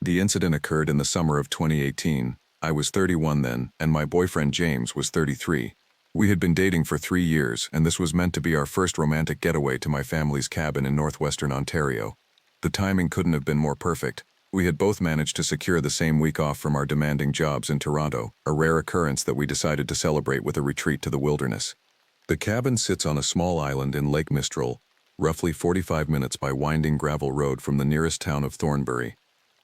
The incident occurred in the summer of 2018. I was 31 then, and my boyfriend James was 33. We had been dating for 3 years, and this was meant to be our first romantic getaway to my family's cabin in northwestern Ontario. The timing couldn't have been more perfect. We had both managed to secure the same week off from our demanding jobs in Toronto, a rare occurrence that we decided to celebrate with a retreat to the wilderness. The cabin sits on a small island in Lake Mistral, roughly 45 minutes by winding gravel road from the nearest town of Thornbury.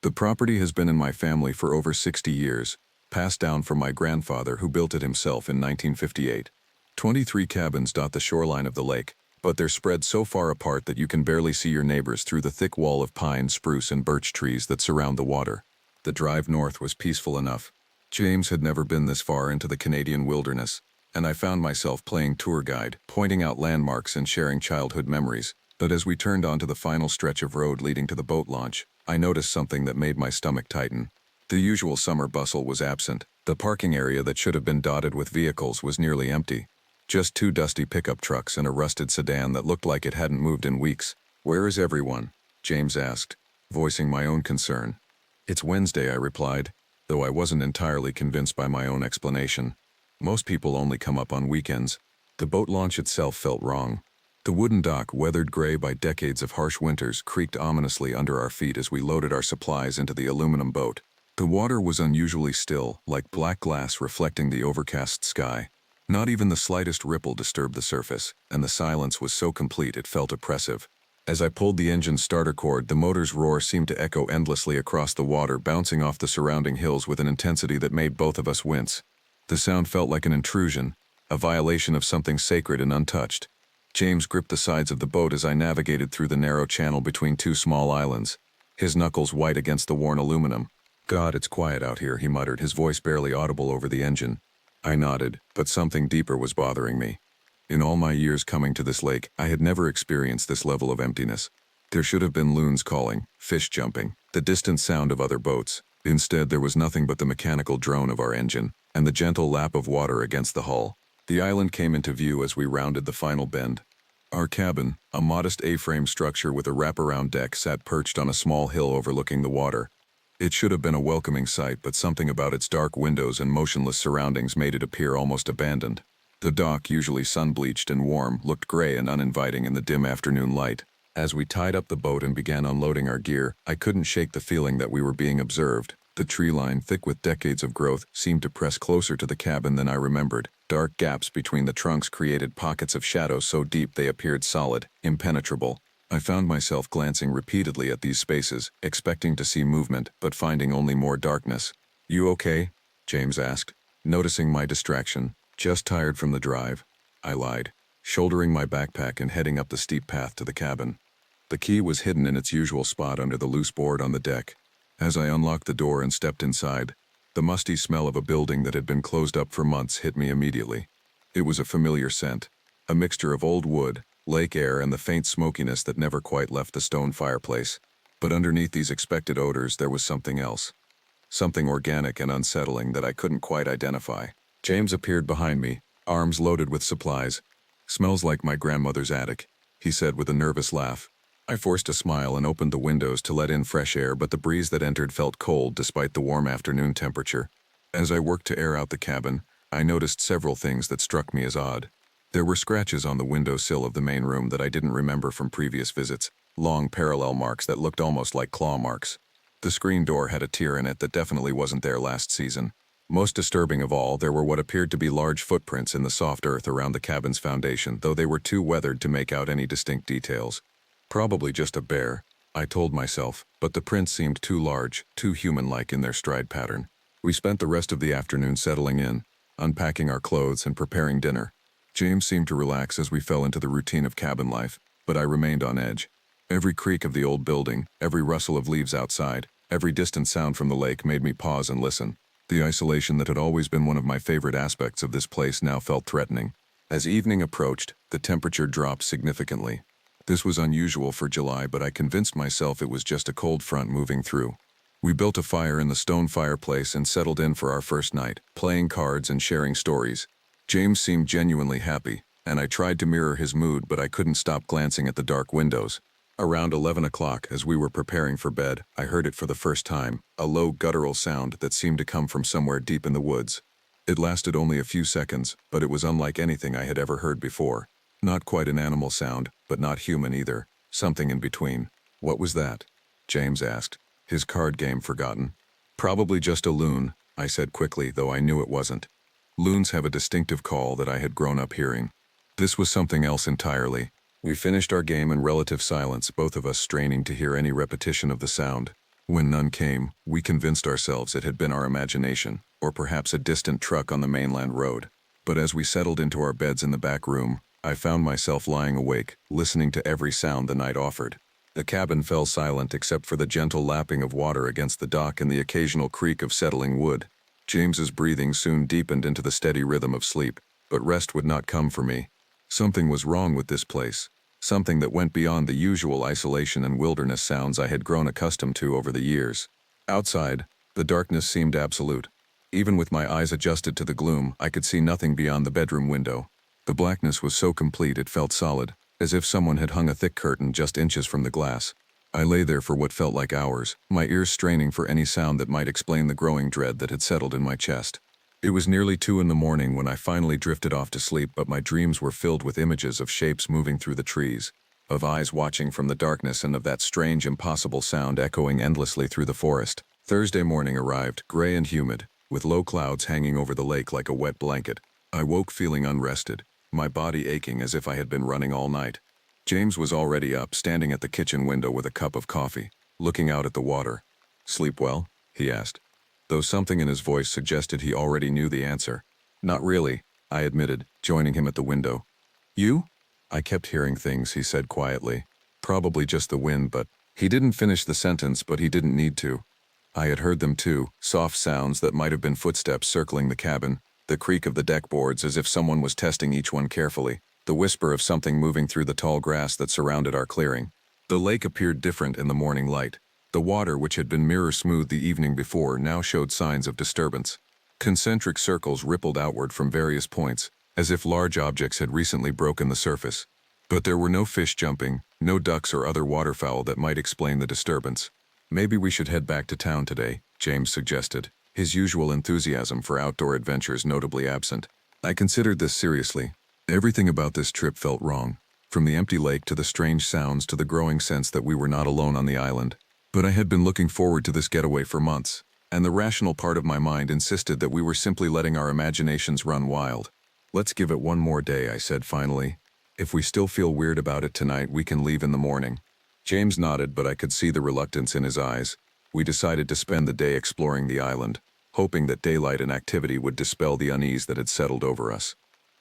The property has been in my family for over 60 years, passed down from my grandfather who built it himself in 1958. 23 cabins dot the shoreline of the lake, but they're spread so far apart that you can barely see your neighbors through the thick wall of pine, spruce, and birch trees that surround the water. The drive north was peaceful enough. James had never been this far into the Canadian wilderness, and I found myself playing tour guide, pointing out landmarks and sharing childhood memories. But as we turned onto the final stretch of road leading to the boat launch, I noticed something that made my stomach tighten. The usual summer bustle was absent. The parking area that should have been dotted with vehicles was nearly empty. Just 2 dusty pickup trucks and a rusted sedan that looked like it hadn't moved in weeks. "Where is everyone?" James asked, voicing my own concern. "It's Wednesday," I replied, though I wasn't entirely convinced by my own explanation. "Most people only come up on weekends." The boat launch itself felt wrong. The wooden dock, weathered gray by decades of harsh winters, creaked ominously under our feet as we loaded our supplies into the aluminum boat. The water was unusually still, like black glass reflecting the overcast sky. Not even the slightest ripple disturbed the surface, and the silence was so complete it felt oppressive. As I pulled the engine's starter cord, the motor's roar seemed to echo endlessly across the water, bouncing off the surrounding hills with an intensity that made both of us wince. The sound felt like an intrusion, a violation of something sacred and untouched. James gripped the sides of the boat as I navigated through the narrow channel between 2 small islands, his knuckles white against the worn aluminum. "God, it's quiet out here," he muttered, his voice barely audible over the engine. I nodded, but something deeper was bothering me. In all my years coming to this lake, I had never experienced this level of emptiness. There should have been loons calling, fish jumping, the distant sound of other boats. Instead, there was nothing but the mechanical drone of our engine, and the gentle lap of water against the hull. The island came into view as we rounded the final bend. Our cabin, a modest A-frame structure with a wraparound deck, sat perched on a small hill overlooking the water. It should have been a welcoming sight, but something about its dark windows and motionless surroundings made it appear almost abandoned. The dock, usually sun-bleached and warm, looked gray and uninviting in the dim afternoon light. As we tied up the boat and began unloading our gear, I couldn't shake the feeling that we were being observed. The tree line, thick with decades of growth, seemed to press closer to the cabin than I remembered. Dark gaps between the trunks created pockets of shadow so deep they appeared solid, impenetrable. I found myself glancing repeatedly at these spaces, expecting to see movement, but finding only more darkness. "You okay?" James asked, noticing my distraction. "Just tired from the drive," I lied, shouldering my backpack and heading up the steep path to the cabin. The key was hidden in its usual spot under the loose board on the deck. As I unlocked the door and stepped inside, the musty smell of a building that had been closed up for months hit me immediately. It was a familiar scent, a mixture of old wood, lake air, and the faint smokiness that never quite left the stone fireplace. But underneath these expected odors, there was something else. Something organic and unsettling that I couldn't quite identify. James appeared behind me, arms loaded with supplies. "Smells like my grandmother's attic," he said with a nervous laugh. I forced a smile and opened the windows to let in fresh air, but the breeze that entered felt cold despite the warm afternoon temperature. As I worked to air out the cabin, I noticed several things that struck me as odd. There were scratches on the windowsill of the main room that I didn't remember from previous visits, long parallel marks that looked almost like claw marks. The screen door had a tear in it that definitely wasn't there last season. Most disturbing of all, there were what appeared to be large footprints in the soft earth around the cabin's foundation, though they were too weathered to make out any distinct details. Probably just a bear, I told myself, but the prints seemed too large, too human-like in their stride pattern. We spent the rest of the afternoon settling in, unpacking our clothes and preparing dinner. James seemed to relax as we fell into the routine of cabin life, but I remained on edge. Every creak of the old building, every rustle of leaves outside, every distant sound from the lake made me pause and listen. The isolation that had always been one of my favorite aspects of this place now felt threatening. As evening approached, the temperature dropped significantly. This was unusual for July, but I convinced myself it was just a cold front moving through. We built a fire in the stone fireplace and settled in for our first night, playing cards and sharing stories. James seemed genuinely happy, and I tried to mirror his mood, but I couldn't stop glancing at the dark windows. Around 11 o'clock, as we were preparing for bed, I heard it for the first time, a low guttural sound that seemed to come from somewhere deep in the woods. It lasted only a few seconds, but it was unlike anything I had ever heard before. Not quite an animal sound, but not human either. Something in between. What was that? James asked, his card game forgotten. Probably just a loon, I said quickly, though I knew it wasn't. Loons have a distinctive call that I had grown up hearing. This was something else entirely. We finished our game in relative silence, both of us straining to hear any repetition of the sound. When none came, we convinced ourselves it had been our imagination, or perhaps a distant truck on the mainland road. But as we settled into our beds in the back room, I found myself lying awake, listening to every sound the night offered. The cabin fell silent except for the gentle lapping of water against the dock and the occasional creak of settling wood. James's breathing soon deepened into the steady rhythm of sleep, but rest would not come for me. Something was wrong with this place. Something that went beyond the usual isolation and wilderness sounds I had grown accustomed to over the years. Outside, the darkness seemed absolute. Even with my eyes adjusted to the gloom, I could see nothing beyond the bedroom window. The blackness was so complete it felt solid, as if someone had hung a thick curtain just inches from the glass. I lay there for what felt like hours, my ears straining for any sound that might explain the growing dread that had settled in my chest. It was nearly 2 in the morning when I finally drifted off to sleep, but my dreams were filled with images of shapes moving through the trees, of eyes watching from the darkness, and of that strange, impossible sound echoing endlessly through the forest. Thursday morning arrived, gray and humid, with low clouds hanging over the lake like a wet blanket. I woke feeling unrested, my body aching as if I had been running all night. James was already up, standing at the kitchen window with a cup of coffee, looking out at the water. "Sleep well?" he asked, though something in his voice suggested he already knew the answer. "Not really," I admitted, joining him at the window. "You?" "I kept hearing things," he said quietly. "Probably just the wind, but—" He didn't finish the sentence, but he didn't need to. I had heard them too, soft sounds that might have been footsteps circling the cabin, the creak of the deck boards as if someone was testing each one carefully, the whisper of something moving through the tall grass that surrounded our clearing. The lake appeared different in the morning light. The water, which had been mirror-smooth the evening before, now showed signs of disturbance. Concentric circles rippled outward from various points, as if large objects had recently broken the surface. But there were no fish jumping, no ducks or other waterfowl that might explain the disturbance. "Maybe we should head back to town today," James suggested, his usual enthusiasm for outdoor adventures notably absent. I considered this seriously. Everything about this trip felt wrong, from the empty lake to the strange sounds to the growing sense that we were not alone on the island. But I had been looking forward to this getaway for months, and the rational part of my mind insisted that we were simply letting our imaginations run wild. "Let's give it one more day," I said finally. "If we still feel weird about it tonight, we can leave in the morning." James nodded, but I could see the reluctance in his eyes. We decided to spend the day exploring the island, hoping that daylight and activity would dispel the unease that had settled over us.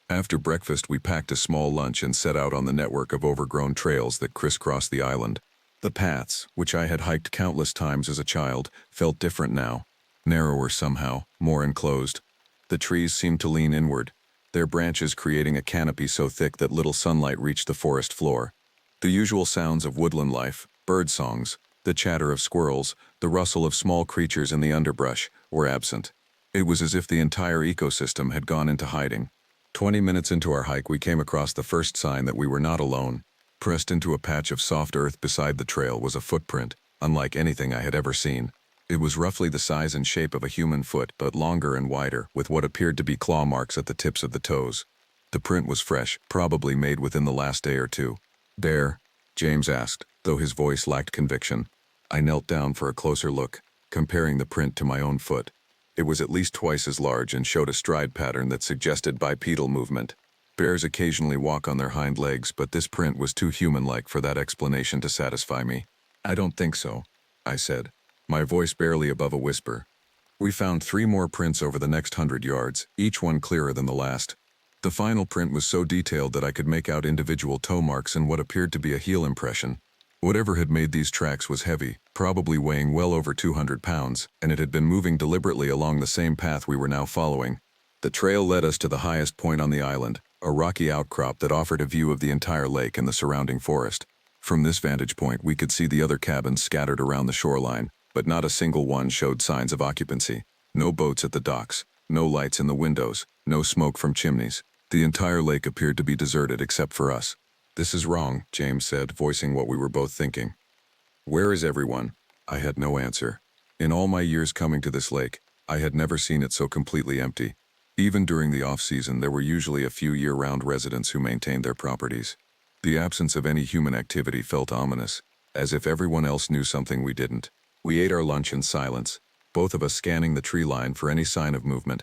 After breakfast, we packed a small lunch and set out on the network of overgrown trails that crisscrossed the island. The paths, which I had hiked countless times as a child, felt different now, narrower somehow, more enclosed. The trees seemed to lean inward, their branches creating a canopy so thick that little sunlight reached the forest floor. The usual sounds of woodland life, bird songs, the chatter of squirrels, the rustle of small creatures in the underbrush, were absent. It was as if the entire ecosystem had gone into hiding. 20 minutes into our hike, we came across the first sign that we were not alone. Pressed into a patch of soft earth beside the trail was a footprint, unlike anything I had ever seen. It was roughly the size and shape of a human foot, but longer and wider, with what appeared to be claw marks at the tips of the toes. The print was fresh, probably made within the last day or two. "Bear?" James asked, though his voice lacked conviction. I knelt down for a closer look, comparing the print to my own foot. It was at least twice as large and showed a stride pattern that suggested bipedal movement. Bears occasionally walk on their hind legs, but this print was too human-like for that explanation to satisfy me. "I don't think so," I said, my voice barely above a whisper. We found 3 more prints over the next 100 yards, each one clearer than the last. The final print was so detailed that I could make out individual toe marks and what appeared to be a heel impression. Whatever had made these tracks was heavy, probably weighing well over 200 pounds, and it had been moving deliberately along the same path we were now following. The trail led us to the highest point on the island, a rocky outcrop that offered a view of the entire lake and the surrounding forest. From this vantage point, we could see the other cabins scattered around the shoreline, but not a single one showed signs of occupancy. No boats at the docks, no lights in the windows, no smoke from chimneys. The entire lake appeared to be deserted except for us. "This is wrong," James said, voicing what we were both thinking. "Where is everyone?" I had no answer. In all my years coming to this lake, I had never seen it so completely empty. Even during the off-season, there were usually a few year-round residents who maintained their properties. The absence of any human activity felt ominous, as if everyone else knew something we didn't. We ate our lunch in silence, both of us scanning the tree line for any sign of movement.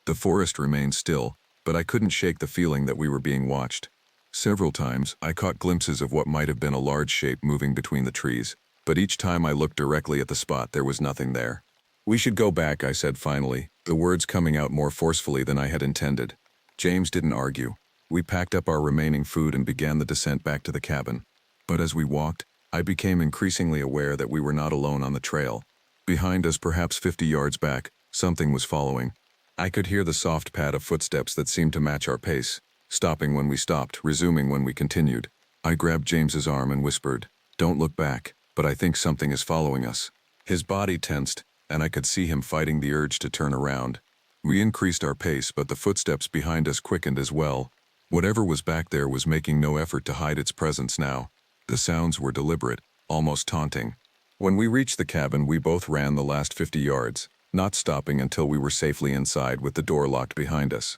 The forest remained still, but I couldn't shake the feeling that we were being watched. Several times, I caught glimpses of what might have been a large shape moving between the trees, but each time I looked directly at the spot, there was nothing there. "We should go back," I said finally, the words coming out more forcefully than I had intended. James didn't argue. We packed up our remaining food and began the descent back to the cabin. But as we walked, I became increasingly aware that we were not alone on the trail. Behind us, perhaps 50 yards back, something was following. I could hear the soft pad of footsteps that seemed to match our pace, stopping when we stopped, resuming when we continued. I grabbed James's arm and whispered, "Don't look back, but I think something is following us." His body tensed, and I could see him fighting the urge to turn around. We increased our pace, but the footsteps behind us quickened as well. Whatever was back there was making no effort to hide its presence now. The sounds were deliberate, almost taunting. When we reached the cabin, we both ran the last 50 yards, not stopping until we were safely inside with the door locked behind us.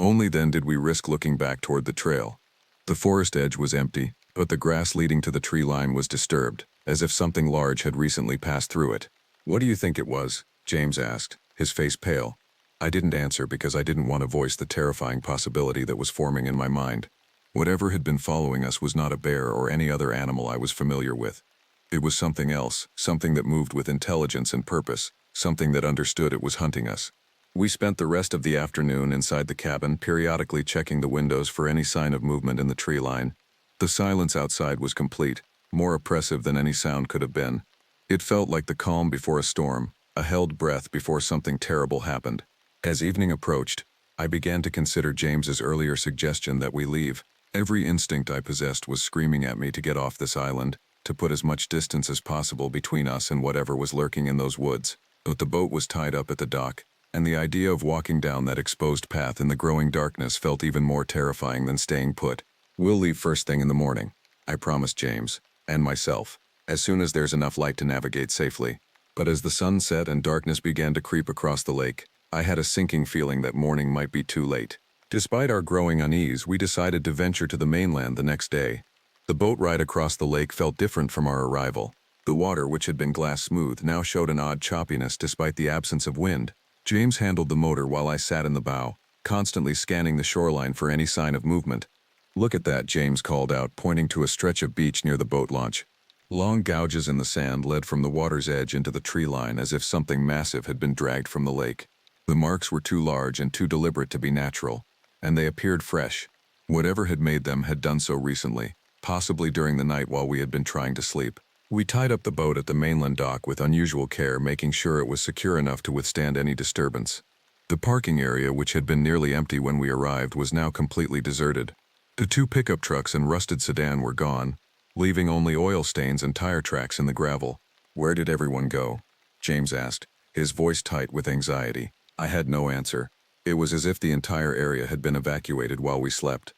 Only then did we risk looking back toward the trail. The forest edge was empty, but the grass leading to the tree line was disturbed, as if something large had recently passed through it. "What do you think it was?" James asked, his face pale. I didn't answer because I didn't want to voice the terrifying possibility that was forming in my mind. Whatever had been following us was not a bear or any other animal I was familiar with. It was something else, something that moved with intelligence and purpose, something that understood it was hunting us. We spent the rest of the afternoon inside the cabin, periodically checking the windows for any sign of movement in the tree line. The silence outside was complete, more oppressive than any sound could have been. It felt like the calm before a storm, a held breath before something terrible happened. As evening approached, I began to consider James's earlier suggestion that we leave. Every instinct I possessed was screaming at me to get off this island, to put as much distance as possible between us and whatever was lurking in those woods. But the boat was tied up at the dock, and the idea of walking down that exposed path in the growing darkness felt even more terrifying than staying put. "We'll leave first thing in the morning," I promised James, and myself, "as soon as there's enough light to navigate safely." But as the sun set and darkness began to creep across the lake, I had a sinking feeling that morning might be too late. Despite our growing unease, we decided to venture to the mainland the next day. The boat ride across the lake felt different from our arrival. The water, which had been glass smooth, now showed an odd choppiness despite the absence of wind. James handled the motor while I sat in the bow, constantly scanning the shoreline for any sign of movement. "Look at that," James called out, pointing to a stretch of beach near the boat launch. Long gouges in the sand led from the water's edge into the tree line as if something massive had been dragged from the lake. The marks were too large and too deliberate to be natural, and they appeared fresh. Whatever had made them had done so recently, possibly during the night while we had been trying to sleep. We tied up the boat at the mainland dock with unusual care, making sure it was secure enough to withstand any disturbance. The parking area, which had been nearly empty when we arrived, was now completely deserted. The 2 pickup trucks and rusted sedan were gone, leaving only oil stains and tire tracks in the gravel. "Where did everyone go?" James asked, his voice tight with anxiety. I had no answer. It was as if the entire area had been evacuated while we slept.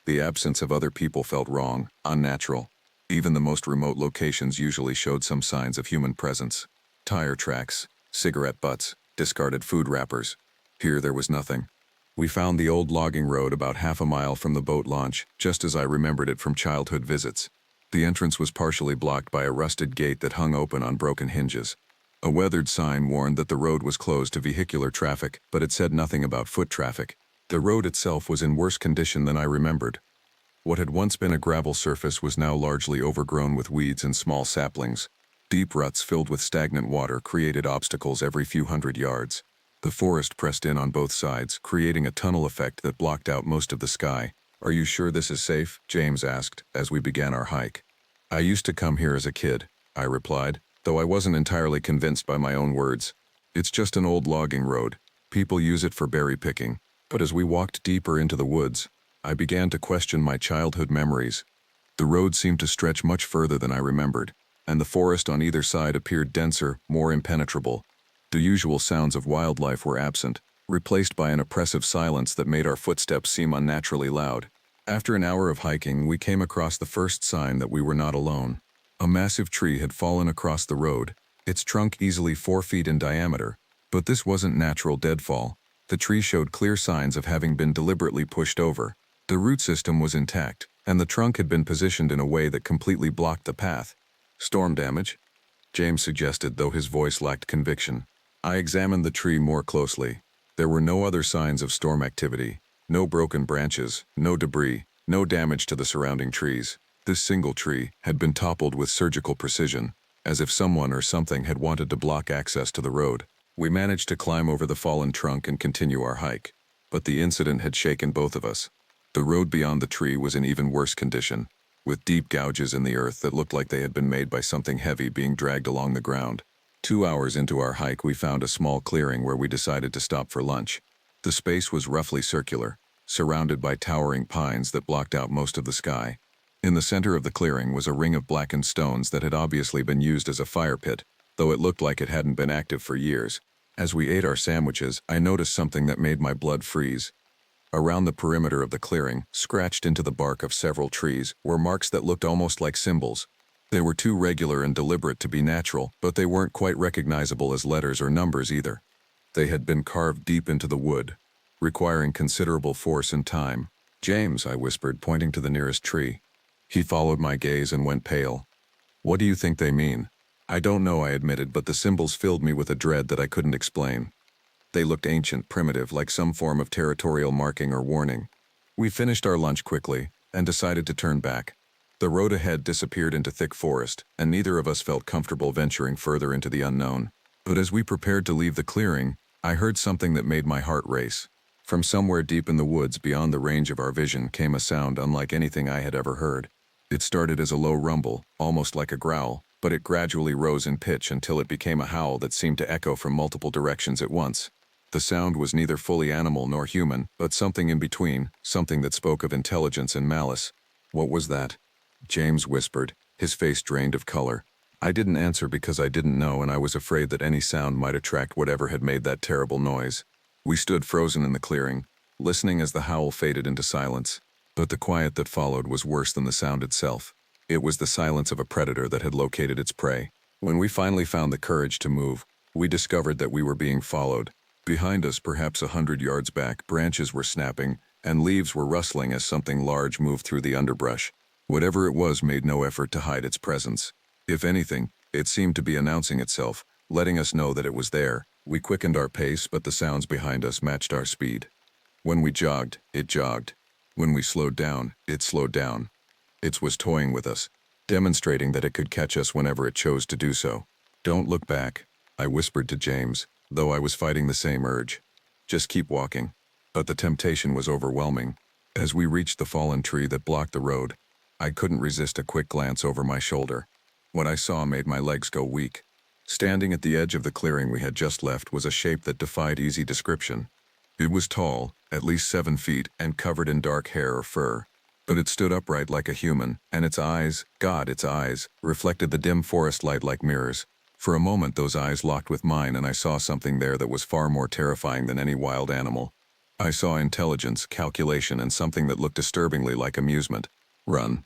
The absence of other people felt wrong, unnatural. Even the most remote locations usually showed some signs of human presence. Tire tracks, cigarette butts, discarded food wrappers. Here there was nothing. We found the old logging road about half a mile from the boat launch, just as I remembered it from childhood visits. The entrance was partially blocked by a rusted gate that hung open on broken hinges. A weathered sign warned that the road was closed to vehicular traffic, but it said nothing about foot traffic. The road itself was in worse condition than I remembered. What had once been a gravel surface was now largely overgrown with weeds and small saplings. Deep ruts filled with stagnant water created obstacles every few hundred yards. The forest pressed in on both sides, creating a tunnel effect that blocked out most of the sky. "Are you sure this is safe?" James asked as we began our hike. "I used to come here as a kid," I replied, though I wasn't entirely convinced by my own words. "It's just an old logging road. People use it for berry picking." But as we walked deeper into the woods, I began to question my childhood memories. The road seemed to stretch much further than I remembered, and the forest on either side appeared denser, more impenetrable. The usual sounds of wildlife were absent, replaced by an oppressive silence that made our footsteps seem unnaturally loud. After an hour of hiking, we came across the first sign that we were not alone. A massive tree had fallen across the road, its trunk easily 4 feet in diameter. But this wasn't natural deadfall. The tree showed clear signs of having been deliberately pushed over. The root system was intact, and the trunk had been positioned in a way that completely blocked the path. Storm damage? James suggested, though his voice lacked conviction. I examined the tree more closely. There were no other signs of storm activity. No broken branches, no debris, no damage to the surrounding trees. This single tree had been toppled with surgical precision, as if someone or something had wanted to block access to the road. We managed to climb over the fallen trunk and continue our hike, but the incident had shaken both of us. The road beyond the tree was in even worse condition, with deep gouges in the earth that looked like they had been made by something heavy being dragged along the ground. 2 hours into our hike, we found a small clearing where we decided to stop for lunch. The space was roughly circular, surrounded by towering pines that blocked out most of the sky. In the center of the clearing was a ring of blackened stones that had obviously been used as a fire pit, though it looked like it hadn't been active for years. As we ate our sandwiches, I noticed something that made my blood freeze. Around the perimeter of the clearing, scratched into the bark of several trees, were marks that looked almost like symbols. They were too regular and deliberate to be natural, but they weren't quite recognizable as letters or numbers either. They had been carved deep into the wood, requiring considerable force and time. James, I whispered, pointing to the nearest tree. He followed my gaze and went pale. What do you think they mean? I don't know, I admitted, but the symbols filled me with a dread that I couldn't explain. They looked ancient, primitive, like some form of territorial marking or warning. We finished our lunch quickly and decided to turn back. The road ahead disappeared into thick forest, and neither of us felt comfortable venturing further into the unknown. But as we prepared to leave the clearing, I heard something that made my heart race. From somewhere deep in the woods beyond the range of our vision came a sound unlike anything I had ever heard. It started as a low rumble, almost like a growl, but it gradually rose in pitch until it became a howl that seemed to echo from multiple directions at once. The sound was neither fully animal nor human, but something in between, something that spoke of intelligence and malice. What was that? James whispered, his face drained of color. I didn't answer because I didn't know, and I was afraid that any sound might attract whatever had made that terrible noise. We stood frozen in the clearing, listening as the howl faded into silence. But the quiet that followed was worse than the sound itself. It was the silence of a predator that had located its prey. When we finally found the courage to move, we discovered that we were being followed. Behind us, perhaps 100 yards back, branches were snapping, and leaves were rustling as something large moved through the underbrush. Whatever it was made no effort to hide its presence. If anything, it seemed to be announcing itself, letting us know that it was there. We quickened our pace, but the sounds behind us matched our speed. When we jogged, it jogged. When we slowed down, it slowed down. It was toying with us, demonstrating that it could catch us whenever it chose to do so. Don't look back, I whispered to James, though I was fighting the same urge. Just keep walking. But the temptation was overwhelming. As we reached the fallen tree that blocked the road, I couldn't resist a quick glance over my shoulder. What I saw made my legs go weak. Standing at the edge of the clearing we had just left was a shape that defied easy description. It was tall, at least 7 feet, and covered in dark hair or fur. But it stood upright like a human, and its eyes, its eyes, reflected the dim forest light like mirrors. For a moment those eyes locked with mine, and I saw something there that was far more terrifying than any wild animal. I saw intelligence, calculation, and something that looked disturbingly like amusement. Run,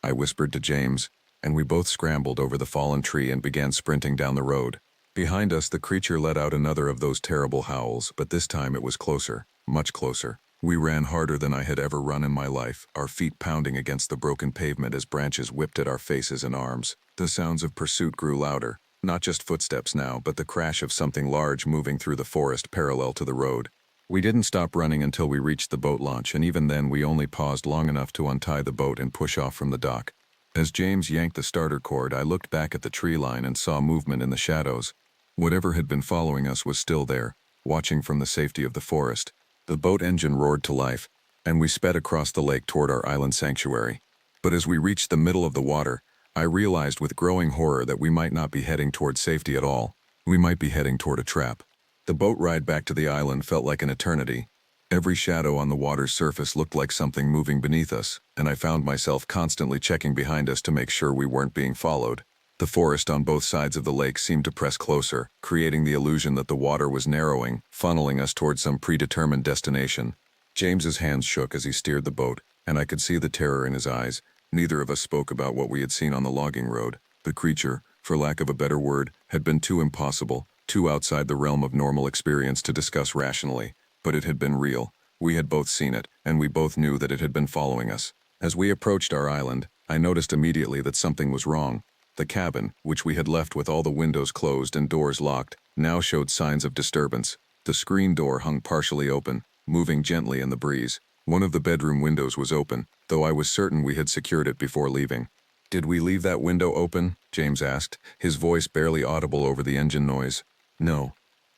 I whispered to James, and we both scrambled over the fallen tree and began sprinting down the road. Behind us, the creature let out another of those terrible howls, but this time it was closer, much closer. We ran harder than I had ever run in my life, our feet pounding against the broken pavement as branches whipped at our faces and arms. The sounds of pursuit grew louder, not just footsteps now, but the crash of something large moving through the forest parallel to the road. We didn't stop running until we reached the boat launch, and even then we only paused long enough to untie the boat and push off from the dock. As James yanked the starter cord, I looked back at the tree line and saw movement in the shadows. Whatever had been following us was still there, watching from the safety of the forest. The boat engine roared to life, and we sped across the lake toward our island sanctuary. But as we reached the middle of the water, I realized with growing horror that we might not be heading toward safety at all. We might be heading toward a trap. The boat ride back to the island felt like an eternity. Every shadow on the water's surface looked like something moving beneath us, and I found myself constantly checking behind us to make sure we weren't being followed. The forest on both sides of the lake seemed to press closer, creating the illusion that the water was narrowing, funneling us toward some predetermined destination. James's hands shook as he steered the boat, and I could see the terror in his eyes. Neither of us spoke about what we had seen on the logging road. The creature, for lack of a better word, had been too impossible, too outside the realm of normal experience to discuss rationally. But it had been real. We had both seen it, and we both knew that it had been following us. As we approached our island, I noticed immediately that something was wrong. The cabin, which we had left with all the windows closed and doors locked, now showed signs of disturbance. The screen door hung partially open, moving gently in the breeze. One of the bedroom windows was open, though I was certain we had secured it before leaving. "Did we leave that window open?" James asked, his voice barely audible over the engine noise. "No,"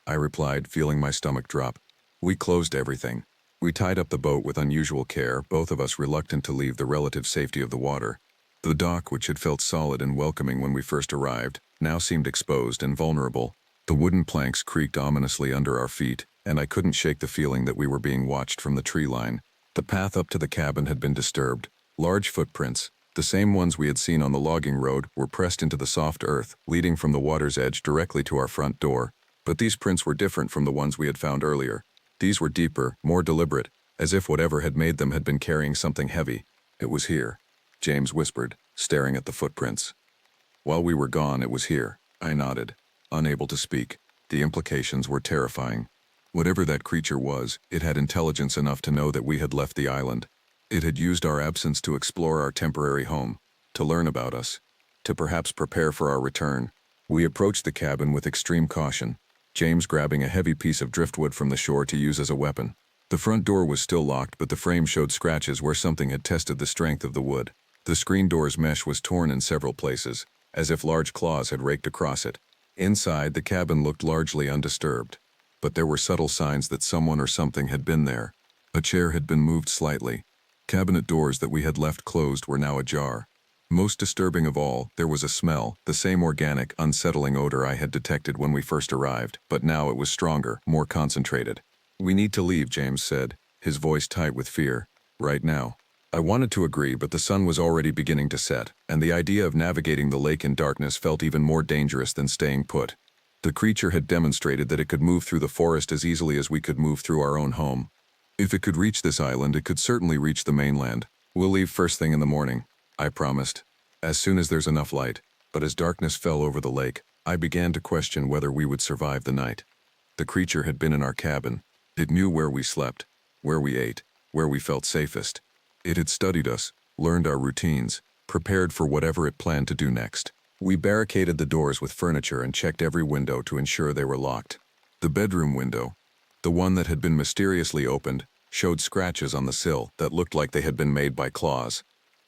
I replied, feeling my stomach drop. "We closed everything. We tied up the boat with unusual care, both of us reluctant to leave the relative safety of the water. The dock, which had felt solid and welcoming when we first arrived, now seemed exposed and vulnerable. The wooden planks creaked ominously under our feet, and I couldn't shake the feeling that we were being watched from the tree line. The path up to the cabin had been disturbed. Large footprints, the same ones we had seen on the logging road, were pressed into the soft earth, leading from the water's edge directly to our front door. But these prints were different from the ones we had found earlier. These were deeper, more deliberate, as if whatever had made them had been carrying something heavy. "It was here," James whispered, staring at the footprints. "While we were gone, it was here." I nodded, unable to speak. The implications were terrifying. Whatever that creature was, it had intelligence enough to know that we had left the island. It had used our absence to explore our temporary home, to learn about us, to perhaps prepare for our return. We approached the cabin with extreme caution, James grabbing a heavy piece of driftwood from the shore to use as a weapon. The front door was still locked, but the frame showed scratches where something had tested the strength of the wood. The screen door's mesh was torn in several places, as if large claws had raked across it. Inside, the cabin looked largely undisturbed, but there were subtle signs that someone or something had been there. A chair had been moved slightly. Cabinet doors that we had left closed were now ajar. Most disturbing of all, there was a smell, the same organic, unsettling odor I had detected when we first arrived, but now it was stronger, more concentrated. "We need to leave," James said, his voice tight with fear. "Right now." I wanted to agree, but the sun was already beginning to set, and the idea of navigating the lake in darkness felt even more dangerous than staying put. The creature had demonstrated that it could move through the forest as easily as we could move through our own home. If it could reach this island, it could certainly reach the mainland. "We'll leave first thing in the morning," I promised, "as soon as there's enough light." But as darkness fell over the lake, I began to question whether we would survive the night. The creature had been in our cabin. It knew where we slept, where we ate, where we felt safest. It had studied us, learned our routines, prepared for whatever it planned to do next. We barricaded the doors with furniture and checked every window to ensure they were locked. The bedroom window, the one that had been mysteriously opened, showed scratches on the sill that looked like they had been made by claws.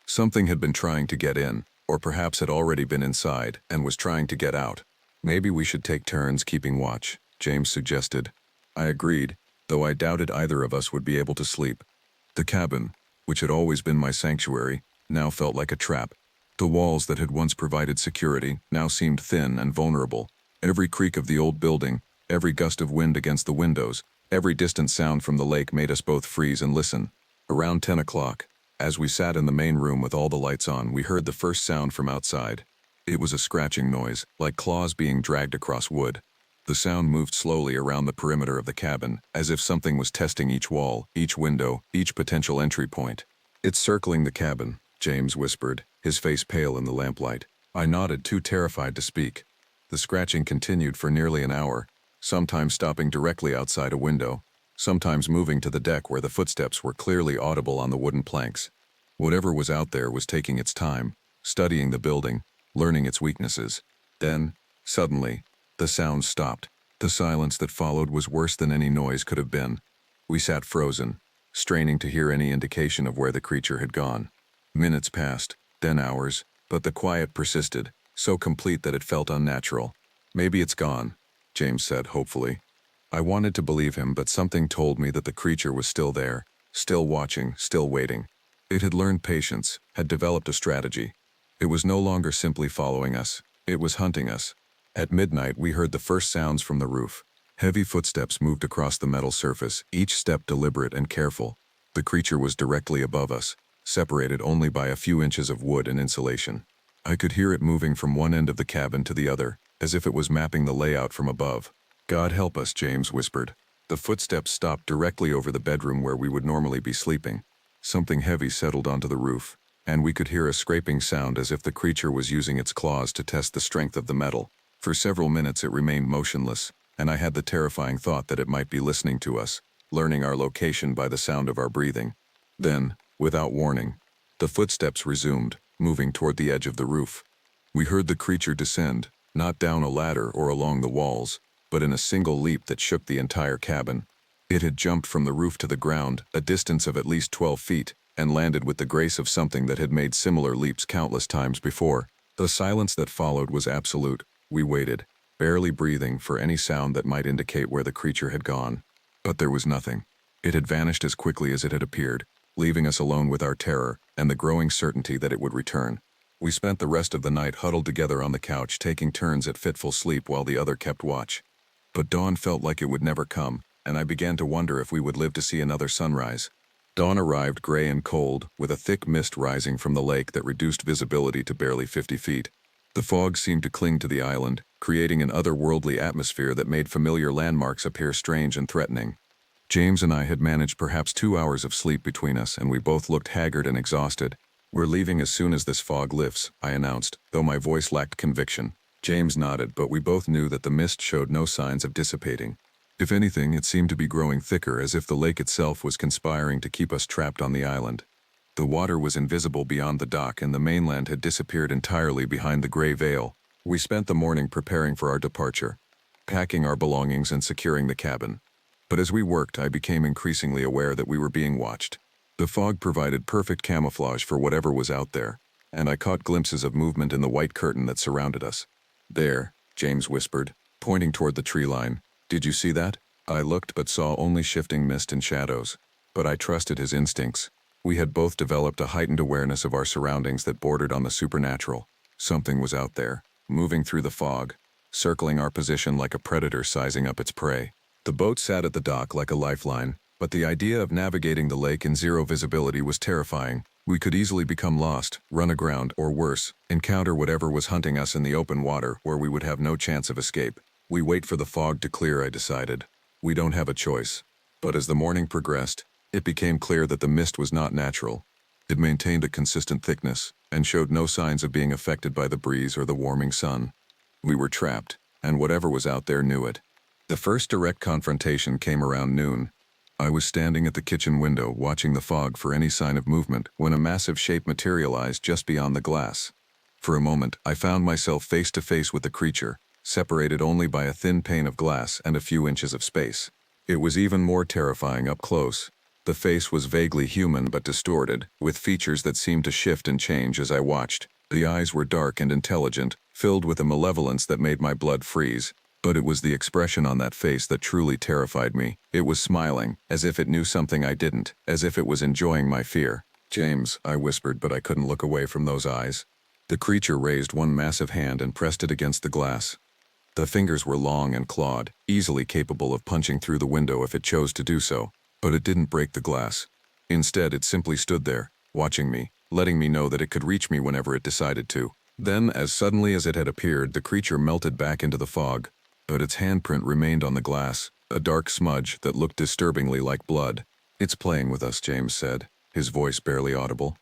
Something had been trying to get in, or perhaps had already been inside and was trying to get out. "Maybe we should take turns keeping watch," James suggested. I agreed, though I doubted either of us would be able to sleep. The cabin, which had always been my sanctuary, now felt like a trap. The walls that had once provided security now seemed thin and vulnerable. Every creak of the old building, every gust of wind against the windows, every distant sound from the lake made us both freeze and listen. Around 10 o'clock, as we sat in the main room with all the lights on, we heard the first sound from outside. It was a scratching noise, like claws being dragged across wood. The sound moved slowly around the perimeter of the cabin, as if something was testing each wall, each window, each potential entry point. "It's circling the cabin," James whispered, his face pale in the lamplight. I nodded, too terrified to speak. The scratching continued for nearly an hour, sometimes stopping directly outside a window, sometimes moving to the deck where the footsteps were clearly audible on the wooden planks. Whatever was out there was taking its time, studying the building, learning its weaknesses. Then, suddenly, the sound stopped. The silence that followed was worse than any noise could have been. We sat frozen, straining to hear any indication of where the creature had gone. Minutes passed, then hours, but the quiet persisted, so complete that it felt unnatural. "Maybe it's gone," James said hopefully. I wanted to believe him, but something told me that the creature was still there, still watching, still waiting. It had learned patience, had developed a strategy. It was no longer simply following us, it was hunting us. At midnight, we heard the first sounds from the roof. Heavy footsteps moved across the metal surface, each step deliberate and careful. The creature was directly above us, separated only by a few inches of wood and insulation. I could hear it moving from one end of the cabin to the other, as if it was mapping the layout from above. "God help us," James whispered. The footsteps stopped directly over the bedroom where we would normally be sleeping. Something heavy settled onto the roof, and we could hear a scraping sound as if the creature was using its claws to test the strength of the metal. For several minutes it remained motionless, and I had the terrifying thought that it might be listening to us, learning our location by the sound of our breathing. Then, without warning, the footsteps resumed, moving toward the edge of the roof. We heard the creature descend, not down a ladder or along the walls, but in a single leap that shook the entire cabin. It had jumped from the roof to the ground, a distance of at least 12 feet, and landed with the grace of something that had made similar leaps countless times before. The silence that followed was absolute. We waited, barely breathing, for any sound that might indicate where the creature had gone. But there was nothing. It had vanished as quickly as it had appeared, leaving us alone with our terror and the growing certainty that it would return. We spent the rest of the night huddled together on the couch, taking turns at fitful sleep while the other kept watch. But dawn felt like it would never come, and I began to wonder if we would live to see another sunrise. Dawn arrived gray and cold, with a thick mist rising from the lake that reduced visibility to barely 50 feet. The fog seemed to cling to the island, creating an otherworldly atmosphere that made familiar landmarks appear strange and threatening. James and I had managed perhaps 2 hours of sleep between us, and we both looked haggard and exhausted. "We're leaving as soon as this fog lifts," I announced, though my voice lacked conviction. James nodded, but we both knew that the mist showed no signs of dissipating. If anything, it seemed to be growing thicker, as if the lake itself was conspiring to keep us trapped on the island. The water was invisible beyond the dock, and the mainland had disappeared entirely behind the gray veil. We spent the morning preparing for our departure, packing our belongings and securing the cabin. But as we worked, I became increasingly aware that we were being watched. The fog provided perfect camouflage for whatever was out there, and I caught glimpses of movement in the white curtain that surrounded us. "There," James whispered, pointing toward the tree line. "Did you see that?" I looked but saw only shifting mist and shadows, but I trusted his instincts. We had both developed a heightened awareness of our surroundings that bordered on the supernatural. Something was out there, moving through the fog, circling our position like a predator sizing up its prey. The boat sat at the dock like a lifeline, but the idea of navigating the lake in zero visibility was terrifying. We could easily become lost, run aground, or worse, encounter whatever was hunting us in the open water where we would have no chance of escape. We wait for the fog to clear, I decided. We don't have a choice. But as the morning progressed, it became clear that the mist was not natural. It maintained a consistent thickness, and showed no signs of being affected by the breeze or the warming sun. We were trapped, and whatever was out there knew it. The first direct confrontation came around noon. I was standing at the kitchen window, watching the fog for any sign of movement, when a massive shape materialized just beyond the glass. For a moment, I found myself face to face with the creature, separated only by a thin pane of glass and a few inches of space. It was even more terrifying up close. The face was vaguely human but distorted, with features that seemed to shift and change as I watched. The eyes were dark and intelligent, filled with a malevolence that made my blood freeze. But it was the expression on that face that truly terrified me. It was smiling, as if it knew something I didn't, as if it was enjoying my fear. "James," I whispered, but I couldn't look away from those eyes. The creature raised one massive hand and pressed it against the glass. The fingers were long and clawed, easily capable of punching through the window if it chose to do so. But it didn't break the glass. Instead, it simply stood there, watching me, letting me know that it could reach me whenever it decided to. Then, as suddenly as it had appeared, the creature melted back into the fog. But its handprint remained on the glass, a dark smudge that looked disturbingly like blood. "It's playing with us," James said, his voice barely audible.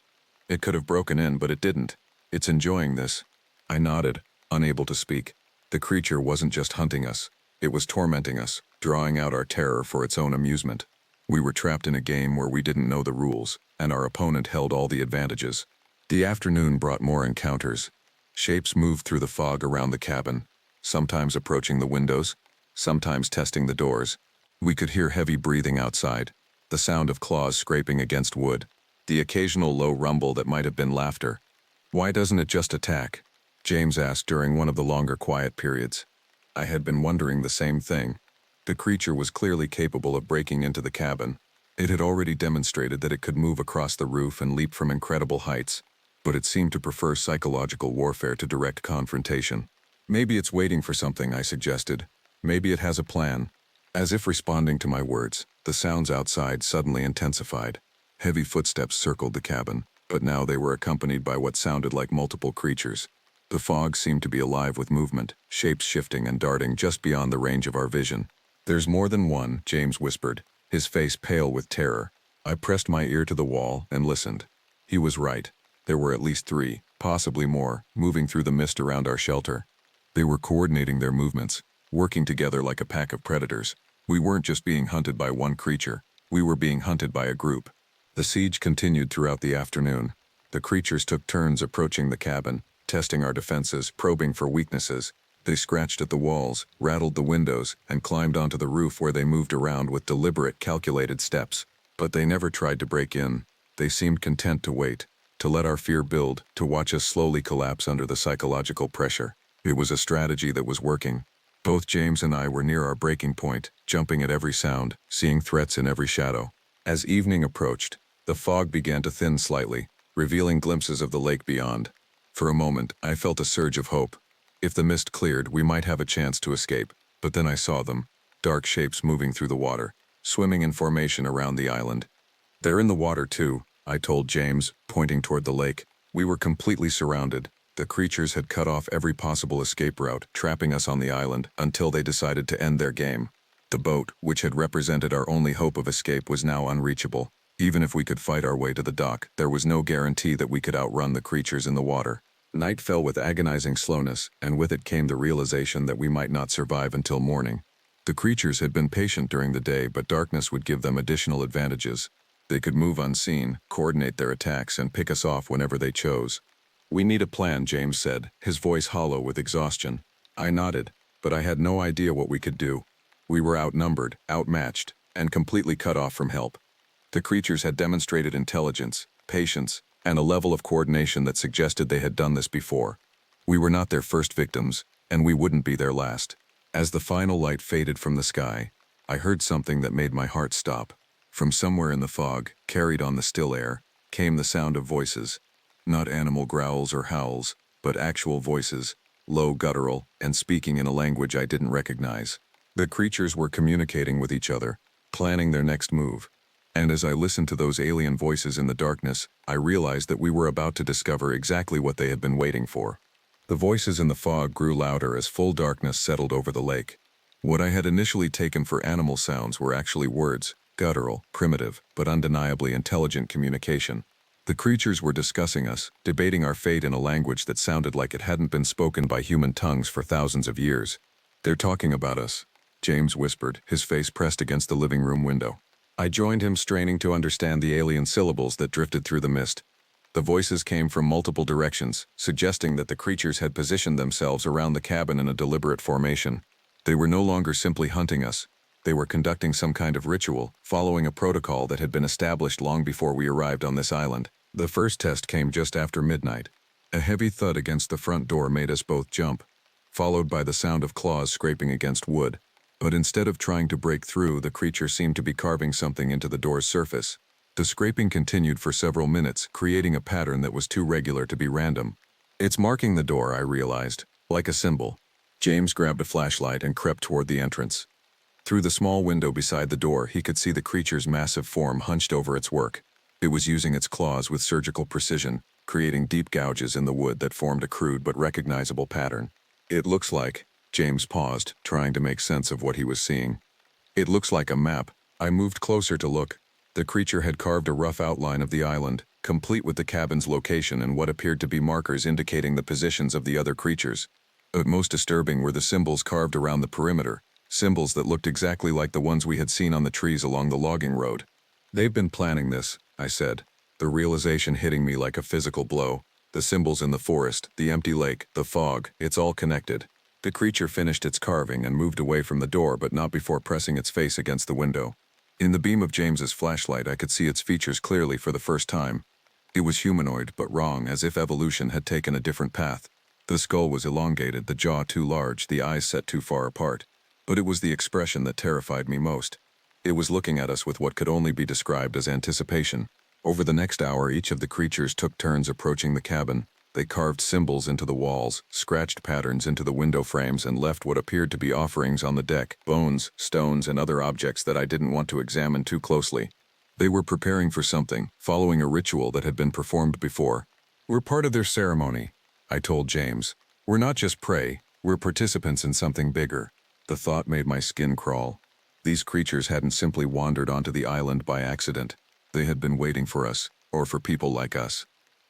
"It could have broken in, but it didn't. It's enjoying this." I nodded, unable to speak. The creature wasn't just hunting us. It was tormenting us, drawing out our terror for its own amusement. We were trapped in a game where we didn't know the rules, and our opponent held all the advantages. The afternoon brought more encounters. Shapes moved through the fog around the cabin, sometimes approaching the windows, sometimes testing the doors. We could hear heavy breathing outside, the sound of claws scraping against wood, the occasional low rumble that might have been laughter. "Why doesn't it just attack?" James asked during one of the longer quiet periods. I had been wondering the same thing. The creature was clearly capable of breaking into the cabin. It had already demonstrated that it could move across the roof and leap from incredible heights, but it seemed to prefer psychological warfare to direct confrontation. "Maybe it's waiting for something," I suggested. "Maybe it has a plan." As if responding to my words, the sounds outside suddenly intensified. Heavy footsteps circled the cabin, but now they were accompanied by what sounded like multiple creatures. The fog seemed to be alive with movement, shapes shifting and darting just beyond the range of our vision. "There's more than one," James whispered, his face pale with terror. I pressed my ear to the wall and listened. He was right. There were at least 3, possibly more, moving through the mist around our shelter. They were coordinating their movements, working together like a pack of predators. We weren't just being hunted by one creature. We were being hunted by a group. The siege continued throughout the afternoon. The creatures took turns approaching the cabin, testing our defenses, probing for weaknesses. They scratched at the walls, rattled the windows, and climbed onto the roof where they moved around with deliberate, calculated steps. But they never tried to break in. They seemed content to wait, to let our fear build, to watch us slowly collapse under the psychological pressure. It was a strategy that was working. Both James and I were near our breaking point, jumping at every sound, seeing threats in every shadow. As evening approached, the fog began to thin slightly, revealing glimpses of the lake beyond. For a moment, I felt a surge of hope. If the mist cleared, we might have a chance to escape. But then I saw them, dark shapes moving through the water, swimming in formation around the island. "They're in the water too," I told James, pointing toward the lake. We were completely surrounded. The creatures had cut off every possible escape route, trapping us on the island until they decided to end their game. The boat, which had represented our only hope of escape, was now unreachable. Even if we could fight our way to the dock, there was no guarantee that we could outrun the creatures in the water. Night fell with agonizing slowness, and with it came the realization that we might not survive until morning. The creatures had been patient during the day, but darkness would give them additional advantages. They could move unseen, coordinate their attacks, and pick us off whenever they chose. "We need a plan," James said, his voice hollow with exhaustion. I nodded, but I had no idea what we could do. We were outnumbered, outmatched, and completely cut off from help. The creatures had demonstrated intelligence, patience, and a level of coordination that suggested they had done this before. We were not their first victims, and we wouldn't be their last. As the final light faded from the sky, I heard something that made my heart stop. From somewhere in the fog, carried on the still air, came the sound of voices. Not animal growls or howls, but actual voices, low, guttural, and speaking in a language I didn't recognize. The creatures were communicating with each other, planning their next move. And as I listened to those alien voices in the darkness, I realized that we were about to discover exactly what they had been waiting for. The voices in the fog grew louder as full darkness settled over the lake. What I had initially taken for animal sounds were actually words, guttural, primitive, but undeniably intelligent communication. The creatures were discussing us, debating our fate in a language that sounded like it hadn't been spoken by human tongues for thousands of years. "They're talking about us," James whispered, his face pressed against the living room window. I joined him, straining to understand the alien syllables that drifted through the mist. The voices came from multiple directions, suggesting that the creatures had positioned themselves around the cabin in a deliberate formation. They were no longer simply hunting us. They were conducting some kind of ritual, following a protocol that had been established long before we arrived on this island. The first test came just after midnight. A heavy thud against the front door made us both jump, followed by the sound of claws scraping against wood. But instead of trying to break through, the creature seemed to be carving something into the door's surface. The scraping continued for several minutes, creating a pattern that was too regular to be random. "It's marking the door," I realized, like a symbol. James grabbed a flashlight and crept toward the entrance. Through the small window beside the door, he could see the creature's massive form hunched over its work. It was using its claws with surgical precision, creating deep gouges in the wood that formed a crude but recognizable pattern. "It looks like..." James paused, trying to make sense of what he was seeing. "It looks like a map." I moved closer to look. The creature had carved a rough outline of the island, complete with the cabin's location and what appeared to be markers indicating the positions of the other creatures. But most disturbing were the symbols carved around the perimeter, symbols that looked exactly like the ones we had seen on the trees along the logging road. "They've been planning this," I said, the realization hitting me like a physical blow. The symbols in the forest, the empty lake, the fog, it's all connected. The creature finished its carving and moved away from the door, but not before pressing its face against the window. In the beam of James's flashlight, I could see its features clearly for the first time. It was humanoid, but wrong, as if evolution had taken a different path. The skull was elongated, the jaw too large, the eyes set too far apart. But it was the expression that terrified me most. It was looking at us with what could only be described as anticipation. Over the next hour, each of the creatures took turns approaching the cabin. They carved symbols into the walls, scratched patterns into the window frames, and left what appeared to be offerings on the deck, bones, stones, and other objects that I didn't want to examine too closely. They were preparing for something, following a ritual that had been performed before. "We're part of their ceremony," I told James. "We're not just prey, we're participants in something bigger." The thought made my skin crawl. These creatures hadn't simply wandered onto the island by accident. They had been waiting for us, or for people like us.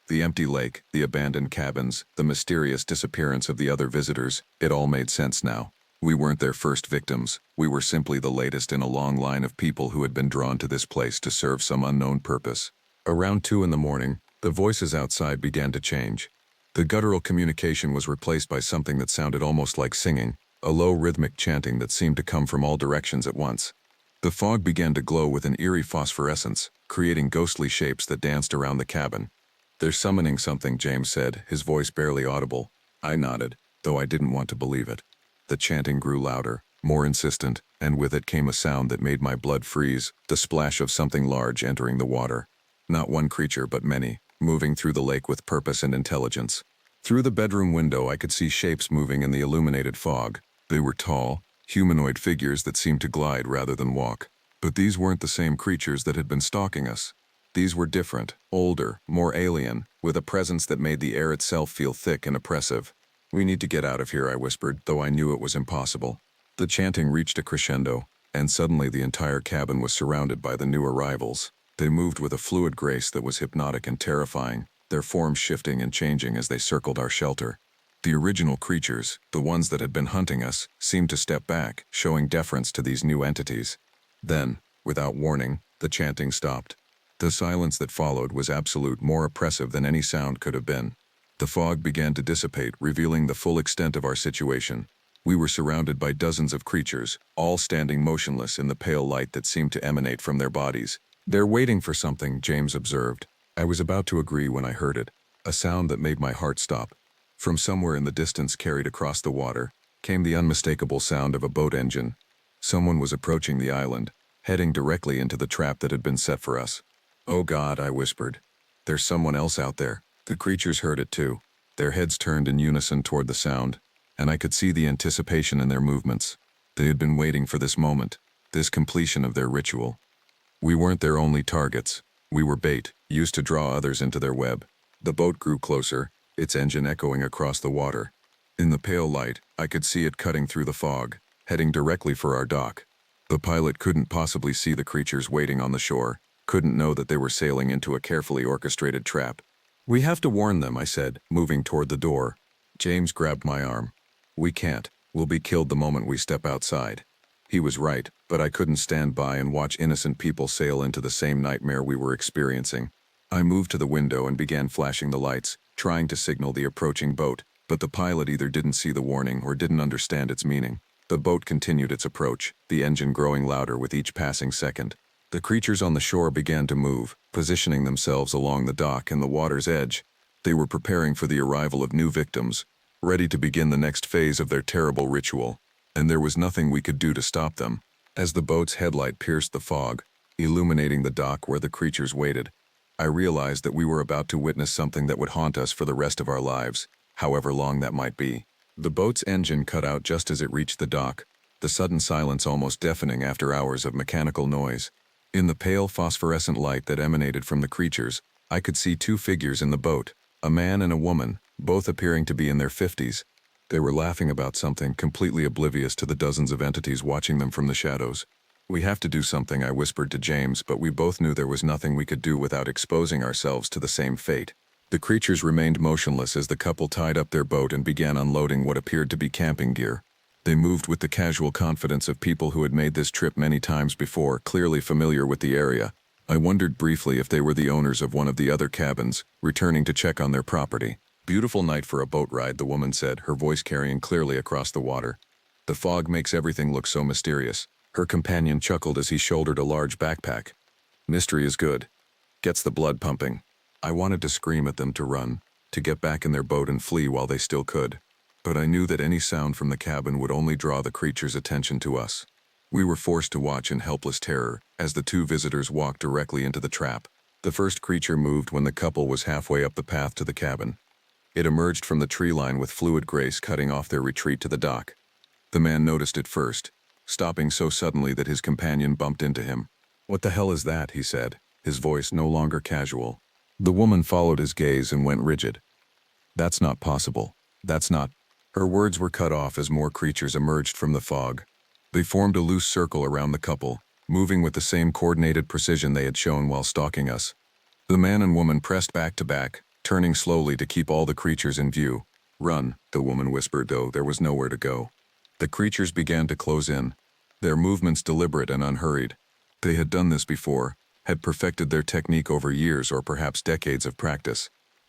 The empty lake, the abandoned cabins, the mysterious disappearance of the other visitors, it all made sense now. We weren't their first victims. We were simply the latest in a long line of people who had been drawn to this place to serve some unknown purpose. Around 2 in the morning, the voices outside began to change. The guttural communication was replaced by something that sounded almost like singing, a low rhythmic chanting that seemed to come from all directions at once. The fog began to glow with an eerie phosphorescence, creating ghostly shapes that danced around the cabin. "They're summoning something," James said, his voice barely audible. I nodded, though I didn't want to believe it. The chanting grew louder, more insistent, and with it came a sound that made my blood freeze, the splash of something large entering the water. Not one creature, but many, moving through the lake with purpose and intelligence. Through the bedroom window, I could see shapes moving in the illuminated fog. They were tall, humanoid figures that seemed to glide rather than walk. But these weren't the same creatures that had been stalking us. These were different, older, more alien, with a presence that made the air itself feel thick and oppressive. "We need to get out of here," I whispered, though I knew it was impossible. The chanting reached a crescendo, and suddenly the entire cabin was surrounded by the new arrivals. They moved with a fluid grace that was hypnotic and terrifying, their forms shifting and changing as they circled our shelter. The original creatures, the ones that had been hunting us, seemed to step back, showing deference to these new entities. Then, without warning, the chanting stopped. The silence that followed was absolute, more oppressive than any sound could have been. The fog began to dissipate, revealing the full extent of our situation. We were surrounded by dozens of creatures, all standing motionless in the pale light that seemed to emanate from their bodies. "They're waiting for something," James observed. I was about to agree when I heard it, a sound that made my heart stop. From somewhere in the distance, carried across the water, came the unmistakable sound of a boat engine. Someone was approaching the island, heading directly into the trap that had been set for us. "Oh God," I whispered. "There's someone else out there." The creatures heard it too. Their heads turned in unison toward the sound, and I could see the anticipation in their movements. They had been waiting for this moment, this completion of their ritual. We weren't their only targets. We were bait, used to draw others into their web. The boat grew closer, its engine echoing across the water. In the pale light, I could see it cutting through the fog, heading directly for our dock. The pilot couldn't possibly see the creatures waiting on the shore, couldn't know that they were sailing into a carefully orchestrated trap. "We have to warn them," I said, moving toward the door. James grabbed my arm. "We can't. We'll be killed the moment we step outside." He was right, but I couldn't stand by and watch innocent people sail into the same nightmare we were experiencing. I moved to the window and began flashing the lights, trying to signal the approaching boat, but the pilot either didn't see the warning or didn't understand its meaning. The boat continued its approach, the engine growing louder with each passing second. The creatures on the shore began to move, positioning themselves along the dock and the water's edge. They were preparing for the arrival of new victims, ready to begin the next phase of their terrible ritual. And there was nothing we could do to stop them. As the boat's headlight pierced the fog, illuminating the dock where the creatures waited, I realized that we were about to witness something that would haunt us for the rest of our lives, however long that might be. The boat's engine cut out just as it reached the dock, the sudden silence almost deafening after hours of mechanical noise. In the pale phosphorescent light that emanated from the creatures, I could see two figures in the boat, a man and a woman, both appearing to be in their 50s. They were laughing about something, completely oblivious to the dozens of entities watching them from the shadows. "We have to do something," I whispered to James, but we both knew there was nothing we could do without exposing ourselves to the same fate. The creatures remained motionless as the couple tied up their boat and began unloading what appeared to be camping gear. They moved with the casual confidence of people who had made this trip many times before, clearly familiar with the area. I wondered briefly if they were the owners of one of the other cabins, returning to check on their property. "Beautiful night for a boat ride," the woman said, her voice carrying clearly across the water. "The fog makes everything look so mysterious." Her companion chuckled as he shouldered a large backpack. "Mystery is good. Gets the blood pumping." I wanted to scream at them to run, to get back in their boat and flee while they still could. But I knew that any sound from the cabin would only draw the creatures' attention to us. We were forced to watch in helpless terror as the two visitors walked directly into the trap. The first creature moved when the couple was halfway up the path to the cabin. It emerged from the tree line with fluid grace cutting off their retreat to the dock. The man noticed it first, stopping so suddenly that his companion bumped into him. "What the hell is that?" he said, his voice no longer casual. The woman followed his gaze and went rigid. "That's not possible. That's not..." Her words were cut off as more creatures emerged from the fog. They formed a loose circle around the couple, moving with the same coordinated precision they had shown while stalking us. The man and woman pressed back to back, turning slowly to keep all the creatures in view. "Run," the woman whispered, though there was nowhere to go. The creatures began to close in, their movements deliberate and unhurried. They had done this before, had perfected their technique over years or perhaps decades of practice.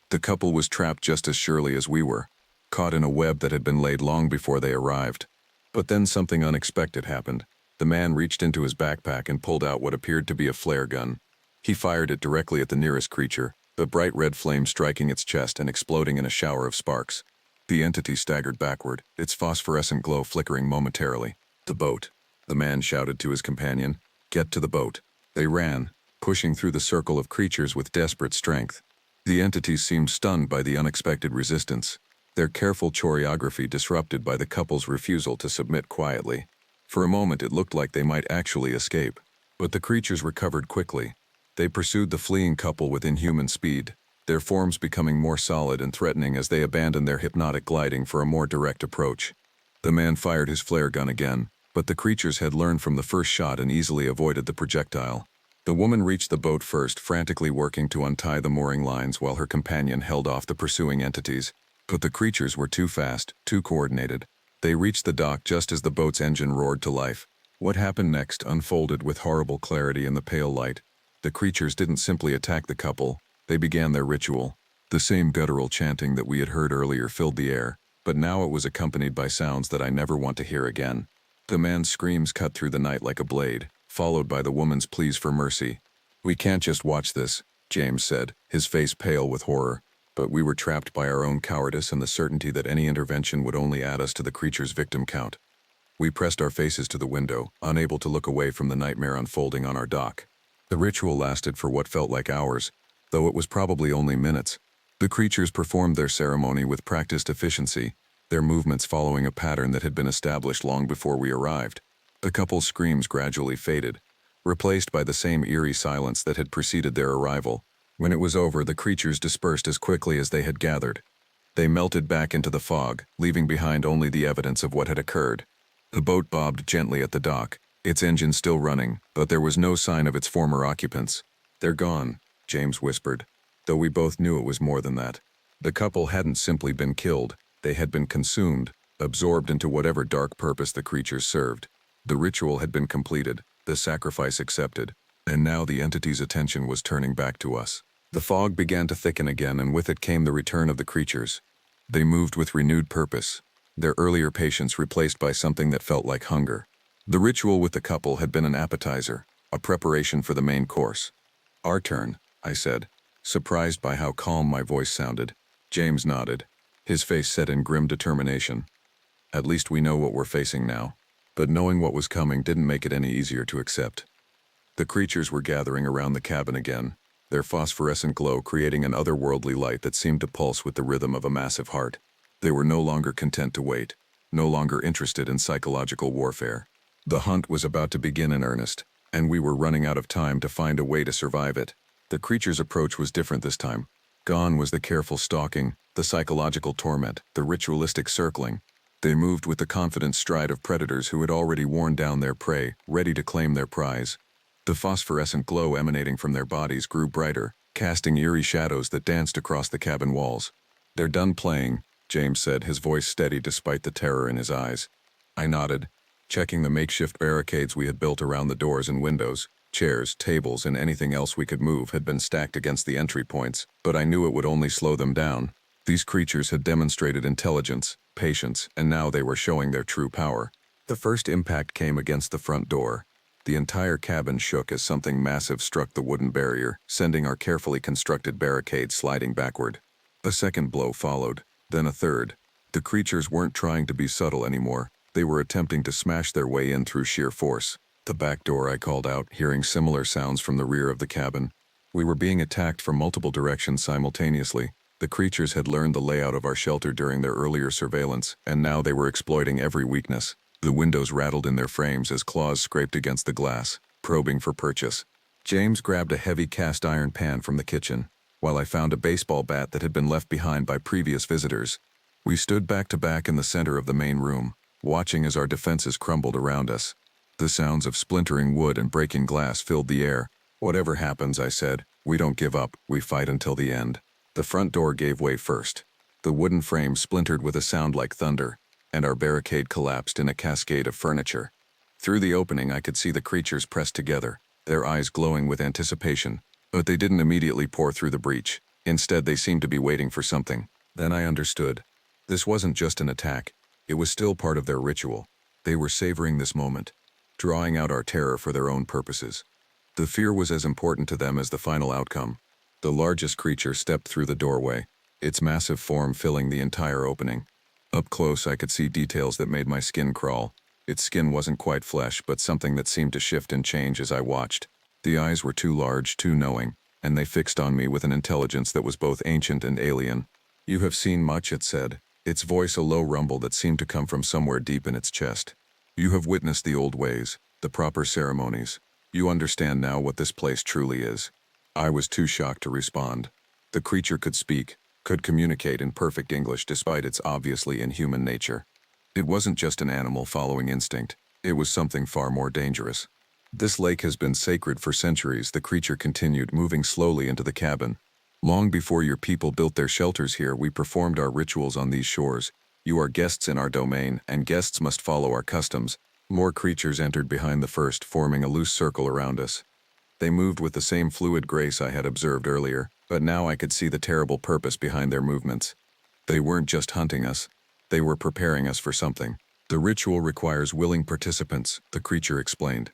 The couple was trapped just as surely as we were, caught in a web that had been laid long before they arrived. But then something unexpected happened. The man reached into his backpack and pulled out what appeared to be a flare gun. He fired it directly at the nearest creature, the bright red flame striking its chest and exploding in a shower of sparks. The entity staggered backward, its phosphorescent glow flickering momentarily. "The boat," the man shouted to his companion. "Get to the boat." They ran, pushing through the circle of creatures with desperate strength. The entities seemed stunned by the unexpected resistance, their careful choreography disrupted by the couple's refusal to submit quietly. For a moment it looked like they might actually escape, but the creatures recovered quickly. They pursued the fleeing couple with inhuman speed, their forms becoming more solid and threatening as they abandoned their hypnotic gliding for a more direct approach. The man fired his flare gun again, but the creatures had learned from the first shot and easily avoided the projectile. The woman reached the boat first, frantically working to untie the mooring lines while her companion held off the pursuing entities. But the creatures were too fast, too coordinated. They reached the dock just as the boat's engine roared to life. What happened next unfolded with horrible clarity in the pale light. The creatures didn't simply attack the couple, they began their ritual. The same guttural chanting that we had heard earlier filled the air, but now it was accompanied by sounds that I never want to hear again. The man's screams cut through the night like a blade, followed by the woman's pleas for mercy. "We can't just watch this," James said, his face pale with horror. But we were trapped by our own cowardice and the certainty that any intervention would only add us to the creature's victim count. We pressed our faces to the window, unable to look away from the nightmare unfolding on our dock. The ritual lasted for what felt like hours, though it was probably only minutes. The creatures performed their ceremony with practiced efficiency, their movements following a pattern that had been established long before we arrived. The couple's screams gradually faded, replaced by the same eerie silence that had preceded their arrival. When it was over, the creatures dispersed as quickly as they had gathered. They melted back into the fog, leaving behind only the evidence of what had occurred. The boat bobbed gently at the dock, its engine still running, but there was no sign of its former occupants. "They're gone," James whispered, though we both knew it was more than that. The couple hadn't simply been killed, they had been consumed, absorbed into whatever dark purpose the creatures served. The ritual had been completed, the sacrifice accepted, and now the entity's attention was turning back to us. The fog began to thicken again, and with it came the return of the creatures. They moved with renewed purpose, their earlier patience replaced by something that felt like hunger. The ritual with the couple had been an appetizer, a preparation for the main course. "Our turn," I said, surprised by how calm my voice sounded. James nodded, his face set in grim determination. "At least we know what we're facing now." But knowing what was coming didn't make it any easier to accept. The creatures were gathering around the cabin again, their phosphorescent glow creating an otherworldly light that seemed to pulse with the rhythm of a massive heart. They were no longer content to wait, no longer interested in psychological warfare. The hunt was about to begin in earnest, and we were running out of time to find a way to survive it. The creature's approach was different this time. Gone was the careful stalking, the psychological torment, the ritualistic circling. They moved with the confident stride of predators who had already worn down their prey, ready to claim their prize. The phosphorescent glow emanating from their bodies grew brighter, casting eerie shadows that danced across the cabin walls. "They're done playing," James said, his voice steady despite the terror in his eyes. I nodded, checking the makeshift barricades we had built around the doors and windows. Chairs, tables, and anything else we could move had been stacked against the entry points, but I knew it would only slow them down. These creatures had demonstrated intelligence, patience, and now they were showing their true power. The first impact came against the front door. The entire cabin shook as something massive struck the wooden barrier, sending our carefully constructed barricade sliding backward. A second blow followed, then a third. The creatures weren't trying to be subtle anymore. They were attempting to smash their way in through sheer force. "The back door," I called out, hearing similar sounds from the rear of the cabin. We were being attacked from multiple directions simultaneously. The creatures had learned the layout of our shelter during their earlier surveillance, and now they were exploiting every weakness. The windows rattled in their frames as claws scraped against the glass, probing for purchase. James grabbed a heavy cast iron pan from the kitchen, while I found a baseball bat that had been left behind by previous visitors. We stood back to back in the center of the main room, watching as our defenses crumbled around us. The sounds of splintering wood and breaking glass filled the air. "Whatever happens," I said, "we don't give up, we fight until the end." The front door gave way first. The wooden frame splintered with a sound like thunder, and our barricade collapsed in a cascade of furniture. Through the opening I could see the creatures pressed together, their eyes glowing with anticipation, but they didn't immediately pour through the breach. Instead, they seemed to be waiting for something. Then I understood. This wasn't just an attack. It was still part of their ritual. They were savoring this moment, drawing out our terror for their own purposes. The fear was as important to them as the final outcome. The largest creature stepped through the doorway, its massive form filling the entire opening. Up close, I could see details that made my skin crawl. Its skin wasn't quite flesh, but something that seemed to shift and change as I watched. The eyes were too large, too knowing, and they fixed on me with an intelligence that was both ancient and alien. "You have seen much," it said, its voice a low rumble that seemed to come from somewhere deep in its chest. "You have witnessed the old ways, the proper ceremonies. You understand now what this place truly is." I was too shocked to respond. The creature could speak, could communicate in perfect English despite its obviously inhuman nature. It wasn't just an animal following instinct, it was something far more dangerous. "This lake has been sacred for centuries," the creature continued, moving slowly into the cabin. "Long before your people built their shelters here, we performed our rituals on these shores. You are guests in our domain, and guests must follow our customs." More creatures entered behind the first, forming a loose circle around us. They moved with the same fluid grace I had observed earlier, but now I could see the terrible purpose behind their movements. They weren't just hunting us, they were preparing us for something. "The ritual requires willing participants," the creature explained.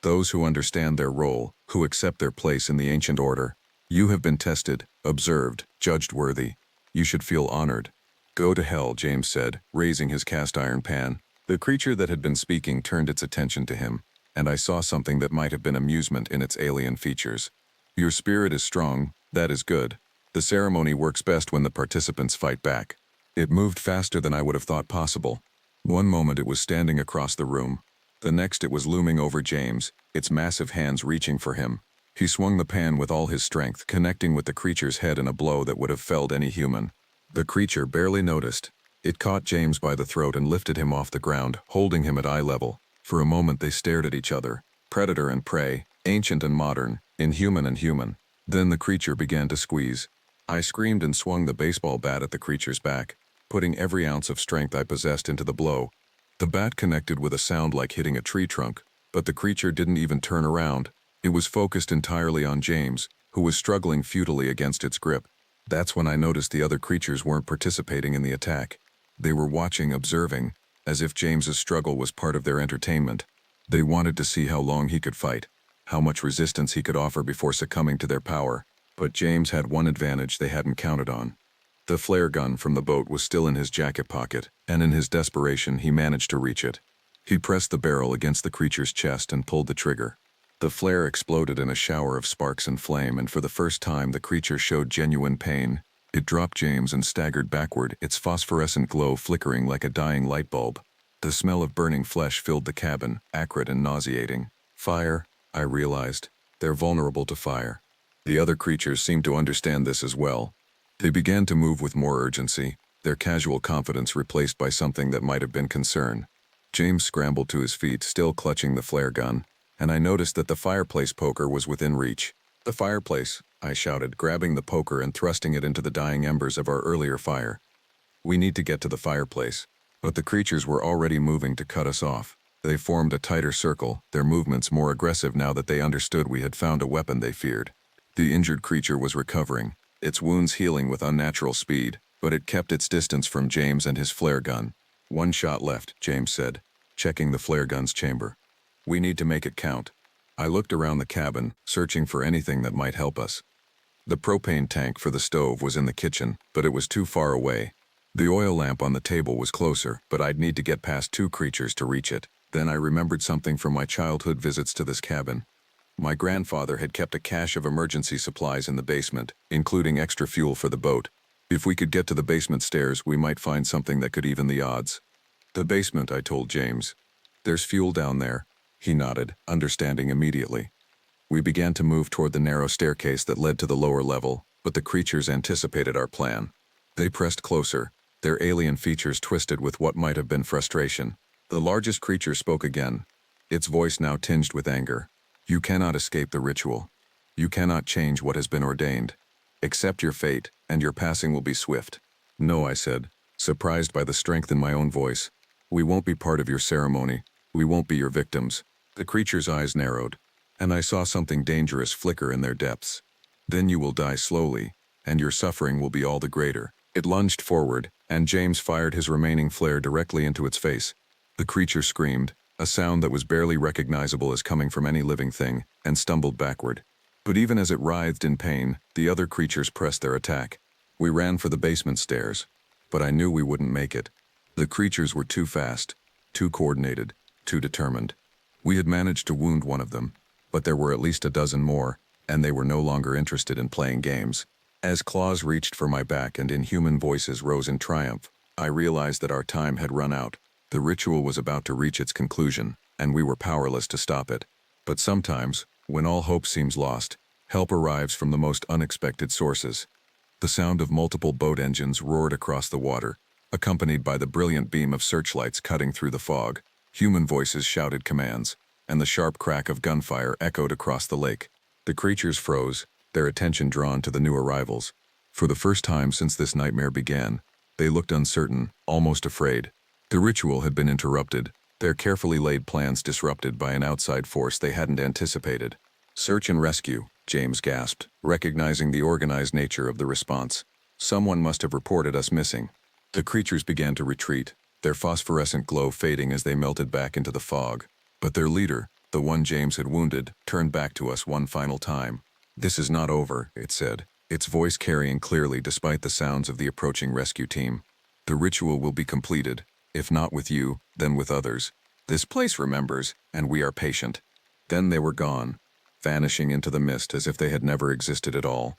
"Those who understand their role, who accept their place in the ancient order. You have been tested, observed, judged worthy. You should feel honored." "Go to hell," James said, raising his cast iron pan. The creature that had been speaking turned its attention to him, and I saw something that might have been amusement in its alien features. "Your spirit is strong, that is good. The ceremony works best when the participants fight back." It moved faster than I would have thought possible. One moment it was standing across the room. The next it was looming over James, its massive hands reaching for him. He swung the pan with all his strength, connecting with the creature's head in a blow that would have felled any human. The creature barely noticed. It caught James by the throat and lifted him off the ground, holding him at eye level. For a moment they stared at each other, predator and prey, ancient and modern, inhuman and human. Then the creature began to squeeze. I screamed and swung the baseball bat at the creature's back, putting every ounce of strength I possessed into the blow. The bat connected with a sound like hitting a tree trunk, but the creature didn't even turn around. It was focused entirely on James, who was struggling futilely against its grip. That's when I noticed the other creatures weren't participating in the attack. They were watching, observing, as if James's struggle was part of their entertainment. They wanted to see how long he could fight, how much resistance he could offer before succumbing to their power. But James had one advantage they hadn't counted on. The flare gun from the boat was still in his jacket pocket, and in his desperation he managed to reach it. He pressed the barrel against the creature's chest and pulled the trigger. The flare exploded in a shower of sparks and flame, and for the first time the creature showed genuine pain. It dropped James and staggered backward, its phosphorescent glow flickering like a dying light bulb. The smell of burning flesh filled the cabin, acrid and nauseating. "Fire," I realized. "They're vulnerable to fire." The other creatures seemed to understand this as well. They began to move with more urgency, their casual confidence replaced by something that might have been concern. James scrambled to his feet, still clutching the flare gun, and I noticed that the fireplace poker was within reach. "The fireplace," I shouted, grabbing the poker and thrusting it into the dying embers of our earlier fire. "We need to get to the fireplace." But the creatures were already moving to cut us off. They formed a tighter circle, their movements more aggressive now that they understood we had found a weapon they feared. The injured creature was recovering, its wounds healing with unnatural speed, but it kept its distance from James and his flare gun. "One shot left," James said, checking the flare gun's chamber. "We need to make it count." I looked around the cabin, searching for anything that might help us. The propane tank for the stove was in the kitchen, but it was too far away. The oil lamp on the table was closer, but I'd need to get past two creatures to reach it. Then I remembered something from my childhood visits to this cabin. My grandfather had kept a cache of emergency supplies in the basement, including extra fuel for the boat. If we could get to the basement stairs, we might find something that could even the odds. "The basement," I told James. "There's fuel down there." He nodded, understanding immediately. We began to move toward the narrow staircase that led to the lower level, but the creatures anticipated our plan. They pressed closer, their alien features twisted with what might have been frustration. The largest creature spoke again. its voice now tinged with anger. "You cannot escape the ritual. You cannot change what has been ordained. Accept your fate, and your passing will be swift." "No," I said, surprised by the strength in my own voice. "We won't be part of your ceremony. We won't be your victims." The creature's eyes narrowed, and I saw something dangerous flicker in their depths. "Then you will die slowly, and your suffering will be all the greater." It lunged forward, and James fired his remaining flare directly into its face. The creature screamed, a sound that was barely recognizable as coming from any living thing, and stumbled backward. But even as it writhed in pain, the other creatures pressed their attack. We ran for the basement stairs, but I knew we wouldn't make it. The creatures were too fast, too coordinated, too determined. We had managed to wound one of them, but there were at least a dozen more, and they were no longer interested in playing games. As claws reached for my back and inhuman voices rose in triumph, I realized that our time had run out. The ritual was about to reach its conclusion, and we were powerless to stop it. But sometimes, when all hope seems lost, help arrives from the most unexpected sources. The sound of multiple boat engines roared across the water, accompanied by the brilliant beam of searchlights cutting through the fog. Human voices shouted commands, and the sharp crack of gunfire echoed across the lake. The creatures froze, their attention drawn to the new arrivals. For the first time since this nightmare began, they looked uncertain, almost afraid. The ritual had been interrupted, their carefully laid plans disrupted by an outside force they hadn't anticipated. "Search and rescue," James gasped, recognizing the organized nature of the response. "Someone must have reported us missing." The creatures began to retreat, their phosphorescent glow fading as they melted back into the fog. But their leader, the one James had wounded, turned back to us one final time. "This is not over," it said, its voice carrying clearly despite the sounds of the approaching rescue team. "The ritual will be completed, if not with you, then with others. This place remembers, and we are patient." Then they were gone, vanishing into the mist as if they had never existed at all.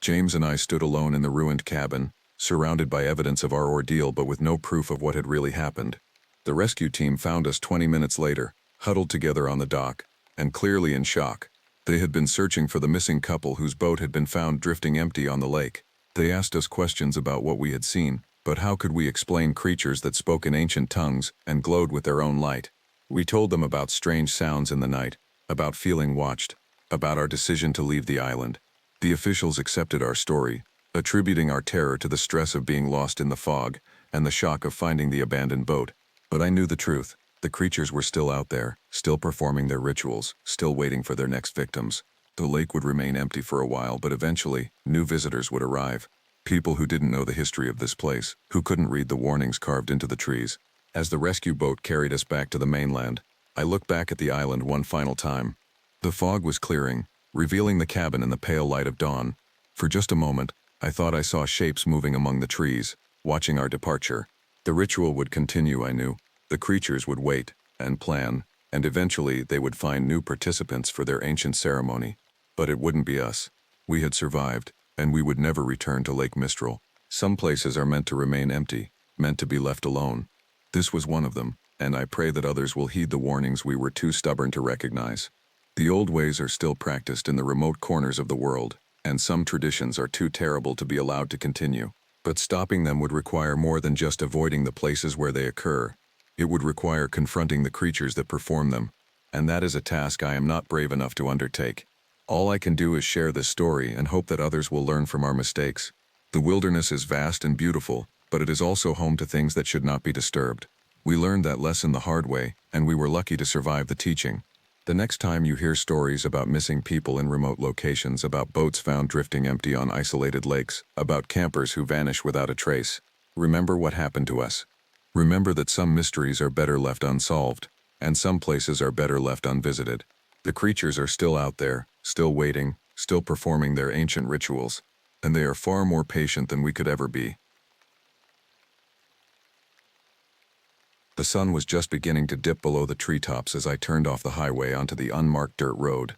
James and I stood alone in the ruined cabin, surrounded by evidence of our ordeal but with no proof of what had really happened. The rescue team found us 20 minutes later, huddled together on the dock, and clearly in shock. They had been searching for the missing couple whose boat had been found drifting empty on the lake. They asked us questions about what we had seen, but how could we explain creatures that spoke in ancient tongues and glowed with their own light? We told them about strange sounds in the night, about feeling watched, about our decision to leave the island. The officials accepted our story, attributing our terror to the stress of being lost in the fog and the shock of finding the abandoned boat. But I knew the truth. The creatures were still out there, still performing their rituals, still waiting for their next victims. The lake would remain empty for a while, but eventually, new visitors would arrive. People who didn't know the history of this place, who couldn't read the warnings carved into the trees. As the rescue boat carried us back to the mainland, I looked back at the island one final time. The fog was clearing, revealing the cabin in the pale light of dawn. For just a moment, I thought I saw shapes moving among the trees, watching our departure. The ritual would continue, I knew. The creatures would wait and plan, and eventually they would find new participants for their ancient ceremony. But it wouldn't be us. We had survived, and we would never return to Lake Mistral. Some places are meant to remain empty, meant to be left alone. This was one of them, and I pray that others will heed the warnings we were too stubborn to recognize. The old ways are still practiced in the remote corners of the world, and some traditions are too terrible to be allowed to continue. But stopping them would require more than just avoiding the places where they occur. It would require confronting the creatures that perform them, and that is a task I am not brave enough to undertake. All I can do is share this story and hope that others will learn from our mistakes. The wilderness is vast and beautiful, but it is also home to things that should not be disturbed. We learned that lesson the hard way, and we were lucky to survive the teaching. The next time you hear stories about missing people in remote locations, about boats found drifting empty on isolated lakes, about campers who vanish without a trace, remember what happened to us. Remember that some mysteries are better left unsolved, and some places are better left unvisited. The creatures are still out there, still waiting, still performing their ancient rituals, and they are far more patient than we could ever be. The sun was just beginning to dip below the treetops as I turned off the highway onto the unmarked dirt road.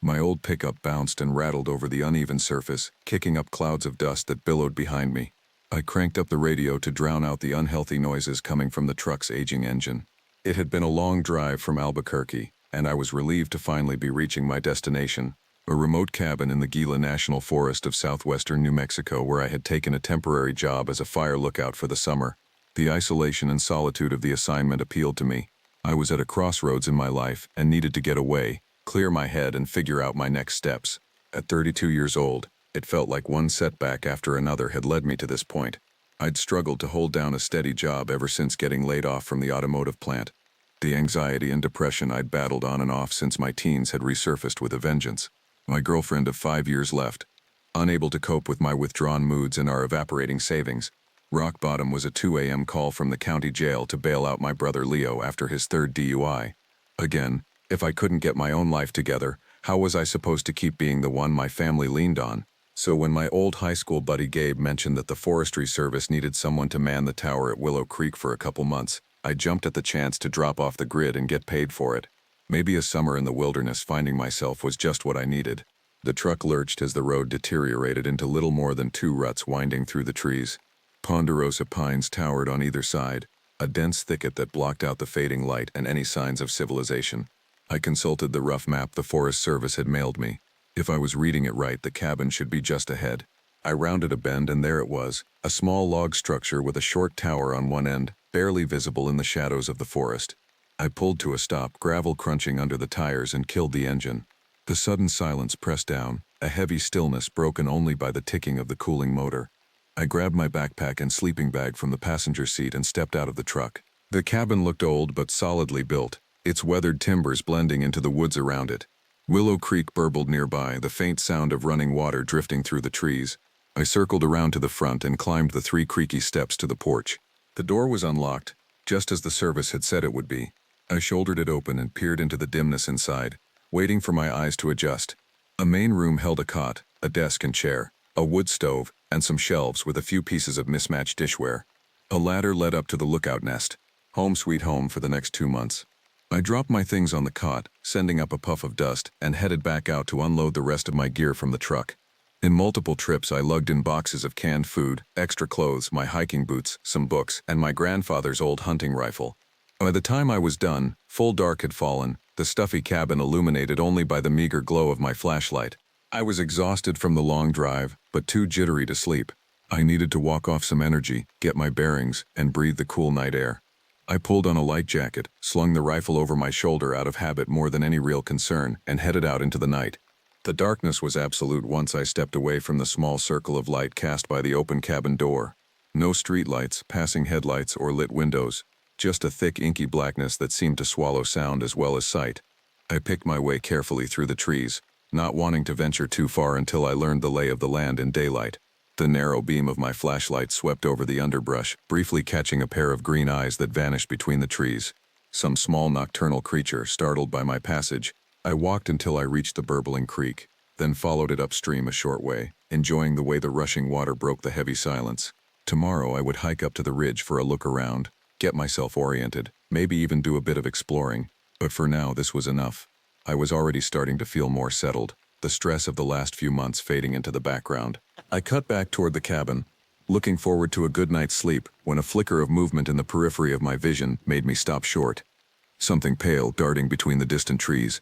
My old pickup bounced and rattled over the uneven surface, kicking up clouds of dust that billowed behind me. I cranked up the radio to drown out the unhealthy noises coming from the truck's aging engine. It had been a long drive from Albuquerque, and I was relieved to finally be reaching my destination, a remote cabin in the Gila National Forest of southwestern New Mexico where I had taken a temporary job as a fire lookout for the summer. The isolation and solitude of the assignment appealed to me. I was at a crossroads in my life and needed to get away, clear my head and figure out my next steps. At 32 years old, it felt like one setback after another had led me to this point. I'd struggled to hold down a steady job ever since getting laid off from the automotive plant. The anxiety and depression I'd battled on and off since my teens had resurfaced with a vengeance. My girlfriend of 5 years left. Unable to cope with my withdrawn moods and our evaporating savings, rock bottom was a 2 a.m. call from the county jail to bail out my brother Leo after his third DUI. Again, if I couldn't get my own life together, how was I supposed to keep being the one my family leaned on? So when my old high school buddy Gabe mentioned that the Forestry Service needed someone to man the tower at Willow Creek for a couple months, I jumped at the chance to drop off the grid and get paid for it. Maybe a summer in the wilderness finding myself was just what I needed. The truck lurched as the road deteriorated into little more than 2 ruts winding through the trees. Ponderosa pines towered on either side, a dense thicket that blocked out the fading light and any signs of civilization. I consulted the rough map the Forest Service had mailed me. If I was reading it right, the cabin should be just ahead. I rounded a bend and there it was, a small log structure with a short tower on one end, barely visible in the shadows of the forest. I pulled to a stop, gravel crunching under the tires, and killed the engine. The sudden silence pressed down, a heavy stillness broken only by the ticking of the cooling motor. I grabbed my backpack and sleeping bag from the passenger seat and stepped out of the truck. The cabin looked old but solidly built, its weathered timbers blending into the woods around it. Willow Creek burbled nearby, the faint sound of running water drifting through the trees. I circled around to the front and climbed the 3 creaky steps to the porch. The door was unlocked, just as the service had said it would be. I shouldered it open and peered into the dimness inside, waiting for my eyes to adjust. A main room held a cot, a desk and chair, a wood stove, and some shelves with a few pieces of mismatched dishware. A ladder led up to the lookout nest. Home sweet home for the next 2 months. I dropped my things on the cot, sending up a puff of dust, and headed back out to unload the rest of my gear from the truck. In multiple trips I lugged in boxes of canned food, extra clothes, my hiking boots, some books, and my grandfather's old hunting rifle. By the time I was done, full dark had fallen, the stuffy cabin illuminated only by the meager glow of my flashlight. I was exhausted from the long drive, but too jittery to sleep. I needed to walk off some energy, get my bearings, and breathe the cool night air. I pulled on a light jacket, slung the rifle over my shoulder out of habit more than any real concern, and headed out into the night. The darkness was absolute once I stepped away from the small circle of light cast by the open cabin door. No streetlights, passing headlights, or lit windows. Just a thick inky blackness that seemed to swallow sound as well as sight. I picked my way carefully through the trees, not wanting to venture too far until I learned the lay of the land in daylight. The narrow beam of my flashlight swept over the underbrush, briefly catching a pair of green eyes that vanished between the trees. Some small nocturnal creature, startled by my passage. I walked until I reached the burbling creek, then followed it upstream a short way, enjoying the way the rushing water broke the heavy silence. Tomorrow I would hike up to the ridge for a look around, get myself oriented, maybe even do a bit of exploring. But for now this was enough. I was already starting to feel more settled, the stress of the last few months fading into the background. I cut back toward the cabin, looking forward to a good night's sleep, when a flicker of movement in the periphery of my vision made me stop short. Something pale darting between the distant trees.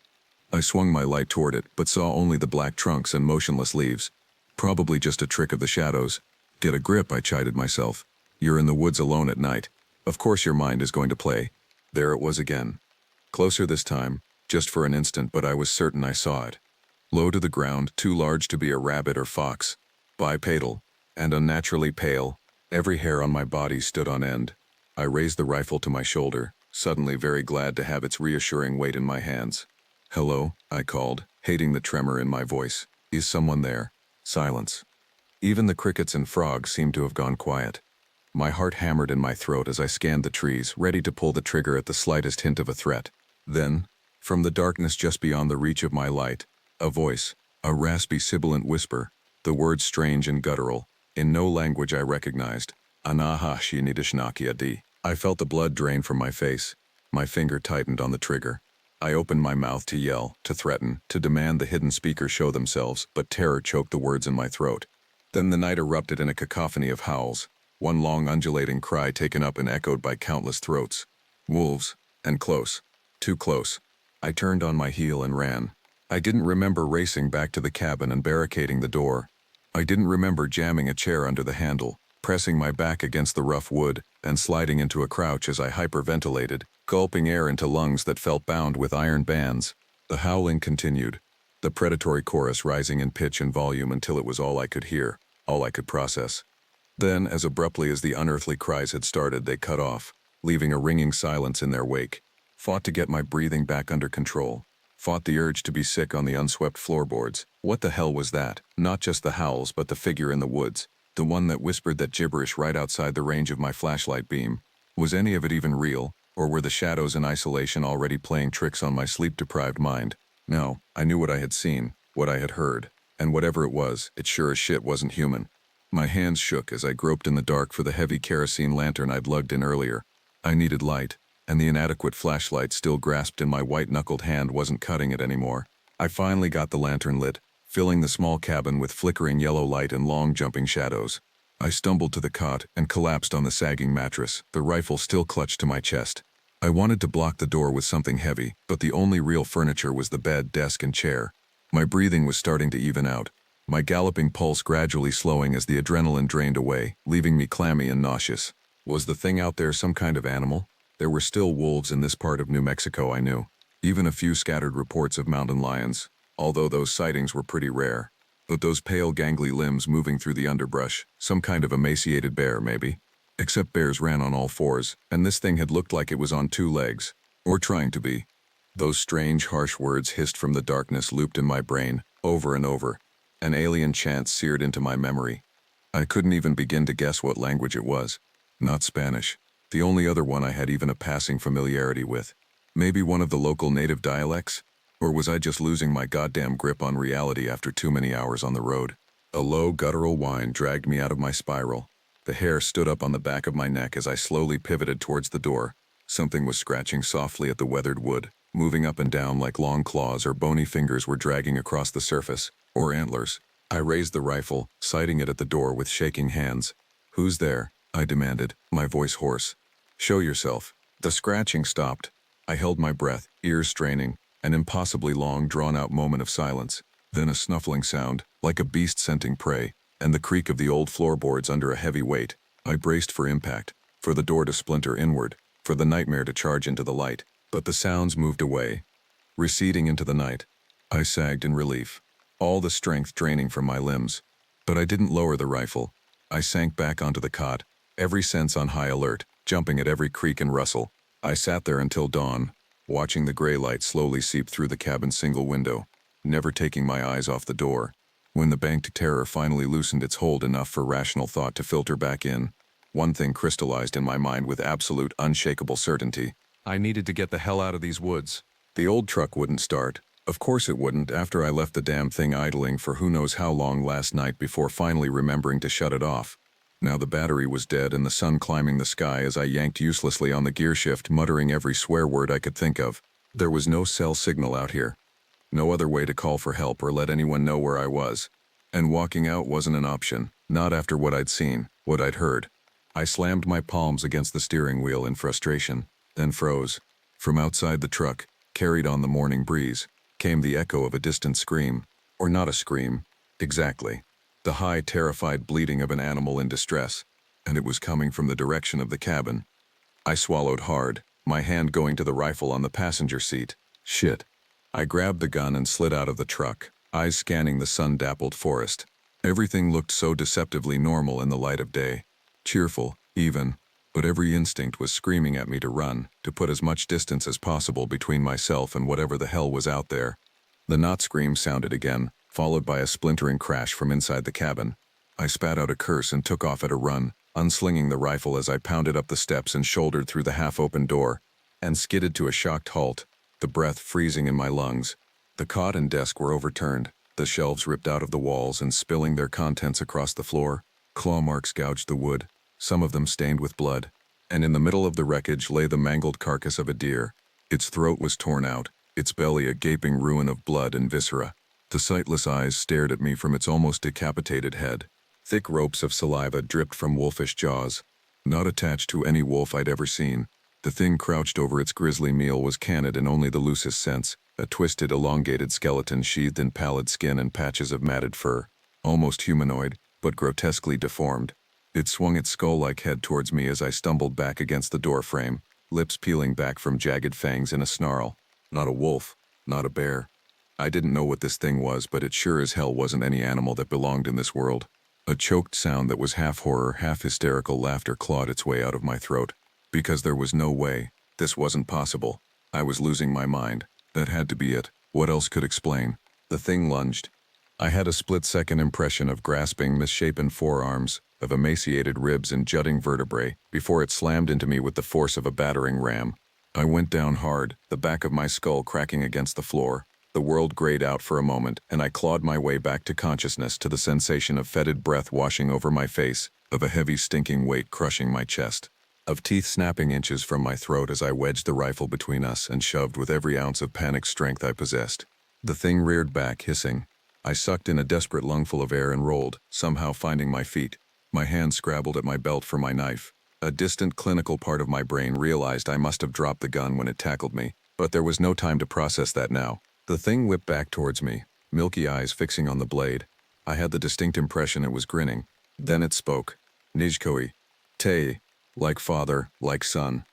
I swung my light toward it, but saw only the black trunks and motionless leaves. Probably just a trick of the shadows. Get a grip, I chided myself. You're in the woods alone at night. Of course your mind is going to play. There it was again. Closer this time, just for an instant, but I was certain I saw it. Low to the ground, too large to be a rabbit or fox. Bipedal, and unnaturally pale. Every hair on my body stood on end. I raised the rifle to my shoulder, suddenly very glad to have its reassuring weight in my hands. "Hello," I called, hating the tremor in my voice. "Is someone there?" Silence. Even the crickets and frogs seemed to have gone quiet. My heart hammered in my throat as I scanned the trees, ready to pull the trigger at the slightest hint of a threat. Then, from the darkness just beyond the reach of my light, a voice, a raspy, sibilant whisper, the words strange and guttural, in no language I recognized. "Anaha shinidishnakia di." I felt the blood drain from my face. My finger tightened on the trigger. I opened my mouth to yell, to threaten, to demand the hidden speakers show themselves, but terror choked the words in my throat. Then the night erupted in a cacophony of howls, one long undulating cry taken up and echoed by countless throats. Wolves, and close. Too close. I turned on my heel and ran. I didn't remember racing back to the cabin and barricading the door. I didn't remember jamming a chair under the handle, pressing my back against the rough wood, and sliding into a crouch as I hyperventilated, gulping air into lungs that felt bound with iron bands. The howling continued, the predatory chorus rising in pitch and volume until it was all I could hear, all I could process. Then, as abruptly as the unearthly cries had started, they cut off, leaving a ringing silence in their wake. Fought to get my breathing back under control. Fought the urge to be sick on the unswept floorboards. What the hell was that? Not just the howls, but the figure in the woods. The one that whispered that gibberish right outside the range of my flashlight beam. Was any of it even real, or were the shadows in isolation already playing tricks on my sleep-deprived mind? No, I knew what I had seen, what I had heard, and whatever it was, it sure as shit wasn't human. My hands shook as I groped in the dark for the heavy kerosene lantern I'd lugged in earlier. I needed light, and the inadequate flashlight still grasped in my white-knuckled hand wasn't cutting it anymore. I finally got the lantern lit, filling the small cabin with flickering yellow light and long jumping shadows. I stumbled to the cot and collapsed on the sagging mattress, the rifle still clutched to my chest. I wanted to block the door with something heavy, but the only real furniture was the bed, desk, and chair. My breathing was starting to even out, my galloping pulse gradually slowing as the adrenaline drained away, leaving me clammy and nauseous. Was the thing out there some kind of animal? There were still wolves in this part of New Mexico, I knew. Even a few scattered reports of mountain lions, although those sightings were pretty rare. But those pale gangly limbs moving through the underbrush, some kind of emaciated bear maybe. Except bears ran on all fours, and this thing had looked like it was on two legs. Or trying to be. Those strange, harsh words hissed from the darkness looped in my brain, over and over. An alien chant seared into my memory. I couldn't even begin to guess what language it was. Not Spanish. The only other one I had even a passing familiarity with. Maybe one of the local native dialects? Or was I just losing my goddamn grip on reality after too many hours on the road? A low, guttural whine dragged me out of my spiral. The hair stood up on the back of my neck as I slowly pivoted towards the door. Something was scratching softly at the weathered wood, moving up and down like long claws or bony fingers were dragging across the surface, or antlers. I raised the rifle, sighting it at the door with shaking hands. "Who's there?" I demanded, my voice hoarse. "Show yourself." The scratching stopped. I held my breath, ears straining, an impossibly long, drawn-out moment of silence. Then a snuffling sound, like a beast scenting prey, and the creak of the old floorboards under a heavy weight. I braced for impact, for the door to splinter inward, for the nightmare to charge into the light. But the sounds moved away, receding into the night. I sagged in relief, all the strength draining from my limbs. But I didn't lower the rifle. I sank back onto the cot, every sense on high alert, jumping at every creak and rustle. I sat there until dawn, watching the gray light slowly seep through the cabin's single window, never taking my eyes off the door. When the banked terror finally loosened its hold enough for rational thought to filter back in, one thing crystallized in my mind with absolute, unshakable certainty. I needed to get the hell out of these woods. The old truck wouldn't start. Of course it wouldn't after I left the damn thing idling for who knows how long last night before finally remembering to shut it off. Now the battery was dead and the sun climbing the sky as I yanked uselessly on the gear shift, muttering every swear word I could think of. There was no cell signal out here. No other way to call for help or let anyone know where I was. And walking out wasn't an option, not after what I'd seen, what I'd heard. I slammed my palms against the steering wheel in frustration, then froze. From outside the truck, carried on the morning breeze, came the echo of a distant scream. Or not a scream. Exactly. The high, terrified bleating of an animal in distress. And it was coming from the direction of the cabin. I swallowed hard, my hand going to the rifle on the passenger seat. Shit. I grabbed the gun and slid out of the truck, eyes scanning the sun-dappled forest. Everything looked so deceptively normal in the light of day. Cheerful, even, but every instinct was screaming at me to run, to put as much distance as possible between myself and whatever the hell was out there. The not scream sounded again, followed by a splintering crash from inside the cabin. I spat out a curse and took off at a run, unslinging the rifle as I pounded up the steps and shouldered through the half-open door, and skidded to a shocked halt, the breath freezing in my lungs. The cot and desk were overturned, the shelves ripped out of the walls and spilling their contents across the floor. Claw marks gouged the wood, some of them stained with blood, and in the middle of the wreckage lay the mangled carcass of a deer. Its throat was torn out, its belly a gaping ruin of blood and viscera. The sightless eyes stared at me from its almost decapitated head. Thick ropes of saliva dripped from wolfish jaws. Not attached to any wolf I'd ever seen, the thing crouched over its grisly meal was canid in only the loosest sense, a twisted, elongated skeleton sheathed in pallid skin and patches of matted fur. Almost humanoid, but grotesquely deformed. It swung its skull-like head towards me as I stumbled back against the door frame, lips peeling back from jagged fangs in a snarl. Not a wolf, not a bear. I didn't know what this thing was, but it sure as hell wasn't any animal that belonged in this world. A choked sound that was half horror, half hysterical laughter clawed its way out of my throat. Because there was no way. This wasn't possible. I was losing my mind. That had to be it. What else could explain? The thing lunged. I had a split-second impression of grasping, misshapen forearms, of emaciated ribs and jutting vertebrae, before it slammed into me with the force of a battering ram. I went down hard, the back of my skull cracking against the floor. The world grayed out for a moment, and I clawed my way back to consciousness, to the sensation of fetid breath washing over my face, of a heavy stinking weight crushing my chest, of teeth snapping inches from my throat as I wedged the rifle between us and shoved with every ounce of panic strength I possessed. The thing reared back, hissing. I sucked in a desperate lungful of air and rolled, somehow finding my feet. My hand scrabbled at my belt for my knife. A distant clinical part of my brain realized I must have dropped the gun when it tackled me, but there was no time to process that now. The thing whipped back towards me, milky eyes fixing on the blade. I had the distinct impression it was grinning. Then it spoke. Nijkoi. Te. Like father, like son.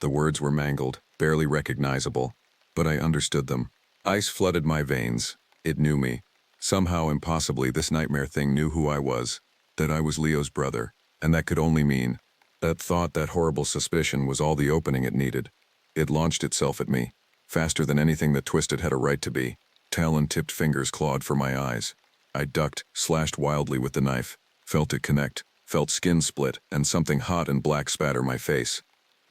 The words were mangled, barely recognizable, but I understood them. Ice flooded my veins. It knew me. Somehow, impossibly, this nightmare thing knew who I was, that I was Leo's brother, and that could only mean. That thought, that horrible suspicion, was all the opening it needed. It launched itself at me, faster than anything that twisted had a right to be. Talon-tipped fingers clawed for my eyes. I ducked, slashed wildly with the knife, felt it connect, felt skin split, and something hot and black spatter my face.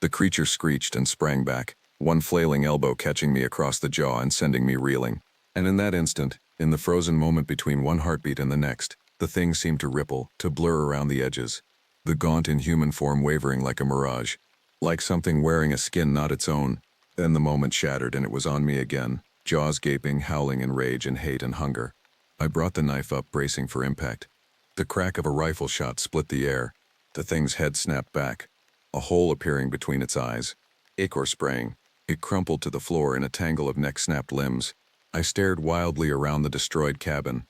The creature screeched and sprang back, one flailing elbow catching me across the jaw and sending me reeling. And in that instant, in the frozen moment between one heartbeat and the next, the thing seemed to ripple, to blur around the edges. The gaunt inhuman form wavering like a mirage, like something wearing a skin not its own. Then the moment shattered and it was on me again, jaws gaping, howling in rage and hate and hunger. I brought the knife up, bracing for impact. The crack of a rifle shot split the air. The thing's head snapped back, a hole appearing between its eyes. Ichor sprang. It crumpled to the floor in a tangle of neck-snapped limbs. I stared wildly around the destroyed cabin.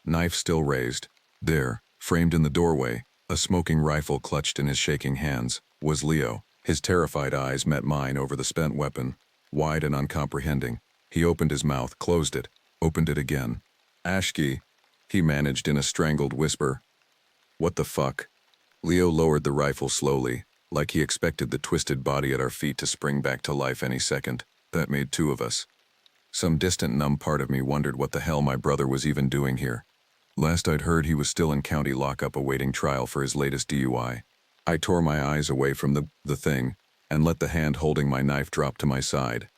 Knife still raised. There, framed in the doorway, a smoking rifle clutched in his shaking hands, was Leo. His terrified eyes met mine over the spent weapon, wide and uncomprehending. He opened his mouth, closed it, opened it again. Ashki, he managed in a strangled whisper. What the fuck? Leo lowered the rifle slowly, like he expected the twisted body at our feet to spring back to life any second. That made two of us. Some distant numb part of me wondered what the hell my brother was even doing here. Last I'd heard, he was still in county lockup awaiting trial for his latest DUI. I tore my eyes away from the thing, and let the hand holding my knife drop to my side.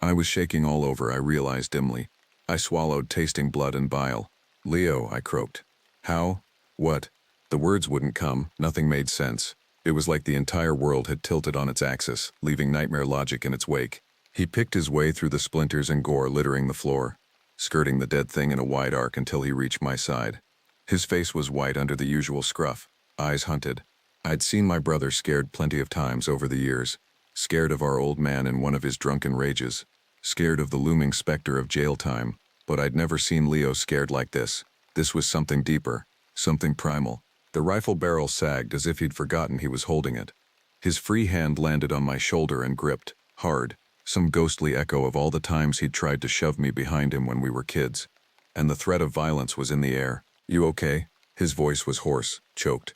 I was shaking all over, I realized dimly. I swallowed, tasting blood and bile. Leo, I croaked. How? What? The words wouldn't come, nothing made sense. It was like the entire world had tilted on its axis, leaving nightmare logic in its wake. He picked his way through the splinters and gore littering the floor, skirting the dead thing in a wide arc until he reached my side. His face was white under the usual scruff, eyes hunted. I'd seen my brother scared plenty of times over the years, scared of our old man in one of his drunken rages, scared of the looming specter of jail time, but I'd never seen Leo scared like this. This was something deeper, something primal. The rifle barrel sagged as if he'd forgotten he was holding it. His free hand landed on my shoulder and gripped, hard, some ghostly echo of all the times he'd tried to shove me behind him when we were kids. And the threat of violence was in the air. You okay? His voice was hoarse, choked.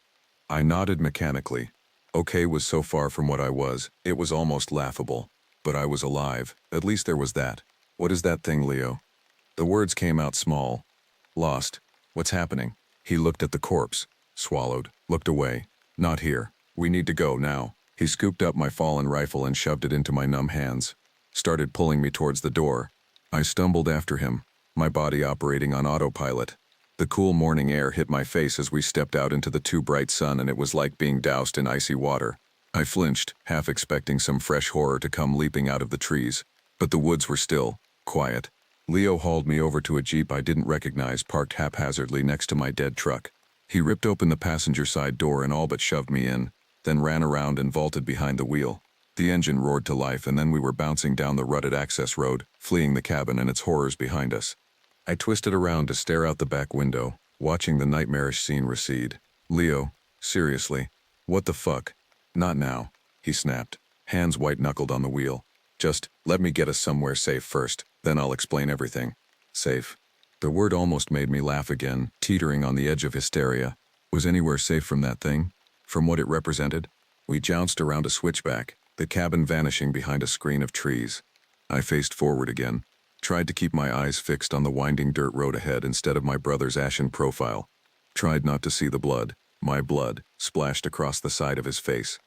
I nodded mechanically. Okay was so far from what I was, it was almost laughable. But I was alive, at least there was that. What is that thing, Leo? The words came out small. Lost. What's happening? He looked at the corpse, swallowed, looked away. Not here. We need to go now. He scooped up my fallen rifle and shoved it into my numb hands. Started pulling me towards the door. I stumbled after him, my body operating on autopilot. The cool morning air hit my face as we stepped out into the too bright sun, and it was like being doused in icy water. I flinched, half expecting some fresh horror to come leaping out of the trees. But the woods were still, quiet. Leo hauled me over to a Jeep I didn't recognize parked haphazardly next to my dead truck. He ripped open the passenger side door and all but shoved me in, then ran around and vaulted behind the wheel. The engine roared to life, and then we were bouncing down the rutted access road, fleeing the cabin and its horrors behind us. I twisted around to stare out the back window, watching the nightmarish scene recede. Leo, seriously, what the fuck? Not now, he snapped. hands white-knuckled on the wheel. Just, let me get us somewhere safe first, then I'll explain everything. Safe. The word almost made me laugh again, teetering on the edge of hysteria. Was anywhere safe from that thing? From what it represented? We jounced around a switchback, the cabin vanishing behind a screen of trees. I faced forward again, tried to keep my eyes fixed on the winding dirt road ahead instead of my brother's ashen profile. Tried not to see the blood, my blood, splashed across the side of his face.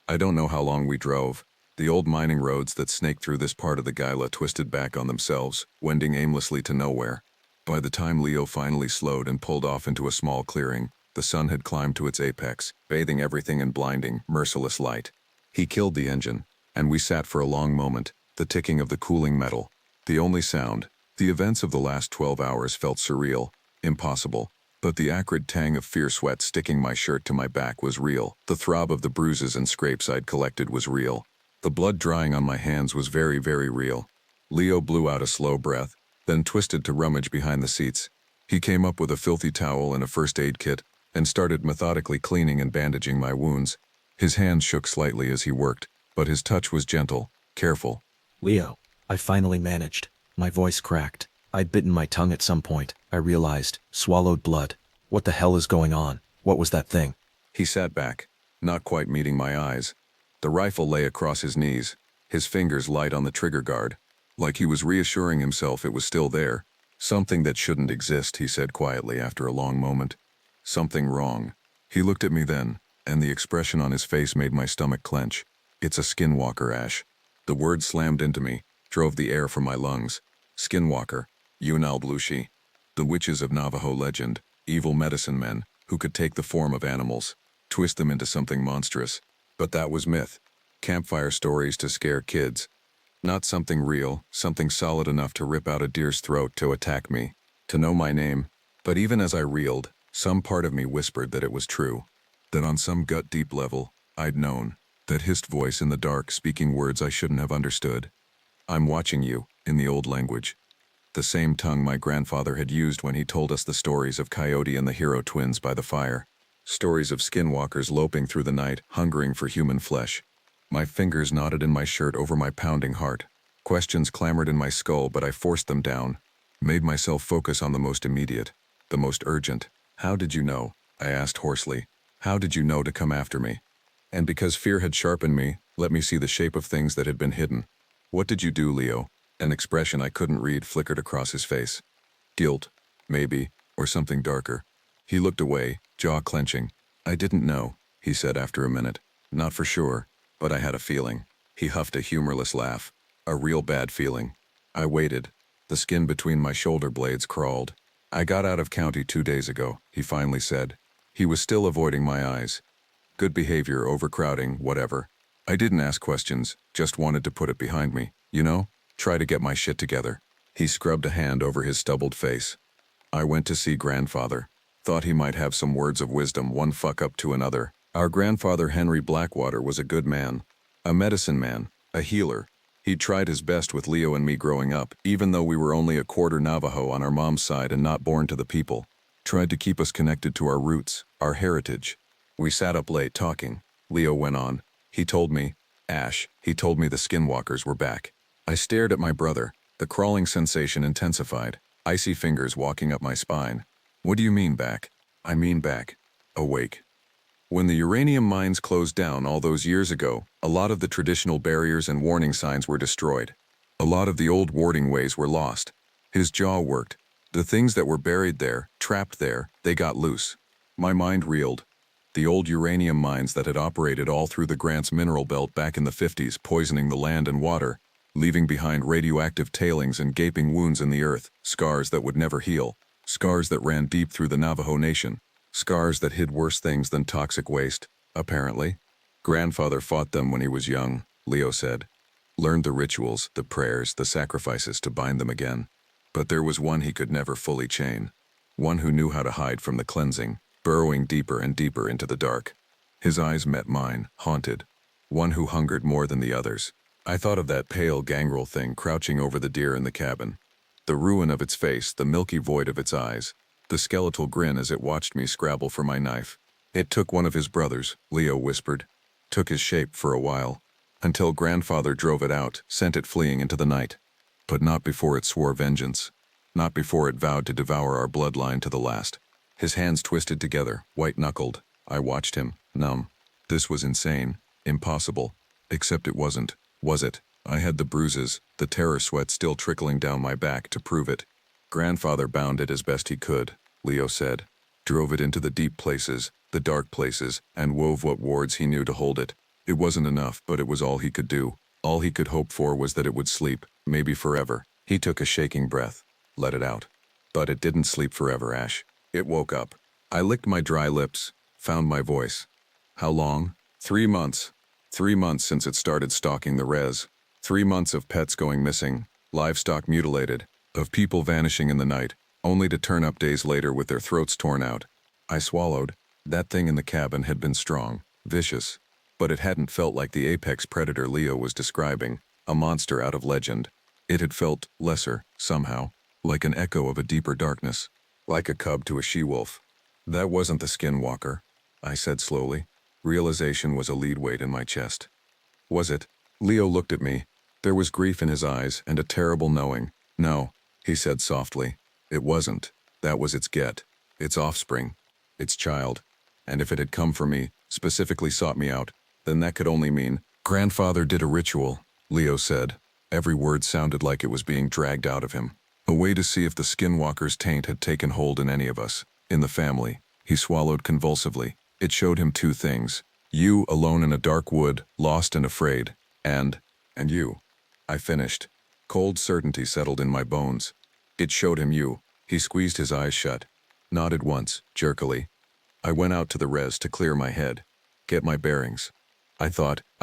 I don't know how long we drove. The old mining roads that snake through this part of the Gila twisted back on themselves, wending aimlessly to nowhere. By the time Leo finally slowed and pulled off into a small clearing, the sun had climbed to its apex, bathing everything in blinding, merciless light. He killed the engine, and we sat for a long moment, the ticking of the cooling metal. The only sound. The events of the last 12 hours felt surreal, impossible, but the acrid tang of fear sweat sticking my shirt to my back was real. The throb of the bruises and scrapes I'd collected was real. The blood drying on my hands was very, very real. Leo blew out a slow breath, then twisted to rummage behind the seats. He came up with a filthy towel and a first aid kit, and started methodically cleaning and bandaging my wounds. His hands shook slightly as he worked, but his touch was gentle, careful. Leo, I finally managed. My voice cracked. I'd bitten my tongue at some point, I realized, swallowed blood. What the hell is going on? What was that thing? He sat back, not quite meeting my eyes. The rifle lay across his knees, his fingers light on the trigger guard, like he was reassuring himself it was still there. Something that shouldn't exist, he said quietly after a long moment. Something wrong. He looked at me then, and the expression on his face made my stomach clench. It's a skinwalker, Ash. The word slammed into me, drove the air from my lungs. Skinwalker, Unalblushi. The witches of Navajo legend, evil medicine men, who could take the form of animals, twist them into something monstrous. But that was myth. Campfire stories to scare kids. Not something real, something solid enough to rip out a deer's throat to attack me, to know my name. But even as I reeled, some part of me whispered that it was true. That on some gut-deep level, I'd known. That hissed voice in the dark speaking words I shouldn't have understood. I'm watching you, in the old language. The same tongue my grandfather had used when he told us the stories of Coyote and the Hero twins by the fire. Stories of skinwalkers loping through the night, hungering for human flesh. My fingers knotted in my shirt over my pounding heart. Questions clamored in my skull, but I forced them down. Made myself focus on the most immediate, the most urgent. How did you know? I asked hoarsely. How did you know to come after me? And because fear had sharpened me, let me see the shape of things that had been hidden. What did you do, Leo? An expression I couldn't read flickered across his face. Guilt, maybe, or something darker. He looked away, jaw clenching. I didn't know, he said after a minute. Not for sure, but I had a feeling. He huffed a humorless laugh. A real bad feeling. I waited. The skin between my shoulder blades crawled. I got out of county 2 days ago, he finally said. He was still avoiding my eyes. Good behavior, overcrowding, whatever. I didn't ask questions, just wanted to put it behind me, you know? Try to get my shit together. He scrubbed a hand over his stubbled face. I went to see grandfather. Thought he might have some words of wisdom, one fuck up to another. Our grandfather Henry Blackwater was a good man. A medicine man, a healer. He'd tried his best with Leo and me growing up, even though we were only a quarter Navajo on our mom's side and not born to the people. Tried to keep us connected to our roots, our heritage. We sat up late talking. Leo went on. He told me, Ash, he told me the skinwalkers were back. I stared at my brother. The crawling sensation intensified. Icy fingers walking up my spine. What do you mean back? I mean back. Awake. When the uranium mines closed down all those years ago, a lot of the traditional barriers and warning signs were destroyed. A lot of the old warding ways were lost. His jaw worked. The things that were buried there, trapped there, they got loose. My mind reeled. The old uranium mines that had operated all through the Grants mineral belt back in the 50s, poisoning the land and water, leaving behind radioactive tailings and gaping wounds in the earth, scars that would never heal, scars that ran deep through the Navajo Nation, scars that hid worse things than toxic waste, apparently. Grandfather fought them when he was young, Leo said. Learned the rituals, the prayers, the sacrifices to bind them again. But there was one he could never fully chain. One who knew how to hide from the cleansing, burrowing deeper and deeper into the dark. His eyes met mine, haunted. One who hungered more than the others. I thought of that pale gangrel thing crouching over the deer in the cabin. The ruin of its face, the milky void of its eyes. The skeletal grin as it watched me scrabble for my knife. It took one of his brothers, Leo whispered. Took his shape for a while. until grandfather drove it out, sent it fleeing into the night. But not before it swore vengeance. Not before it vowed to devour our bloodline to the last. His hands twisted together, white-knuckled. I watched him, numb. This was insane. Impossible. Except it wasn't. Was it? I had the bruises, the terror sweat still trickling down my back to prove it. Grandfather bound it as best he could, Leo said. Drove it into the deep places, the dark places, and wove what wards he knew to hold it. It wasn't enough, but it was all he could do. All he could hope for was that it would sleep, maybe forever. He took a shaking breath. Let it out. But it didn't sleep forever, Ash. It woke up. I licked my dry lips, found my voice. How long? 3 months. 3 months since it started stalking the res. 3 months of pets going missing, livestock mutilated, of people vanishing in the night, only to turn up days later with their throats torn out. I swallowed. That thing in the cabin had been strong, vicious, but it hadn't felt like the apex predator Leo was describing, a monster out of legend. It had felt lesser, somehow, like an echo of a deeper darkness, like a cub to a she-wolf. That wasn't the skinwalker, I said slowly. Realization was a lead weight in my chest. Was it? Leo looked at me. There was grief in his eyes and a terrible knowing. No, he said softly. It wasn't. That was its get. Its offspring. Its child. And if it had come for me, specifically sought me out, then that could only mean, grandfather did a ritual, Leo said. Every word sounded like it was being dragged out of him. A way to see if the skinwalker's taint had taken hold in any of us, in the family. He swallowed convulsively. It showed him 2 things. You alone in a dark wood, lost and afraid. And you. I finished. Cold certainty settled in my bones. It showed him you. He squeezed his eyes shut. Nodded once, jerkily. I went out to the res to clear my head. Get my bearings. I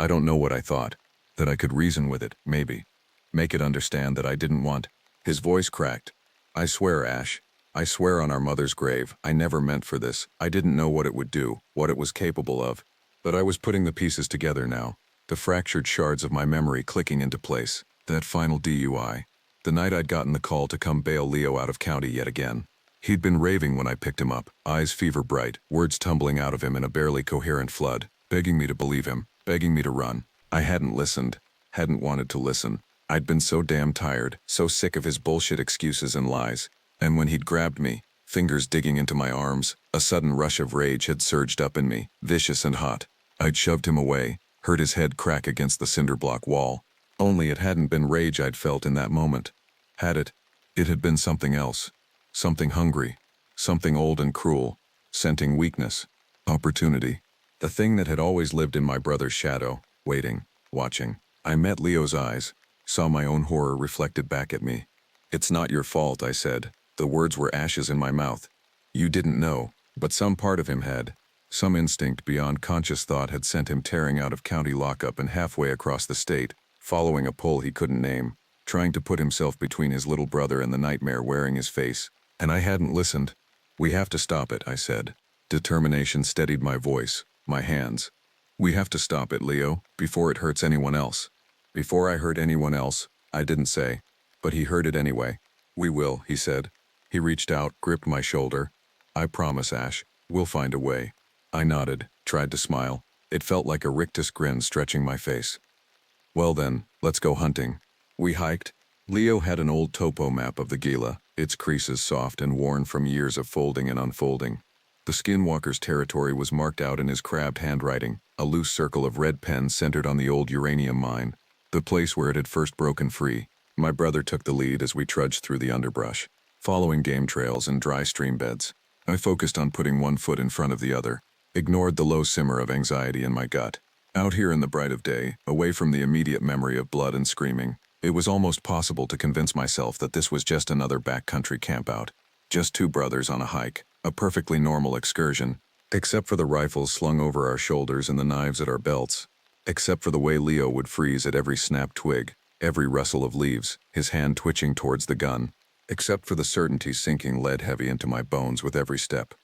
don't know what I thought. That I could reason with it, maybe. Make it understand that I didn't want. His voice cracked. I swear, Ash. I swear on our mother's grave, I never meant for this. I didn't know what it would do, what it was capable of. But I was putting the pieces together now. The fractured shards of my memory clicking into place. That final DUI. The night I'd gotten the call to come bail Leo out of county yet again. He'd been raving when I picked him up, eyes fever bright, words tumbling out of him in a barely coherent flood, begging me to believe him, begging me to run. I hadn't listened, hadn't wanted to listen. I'd been so damn tired, so sick of his bullshit excuses and lies. And when he'd grabbed me, fingers digging into my arms, a sudden rush of rage had surged up in me, vicious and hot. I'd shoved him away, heard his head crack against the cinder block wall. Only it hadn't been rage I'd felt in that moment. Had it? It had been something else. Something hungry. Something old and cruel. Scenting weakness. Opportunity. The thing that had always lived in my brother's shadow, waiting, watching. I met Leo's eyes, saw my own horror reflected back at me. It's not your fault, I said. The words were ashes in my mouth. You didn't know, but some part of him had. Some instinct beyond conscious thought had sent him tearing out of county lockup and halfway across the state, following a pull he couldn't name, trying to put himself between his little brother and the nightmare wearing his face. And I hadn't listened. We have to stop it, I said. Determination steadied my voice, my hands. We have to stop it, Leo, before it hurts anyone else. Before I hurt anyone else, I didn't say. But he heard it anyway. We will, he said. He reached out, gripped my shoulder. I promise, Ash, we'll find a way. I nodded, tried to smile. It felt like a rictus grin stretching my face. Well then, let's go hunting. We hiked. Leo had an old topo map of the Gila, its creases soft and worn from years of folding and unfolding. The skinwalker's territory was marked out in his crabbed handwriting, a loose circle of red pens centered on the old uranium mine, the place where it had first broken free. My brother took the lead as we trudged through the underbrush, following game trails and dry stream beds. I focused on putting one foot in front of the other, ignored the low simmer of anxiety in my gut. Out here in the bright of day, away from the immediate memory of blood and screaming, it was almost possible to convince myself that this was just another backcountry campout. Just 2 brothers on a hike, a perfectly normal excursion, except for the rifles slung over our shoulders and the knives at our belts, except for the way Leo would freeze at every snapped twig, every rustle of leaves, his hand twitching towards the gun, except for the certainty sinking lead-heavy into my bones with every step.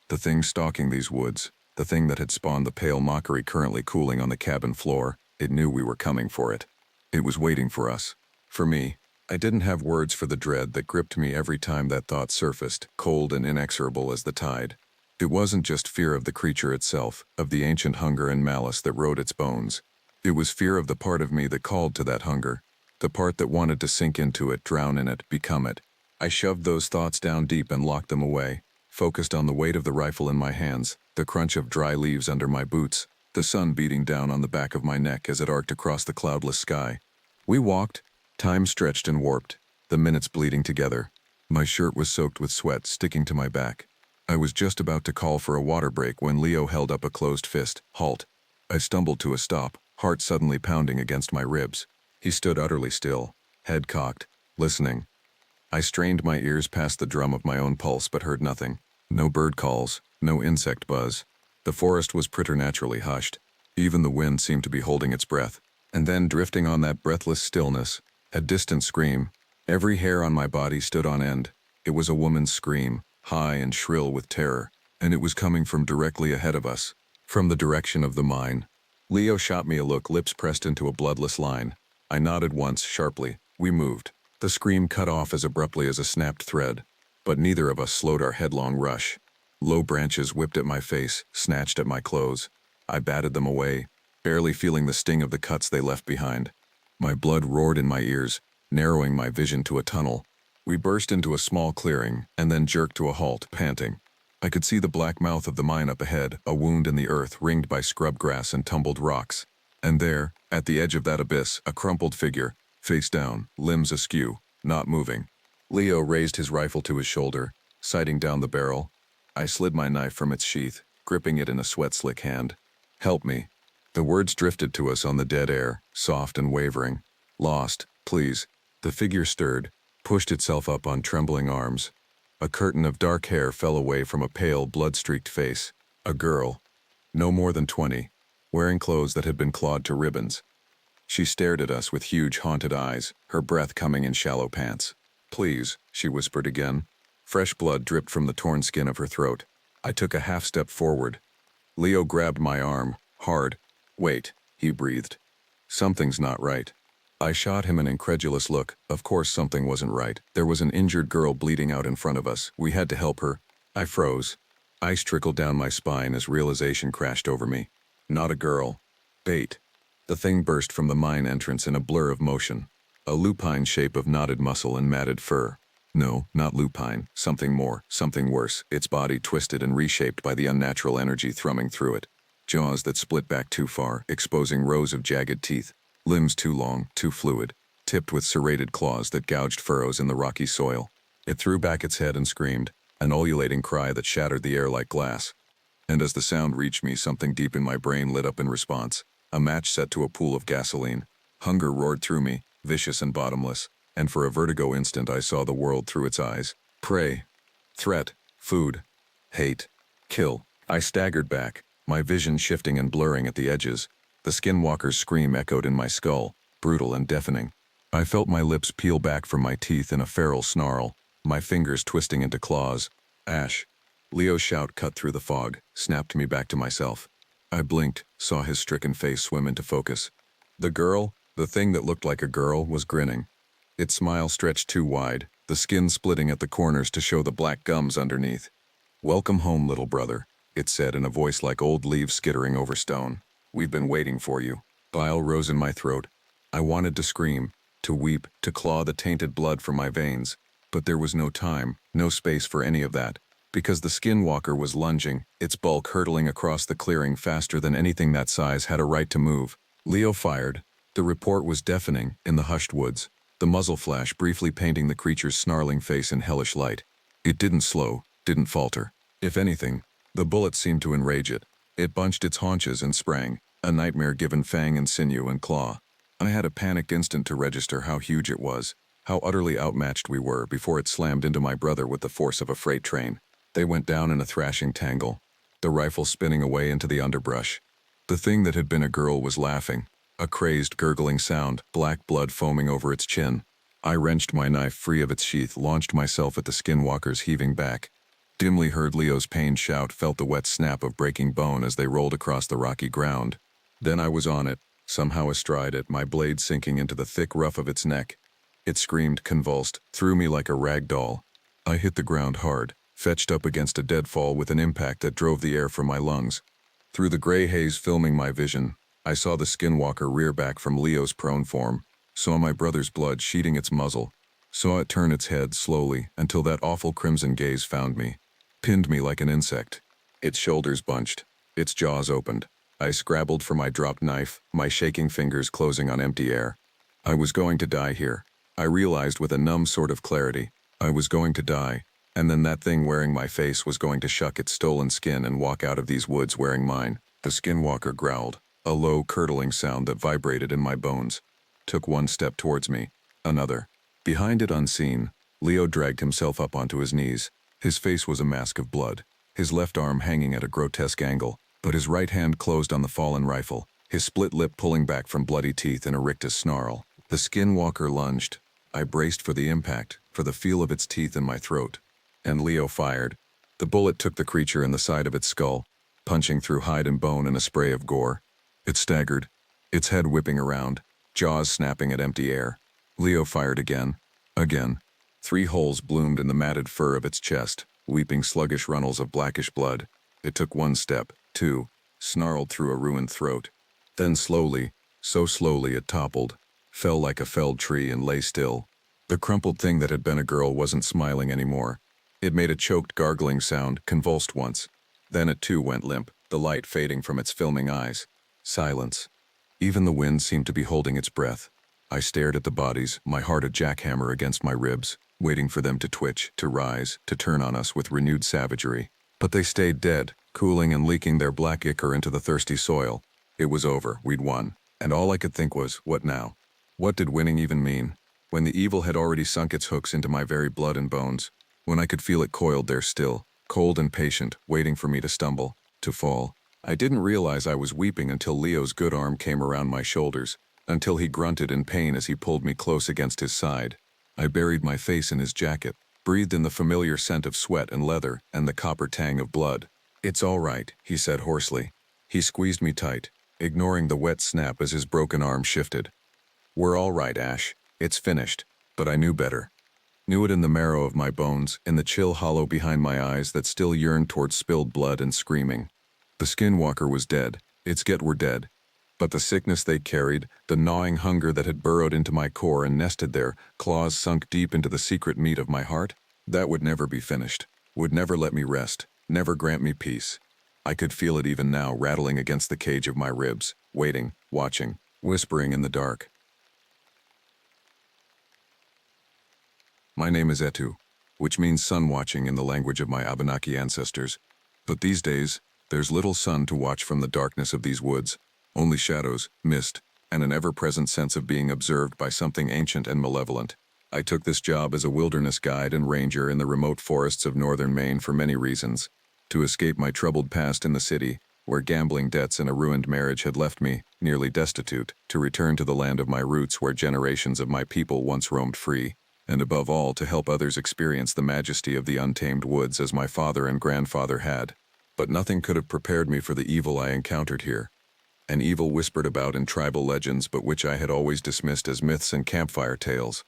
The thing stalking these woods, the thing that had spawned the pale mockery currently cooling on the cabin floor, it knew we were coming for it. It was waiting for us. For me. I didn't have words for the dread that gripped me every time that thought surfaced, cold and inexorable as the tide. It wasn't just fear of the creature itself, of the ancient hunger and malice that rode its bones. It was fear of the part of me that called to that hunger, the part that wanted to sink into it, drown in it, become it. I shoved those thoughts down deep and locked them away, focused on the weight of the rifle in my hands, the crunch of dry leaves under my boots, the sun beating down on the back of my neck as it arced across the cloudless sky. We walked, time stretched and warped, the minutes bleeding together. My shirt was soaked with sweat sticking to my back. I was just about to call for a water break when Leo held up a closed fist. Halt. I stumbled to a stop, heart suddenly pounding against my ribs. He stood utterly still, head cocked, listening. I strained my ears past the drum of my own pulse but heard nothing. No bird calls, no insect buzz. The forest was preternaturally hushed. Even the wind seemed to be holding its breath. And then, drifting on that breathless stillness, a distant scream. Every hair on my body stood on end. It was a woman's scream, high and shrill with terror, and it was coming from directly ahead of us, from the direction of the mine. Leo shot me a look, lips pressed into a bloodless line. I nodded once, sharply. We moved. The scream cut off as abruptly as a snapped thread, but neither of us slowed our headlong rush. Low branches whipped at my face, snatched at my clothes. I batted them away, barely feeling the sting of the cuts they left behind. My blood roared in my ears, narrowing my vision to a tunnel. We burst into a small clearing, and then jerked to a halt, panting. I could see the black mouth of the mine up ahead, a wound in the earth ringed by scrub grass and tumbled rocks. And there, at the edge of that abyss, a crumpled figure, face down, limbs askew, not moving. Leo raised his rifle to his shoulder, sighting down the barrel. I slid my knife from its sheath, gripping it in a sweat-slick hand. Help me. The words drifted to us on the dead air, soft and wavering. Lost, please. The figure stirred, pushed itself up on trembling arms. A curtain of dark hair fell away from a pale, blood-streaked face. A girl, no more than 20, wearing clothes that had been clawed to ribbons. She stared at us with huge, haunted eyes, her breath coming in shallow pants. Please, she whispered again. Fresh blood dripped from the torn skin of her throat. I took a half-step forward. Leo grabbed my arm, hard. Wait, he breathed. Something's not right. I shot him an incredulous look. Of course something wasn't right. There was an injured girl bleeding out in front of us. We had to help her. I froze. Ice trickled down my spine as realization crashed over me. Not a girl. Bait. The thing burst from the mine entrance in a blur of motion. A lupine shape of knotted muscle and matted fur. No, not lupine. Something more, something worse. Its body twisted and reshaped by the unnatural energy thrumming through it. Jaws that split back too far, exposing rows of jagged teeth. Limbs too long, too fluid, tipped with serrated claws that gouged furrows in the rocky soil. It threw back its head and screamed, an ululating cry that shattered the air like glass. And as the sound reached me, something deep in my brain lit up in response. A match set to a pool of gasoline. Hunger roared through me, vicious and bottomless, and for a vertigo instant I saw the world through its eyes. Prey. Threat. Food. Hate. Kill. I staggered back, my vision shifting and blurring at the edges. The skinwalker's scream echoed in my skull, brutal and deafening. I felt my lips peel back from my teeth in a feral snarl, my fingers twisting into claws. Ash. Leo's shout cut through the fog, snapped me back to myself. I blinked, saw his stricken face swim into focus. The girl, the thing that looked like a girl, was grinning. Its smile stretched too wide, the skin splitting at the corners to show the black gums underneath. Welcome home, little brother, it said in a voice like old leaves skittering over stone. We've been waiting for you. Bile rose in my throat. I wanted to scream, to weep, to claw the tainted blood from my veins, but there was no time, no space for any of that, because the skinwalker was lunging, its bulk hurtling across the clearing faster than anything that size had a right to move. Leo fired. The report was deafening in the hushed woods, the muzzle flash briefly painting the creature's snarling face in hellish light. It didn't slow, didn't falter. If anything, the bullet seemed to enrage it. It bunched its haunches and sprang, a nightmare-given fang and sinew and claw. I had a panicked instant to register how huge it was, how utterly outmatched we were before it slammed into my brother with the force of a freight train. They went down in a thrashing tangle, the rifle spinning away into the underbrush. The thing that had been a girl was laughing, a crazed, gurgling sound, black blood foaming over its chin. I wrenched my knife free of its sheath, launched myself at the skinwalker's heaving back. Dimly heard Leo's pained shout, felt the wet snap of breaking bone as they rolled across the rocky ground. Then I was on it, somehow astride it, my blade sinking into the thick ruff of its neck. It screamed, convulsed, threw me like a rag doll. I hit the ground hard, fetched up against a deadfall with an impact that drove the air from my lungs. Through the gray haze filming my vision, I saw the skinwalker rear back from Leo's prone form, saw my brother's blood sheeting its muzzle, saw it turn its head slowly until that awful crimson gaze found me, pinned me like an insect. Its shoulders bunched, its jaws opened. I scrabbled for my dropped knife, my shaking fingers closing on empty air. I was going to die here. I realized with a numb sort of clarity. I was going to die, and then that thing wearing my face was going to shuck its stolen skin and walk out of these woods wearing mine. The skinwalker growled, a low, curdling sound that vibrated in my bones. Took one step towards me, another. Behind it unseen, Leo dragged himself up onto his knees. His face was a mask of blood, his left arm hanging at a grotesque angle, but his right hand closed on the fallen rifle, his split lip pulling back from bloody teeth in a rictus snarl. The skinwalker lunged. I braced for the impact, for the feel of its teeth in my throat. And Leo fired. The bullet took the creature in the side of its skull, punching through hide and bone in a spray of gore. It staggered, its head whipping around, jaws snapping at empty air. Leo fired again. Again. 3 holes bloomed in the matted fur of its chest, weeping sluggish runnels of blackish blood. It took 1 step, 2, snarled through a ruined throat. Then slowly, so slowly it toppled, fell like a felled tree and lay still. The crumpled thing that had been a girl wasn't smiling anymore. It made a choked gargling sound, convulsed once. Then it too went limp, the light fading from its filming eyes. Silence. Even the wind seemed to be holding its breath. I stared at the bodies, my heart a jackhammer against my ribs, waiting for them to twitch, to rise, to turn on us with renewed savagery. But they stayed dead, cooling and leaking their black ichor into the thirsty soil. It was over, we'd won. And all I could think was, what now? What did winning even mean? When the evil had already sunk its hooks into my very blood and bones, when I could feel it coiled there still, cold and patient, waiting for me to stumble, to fall. I didn't realize I was weeping until Leo's good arm came around my shoulders, until he grunted in pain as he pulled me close against his side. I buried my face in his jacket, breathed in the familiar scent of sweat and leather and the copper tang of blood. "It's all right," he said hoarsely. He squeezed me tight, ignoring the wet snap as his broken arm shifted. "We're all right, Ash. It's finished." But I knew better. Knew it in the marrow of my bones, in the chill hollow behind my eyes that still yearned towards spilled blood and screaming. The skinwalker was dead. Its get were dead. But the sickness they carried, the gnawing hunger that had burrowed into my core and nested there, claws sunk deep into the secret meat of my heart, that would never be finished, would never let me rest, never grant me peace. I could feel it even now rattling against the cage of my ribs, waiting, watching, whispering in the dark. My name is Etu, which means sun watching in the language of my Abenaki ancestors. But these days, there's little sun to watch from the darkness of these woods, only shadows, mist, and an ever-present sense of being observed by something ancient and malevolent. I took this job as a wilderness guide and ranger in the remote forests of northern Maine for many reasons. To escape my troubled past in the city, where gambling debts and a ruined marriage had left me, nearly destitute, to return to the land of my roots where generations of my people once roamed free, and above all to help others experience the majesty of the untamed woods as my father and grandfather had. But nothing could have prepared me for the evil I encountered here. An evil whispered about in tribal legends but which I had always dismissed as myths and campfire tales.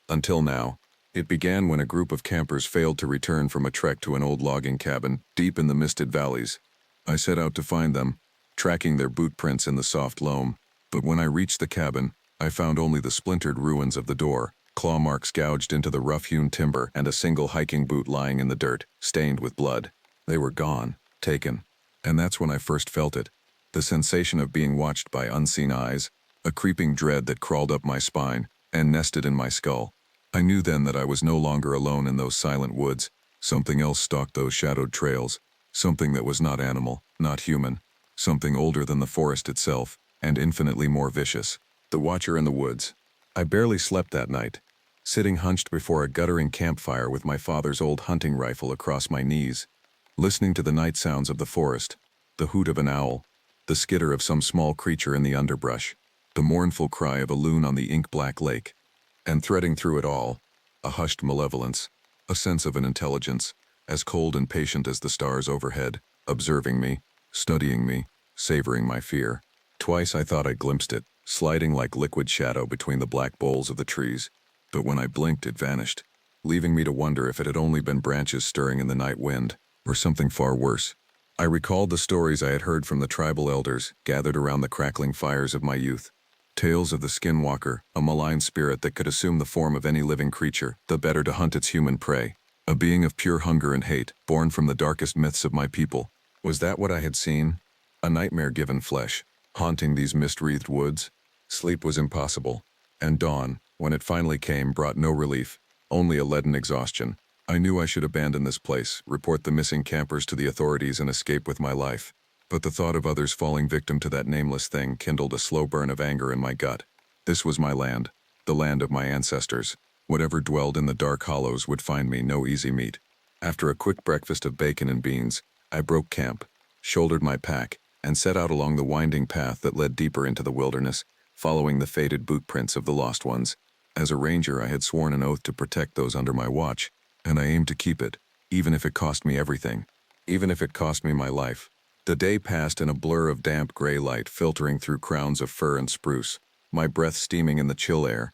Until now. It began when a group of campers failed to return from a trek to an old logging cabin deep in the misted valleys. I set out to find them, tracking their boot prints in the soft loam. But when I reached the cabin, I found only the splintered ruins of the door, claw marks gouged into the rough-hewn timber, and a single hiking boot lying in the dirt, stained with blood. They were gone, taken. And that's when I first felt it. The sensation of being watched by unseen eyes, a creeping dread that crawled up my spine and nested in my skull. I knew then that I was no longer alone in those silent woods. Something else stalked those shadowed trails, something that was not animal, not human, something older than the forest itself, and infinitely more vicious. The Watcher in the Woods. I barely slept that night, sitting hunched before a guttering campfire with my father's old hunting rifle across my knees, listening to the night sounds of the forest, the hoot of an owl, the skitter of some small creature in the underbrush, the mournful cry of a loon on the ink-black lake. And threading through it all, a hushed malevolence, a sense of an intelligence, as cold and patient as the stars overhead, observing me, studying me, savoring my fear. Twice I thought I glimpsed it, sliding like liquid shadow between the black boles of the trees, but when I blinked it vanished, leaving me to wonder if it had only been branches stirring in the night wind, or something far worse. I recalled the stories I had heard from the tribal elders gathered around the crackling fires of my youth. Tales of the skinwalker, a malign spirit that could assume the form of any living creature, the better to hunt its human prey. A being of pure hunger and hate, born from the darkest myths of my people. Was that what I had seen? A nightmare given flesh, haunting these mist-wreathed woods? Sleep was impossible, and dawn, when it finally came, brought no relief, only a leaden exhaustion. I knew I should abandon this place, report the missing campers to the authorities and escape with my life. But the thought of others falling victim to that nameless thing kindled a slow burn of anger in my gut. This was my land, the land of my ancestors. Whatever dwelled in the dark hollows would find me no easy meat. After a quick breakfast of bacon and beans, I broke camp, shouldered my pack, and set out along the winding path that led deeper into the wilderness, following the faded boot prints of the lost ones. As a ranger, I had sworn an oath to protect those under my watch, and I aimed to keep it, even if it cost me everything, even if it cost me my life. The day passed in a blur of damp gray light filtering through crowns of fir and spruce, my breath steaming in the chill air.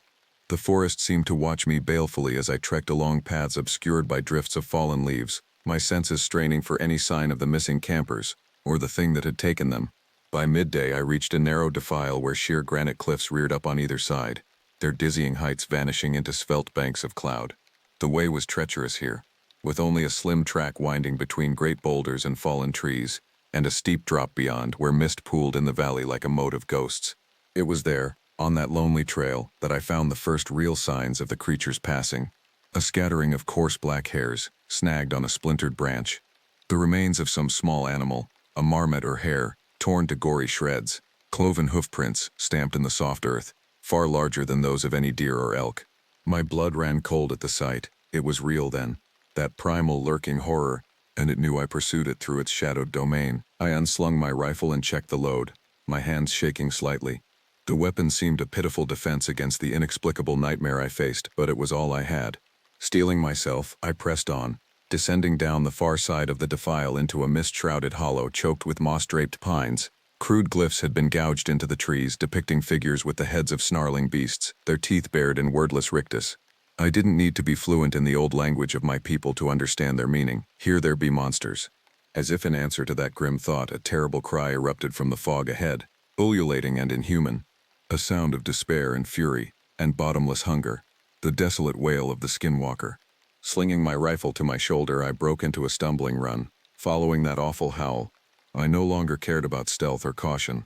The forest seemed to watch me balefully as I trekked along paths obscured by drifts of fallen leaves, my senses straining for any sign of the missing campers, or the thing that had taken them. By midday, I reached a narrow defile where sheer granite cliffs reared up on either side, their dizzying heights vanishing into svelte banks of cloud. The way was treacherous here, with only a slim track winding between great boulders and fallen trees, and a steep drop beyond where mist pooled in the valley like a moat of ghosts. It was there, on that lonely trail, that I found the first real signs of the creature's passing. A scattering of coarse black hairs, snagged on a splintered branch. The remains of some small animal, a marmot or hare, torn to gory shreds. Cloven hoofprints, stamped in the soft earth, far larger than those of any deer or elk. My blood ran cold at the sight. It was real then. That primal lurking horror, and it knew I pursued it through its shadowed domain. I unslung my rifle and checked the load, my hands shaking slightly. The weapon seemed a pitiful defense against the inexplicable nightmare I faced, but it was all I had. Steeling myself, I pressed on, descending down the far side of the defile into a mist-shrouded hollow choked with moss-draped pines. Crude glyphs had been gouged into the trees, depicting figures with the heads of snarling beasts, their teeth bared in wordless rictus. I didn't need to be fluent in the old language of my people to understand their meaning. Here there be monsters. As if in answer to that grim thought, a terrible cry erupted from the fog ahead, ululating and inhuman. A sound of despair and fury, and bottomless hunger. The desolate wail of the skinwalker. Slinging my rifle to my shoulder, I broke into a stumbling run, following that awful howl. I no longer cared about stealth or caution,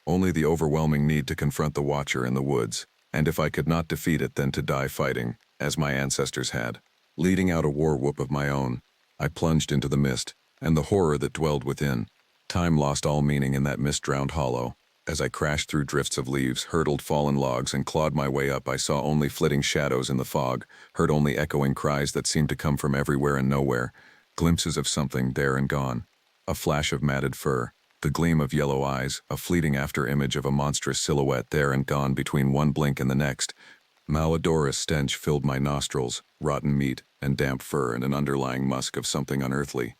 only the overwhelming need to confront the watcher in the woods, and if I could not defeat it, then to die fighting, as my ancestors had. Leading out a war whoop of my own, I plunged into the mist, and the horror that dwelled within. Time lost all meaning in that mist-drowned hollow. As I crashed through drifts of leaves, hurdled fallen logs, and clawed my way up, I saw only flitting shadows in the fog, heard only echoing cries that seemed to come from everywhere and nowhere, glimpses of something there and gone. A flash of matted fur, the gleam of yellow eyes, a fleeting after-image of a monstrous silhouette there and gone between one blink and the next. Malodorous stench filled my nostrils, rotten meat and damp fur and an underlying musk of something unearthly.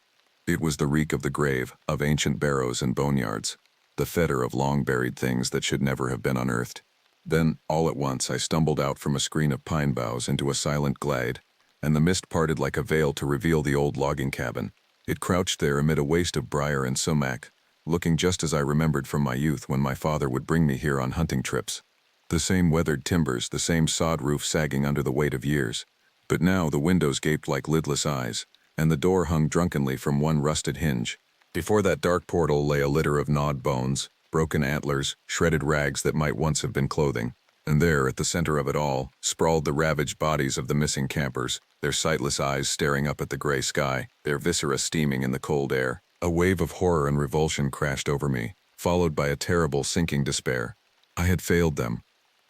It was the reek of the grave, of ancient barrows and boneyards, the fettor of long-buried things that should never have been unearthed. Then, all at once, I stumbled out from a screen of pine boughs into a silent glade, and the mist parted like a veil to reveal the old logging cabin. It crouched there amid a waste of briar and sumac, looking just as I remembered from my youth when my father would bring me here on hunting trips. The same weathered timbers, the same sod roof sagging under the weight of years. But now the windows gaped like lidless eyes, and the door hung drunkenly from one rusted hinge. Before that dark portal lay a litter of gnawed bones, broken antlers, shredded rags that might once have been clothing. And there, at the center of it all, sprawled the ravaged bodies of the missing campers, their sightless eyes staring up at the gray sky, their viscera steaming in the cold air. A wave of horror and revulsion crashed over me, followed by a terrible sinking despair. I had failed them,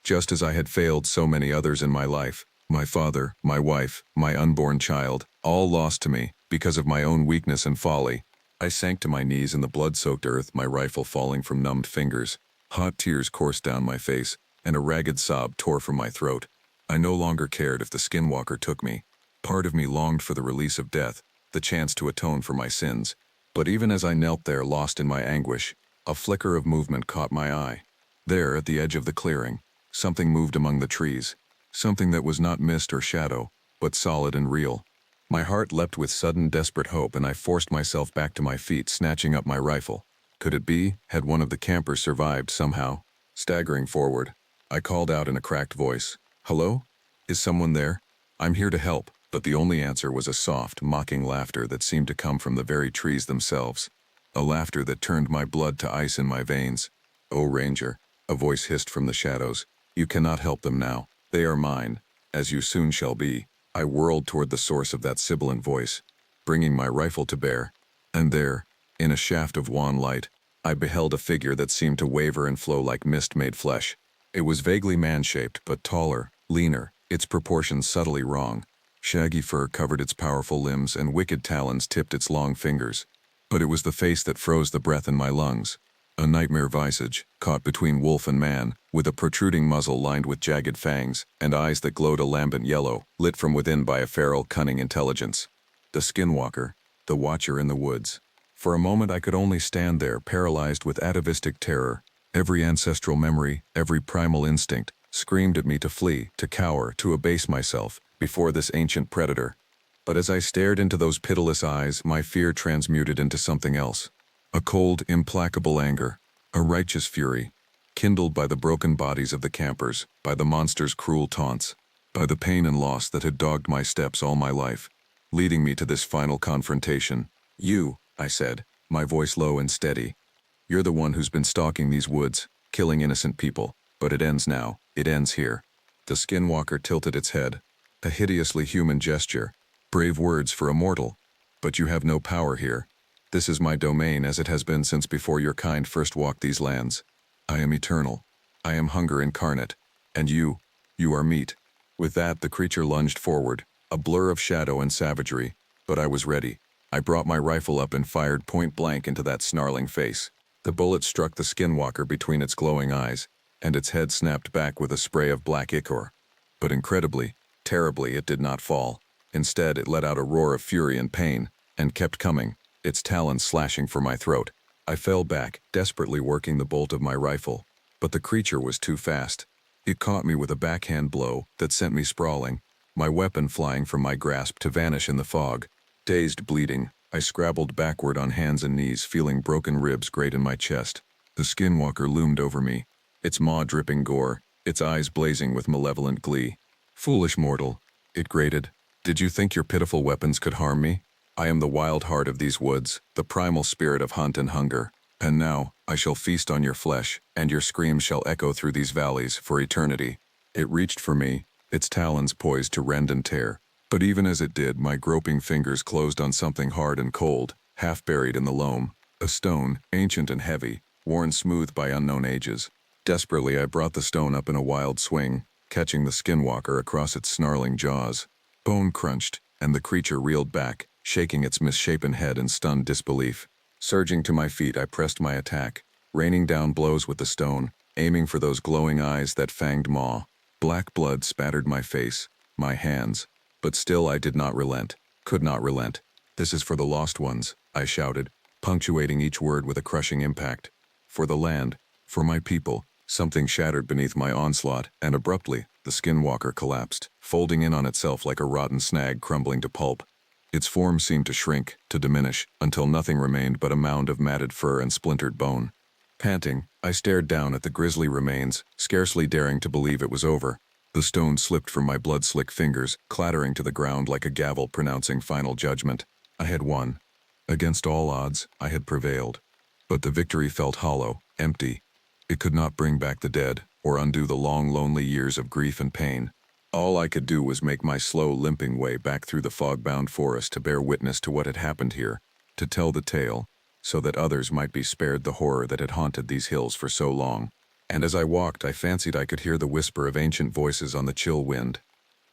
just as I had failed so many others in my life. My father, my wife, my unborn child, all lost to me because of my own weakness and folly. I sank to my knees in the blood-soaked earth, my rifle falling from numbed fingers. Hot tears coursed down my face, and a ragged sob tore from my throat. I no longer cared if the skinwalker took me. Part of me longed for the release of death, the chance to atone for my sins. But even as I knelt there, lost in my anguish, a flicker of movement caught my eye. There, at the edge of the clearing, something moved among the trees. Something that was not mist or shadow, but solid and real. My heart leapt with sudden desperate hope, and I forced myself back to my feet, snatching up my rifle. Could it be? Had one of the campers survived somehow? Staggering forward, I called out in a cracked voice, "Hello? Is someone there? I'm here to help." But the only answer was a soft, mocking laughter that seemed to come from the very trees themselves. A laughter that turned my blood to ice in my veins. "Oh, Ranger," a voice hissed from the shadows, "you cannot help them now. They are mine, as you soon shall be." I whirled toward the source of that sibilant voice, bringing my rifle to bear. And there, in a shaft of wan light, I beheld a figure that seemed to waver and flow like mist-made flesh. It was vaguely man-shaped, but taller, leaner, its proportions subtly wrong. Shaggy fur covered its powerful limbs, and wicked talons tipped its long fingers. But it was the face that froze the breath in my lungs. A nightmare visage, caught between wolf and man, with a protruding muzzle lined with jagged fangs, and eyes that glowed a lambent yellow, lit from within by a feral, cunning intelligence. The skinwalker, the watcher in the woods. For a moment I could only stand there, paralyzed with atavistic terror. Every ancestral memory, every primal instinct, screamed at me to flee, to cower, to abase myself, before this ancient predator. But as I stared into those pitiless eyes, my fear transmuted into something else. A cold, implacable anger, a righteous fury, kindled by the broken bodies of the campers, by the monster's cruel taunts, by the pain and loss that had dogged my steps all my life, leading me to this final confrontation. "You," I said, my voice low and steady. "You're the one who's been stalking these woods, killing innocent people, but it ends now. It ends here." The skinwalker tilted its head, a hideously human gesture. "Brave words for a mortal, but you have no power here. This is my domain, as it has been since before your kind first walked these lands. I am eternal. I am hunger incarnate. And you are meat." With that, the creature lunged forward, a blur of shadow and savagery. But I was ready. I brought my rifle up and fired point blank into that snarling face. The bullet struck the skinwalker between its glowing eyes, and its head snapped back with a spray of black ichor. But incredibly, terribly, it did not fall. Instead, it let out a roar of fury and pain, and kept coming, its talons slashing for my throat. I fell back, desperately working the bolt of my rifle, but the creature was too fast. It caught me with a backhand blow that sent me sprawling, my weapon flying from my grasp to vanish in the fog. Dazed, bleeding, I scrabbled backward on hands and knees, feeling broken ribs grate in my chest. The skinwalker loomed over me, its maw dripping gore, its eyes blazing with malevolent glee. "Foolish mortal," it grated. "Did you think your pitiful weapons could harm me? I am the wild heart of these woods, the primal spirit of hunt and hunger. And now, I shall feast on your flesh, and your screams shall echo through these valleys for eternity." It reached for me, its talons poised to rend and tear. But even as it did, my groping fingers closed on something hard and cold, half buried in the loam. A stone, ancient and heavy, worn smooth by unknown ages. Desperately, I brought the stone up in a wild swing, catching the skinwalker across its snarling jaws. Bone crunched, and the creature reeled back, shaking its misshapen head in stunned disbelief. Surging to my feet, I pressed my attack, raining down blows with the stone, aiming for those glowing eyes, that fanged maw. Black blood spattered my face, my hands, but still I did not relent, could not relent. "This is for the lost ones," I shouted, punctuating each word with a crushing impact. "For the land, for my people." Something shattered beneath my onslaught, and abruptly, the skinwalker collapsed, folding in on itself like a rotten snag crumbling to pulp. Its form seemed to shrink, to diminish, until nothing remained but a mound of matted fur and splintered bone. Panting, I stared down at the grisly remains, scarcely daring to believe it was over. The stone slipped from my blood-slick fingers, clattering to the ground like a gavel pronouncing final judgment. I had won. Against all odds, I had prevailed. But the victory felt hollow, empty. It could not bring back the dead, or undo the long, lonely years of grief and pain. All I could do was make my slow, limping way back through the fog-bound forest to bear witness to what had happened here, to tell the tale, so that others might be spared the horror that had haunted these hills for so long. And as I walked, I fancied I could hear the whisper of ancient voices on the chill wind,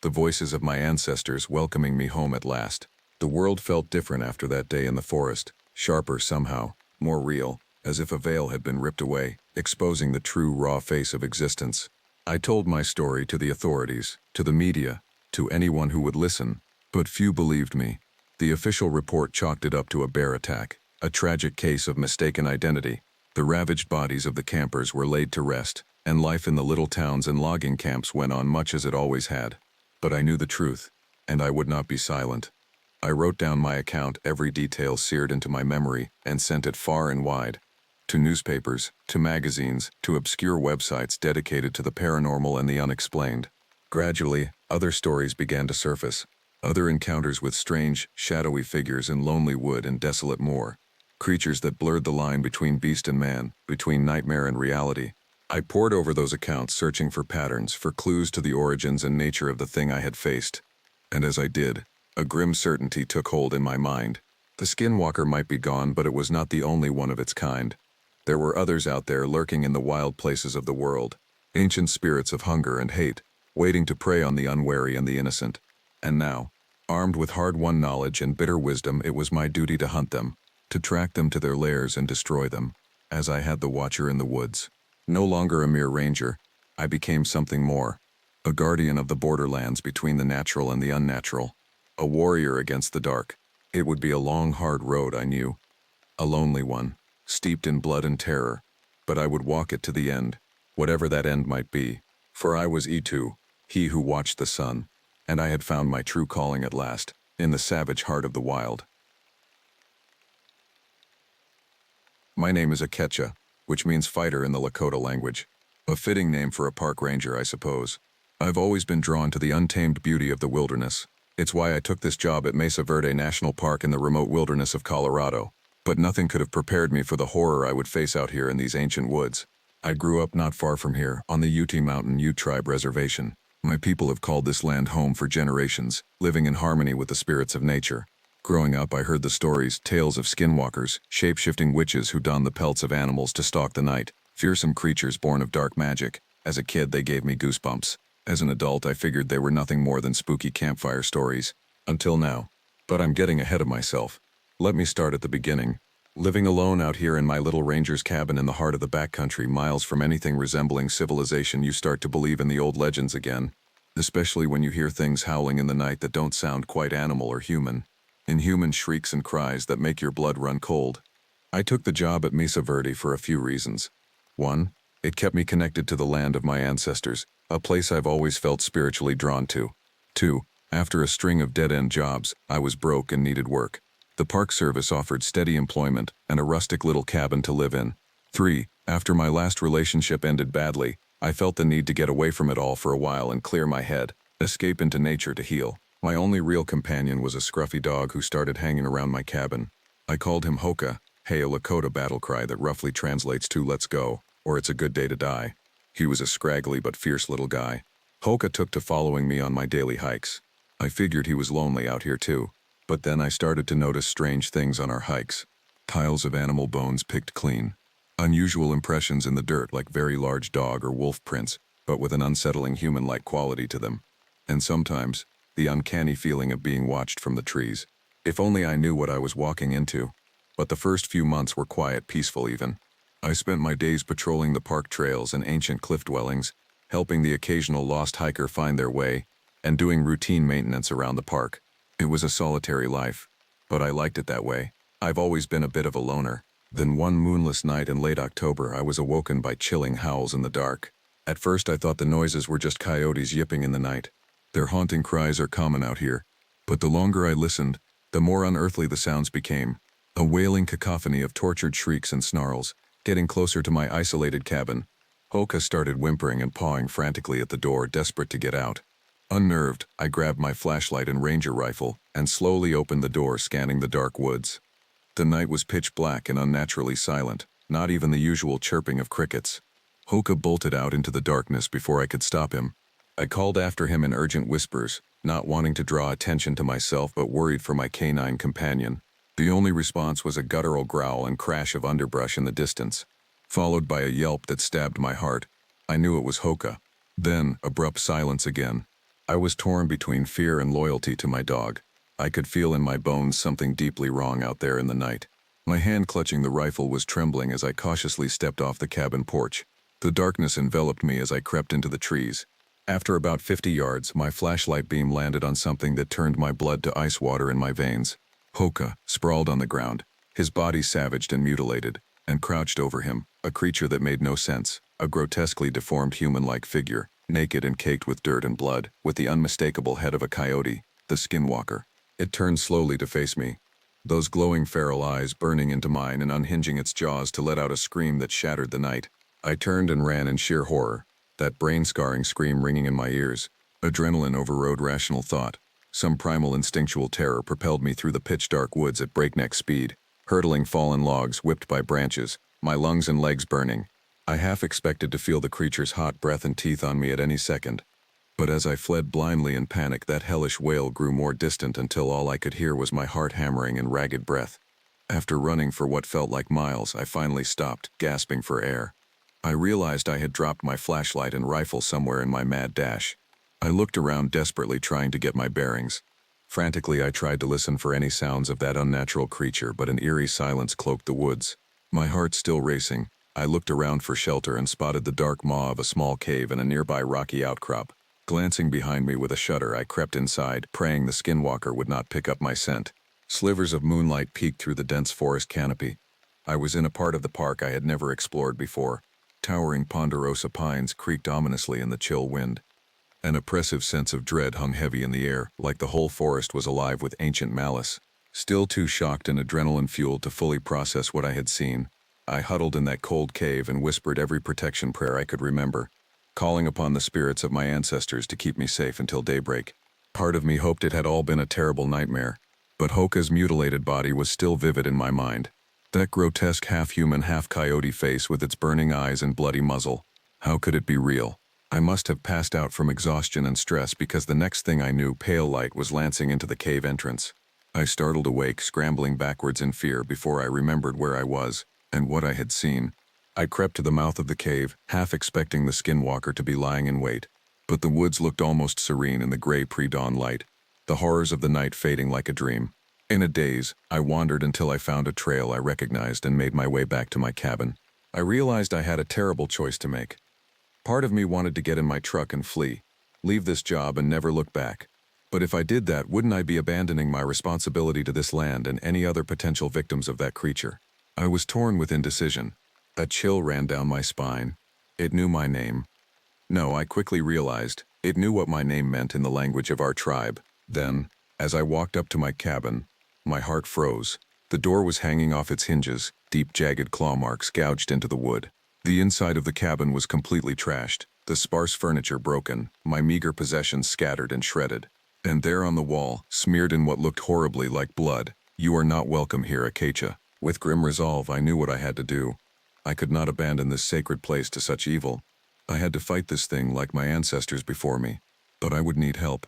the voices of my ancestors welcoming me home at last. The world felt different after that day in the forest, sharper somehow, more real, as if a veil had been ripped away, exposing the true raw face of existence. I told my story to the authorities, to the media, to anyone who would listen, but few believed me. The official report chalked it up to a bear attack, a tragic case of mistaken identity. The ravaged bodies of the campers were laid to rest, and life in the little towns and logging camps went on much as it always had. But I knew the truth, and I would not be silent. I wrote down my account, every detail seared into my memory, and sent it far and wide. To newspapers, to magazines, to obscure websites dedicated to the paranormal and the unexplained. Gradually, other stories began to surface. Other encounters with strange, shadowy figures in lonely wood and desolate moor. Creatures that blurred the line between beast and man, between nightmare and reality. I pored over those accounts, searching for patterns, for clues to the origins and nature of the thing I had faced. And as I did, a grim certainty took hold in my mind. The skinwalker might be gone, but it was not the only one of its kind. There were others out there lurking in the wild places of the world, ancient spirits of hunger and hate, waiting to prey on the unwary and the innocent. And now, armed with hard-won knowledge and bitter wisdom, it was my duty to hunt them, to track them to their lairs and destroy them, as I had the watcher in the woods. No longer a mere ranger, I became something more, a guardian of the borderlands between the natural and the unnatural, a warrior against the dark. It would be a long, hard road, I knew, a lonely one, steeped in blood and terror, but I would walk it to the end, whatever that end might be, for I was Itu, he who watched the sun, and I had found my true calling at last, in the savage heart of the wild. My name is Akecha, which means fighter in the Lakota language. A fitting name for a park ranger, I suppose. I've always been drawn to the untamed beauty of the wilderness. It's why I took this job at Mesa Verde National Park in the remote wilderness of Colorado. But nothing could have prepared me for the horror I would face out here in these ancient woods. I grew up not far from here, on the Ute Mountain Ute Tribe Reservation. My people have called this land home for generations, living in harmony with the spirits of nature. Growing up, I heard the stories, tales of skinwalkers, shape-shifting witches who don the pelts of animals to stalk the night, fearsome creatures born of dark magic. As a kid, they gave me goosebumps. As an adult, I figured they were nothing more than spooky campfire stories. Until now. But I'm getting ahead of myself. Let me start at the beginning. Living alone out here in my little ranger's cabin in the heart of the backcountry, miles from anything resembling civilization, you start to believe in the old legends again. Especially when you hear things howling in the night that don't sound quite animal or human. Inhuman shrieks and cries that make your blood run cold. I took the job at Mesa Verde for a few reasons. 1. It kept me connected to the land of my ancestors, a place I've always felt spiritually drawn to. 2. After a string of dead-end jobs, I was broke and needed work. The Park Service offered steady employment and a rustic little cabin to live in. 3. After my last relationship ended badly, I felt the need to get away from it all for a while and clear my head, escape into nature to heal. My only real companion was a scruffy dog who started hanging around my cabin. I called him Hoka, hey, a Lakota battle cry that roughly translates to "let's go," or "it's a good day to die." He was a scraggly but fierce little guy. Hoka took to following me on my daily hikes. I figured he was lonely out here too. But then I started to notice strange things on our hikes. Piles of animal bones picked clean. Unusual impressions in the dirt like very large dog or wolf prints, but with an unsettling human-like quality to them. And sometimes, the uncanny feeling of being watched from the trees. If only I knew what I was walking into. But the first few months were quiet, peaceful even. I spent my days patrolling the park trails and ancient cliff dwellings, helping the occasional lost hiker find their way, and doing routine maintenance around the park. It was a solitary life, but I liked it that way. I've always been a bit of a loner. Then one moonless night in late October, I was awoken by chilling howls in the dark. At first I thought the noises were just coyotes yipping in the night. Their haunting cries are common out here. But the longer I listened, the more unearthly the sounds became. A wailing cacophony of tortured shrieks and snarls. Getting closer to my isolated cabin, Hoka started whimpering and pawing frantically at the door, desperate to get out. Unnerved, I grabbed my flashlight and ranger rifle and slowly opened the door, scanning the dark woods. The night was pitch black and unnaturally silent, not even the usual chirping of crickets. Hoka bolted out into the darkness before I could stop him. I called after him in urgent whispers, not wanting to draw attention to myself but worried for my canine companion. The only response was a guttural growl and crash of underbrush in the distance, followed by a yelp that stabbed my heart. I knew it was Hoka. Then, abrupt silence again. I was torn between fear and loyalty to my dog. I could feel in my bones something deeply wrong out there in the night. My hand clutching the rifle was trembling as I cautiously stepped off the cabin porch. The darkness enveloped me as I crept into the trees. After about 50 yards, my flashlight beam landed on something that turned my blood to ice water in my veins. Hoka, sprawled on the ground, his body savaged and mutilated, and crouched over him, a creature that made no sense, a grotesquely deformed human-like figure, naked and caked with dirt and blood, with the unmistakable head of a coyote, the skinwalker. It turned slowly to face me, those glowing feral eyes burning into mine and unhinging its jaws to let out a scream that shattered the night. I turned and ran in sheer horror, that brain-scarring scream ringing in my ears. Adrenaline overrode rational thought. Some primal instinctual terror propelled me through the pitch-dark woods at breakneck speed, hurtling fallen logs whipped by branches, my lungs and legs burning. I half expected to feel the creature's hot breath and teeth on me at any second. But as I fled blindly in panic, that hellish wail grew more distant until all I could hear was my heart hammering and ragged breath. After running for what felt like miles, I finally stopped, gasping for air. I realized I had dropped my flashlight and rifle somewhere in my mad dash. I looked around desperately, trying to get my bearings. Frantically, I tried to listen for any sounds of that unnatural creature, but an eerie silence cloaked the woods. My heart still racing, I looked around for shelter and spotted the dark maw of a small cave and a nearby rocky outcrop. Glancing behind me with a shudder, I crept inside, praying the skinwalker would not pick up my scent. Slivers of moonlight peeked through the dense forest canopy. I was in a part of the park I had never explored before. Towering ponderosa pines creaked ominously in the chill wind. An oppressive sense of dread hung heavy in the air, like the whole forest was alive with ancient malice. Still too shocked and adrenaline-fueled to fully process what I had seen, I huddled in that cold cave and whispered every protection prayer I could remember, calling upon the spirits of my ancestors to keep me safe until daybreak. Part of me hoped it had all been a terrible nightmare, but Hoka's mutilated body was still vivid in my mind. That grotesque half-human, half-coyote face with its burning eyes and bloody muzzle. How could it be real? I must have passed out from exhaustion and stress, because the next thing I knew, pale light was lancing into the cave entrance. I startled awake, scrambling backwards in fear before I remembered where I was and what I had seen. I crept to the mouth of the cave, half expecting the skinwalker to be lying in wait. But the woods looked almost serene in the gray pre-dawn light, the horrors of the night fading like a dream. In a daze, I wandered until I found a trail I recognized and made my way back to my cabin. I realized I had a terrible choice to make. Part of me wanted to get in my truck and flee, leave this job and never look back. But if I did that, wouldn't I be abandoning my responsibility to this land and any other potential victims of that creature? I was torn with indecision. A chill ran down my spine. It knew my name. No, I quickly realized, it knew what my name meant in the language of our tribe. Then, as I walked up to my cabin, my heart froze. The door was hanging off its hinges, deep jagged claw marks gouged into the wood. The inside of the cabin was completely trashed, the sparse furniture broken, my meager possessions scattered and shredded. And there on the wall, smeared in what looked horribly like blood, "You are not welcome here, Acacia." With grim resolve, I knew what I had to do. I could not abandon this sacred place to such evil. I had to fight this thing like my ancestors before me, but I would need help.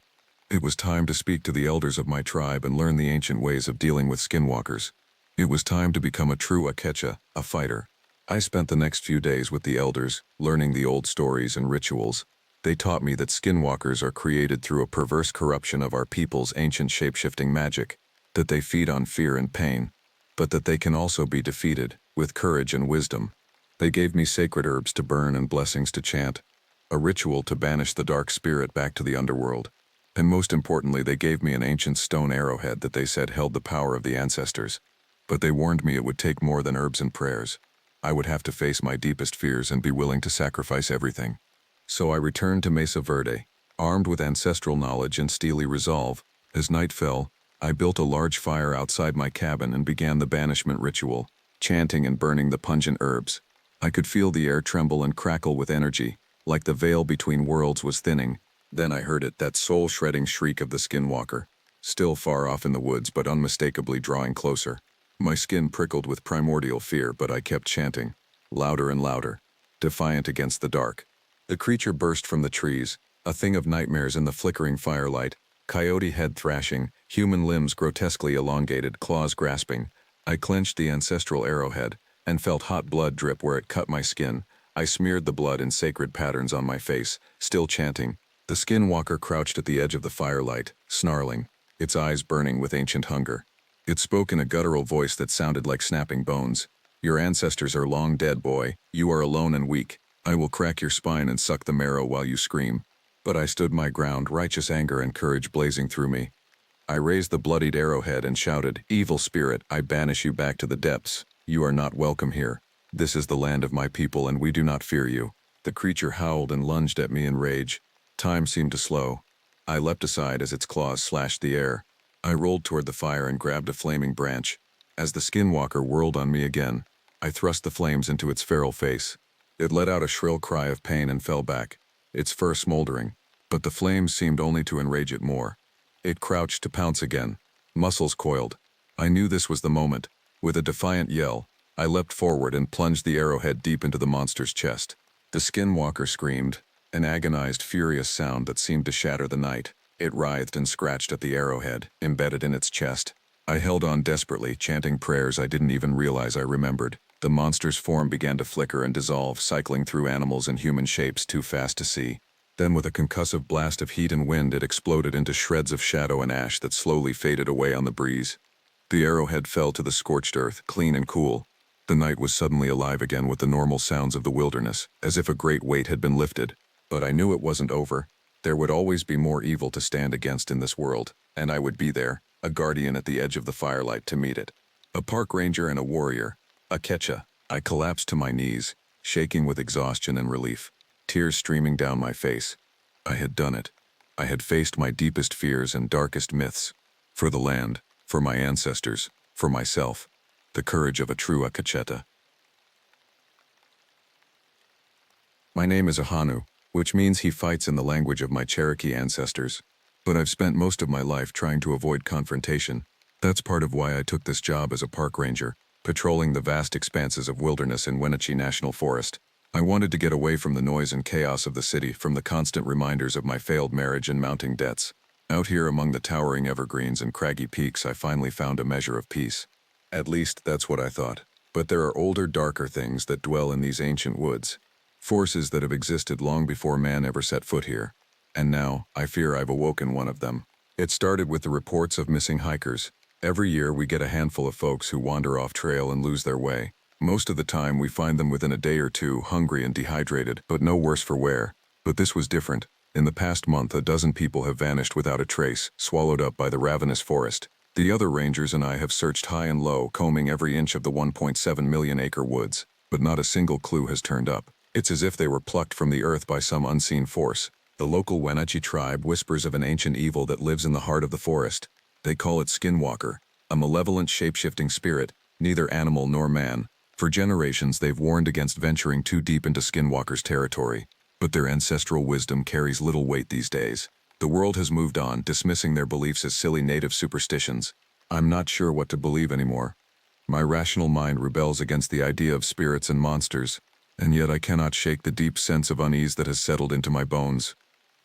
It was time to speak to the elders of my tribe and learn the ancient ways of dealing with skinwalkers. It was time to become a true Acacia, a fighter. I spent the next few days with the elders, learning the old stories and rituals. They taught me that skinwalkers are created through a perverse corruption of our people's ancient shape-shifting magic, that they feed on fear and pain, but that they can also be defeated, with courage and wisdom. They gave me sacred herbs to burn and blessings to chant, a ritual to banish the dark spirit back to the underworld. And most importantly, they gave me an ancient stone arrowhead that they said held the power of the ancestors. But they warned me it would take more than herbs and prayers. I would have to face my deepest fears and be willing to sacrifice everything. So I returned to Mesa Verde, armed with ancestral knowledge and steely resolve. As night fell, I built a large fire outside my cabin and began the banishment ritual, chanting and burning the pungent herbs. I could feel the air tremble and crackle with energy, like the veil between worlds was thinning. Then I heard it, that soul-shredding shriek of the skinwalker, still far off in the woods but unmistakably drawing closer. My skin prickled with primordial fear, but I kept chanting, louder and louder, defiant against the dark. The creature burst from the trees, a thing of nightmares in the flickering firelight, coyote head thrashing, human limbs grotesquely elongated, claws grasping. I clenched the ancestral arrowhead and felt hot blood drip where it cut my skin. I smeared the blood in sacred patterns on my face, still chanting. The skinwalker crouched at the edge of the firelight, snarling, its eyes burning with ancient hunger. It spoke in a guttural voice that sounded like snapping bones. "Your ancestors are long dead, boy. You are alone and weak. I will crack your spine and suck the marrow while you scream." But I stood my ground, righteous anger and courage blazing through me. I raised the bloodied arrowhead and shouted, "Evil spirit, I banish you back to the depths. You are not welcome here. This is the land of my people and we do not fear you." The creature howled and lunged at me in rage. Time seemed to slow. I leapt aside as its claws slashed the air. I rolled toward the fire and grabbed a flaming branch. As the skinwalker whirled on me again, I thrust the flames into its feral face. It let out a shrill cry of pain and fell back, its fur smoldering, but the flames seemed only to enrage it more. It crouched to pounce again, muscles coiled. I knew this was the moment. With a defiant yell, I leapt forward and plunged the arrowhead deep into the monster's chest. The skinwalker screamed, an agonized, furious sound that seemed to shatter the night. It writhed and scratched at the arrowhead, embedded in its chest. I held on desperately, chanting prayers I didn't even realize I remembered. The monster's form began to flicker and dissolve, cycling through animals and human shapes too fast to see. Then with a concussive blast of heat and wind, it exploded into shreds of shadow and ash that slowly faded away on the breeze. The arrowhead fell to the scorched earth, clean and cool. The night was suddenly alive again with the normal sounds of the wilderness, as if a great weight had been lifted. But I knew it wasn't over. There would always be more evil to stand against in this world, and I would be there, a guardian at the edge of the firelight to meet it. A park ranger and a warrior, a Quechua. I collapsed to my knees, shaking with exhaustion and relief, tears streaming down my face. I had done it. I had faced my deepest fears and darkest myths. For the land, for my ancestors, for myself. The courage of a true Quechua. My name is Ahanu, which means he fights in the language of my Cherokee ancestors. But I've spent most of my life trying to avoid confrontation. That's part of why I took this job as a park ranger, patrolling the vast expanses of wilderness in Wenatchee National Forest. I wanted to get away from the noise and chaos of the city, from the constant reminders of my failed marriage and mounting debts. Out here among the towering evergreens and craggy peaks, I finally found a measure of peace. At least, that's what I thought. But there are older, darker things that dwell in these ancient woods. Forces that have existed long before man ever set foot here. And now, I fear I've awoken one of them. It started with the reports of missing hikers. Every year we get a handful of folks who wander off trail and lose their way. Most of the time we find them within a day or two, hungry and dehydrated, but no worse for wear. But this was different. In the past month, a dozen people have vanished without a trace, swallowed up by the ravenous forest. The other rangers and I have searched high and low, combing every inch of the 1.7 million acre woods, but not a single clue has turned up. It's as if they were plucked from the earth by some unseen force. The local Wenatchee tribe whispers of an ancient evil that lives in the heart of the forest. They call it Skinwalker, a malevolent shape-shifting spirit, neither animal nor man. For generations they've warned against venturing too deep into Skinwalker's territory, but their ancestral wisdom carries little weight these days. The world has moved on, dismissing their beliefs as silly native superstitions. I'm not sure what to believe anymore. My rational mind rebels against the idea of spirits and monsters, and yet I cannot shake the deep sense of unease that has settled into my bones.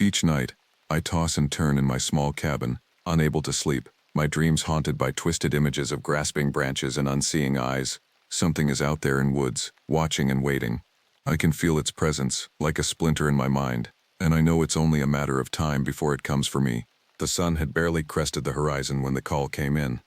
Each night, I toss and turn in my small cabin, unable to sleep, my dreams haunted by twisted images of grasping branches and unseeing eyes. Something is out there in woods, watching and waiting. I can feel its presence, like a splinter in my mind, and I know it's only a matter of time before it comes for me. The sun had barely crested the horizon when the call came in.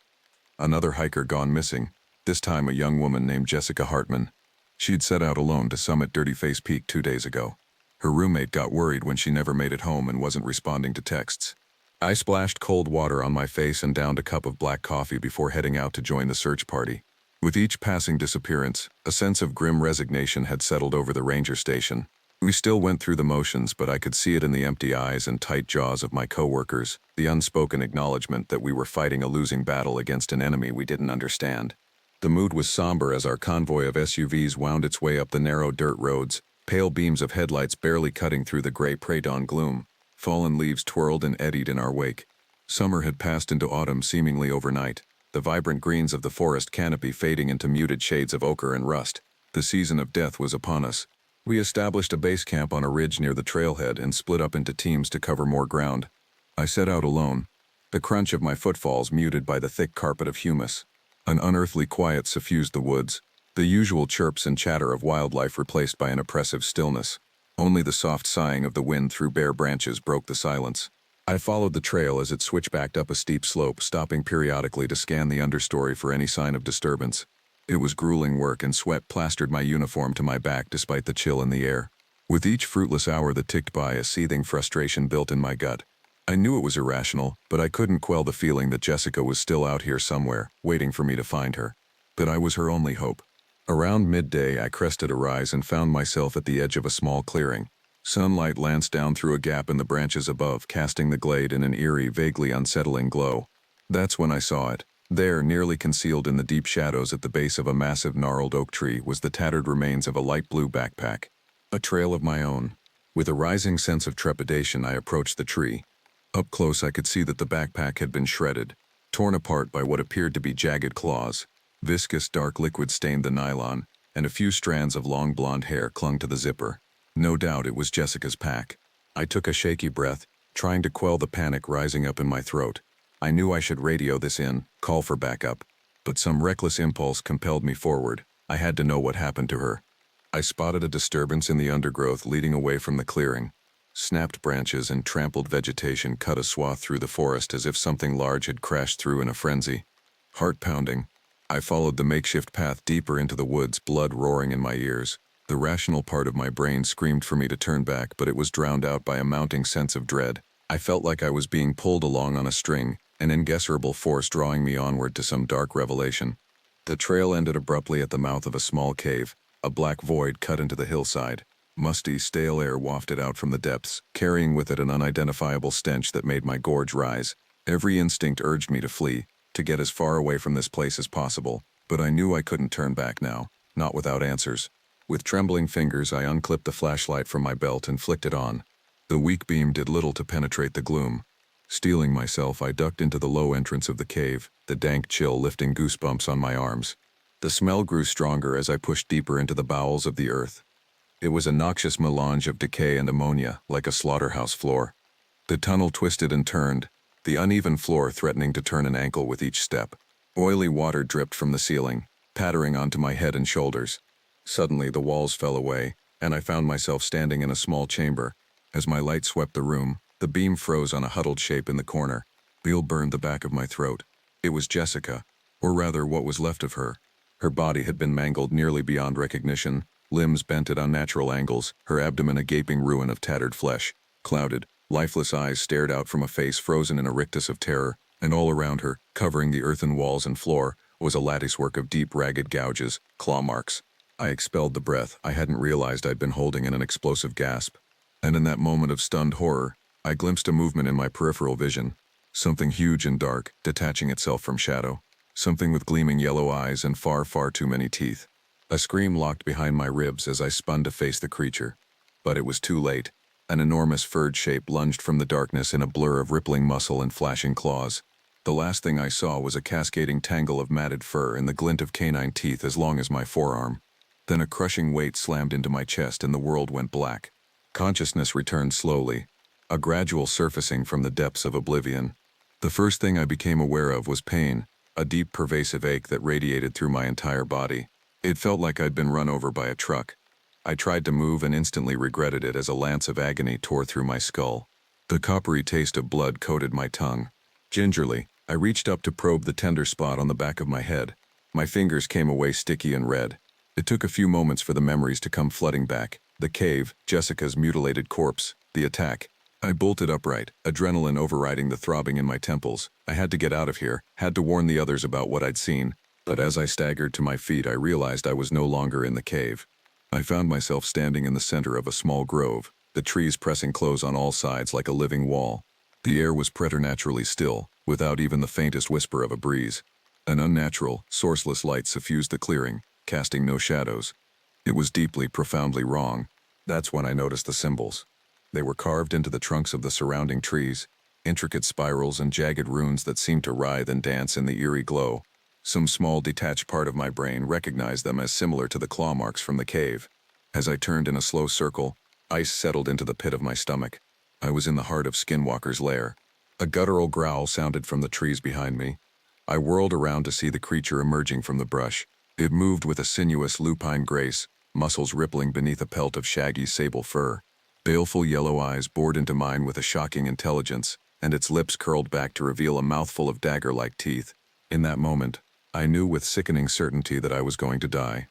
Another hiker gone missing, this time a young woman named Jessica Hartman. She'd set out alone to summit Dirty Face Peak 2 days ago. Her roommate got worried when she never made it home and wasn't responding to texts. I splashed cold water on my face and downed a cup of black coffee before heading out to join the search party. With each passing disappearance, a sense of grim resignation had settled over the ranger station. We still went through the motions, but I could see it in the empty eyes and tight jaws of my coworkers, the unspoken acknowledgement that we were fighting a losing battle against an enemy we didn't understand. The mood was somber as our convoy of SUVs wound its way up the narrow dirt roads, pale beams of headlights barely cutting through the gray pre-dawn gloom. Fallen leaves twirled and eddied in our wake. Summer had passed into autumn seemingly overnight, the vibrant greens of the forest canopy fading into muted shades of ochre and rust. The season of death was upon us. We established a base camp on a ridge near the trailhead and split up into teams to cover more ground. I set out alone, the crunch of my footfalls muted by the thick carpet of humus. An unearthly quiet suffused the woods, the usual chirps and chatter of wildlife replaced by an oppressive stillness. Only the soft sighing of the wind through bare branches broke the silence. I followed the trail as it switchbacked up a steep slope, stopping periodically to scan the understory for any sign of disturbance. It was grueling work, and sweat plastered my uniform to my back despite the chill in the air. With each fruitless hour that ticked by, a seething frustration built in my gut. I knew it was irrational, but I couldn't quell the feeling that Jessica was still out here somewhere, waiting for me to find her. That I was her only hope. Around midday, I crested a rise and found myself at the edge of a small clearing. Sunlight lanced down through a gap in the branches above, casting the glade in an eerie, vaguely unsettling glow. That's when I saw it. There, nearly concealed in the deep shadows at the base of a massive gnarled oak tree, was the tattered remains of a light blue backpack. A trail of my own. With a rising sense of trepidation, I approached the tree. Up close, I could see that the backpack had been shredded, torn apart by what appeared to be jagged claws. Viscous dark liquid stained the nylon, and a few strands of long blonde hair clung to the zipper. No doubt it was Jessica's pack. I took a shaky breath, trying to quell the panic rising up in my throat. I knew I should radio this in, call for backup. But some reckless impulse compelled me forward. I had to know what happened to her. I spotted a disturbance in the undergrowth leading away from the clearing. Snapped branches and trampled vegetation cut a swath through the forest as if something large had crashed through in a frenzy. Heart pounding, I followed the makeshift path deeper into the woods, blood roaring in my ears. The rational part of my brain screamed for me to turn back, but it was drowned out by a mounting sense of dread. I felt like I was being pulled along on a string, an inguessable force drawing me onward to some dark revelation. The trail ended abruptly at the mouth of a small cave, a black void cut into the hillside. Musty, stale air wafted out from the depths, carrying with it an unidentifiable stench that made my gorge rise. Every instinct urged me to flee, to get as far away from this place as possible, but I knew I couldn't turn back now, not without answers. With trembling fingers, I unclipped the flashlight from my belt and flicked it on. The weak beam did little to penetrate the gloom. Steeling myself, I ducked into the low entrance of the cave, the dank chill lifting goosebumps on my arms. The smell grew stronger as I pushed deeper into the bowels of the earth. It was a noxious melange of decay and ammonia, like a slaughterhouse floor. The tunnel twisted and turned, the uneven floor threatening to turn an ankle with each step. Oily water dripped from the ceiling, pattering onto my head and shoulders. Suddenly, the walls fell away, and I found myself standing in a small chamber. As my light swept the room, the beam froze on a huddled shape in the corner. Veal burned the back of my throat. It was Jessica, or rather what was left of her. Her body had been mangled nearly beyond recognition, limbs bent at unnatural angles, her abdomen a gaping ruin of tattered flesh. Clouded, lifeless eyes stared out from a face frozen in a rictus of terror, and all around her, covering the earthen walls and floor, was a latticework of deep, ragged gouges, claw marks. I expelled the breath I hadn't realized I'd been holding in an explosive gasp. And in that moment of stunned horror, I glimpsed a movement in my peripheral vision. Something huge and dark, detaching itself from shadow. Something with gleaming yellow eyes and far, far too many teeth. A scream locked behind my ribs as I spun to face the creature. But it was too late. An enormous furred shape lunged from the darkness in a blur of rippling muscle and flashing claws. The last thing I saw was a cascading tangle of matted fur and the glint of canine teeth as long as my forearm. Then a crushing weight slammed into my chest and the world went black. Consciousness returned slowly, a gradual surfacing from the depths of oblivion. The first thing I became aware of was pain, a deep pervasive ache that radiated through my entire body. It felt like I'd been run over by a truck. I tried to move and instantly regretted it as a lance of agony tore through my skull. The coppery taste of blood coated my tongue. Gingerly, I reached up to probe the tender spot on the back of my head. My fingers came away sticky and red. It took a few moments for the memories to come flooding back. The cave, Jessica's mutilated corpse, the attack. I bolted upright, adrenaline overriding the throbbing in my temples. I had to get out of here, had to warn the others about what I'd seen. But as I staggered to my feet, I realized I was no longer in the cave. I found myself standing in the center of a small grove, the trees pressing close on all sides like a living wall. The air was preternaturally still, without even the faintest whisper of a breeze. An unnatural, sourceless light suffused the clearing, casting no shadows. It was deeply, profoundly wrong. That's when I noticed the symbols. They were carved into the trunks of the surrounding trees, intricate spirals and jagged runes that seemed to writhe and dance in the eerie glow. Some small detached part of my brain recognized them as similar to the claw marks from the cave. As I turned in a slow circle, ice settled into the pit of my stomach. I was in the heart of Skinwalker's lair. A guttural growl sounded from the trees behind me. I whirled around to see the creature emerging from the brush. It moved with a sinuous lupine grace, muscles rippling beneath a pelt of shaggy sable fur. Baleful yellow eyes bored into mine with a shocking intelligence, and its lips curled back to reveal a mouthful of dagger-like teeth. In that moment, I knew with sickening certainty that I was going to die.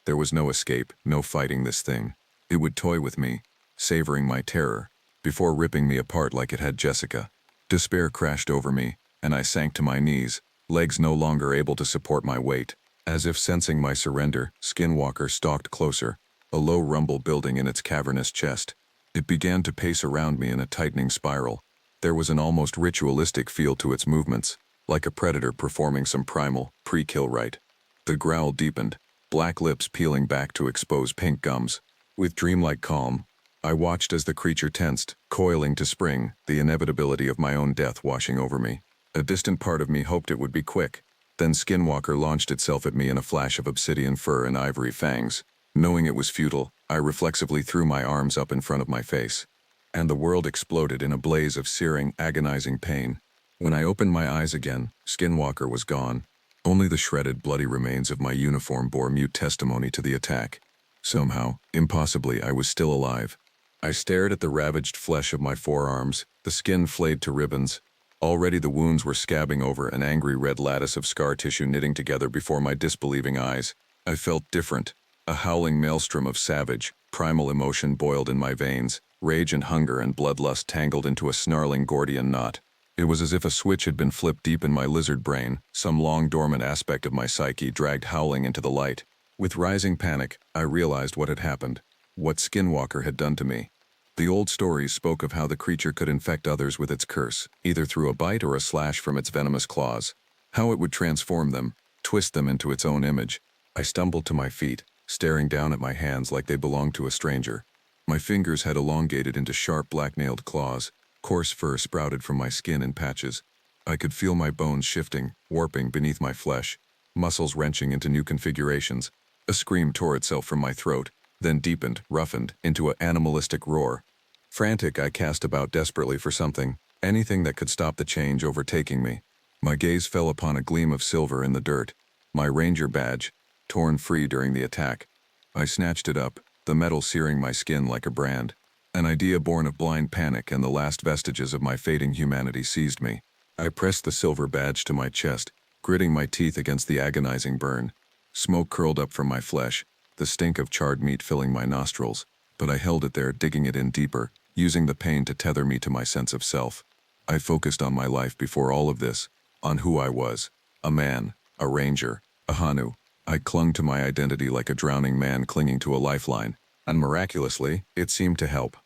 There was no escape, no fighting this thing. It would toy with me, savoring my terror, before ripping me apart like it had Jessica. Despair crashed over me, and I sank to my knees, legs no longer able to support my weight. As if sensing my surrender, Skinwalker stalked closer, a low rumble building in its cavernous chest. It began to pace around me in a tightening spiral. There was an almost ritualistic feel to its movements. like a predator performing some primal, pre-kill rite. The growl deepened, black lips peeling back to expose pink gums. With dreamlike calm, I watched as the creature tensed, coiling to spring, the inevitability of my own death washing over me. A distant part of me hoped it would be quick. Then Skinwalker launched itself at me in a flash of obsidian fur and ivory fangs. Knowing it was futile, I reflexively threw my arms up in front of my face. And the world exploded in a blaze of searing, agonizing pain. When I opened my eyes again, Skinwalker was gone. Only the shredded, bloody remains of my uniform bore mute testimony to the attack. Somehow, impossibly, I was still alive. I stared at the ravaged flesh of my forearms, the skin flayed to ribbons. Already the wounds were scabbing over, an angry red lattice of scar tissue knitting together before my disbelieving eyes. I felt different. A howling maelstrom of savage, primal emotion boiled in my veins, rage and hunger and bloodlust tangled into a snarling Gordian knot. It was as if a switch had been flipped deep in my lizard brain, some long-dormant aspect of my psyche dragged howling into the light. With rising panic, I realized what had happened, what Skinwalker had done to me. The old stories spoke of how the creature could infect others with its curse, either through a bite or a slash from its venomous claws. How it would transform them, twist them into its own image. I stumbled to my feet, staring down at my hands like they belonged to a stranger. My fingers had elongated into sharp black-nailed claws. Coarse fur sprouted from my skin in patches. I could feel my bones shifting, warping beneath my flesh, muscles wrenching into new configurations. A scream tore itself from my throat, then deepened, roughened, into an animalistic roar. Frantic, I cast about desperately for something, anything that could stop the change overtaking me. My gaze fell upon a gleam of silver in the dirt, my ranger badge, torn free during the attack. I snatched it up, the metal searing my skin like a brand. An idea born of blind panic and the last vestiges of my fading humanity seized me. I pressed the silver badge to my chest, gritting my teeth against the agonizing burn. Smoke curled up from my flesh, the stink of charred meat filling my nostrils, but I held it there, digging it in deeper, using the pain to tether me to my sense of self. I focused on my life before all of this, on who I was. A man, a ranger, a Hanu. I clung to my identity like a drowning man clinging to a lifeline, and miraculously, it seemed to help.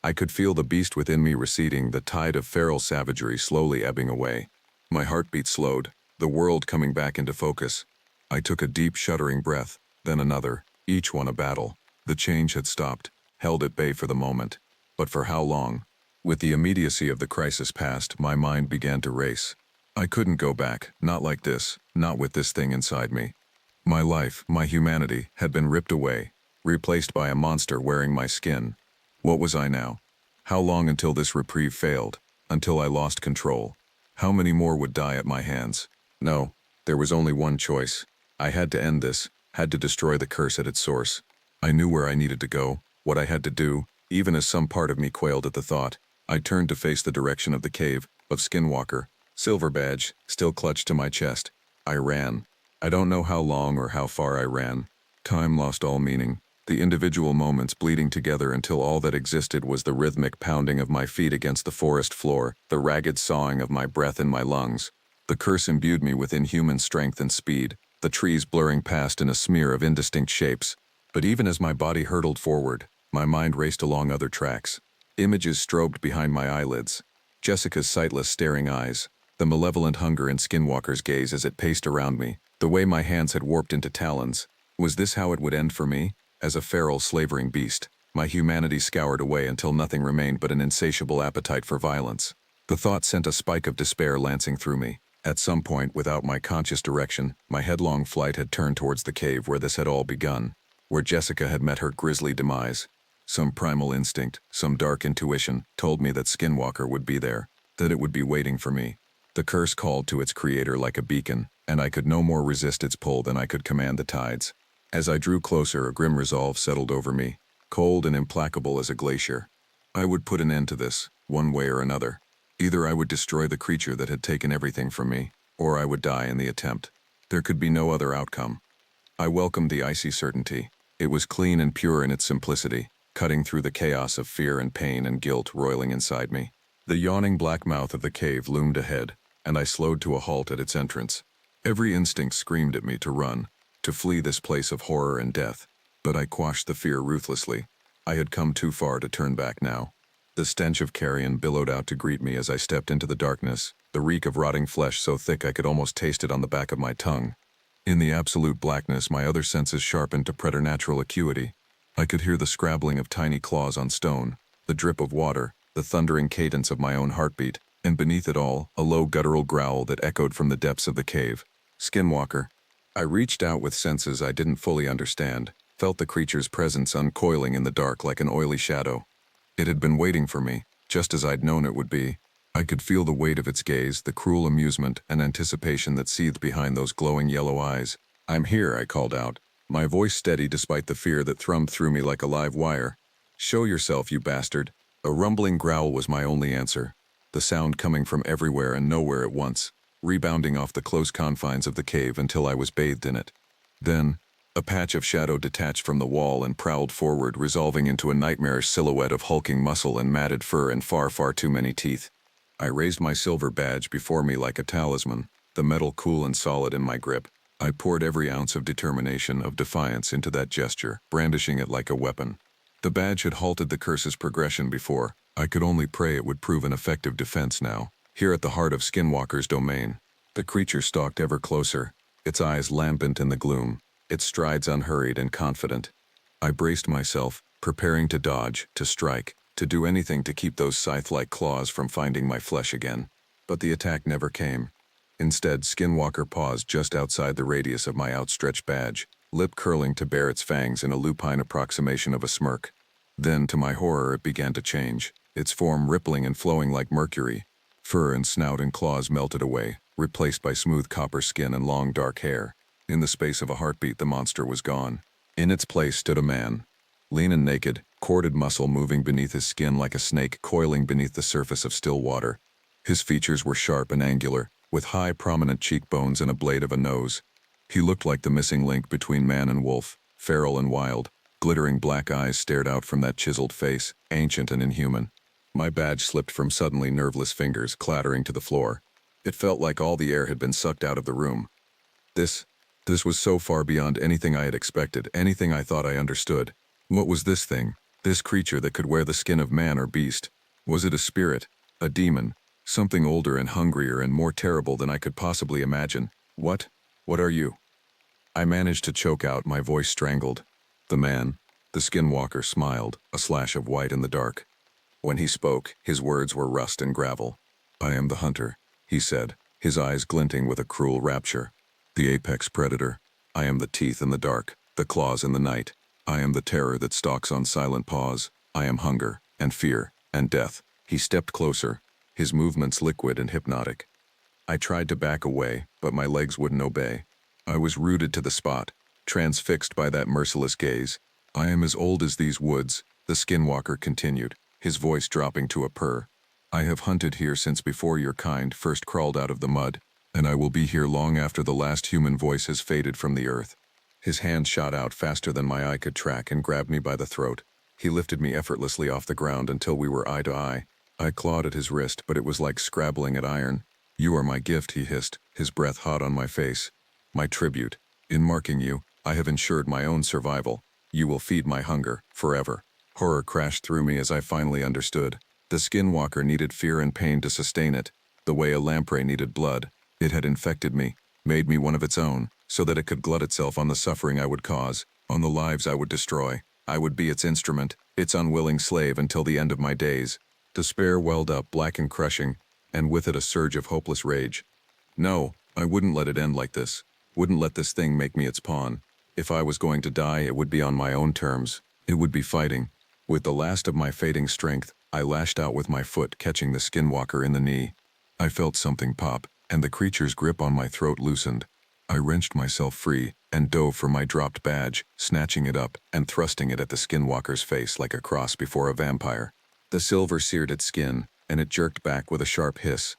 I could feel the beast within me receding, the tide of feral savagery slowly ebbing away. My heartbeat slowed, the world coming back into focus. I took a deep, shuddering breath, then another, each one a battle. The change had stopped, held at bay for the moment. But for how long? With the immediacy of the crisis past, my mind began to race. I couldn't go back, not like this, not with this thing inside me. My life, my humanity, had been ripped away, replaced by a monster wearing my skin. What was I now? How long until this reprieve failed? Until I lost control? How many more would die at my hands? No, there was only one choice. I had to end this, had to destroy the curse at its source. I knew where I needed to go, what I had to do, even as some part of me quailed at the thought. I turned to face the direction of the cave, of Skinwalker. Silver badge, still clutched to my chest. I ran. I don't know how long or how far I ran. Time lost all meaning. The individual moments bleeding together until all that existed was the rhythmic pounding of my feet against the forest floor, the ragged sawing of my breath in my lungs. The curse imbued me with inhuman strength and speed, the trees blurring past in a smear of indistinct shapes. But even as my body hurtled forward, my mind raced along other tracks. Images strobed behind my eyelids. Jessica's sightless, staring eyes, the malevolent hunger in Skinwalker's gaze as it paced around me, the way my hands had warped into talons. Was this how it would end for me? As a feral, slavering beast, my humanity scoured away until nothing remained but an insatiable appetite for violence. The thought sent a spike of despair lancing through me. At some point, without my conscious direction, my headlong flight had turned towards the cave where this had all begun, where Jessica had met her grisly demise. Some primal instinct, some dark intuition, told me that Skinwalker would be there, that it would be waiting for me. The curse called to its creator like a beacon, and I could no more resist its pull than I could command the tides. As I drew closer, a grim resolve settled over me, cold and implacable as a glacier. I would put an end to this, one way or another. Either I would destroy the creature that had taken everything from me, or I would die in the attempt. There could be no other outcome. I welcomed the icy certainty. It was clean and pure in its simplicity, cutting through the chaos of fear and pain and guilt roiling inside me. The yawning black mouth of the cave loomed ahead, and I slowed to a halt at its entrance. Every instinct screamed at me to run, to flee this place of horror and death, but I quashed the fear ruthlessly. I had come too far to turn back now. The stench of carrion billowed out to greet me as I stepped into the darkness, the reek of rotting flesh so thick I could almost taste it on the back of my tongue. In the absolute blackness, my other senses sharpened to preternatural acuity. I could hear the scrabbling of tiny claws on stone, the drip of water, the thundering cadence of my own heartbeat, and beneath it all, a low guttural growl that echoed from the depths of the cave. Skinwalker. I reached out with senses I didn't fully understand, felt the creature's presence uncoiling in the dark like an oily shadow. It had been waiting for me, just as I'd known it would be. I could feel the weight of its gaze, the cruel amusement and anticipation that seethed behind those glowing yellow eyes. "I'm here," I called out, my voice steady despite the fear that thrummed through me like a live wire. "Show yourself, you bastard." A rumbling growl was my only answer, the sound coming from everywhere and nowhere at once, rebounding off the close confines of the cave until I was bathed in it. Then, a patch of shadow detached from the wall and prowled forward, resolving into a nightmarish silhouette of hulking muscle and matted fur and far, far too many teeth. I raised my silver badge before me like a talisman, the metal cool and solid in my grip. I poured every ounce of determination, of defiance into that gesture, brandishing it like a weapon. The badge had halted the curse's progression before. I could only pray it would prove an effective defense now. Here at the heart of Skinwalker's domain, the creature stalked ever closer, its eyes lambent in the gloom, its strides unhurried and confident. I braced myself, preparing to dodge, to strike, to do anything to keep those scythe-like claws from finding my flesh again. But the attack never came. Instead, Skinwalker paused just outside the radius of my outstretched badge, lip curling to bare its fangs in a lupine approximation of a smirk. Then, to my horror, it began to change, its form rippling and flowing like mercury. Fur and snout and claws melted away, replaced by smooth copper skin and long dark hair. In the space of a heartbeat, the monster was gone. In its place stood a man, lean and naked, corded muscle moving beneath his skin like a snake coiling beneath the surface of still water. His features were sharp and angular, with high prominent cheekbones and a blade of a nose. He looked like the missing link between man and wolf, feral and wild. Glittering black eyes stared out from that chiseled face, ancient and inhuman. My badge slipped from suddenly nerveless fingers, clattering to the floor. It felt like all the air had been sucked out of the room. This was so far beyond anything I had expected, anything I thought I understood. What was this thing? This creature that could wear the skin of man or beast? Was it a spirit? A demon? Something older and hungrier and more terrible than I could possibly imagine? What are you? I managed to choke out, my voice strangled. The man, the Skinwalker, smiled, a slash of white in the dark. When he spoke, his words were rust and gravel. "I am the hunter," he said, his eyes glinting with a cruel rapture. "The apex predator. I am the teeth in the dark, the claws in the night. I am the terror that stalks on silent paws. I am hunger, and fear, and death." He stepped closer, his movements liquid and hypnotic. I tried to back away, but my legs wouldn't obey. I was rooted to the spot, transfixed by that merciless gaze. "I am as old as these woods," the Skinwalker continued, his voice dropping to a purr. "I have hunted here since before your kind first crawled out of the mud, and I will be here long after the last human voice has faded from the earth." His hand shot out faster than my eye could track and grabbed me by the throat. He lifted me effortlessly off the ground until we were eye to eye. I clawed at his wrist, but it was like scrabbling at iron. "You are my gift," he hissed, his breath hot on my face. "My tribute. In marking you, I have ensured my own survival. You will feed my hunger, forever." Horror crashed through me as I finally understood. The Skinwalker needed fear and pain to sustain it, the way a lamprey needed blood. It had infected me, made me one of its own, so that it could glut itself on the suffering I would cause, on the lives I would destroy. I would be its instrument, its unwilling slave until the end of my days. Despair welled up, black and crushing, and with it a surge of hopeless rage. No, I wouldn't let it end like this. Wouldn't let this thing make me its pawn. If I was going to die, it would be on my own terms. It would be fighting. With the last of my fading strength, I lashed out with my foot, catching the Skinwalker in the knee. I felt something pop, and the creature's grip on my throat loosened. I wrenched myself free and dove for my dropped badge, snatching it up and thrusting it at the Skinwalker's face like a cross before a vampire. The silver seared its skin, and it jerked back with a sharp hiss.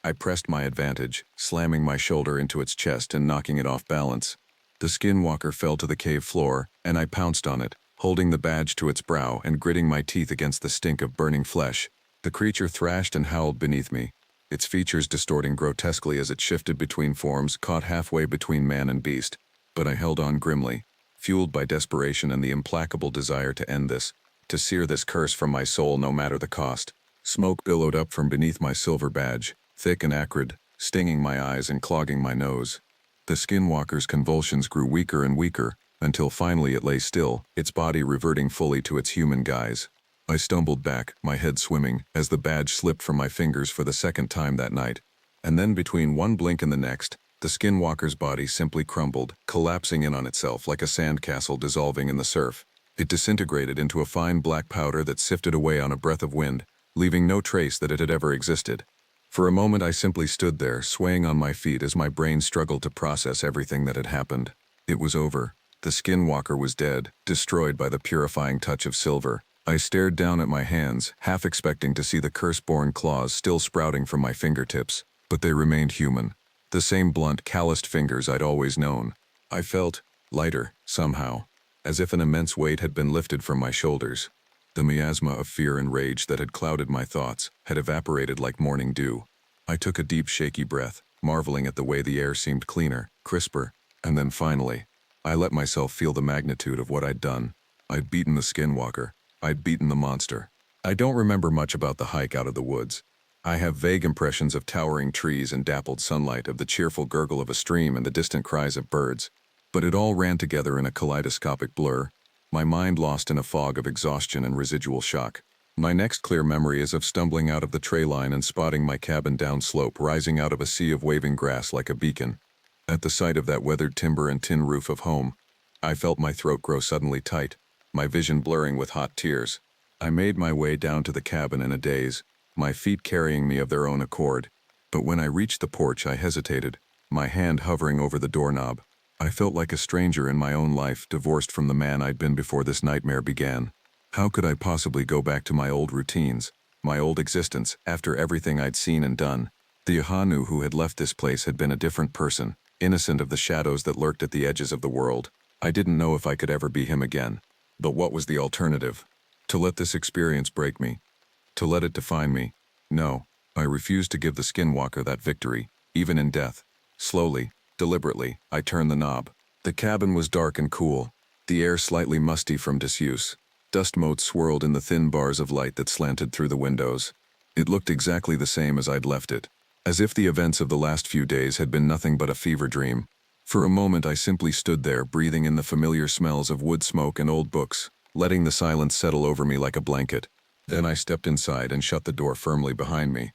I pressed my advantage, slamming my shoulder into its chest and knocking it off balance. The Skinwalker fell to the cave floor, and I pounced on it, holding the badge to its brow and gritting my teeth against the stink of burning flesh. The creature thrashed and howled beneath me, its features distorting grotesquely as it shifted between forms, caught halfway between man and beast. But I held on grimly, fueled by desperation and the implacable desire to end this. to sear this curse from my soul no matter the cost. Smoke billowed up from beneath my silver badge, thick and acrid, stinging my eyes and clogging my nose. The skinwalker's convulsions grew weaker and weaker, until finally it lay still, its body reverting fully to its human guise. I stumbled back, my head swimming, as the badge slipped from my fingers for the second time that night. And then between one blink and the next, the skinwalker's body simply crumbled, collapsing in on itself like a sandcastle dissolving in the surf. It disintegrated into a fine black powder that sifted away on a breath of wind, leaving no trace that it had ever existed. For a moment I simply stood there, swaying on my feet as my brain struggled to process everything that had happened. It was over. The skinwalker was dead, destroyed by the purifying touch of silver. I stared down at my hands, half expecting to see the curse-born claws still sprouting from my fingertips, but they remained human. The same blunt, calloused fingers I'd always known. I felt lighter, somehow, as if an immense weight had been lifted from my shoulders. The miasma of fear and rage that had clouded my thoughts had evaporated like morning dew. I took a deep, shaky breath, marveling at the way the air seemed cleaner, crisper, and then finally, I let myself feel the magnitude of what I'd done. I'd beaten the skinwalker. I'd beaten the monster. I don't remember much about the hike out of the woods. I have vague impressions of towering trees and dappled sunlight, of the cheerful gurgle of a stream and the distant cries of birds. But it all ran together in a kaleidoscopic blur, my mind lost in a fog of exhaustion and residual shock. My next clear memory is of stumbling out of the tray line and spotting my cabin downslope rising out of a sea of waving grass like a beacon. At the sight of that weathered timber and tin roof of home, I felt my throat grow suddenly tight, my vision blurring with hot tears. I made my way down to the cabin in a daze, my feet carrying me of their own accord. But when I reached the porch I hesitated, my hand hovering over the doorknob. I felt like a stranger in my own life, divorced from the man I'd been before this nightmare began. How could I possibly go back to my old routines, my old existence, after everything I'd seen and done? The Ahanu who had left this place had been a different person, innocent of the shadows that lurked at the edges of the world. I didn't know if I could ever be him again. But what was the alternative? To let this experience break me? To let it define me? No, I refused to give the skinwalker that victory, even in death. Slowly, deliberately, I turned the knob. The cabin was dark and cool, the air slightly musty from disuse. Dust motes swirled in the thin bars of light that slanted through the windows. It looked exactly the same as I'd left it, as if the events of the last few days had been nothing but a fever dream. For a moment I simply stood there, breathing in the familiar smells of wood smoke and old books, letting the silence settle over me like a blanket. Then I stepped inside and shut the door firmly behind me.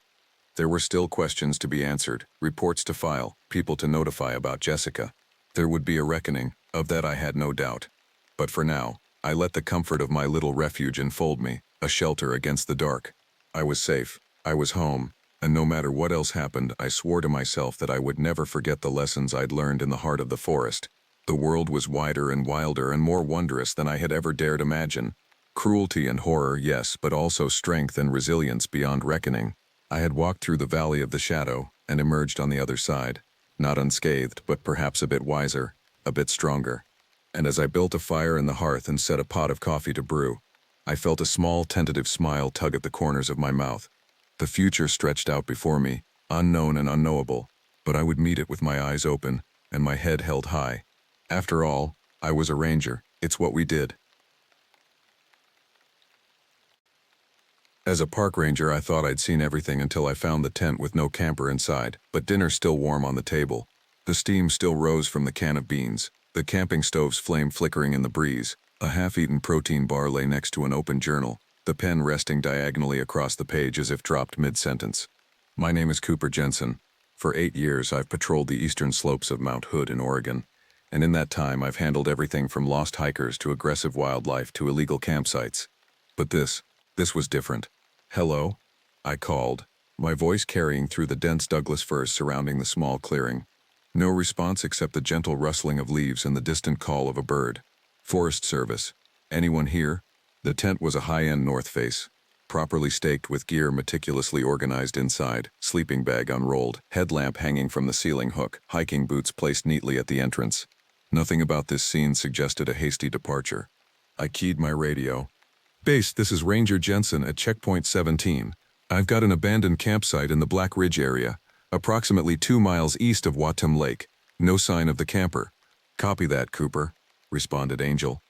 There were still questions to be answered, reports to file, people to notify about Jessica. There would be a reckoning, of that I had no doubt. But for now, I let the comfort of my little refuge enfold me, a shelter against the dark. I was safe, I was home, and no matter what else happened, I swore to myself that I would never forget the lessons I'd learned in the heart of the forest. The world was wider and wilder and more wondrous than I had ever dared imagine. Cruelty and horror, yes, but also strength and resilience beyond reckoning. I had walked through the valley of the shadow and emerged on the other side, not unscathed, but perhaps a bit wiser, a bit stronger. And as I built a fire in the hearth and set a pot of coffee to brew, I felt a small, tentative smile tug at the corners of my mouth. The future stretched out before me, unknown and unknowable, but I would meet it with my eyes open and my head held high. After all, I was a ranger. It's what we did. As a park ranger, I thought I'd seen everything until I found the tent with no camper inside, but dinner still warm on the table. The steam still rose from the can of beans, the camping stove's flame flickering in the breeze. A half-eaten protein bar lay next to an open journal, the pen resting diagonally across the page as if dropped mid-sentence. My name is Cooper Jensen. For 8 years, I've patrolled the eastern slopes of Mount Hood in Oregon, and in that time I've handled everything from lost hikers to aggressive wildlife to illegal campsites. But this was different. "Hello?" I called, my voice carrying through the dense Douglas firs surrounding the small clearing. No response except the gentle rustling of leaves and the distant call of a bird. "Forest Service. Anyone here?" The tent was a high-end north face, properly staked with gear meticulously organized inside, sleeping bag unrolled, headlamp hanging from the ceiling hook, hiking boots placed neatly at the entrance. Nothing about this scene suggested a hasty departure. I keyed my radio. "Base, this is Ranger Jensen at Checkpoint 17. I've got an abandoned campsite in the Black Ridge area, approximately 2 miles east of Watum Lake. No sign of the camper." "Copy that, Cooper," responded Angel,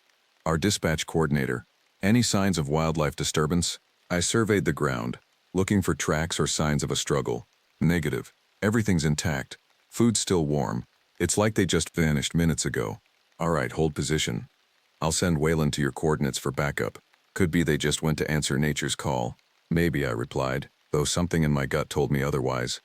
our dispatch coordinator. Any signs of wildlife disturbance? I surveyed the ground, looking for tracks or signs of a struggle. Negative. Everything's intact. Food's still warm. It's like they just vanished minutes ago. All right, hold position. I'll send Waylon to your coordinates for backup. Could be they just went to answer nature's call. Maybe, I replied, though something in my gut told me otherwise.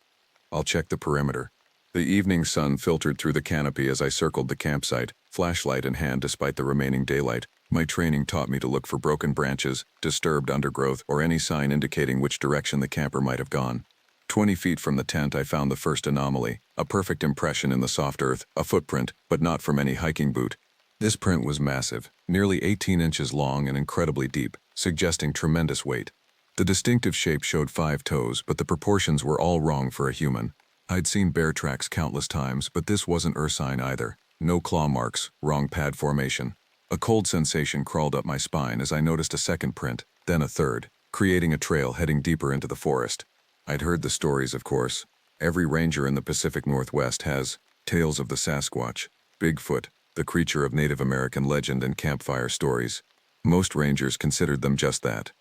I'll check the perimeter. The evening sun filtered through the canopy as I circled the campsite, flashlight in hand despite the remaining daylight. My training taught me to look for broken branches, disturbed undergrowth, or any sign indicating which direction the camper might have gone. 20 feet from the tent, I found the first anomaly, a perfect impression in the soft earth, a footprint, but not from any hiking boot. This print was massive, nearly 18 inches long and incredibly deep, suggesting tremendous weight. The distinctive shape showed 5 toes, but the proportions were all wrong for a human. I'd seen bear tracks countless times, but this wasn't ursine either. No claw marks, wrong pad formation. A cold sensation crawled up my spine as I noticed a second print, then a third, creating a trail heading deeper into the forest. I'd heard the stories, of course. Every ranger in the Pacific Northwest has tales of the Sasquatch, Bigfoot, the creature of Native American legend and campfire stories. Most rangers considered them just that.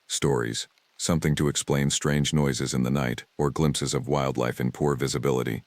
Stories. Something to explain strange noises in the night or glimpses of wildlife in poor visibility.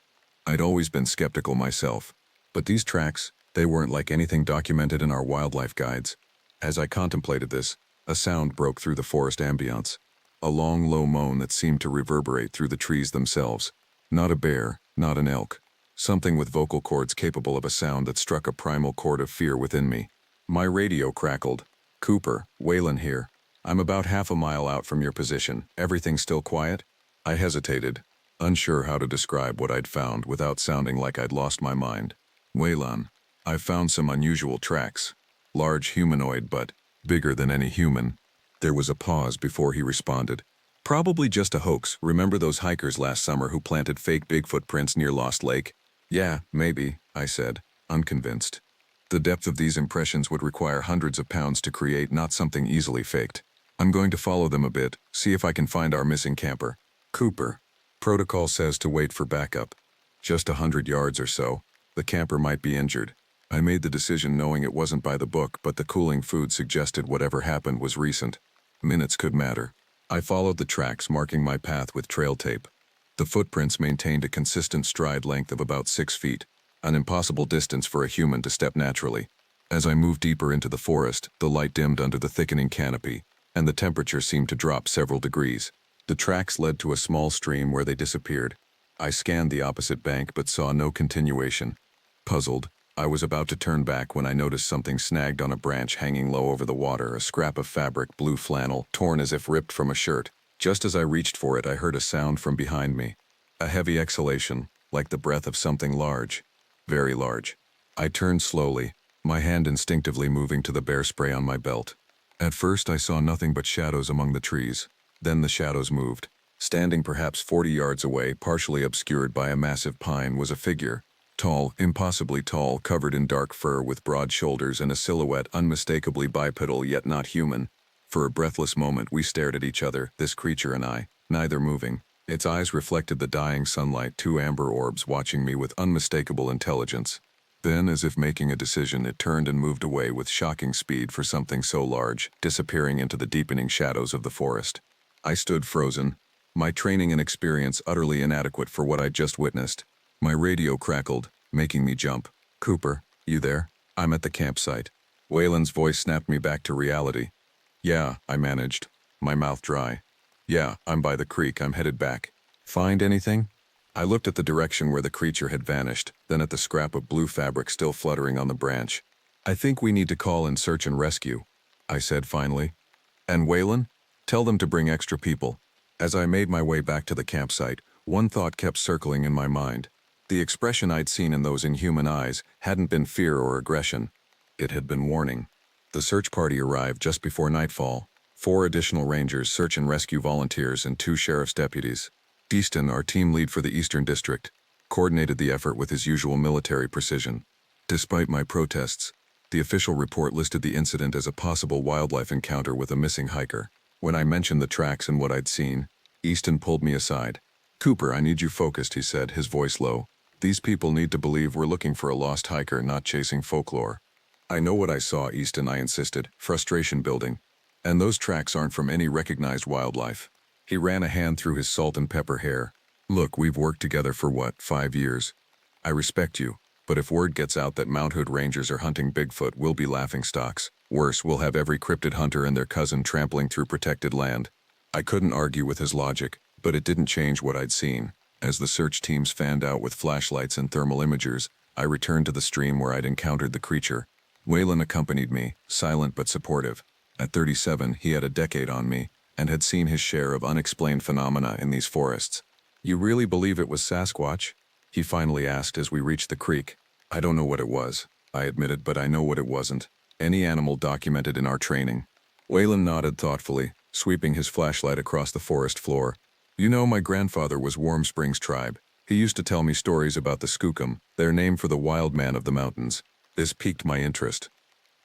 I'd always been skeptical myself. But these tracks, they weren't like anything documented in our wildlife guides. As I contemplated this, a sound broke through the forest ambience. A long, low moan that seemed to reverberate through the trees themselves. Not a bear, not an elk. Something with vocal cords capable of a sound that struck a primal chord of fear within me. My radio crackled. "Cooper, Waylon here. I'm about half a mile out from your position. Everything still quiet?" I hesitated, unsure how to describe what I'd found without sounding like I'd lost my mind. "Waylon, I've found some unusual tracks. Large humanoid, but bigger than any human." There was a pause before he responded. "Probably just a hoax. Remember those hikers last summer who planted fake Bigfoot prints near Lost Lake?" "Yeah, maybe," I said, unconvinced. The depth of these impressions would require hundreds of pounds to create, not something easily faked. "I'm going to follow them a bit, see if I can find our missing camper." "Cooper, protocol says to wait for backup. Just 100 yards or so. The camper might be injured." I made the decision knowing it wasn't by the book, but the cooling food suggested whatever happened was recent. Minutes could matter. I followed the tracks, marking my path with trail tape. The footprints maintained a consistent stride length of about 6 feet, an impossible distance for a human to step naturally. As I moved deeper into the forest, the light dimmed under the thickening canopy, and the temperature seemed to drop several degrees. The tracks led to a small stream where they disappeared. I scanned the opposite bank but saw no continuation. Puzzled, I was about to turn back when I noticed something snagged on a branch hanging low over the water, a scrap of fabric, blue flannel, torn as if ripped from a shirt. Just as I reached for it, I heard a sound from behind me. A heavy exhalation, like the breath of something large. Very large. I turned slowly, my hand instinctively moving to the bear spray on my belt. At first I saw nothing but shadows among the trees. Then the shadows moved. Standing perhaps 40 yards away, partially obscured by a massive pine, was a figure. Tall, impossibly tall, covered in dark fur with broad shoulders and a silhouette unmistakably bipedal yet not human. For a breathless moment we stared at each other, this creature and I, neither moving. Its eyes reflected the dying sunlight, 2 amber orbs watching me with unmistakable intelligence. Then, as if making a decision, it turned and moved away with shocking speed for something so large, disappearing into the deepening shadows of the forest. I stood frozen, my training and experience utterly inadequate for what I'd just witnessed. My radio crackled, making me jump. "Cooper, you there? I'm at the campsite." Waylon's voice snapped me back to reality. "Yeah," I managed, my mouth dry. "Yeah, I'm by the creek. I'm headed back." "Find anything?" I looked at the direction where the creature had vanished, then at the scrap of blue fabric still fluttering on the branch. "I think we need to call in search and rescue," I said finally. "And Waylon? Tell them to bring extra people." As I made my way back to the campsite, one thought kept circling in my mind. The expression I'd seen in those inhuman eyes hadn't been fear or aggression. It had been warning. The search party arrived just before nightfall. 4 additional rangers, search and rescue volunteers, and 2 sheriff's deputies. Easton, our team lead for the Eastern District, coordinated the effort with his usual military precision. Despite my protests, the official report listed the incident as a possible wildlife encounter with a missing hiker. When I mentioned the tracks and what I'd seen, Easton pulled me aside. "Cooper, I need you focused," he said, his voice low. "These people need to believe we're looking for a lost hiker, not chasing folklore." "I know what I saw, Easton," I insisted, frustration building. And those tracks aren't from any recognized wildlife. He ran a hand through his salt and pepper hair. Look, we've worked together for what, 5 years? I respect you, but if word gets out that Mount Hood Rangers are hunting Bigfoot, we'll be laughingstocks. Worse, we'll have every cryptid hunter and their cousin trampling through protected land. I couldn't argue with his logic, but it didn't change what I'd seen. As the search teams fanned out with flashlights and thermal imagers, I returned to the stream where I'd encountered the creature. Waylon accompanied me, silent but supportive. At 37, he had a decade on me, and had seen his share of unexplained phenomena in these forests. "You really believe it was Sasquatch?" he finally asked as we reached the creek. "I don't know what it was," I admitted, "but I know what it wasn't. Any animal documented in our training." Waylon nodded thoughtfully, sweeping his flashlight across the forest floor. "You know, my grandfather was Warm Springs tribe. He used to tell me stories about the Skookum, their name for the wild man of the mountains. This piqued my interest."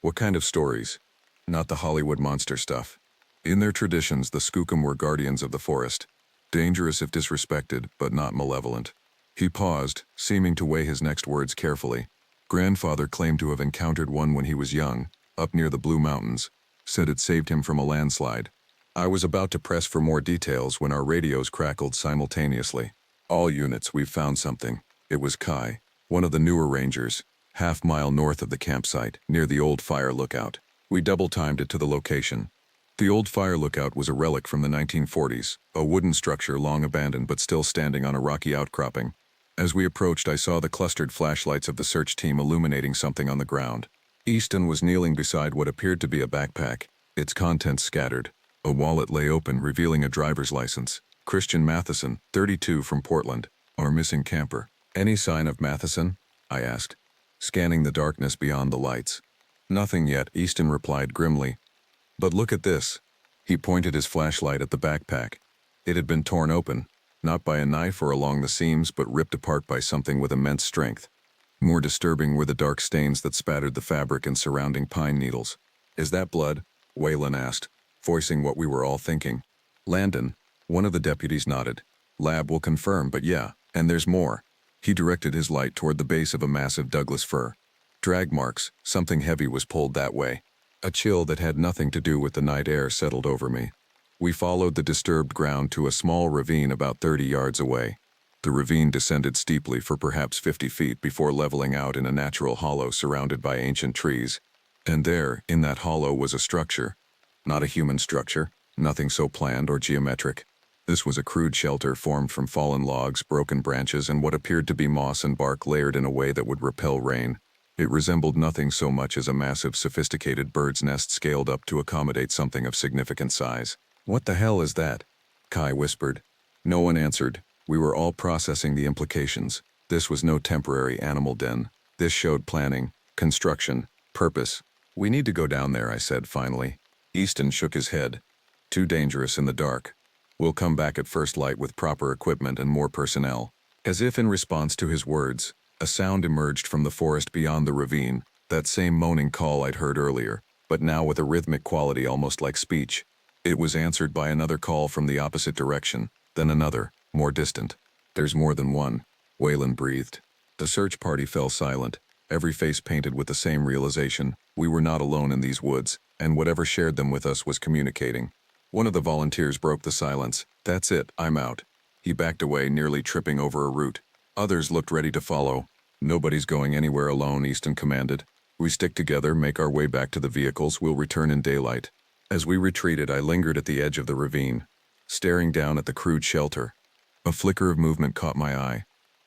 "What kind of stories?" "Not the Hollywood monster stuff. In their traditions, the Skookum were guardians of the forest. Dangerous if disrespected, but not malevolent." He paused, seeming to weigh his next words carefully. "Grandfather claimed to have encountered one when he was young, up near the Blue Mountains. Said it saved him from a landslide." I was about to press for more details when our radios crackled simultaneously. "All units, we've found something." It was Kai, one of the newer rangers, half-mile north of the campsite, near the old fire lookout. We double-timed it to the location. The old fire lookout was a relic from the 1940s, a wooden structure long abandoned but still standing on a rocky outcropping. As we approached, I saw the clustered flashlights of the search team illuminating something on the ground. Easton was kneeling beside what appeared to be a backpack, its contents scattered. A wallet lay open, revealing a driver's license. Christian Matheson, 32, from Portland, our missing camper. "Any sign of Matheson?" I asked, scanning the darkness beyond the lights. "Nothing yet," Easton replied grimly. "But look at this." He pointed his flashlight at the backpack. It had been torn open, not by a knife or along the seams, but ripped apart by something with immense strength. More disturbing were the dark stains that spattered the fabric and surrounding pine needles. "Is that blood?" Waylon asked, voicing what we were all thinking. "Landon," one of the deputies nodded. "Lab will confirm, but yeah, and there's more." He directed his light toward the base of a massive Douglas fir. "Drag marks, something heavy was pulled that way." A chill that had nothing to do with the night air settled over me. We followed the disturbed ground to a small ravine about 30 yards away. The ravine descended steeply for perhaps 50 feet before leveling out in a natural hollow surrounded by ancient trees. And there, in that hollow, was a structure. Not a human structure, nothing so planned or geometric. This was a crude shelter formed from fallen logs, broken branches, and what appeared to be moss and bark layered in a way that would repel rain. It resembled nothing so much as a massive, sophisticated bird's nest scaled up to accommodate something of significant size. "What the hell is that?" Kai whispered. No one answered. We were all processing the implications. This was no temporary animal den. This showed planning, construction, purpose. "We need to go down there," I said finally. Easton shook his head. "Too dangerous in the dark. We'll come back at first light with proper equipment and more personnel." As if in response to his words, a sound emerged from the forest beyond the ravine, that same moaning call I'd heard earlier, but now with a rhythmic quality almost like speech. It was answered by another call from the opposite direction, then another, more distant. "There's more than one," Waylon breathed. The search party fell silent, every face painted with the same realization: we were not alone in these woods, and whatever shared them with us was communicating. One of the volunteers broke the silence. "That's it, I'm out." He backed away, nearly tripping over a root. Others looked ready to follow. "Nobody's going anywhere alone," Easton commanded. "We stick together, make our way back to the vehicles, we'll return in daylight." As we retreated, I lingered at the edge of the ravine, staring down at the crude shelter. A flicker of movement caught my eye,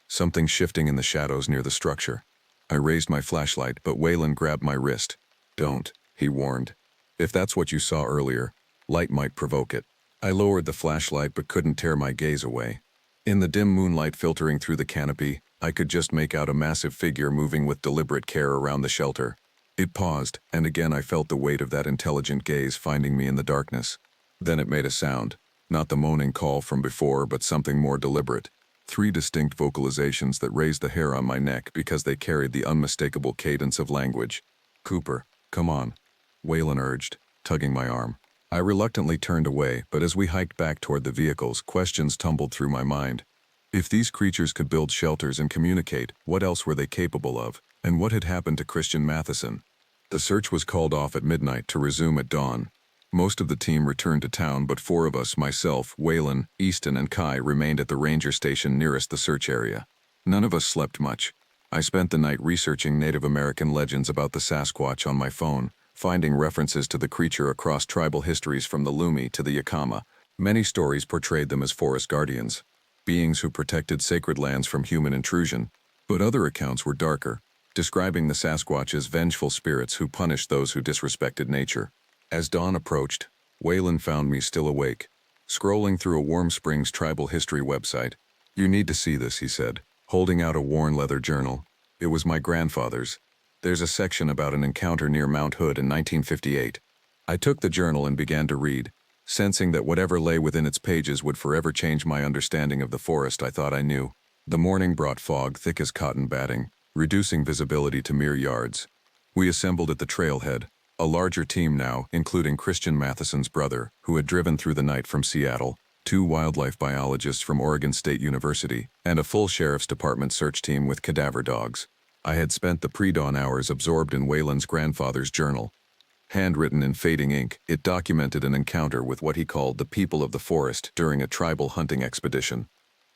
something shifting in the shadows near the structure. I raised my flashlight, but Waylon grabbed my wrist. "Don't," he warned. "If that's what you saw earlier, light might provoke it." I lowered the flashlight but couldn't tear my gaze away. In the dim moonlight filtering through the canopy, I could just make out a massive figure moving with deliberate care around the shelter. It paused, and again I felt the weight of that intelligent gaze finding me in the darkness. Then it made a sound, not the moaning call from before, but something more deliberate. 3 distinct vocalizations that raised the hair on my neck because they carried the unmistakable cadence of language. "Cooper, come on," Waylon urged, tugging my arm. I reluctantly turned away, but as we hiked back toward the vehicles, questions tumbled through my mind. If these creatures could build shelters and communicate, what else were they capable of? And what had happened to Christian Matheson? The search was called off at midnight to resume at dawn. Most of the team returned to town, but 4 of us, myself, Waylon, Easton, and Kai, remained at the ranger station nearest the search area. None of us slept much. I spent the night researching Native American legends about the Sasquatch on my phone, finding references to the creature across tribal histories from the Lumi to the Yakama. Many stories portrayed them as forest guardians, beings who protected sacred lands from human intrusion, but other accounts were darker, describing the Sasquatch as vengeful spirits who punished those who disrespected nature. As dawn approached, Waylon found me still awake, scrolling through a Warm Springs tribal history website. "You need to see this," he said, holding out a worn leather journal. It was my grandfather's. There's a section about an encounter near Mount Hood in 1958. I took the journal and began to read, sensing that whatever lay within its pages would forever change my understanding of the forest I thought I knew. The morning brought fog thick as cotton batting, reducing visibility to mere yards. We assembled at the trailhead, a larger team now, including Christian Matheson's brother, who had driven through the night from Seattle, 2 wildlife biologists from Oregon State University, and a full sheriff's department search team with cadaver dogs. I had spent the pre-dawn hours absorbed in Waylon's grandfather's journal. Handwritten in fading ink, it documented an encounter with what he called the people of the forest during a tribal hunting expedition.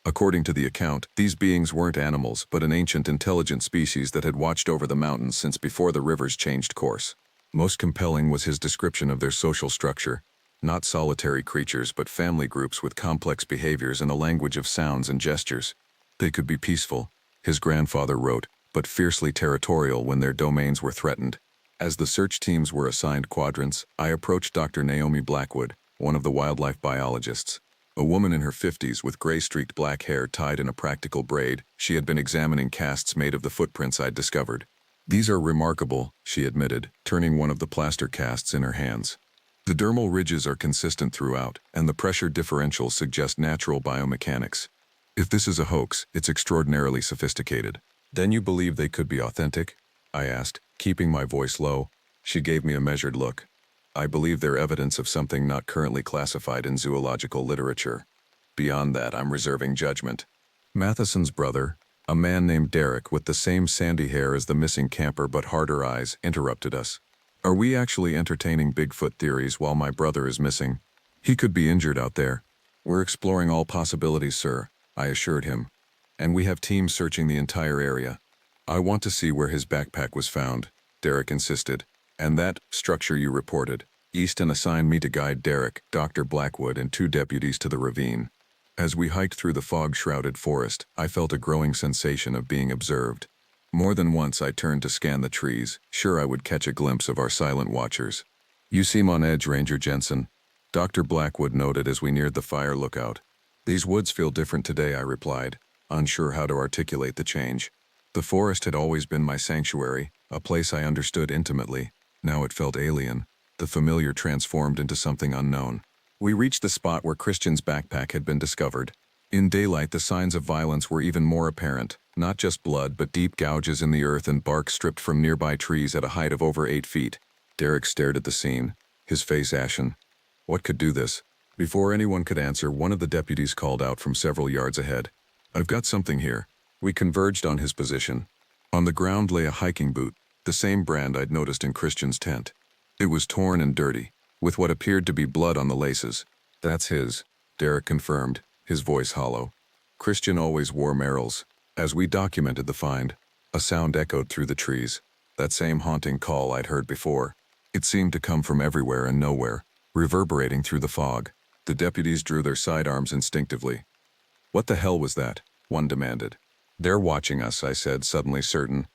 According to the account, these beings weren't animals, but an ancient intelligent species that had watched over the mountains since before the rivers changed course. Most compelling was his description of their social structure. Not solitary creatures, but family groups with complex behaviors and a language of sounds and gestures. They could be peaceful, his grandfather wrote, but fiercely territorial when their domains were threatened. As the search teams were assigned quadrants, I approached Dr. Naomi Blackwood, one of the wildlife biologists. A woman in her 50s with gray-streaked black hair tied in a practical braid, she had been examining casts made of the footprints I'd discovered. "These are remarkable," she admitted, turning one of the plaster casts in her hands. "The dermal ridges are consistent throughout, and the pressure differentials suggest natural biomechanics. If this is a hoax, it's extraordinarily sophisticated." "Then you believe they could be authentic?" I asked, keeping my voice low. She gave me a measured look. "I believe they're evidence of something not currently classified in zoological literature. Beyond that, I'm reserving judgment." Matheson's brother, a man named Derek with the same sandy hair as the missing camper but harder eyes, interrupted us. "Are we actually entertaining Bigfoot theories while my brother is missing? He could be injured out there." "We're exploring all possibilities, sir," I assured him. "And we have teams searching the entire area." "I want to see where his backpack was found," Derek insisted. "And that structure you reported." Easton assigned me to guide Derek, Dr. Blackwood, and 2 deputies to the ravine. As we hiked through the fog-shrouded forest, I felt a growing sensation of being observed. More than once I turned to scan the trees, sure I would catch a glimpse of our silent watchers. "You seem on edge, Ranger Jensen," Dr. Blackwood noted as we neared the fire lookout. "These woods feel different today," I replied, unsure how to articulate the change. The forest had always been my sanctuary, a place I understood intimately. Now it felt alien, the familiar transformed into something unknown. We reached the spot where Christian's backpack had been discovered. In daylight, the signs of violence were even more apparent, not just blood but deep gouges in the earth and bark stripped from nearby trees at a height of over 8 feet. Derek stared at the scene, his face ashen. What could do this? Before anyone could answer, one of the deputies called out from several yards ahead. "I've got something here." We converged on his position. On the ground lay a hiking boot, the same brand I'd noticed in Christian's tent. It was torn and dirty, with what appeared to be blood on the laces. "That's his," Derek confirmed, his voice hollow. Christian always wore Merrill's. As we documented the find, a sound echoed through the trees, that same haunting call I'd heard before. It seemed to come from everywhere and nowhere, reverberating through the fog. The deputies drew their sidearms instinctively. "What the hell was that?" one demanded. "They're watching us," I said, suddenly certain.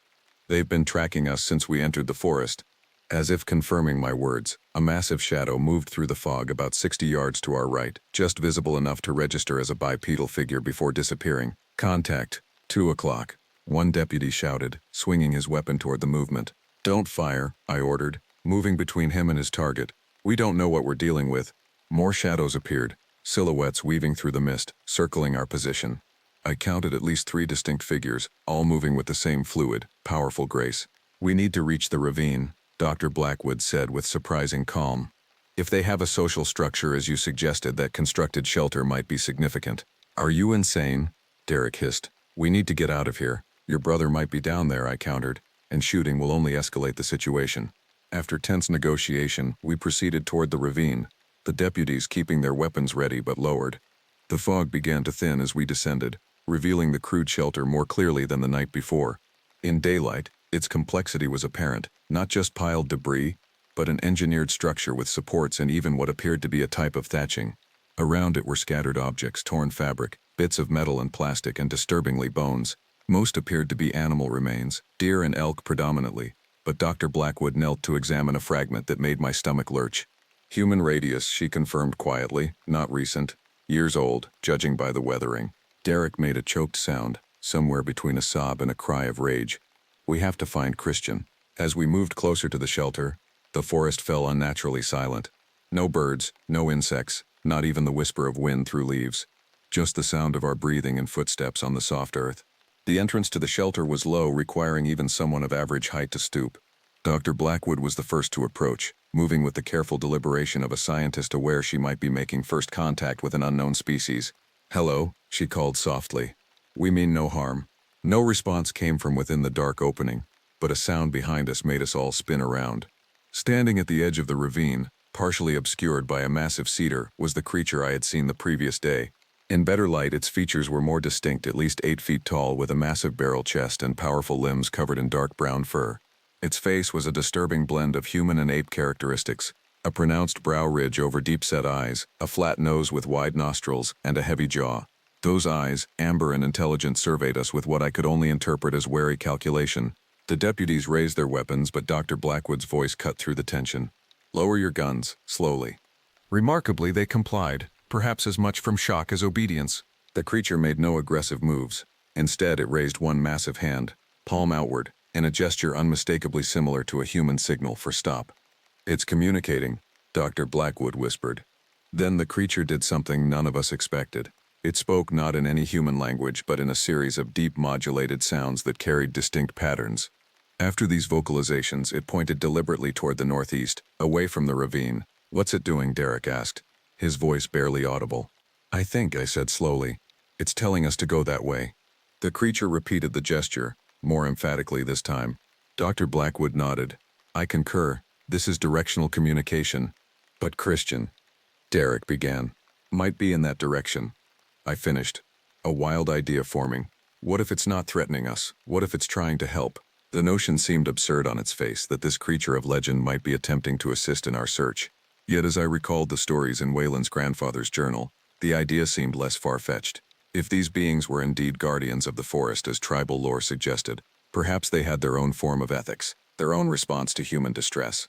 "They've been tracking us since we entered the forest." As if confirming my words, a massive shadow moved through the fog about 60 yards to our right, just visible enough to register as a bipedal figure before disappearing. "Contact, 2 o'clock, one deputy shouted, swinging his weapon toward the movement. "Don't fire," I ordered, moving between him and his target. "We don't know what we're dealing with." More shadows appeared, silhouettes weaving through the mist, circling our position. I counted at least 3 distinct figures, all moving with the same fluid, powerful grace. "We need to reach the ravine," Dr. Blackwood said with surprising calm. "If they have a social structure as you suggested, that constructed shelter might be significant." "Are you insane?" Derek hissed. "We need to get out of here. Your brother might be down there," I countered, "and shooting will only escalate the situation." After tense negotiation, we proceeded toward the ravine, the deputies keeping their weapons ready but lowered. The fog began to thin as we descended, revealing the crude shelter more clearly than the night before. In daylight, its complexity was apparent, not just piled debris, but an engineered structure with supports and even what appeared to be a type of thatching. Around it were scattered objects, torn fabric, bits of metal and plastic, and disturbingly bones. Most appeared to be animal remains, deer and elk predominantly, but Dr. Blackwood knelt to examine a fragment that made my stomach lurch. Human radius, she confirmed quietly, not recent, years old, judging by the weathering. Derek made a choked sound, somewhere between a sob and a cry of rage. We have to find Christian. As we moved closer to the shelter, the forest fell unnaturally silent. No birds, no insects, not even the whisper of wind through leaves. Just the sound of our breathing and footsteps on the soft earth. The entrance to the shelter was low, requiring even someone of average height to stoop. Dr. Blackwood was the first to approach, moving with the careful deliberation of a scientist aware she might be making first contact with an unknown species. "Hello," she called softly. "We mean no harm." No response came from within the dark opening, but a sound behind us made us all spin around. Standing at the edge of the ravine, partially obscured by a massive cedar, was the creature I had seen the previous day. In better light, its features were more distinct, at least 8 feet tall, with a massive barrel chest and powerful limbs covered in dark brown fur. Its face was a disturbing blend of human and ape characteristics, a pronounced brow ridge over deep-set eyes, a flat nose with wide nostrils, and a heavy jaw. Those eyes, amber and intelligent, surveyed us with what I could only interpret as wary calculation. The deputies raised their weapons, but Dr. Blackwood's voice cut through the tension. "Lower your guns, slowly." Remarkably, they complied, perhaps as much from shock as obedience. The creature made no aggressive moves. Instead, it raised one massive hand, palm outward, in a gesture unmistakably similar to a human signal for stop. "It's communicating," Dr. Blackwood whispered. Then the creature did something none of us expected. It spoke not in any human language, but in a series of deep modulated sounds that carried distinct patterns. After these vocalizations, it pointed deliberately toward the northeast, away from the ravine. "What's it doing?" Derek asked, his voice barely audible. I said slowly. "It's telling us to go that way." The creature repeated the gesture, more emphatically this time. Dr. Blackwood nodded. "I concur. This is directional communication." "But Christian," Derek began. "Might be in that direction." I finished. A wild idea forming. What if it's not threatening us? What if it's trying to help? The notion seemed absurd on its face, that this creature of legend might be attempting to assist in our search. Yet as I recalled the stories in Waylon's grandfather's journal, the idea seemed less far-fetched. If these beings were indeed guardians of the forest as tribal lore suggested, perhaps they had their own form of ethics, their own response to human distress.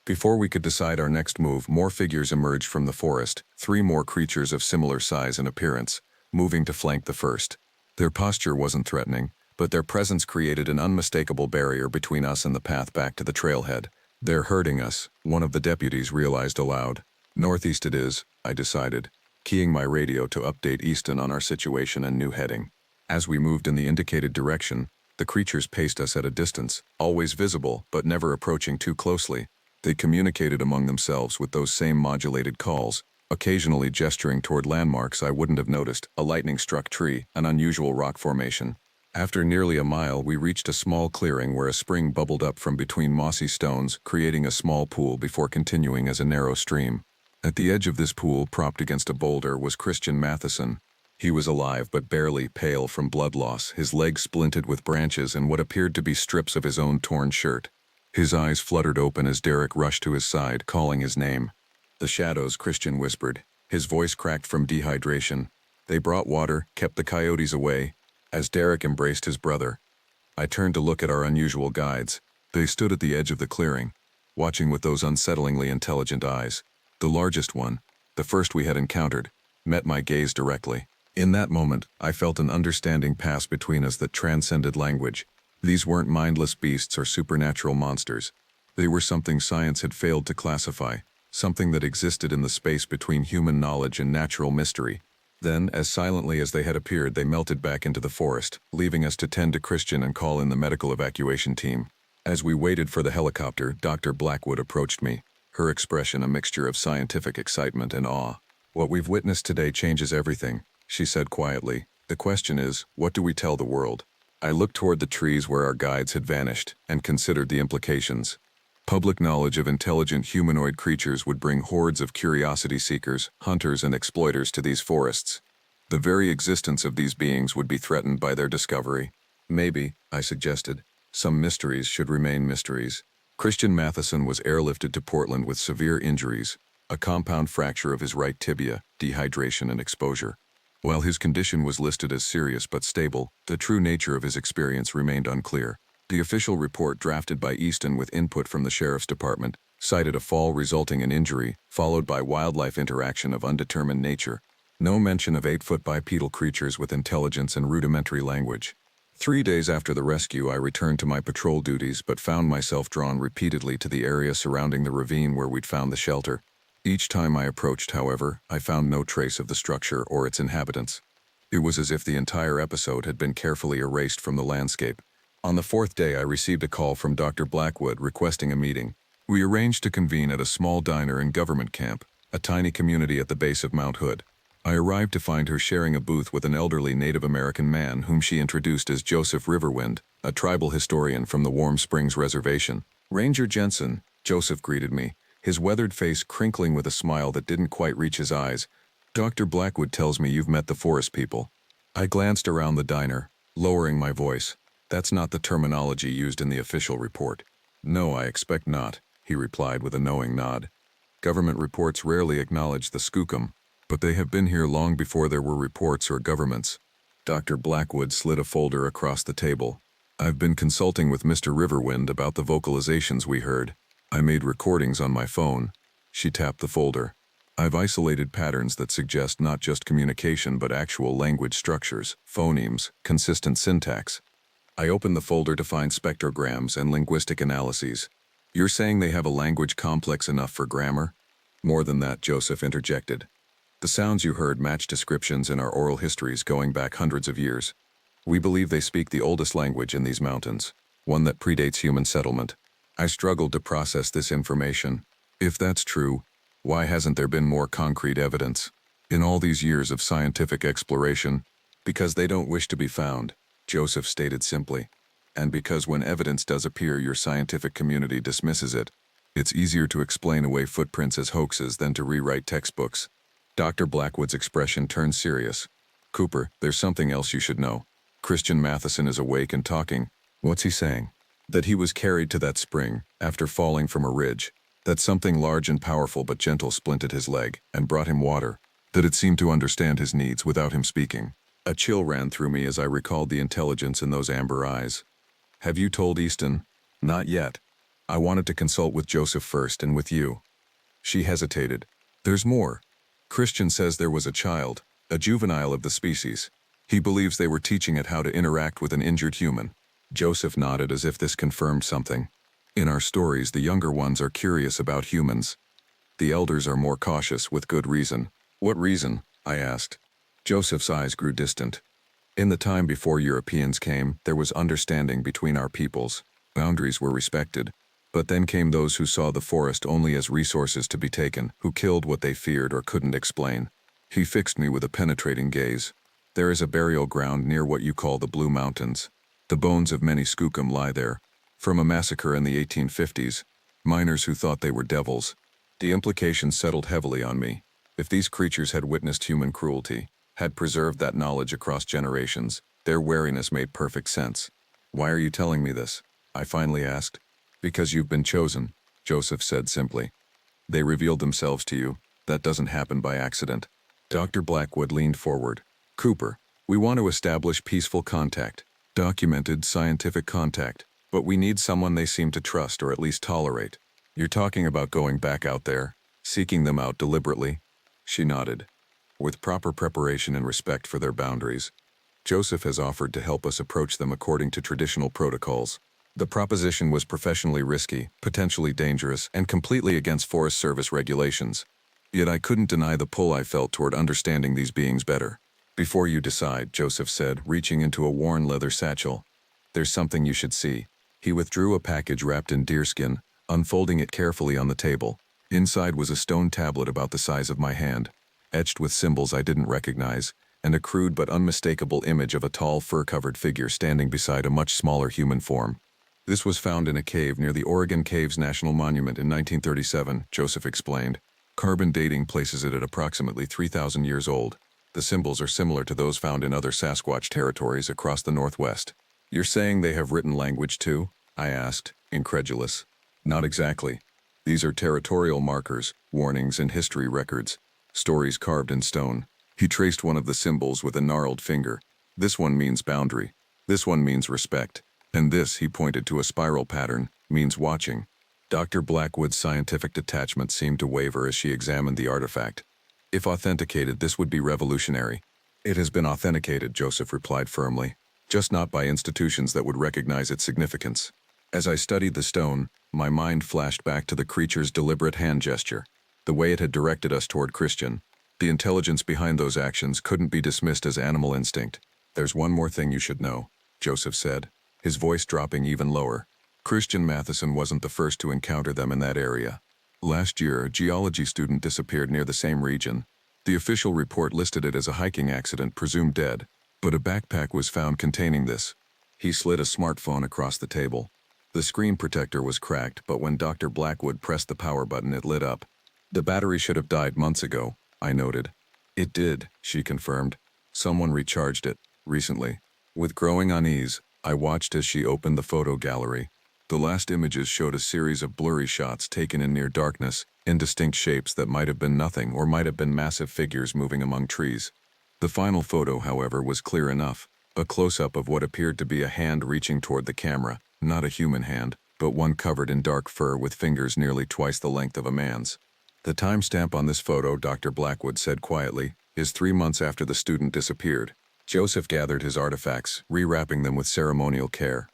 Before we could decide our next move, more figures emerged from the forest, 3 more creatures of similar size and appearance, moving to flank the first. Their posture wasn't threatening, but their presence created an unmistakable barrier between us and the path back to the trailhead. "They're hurting us," one of the deputies realized aloud. "Northeast it is," I decided, keying my radio to update Easton on our situation and new heading. As we moved in the indicated direction, the creatures paced us at a distance, always visible but never approaching too closely. They communicated among themselves with those same modulated calls, occasionally gesturing toward landmarks I wouldn't have noticed, a lightning-struck tree, an unusual rock formation. After nearly a mile, we reached a small clearing where a spring bubbled up from between mossy stones, creating a small pool before continuing as a narrow stream. At the edge of this pool, propped against a boulder, was Christian Matheson. He was alive but barely, pale from blood loss, his legs splinted with branches and what appeared to be strips of his own torn shirt. His eyes fluttered open as Derek rushed to his side, calling his name. "The shadows," Christian whispered. His voice cracked from dehydration. "They brought water, kept the coyotes away." As Derek embraced his brother, I turned to look at our unusual guides. They stood at the edge of the clearing, watching with those unsettlingly intelligent eyes. The largest one, the first we had encountered, met my gaze directly. In that moment, I felt an understanding pass between us that transcended language. These weren't mindless beasts or supernatural monsters. They were something science had failed to classify, something that existed in the space between human knowledge and natural mystery. Then, as silently as they had appeared, they melted back into the forest, leaving us to tend to Christian and call in the medical evacuation team. As we waited for the helicopter, Dr. Blackwood approached me, her expression a mixture of scientific excitement and awe. "What we've witnessed today changes everything," she said quietly. "The question is, what do we tell the world?" I looked toward the trees where our guides had vanished and considered the implications. Public knowledge of intelligent humanoid creatures would bring hordes of curiosity seekers, hunters, and exploiters to these forests. The very existence of these beings would be threatened by their discovery. Maybe, I suggested, some mysteries should remain mysteries. Christian Matheson was airlifted to Portland with severe injuries, a compound fracture of his right tibia, dehydration, and exposure. While his condition was listed as serious but stable, the true nature of his experience remained unclear. The official report drafted by Easton with input from the sheriff's department cited a fall resulting in injury, followed by wildlife interaction of undetermined nature. No mention of 8-foot bipedal creatures with intelligence and rudimentary language. 3 days after the rescue, I returned to my patrol duties but found myself drawn repeatedly to the area surrounding the ravine where we'd found the shelter. Each time I approached, however, I found no trace of the structure or its inhabitants. It was as if the entire episode had been carefully erased from the landscape. On the 4th day, I received a call from Dr. Blackwood requesting a meeting. We arranged to convene at a small diner in Government Camp, a tiny community at the base of Mount Hood. I arrived to find her sharing a booth with an elderly Native American man whom she introduced as Joseph Riverwind, a tribal historian from the Warm Springs Reservation. "Ranger Jensen," Joseph greeted me, his weathered face crinkling with a smile that didn't quite reach his eyes. "Dr. Blackwood tells me you've met the forest people." I glanced around the diner, lowering my voice. "That's not the terminology used in the official report." "No, I expect not," he replied with a knowing nod. "Government reports rarely acknowledge the skookum, but they have been here long before there were reports or governments." Dr. Blackwood slid a folder across the table. "I've been consulting with Mr. Riverwind about the vocalizations we heard. I made recordings on my phone." She tapped the folder. "I've isolated patterns that suggest not just communication but actual language structures, phonemes, consistent syntax." I opened the folder to find spectrograms and linguistic analyses. "You're saying they have a language complex enough for grammar?" "More than that," Joseph interjected. "The sounds you heard match descriptions in our oral histories going back hundreds of years. We believe they speak the oldest language in these mountains, one that predates human settlement." I struggled to process this information. If that's true, why hasn't there been more concrete evidence? In all these years of scientific exploration, because they don't wish to be found, Joseph stated simply. And because when evidence does appear, your scientific community dismisses it. It's easier to explain away footprints as hoaxes than to rewrite textbooks. Dr. Blackwood's expression turned serious. "Cooper, there's something else you should know. Christian Matheson is awake and talking." "What's he saying?" "That he was carried to that spring, after falling from a ridge. That something large and powerful but gentle splinted his leg, and brought him water. That it seemed to understand his needs without him speaking." A chill ran through me as I recalled the intelligence in those amber eyes. "Have you told Easton?" "Not yet. I wanted to consult with Joseph first and with you." She hesitated. "There's more. Christian says there was a child, a juvenile of the species. He believes they were teaching it how to interact with an injured human." Joseph nodded as if this confirmed something. "In our stories, the younger ones are curious about humans. The elders are more cautious, with good reason." "What reason?" I asked. Joseph's eyes grew distant. "In the time before Europeans came, there was understanding between our peoples. Boundaries were respected. But then came those who saw the forest only as resources to be taken, who killed what they feared or couldn't explain." He fixed me with a penetrating gaze. "There is a burial ground near what you call the Blue Mountains. The bones of many skookum lie there. From a massacre in the 1850s, miners who thought they were devils." The implications settled heavily on me. If these creatures had witnessed human cruelty, had preserved that knowledge across generations, their wariness made perfect sense. "Why are you telling me this?" I finally asked. "Because you've been chosen," Joseph said simply. "They revealed themselves to you. That doesn't happen by accident." Dr. Blackwood leaned forward. "Cooper, we want to establish peaceful contact, documented scientific contact, but we need someone they seem to trust or at least tolerate. You're talking about going back out there, seeking them out deliberately?" She nodded. "With proper preparation and respect for their boundaries. Joseph has offered to help us approach them according to traditional protocols." The proposition was professionally risky, potentially dangerous, and completely against Forest Service regulations. Yet I couldn't deny the pull I felt toward understanding these beings better. "Before you decide," Joseph said, reaching into a worn leather satchel, "there's something you should see." He withdrew a package wrapped in deerskin, unfolding it carefully on the table. Inside was a stone tablet about the size of my hand, etched with symbols I didn't recognize, and a crude but unmistakable image of a tall, fur-covered figure standing beside a much smaller human form. This was found in a cave near the Oregon Caves National Monument in 1937, Joseph explained. Carbon dating places it at approximately 3,000 years old. The symbols are similar to those found in other Sasquatch territories across the Northwest. You're saying they have written language too? I asked, incredulous. Not exactly. These are territorial markers, warnings, and history records. Stories carved in stone. He traced one of the symbols with a gnarled finger. This one means boundary. This one means respect. And this, he pointed to a spiral pattern, means watching. Dr. Blackwood's scientific detachment seemed to waver as she examined the artifact. If authenticated, this would be revolutionary. It has been authenticated, Joseph replied firmly, just not by institutions that would recognize its significance. As I studied the stone, my mind flashed back to the creature's deliberate hand gesture, the way it had directed us toward Christian. The intelligence behind those actions couldn't be dismissed as animal instinct. There's one more thing you should know, Joseph said, his voice dropping even lower. Christian Matheson wasn't the first to encounter them in that area. Last year, a geology student disappeared near the same region. The official report listed it as a hiking accident, presumed dead, but a backpack was found containing this. He slid a smartphone across the table. The screen protector was cracked, but when Dr. Blackwood pressed the power button, it lit up. The battery should have died months ago, I noted. It did, she confirmed. Someone recharged it, recently. With growing unease, I watched as she opened the photo gallery. The last images showed a series of blurry shots taken in near darkness, indistinct shapes that might have been nothing or might have been massive figures moving among trees. The final photo, however, was clear enough. A close-up of what appeared to be a hand reaching toward the camera, not a human hand, but one covered in dark fur with fingers nearly twice the length of a man's. The timestamp on this photo, Dr. Blackwood said quietly, is 3 months after the student disappeared. Joseph gathered his artifacts, rewrapping them with ceremonial care.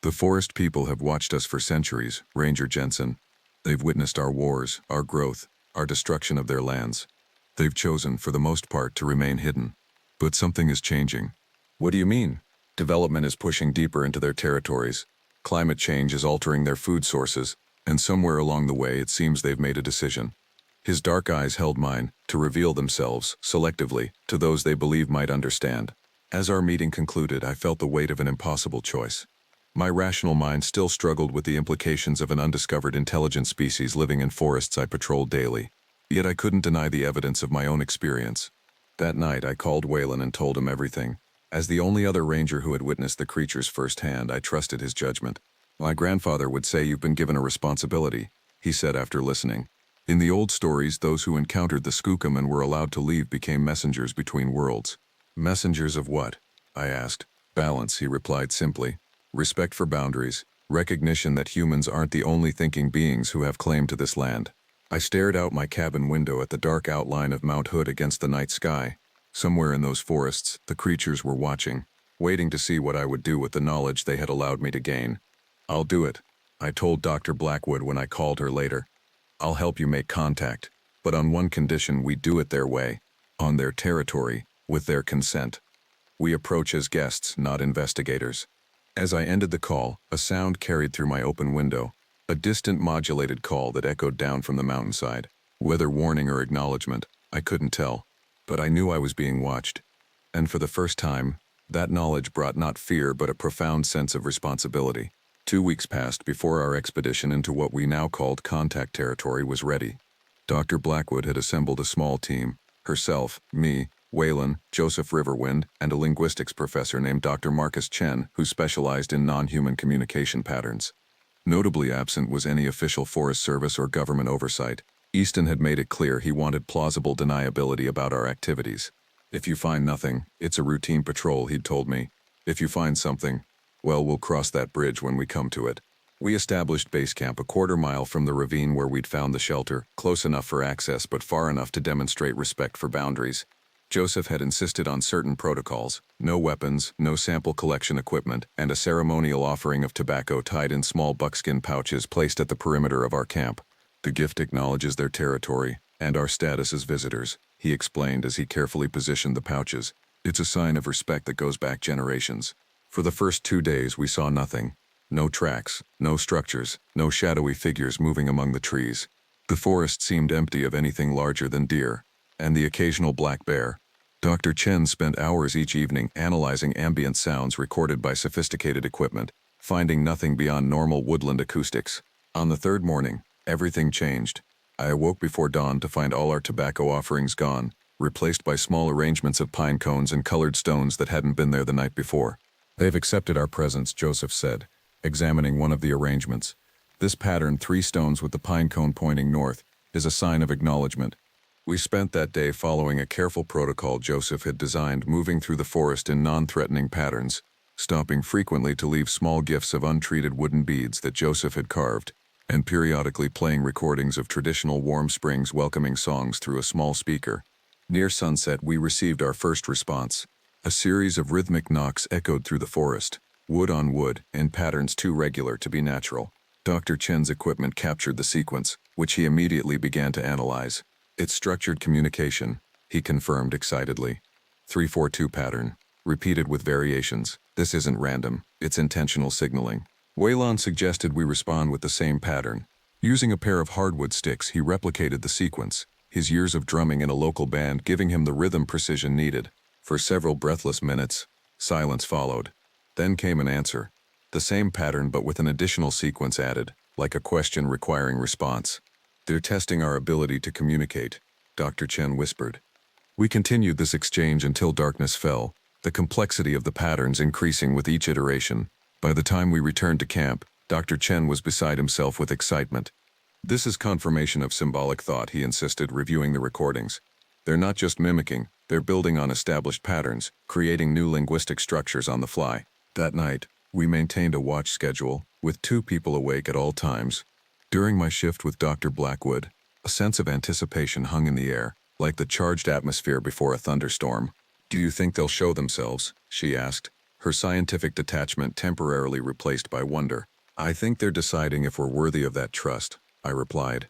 The forest people have watched us for centuries, Ranger Jensen. They've witnessed our wars, our growth, our destruction of their lands. They've chosen, for the most part, to remain hidden. But something is changing. What do you mean? Development is pushing deeper into their territories. Climate change is altering their food sources, and somewhere along the way it seems they've made a decision. His dark eyes held mine, to reveal themselves, selectively, to those they believe might understand. As our meeting concluded, I felt the weight of an impossible choice. My rational mind still struggled with the implications of an undiscovered intelligent species living in forests I patrolled daily. Yet I couldn't deny the evidence of my own experience. That night I called Waylon and told him everything. As the only other ranger who had witnessed the creatures firsthand, I trusted his judgment. My grandfather would say you've been given a responsibility, he said after listening. In the old stories, those who encountered the skookum and were allowed to leave became messengers between worlds. Messengers of what? I asked. Balance, he replied simply. Respect for boundaries. Recognition that humans aren't the only thinking beings who have claim to this land. I stared out my cabin window at the dark outline of Mount Hood against the night sky. Somewhere in those forests, the creatures were watching, waiting to see what I would do with the knowledge they had allowed me to gain. I'll do it, I told Dr. Blackwood when I called her later. I'll help you make contact, but on one condition: we do it their way, on their territory, with their consent. We approach as guests, not investigators. As I ended the call, a sound carried through my open window, a distant modulated call that echoed down from the mountainside. Whether warning or acknowledgement, I couldn't tell, but I knew I was being watched. And for the first time, that knowledge brought not fear but a profound sense of responsibility. 2 weeks passed before our expedition into what we now called contact territory was ready. Dr. Blackwood had assembled a small team, herself, me, Waylon, Joseph Riverwind, and a linguistics professor named Dr. Marcus Chen, who specialized in non-human communication patterns. Notably absent was any official Forest Service or government oversight. Easton had made it clear he wanted plausible deniability about our activities. If you find nothing, it's a routine patrol, he'd told me. If you find something, well, we'll cross that bridge when we come to it. We established base camp a quarter-mile from the ravine where we'd found the shelter, close enough for access but far enough to demonstrate respect for boundaries. Joseph had insisted on certain protocols: no weapons, no sample collection equipment, and a ceremonial offering of tobacco tied in small buckskin pouches placed at the perimeter of our camp. The gift acknowledges their territory and our status as visitors, he explained as he carefully positioned the pouches. It's a sign of respect that goes back generations. For the first 2 days we saw nothing. No tracks, no structures, no shadowy figures moving among the trees. The forest seemed empty of anything larger than deer, and the occasional black bear. Dr. Chen spent hours each evening analyzing ambient sounds recorded by sophisticated equipment, finding nothing beyond normal woodland acoustics. On the third morning, everything changed. I awoke before dawn to find all our tobacco offerings gone, replaced by small arrangements of pine cones and colored stones that hadn't been there the night before. "They've accepted our presence," Joseph said, examining one of the arrangements. "This pattern, 3 stones with the pine cone pointing north, is a sign of acknowledgement." We spent that day following a careful protocol Joseph had designed, moving through the forest in non-threatening patterns, stopping frequently to leave small gifts of untreated wooden beads that Joseph had carved, and periodically playing recordings of traditional Warm Springs welcoming songs through a small speaker. Near sunset, we received our first response. A series of rhythmic knocks echoed through the forest, wood on wood, in patterns too regular to be natural. Dr. Chen's equipment captured the sequence, which he immediately began to analyze. "It's structured communication," he confirmed excitedly. 342 pattern, repeated with variations. "This isn't random, it's intentional signaling." Waylon suggested we respond with the same pattern. Using a pair of hardwood sticks, he replicated the sequence, his years of drumming in a local band giving him the rhythm precision needed. For several breathless minutes, silence followed. Then came an answer. The same pattern but with an additional sequence added, like a question requiring response. "They're testing our ability to communicate," Dr. Chen whispered. We continued this exchange until darkness fell, the complexity of the patterns increasing with each iteration. By the time we returned to camp, Dr. Chen was beside himself with excitement. "This is confirmation of symbolic thought," he insisted, reviewing the recordings. "They're not just mimicking, they're building on established patterns, creating new linguistic structures on the fly." That night, we maintained a watch schedule, with 2 people awake at all times. During my shift with Dr. Blackwood, a sense of anticipation hung in the air, like the charged atmosphere before a thunderstorm. "Do you think they'll show themselves?" she asked, her scientific detachment temporarily replaced by wonder. "I think they're deciding if we're worthy of that trust," I replied.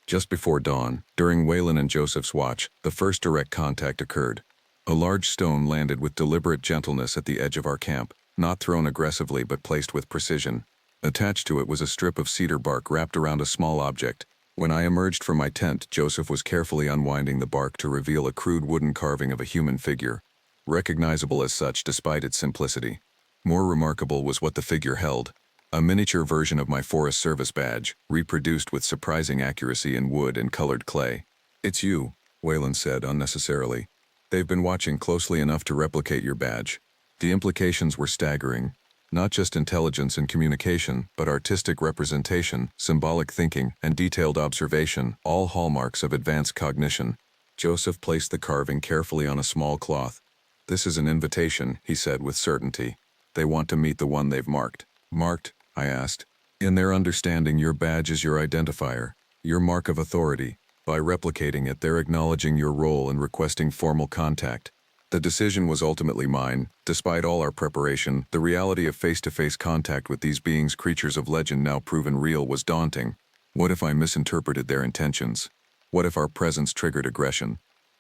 Just before dawn, during Waylon and Joseph's watch, the first direct contact occurred. A large stone landed with deliberate gentleness at the edge of our camp, not thrown aggressively but placed with precision. Attached to it was a strip of cedar bark wrapped around a small object. When I emerged from my tent, Joseph was carefully unwinding the bark to reveal a crude wooden carving of a human figure, recognizable as such despite its simplicity. More remarkable was what the figure held. A miniature version of my Forest Service badge, reproduced with surprising accuracy in wood and colored clay. "It's you," Waylon said unnecessarily. "They've been watching closely enough to replicate your badge." The implications were staggering. Not just intelligence and communication, but artistic representation, symbolic thinking, and detailed observation, all hallmarks of advanced cognition. Joseph placed the carving carefully on a small cloth. "This is an invitation," he said with certainty. "They want to meet the one they've marked." "Marked?" I asked. "In their understanding, your badge is your identifier, your mark of authority. By replicating it, they're acknowledging your role and requesting formal contact." The decision was ultimately mine. Despite all our preparation, the reality of face-to-face contact with these beings, creatures of legend now proven real, was daunting. What if I misinterpreted their intentions? What if our presence triggered aggression?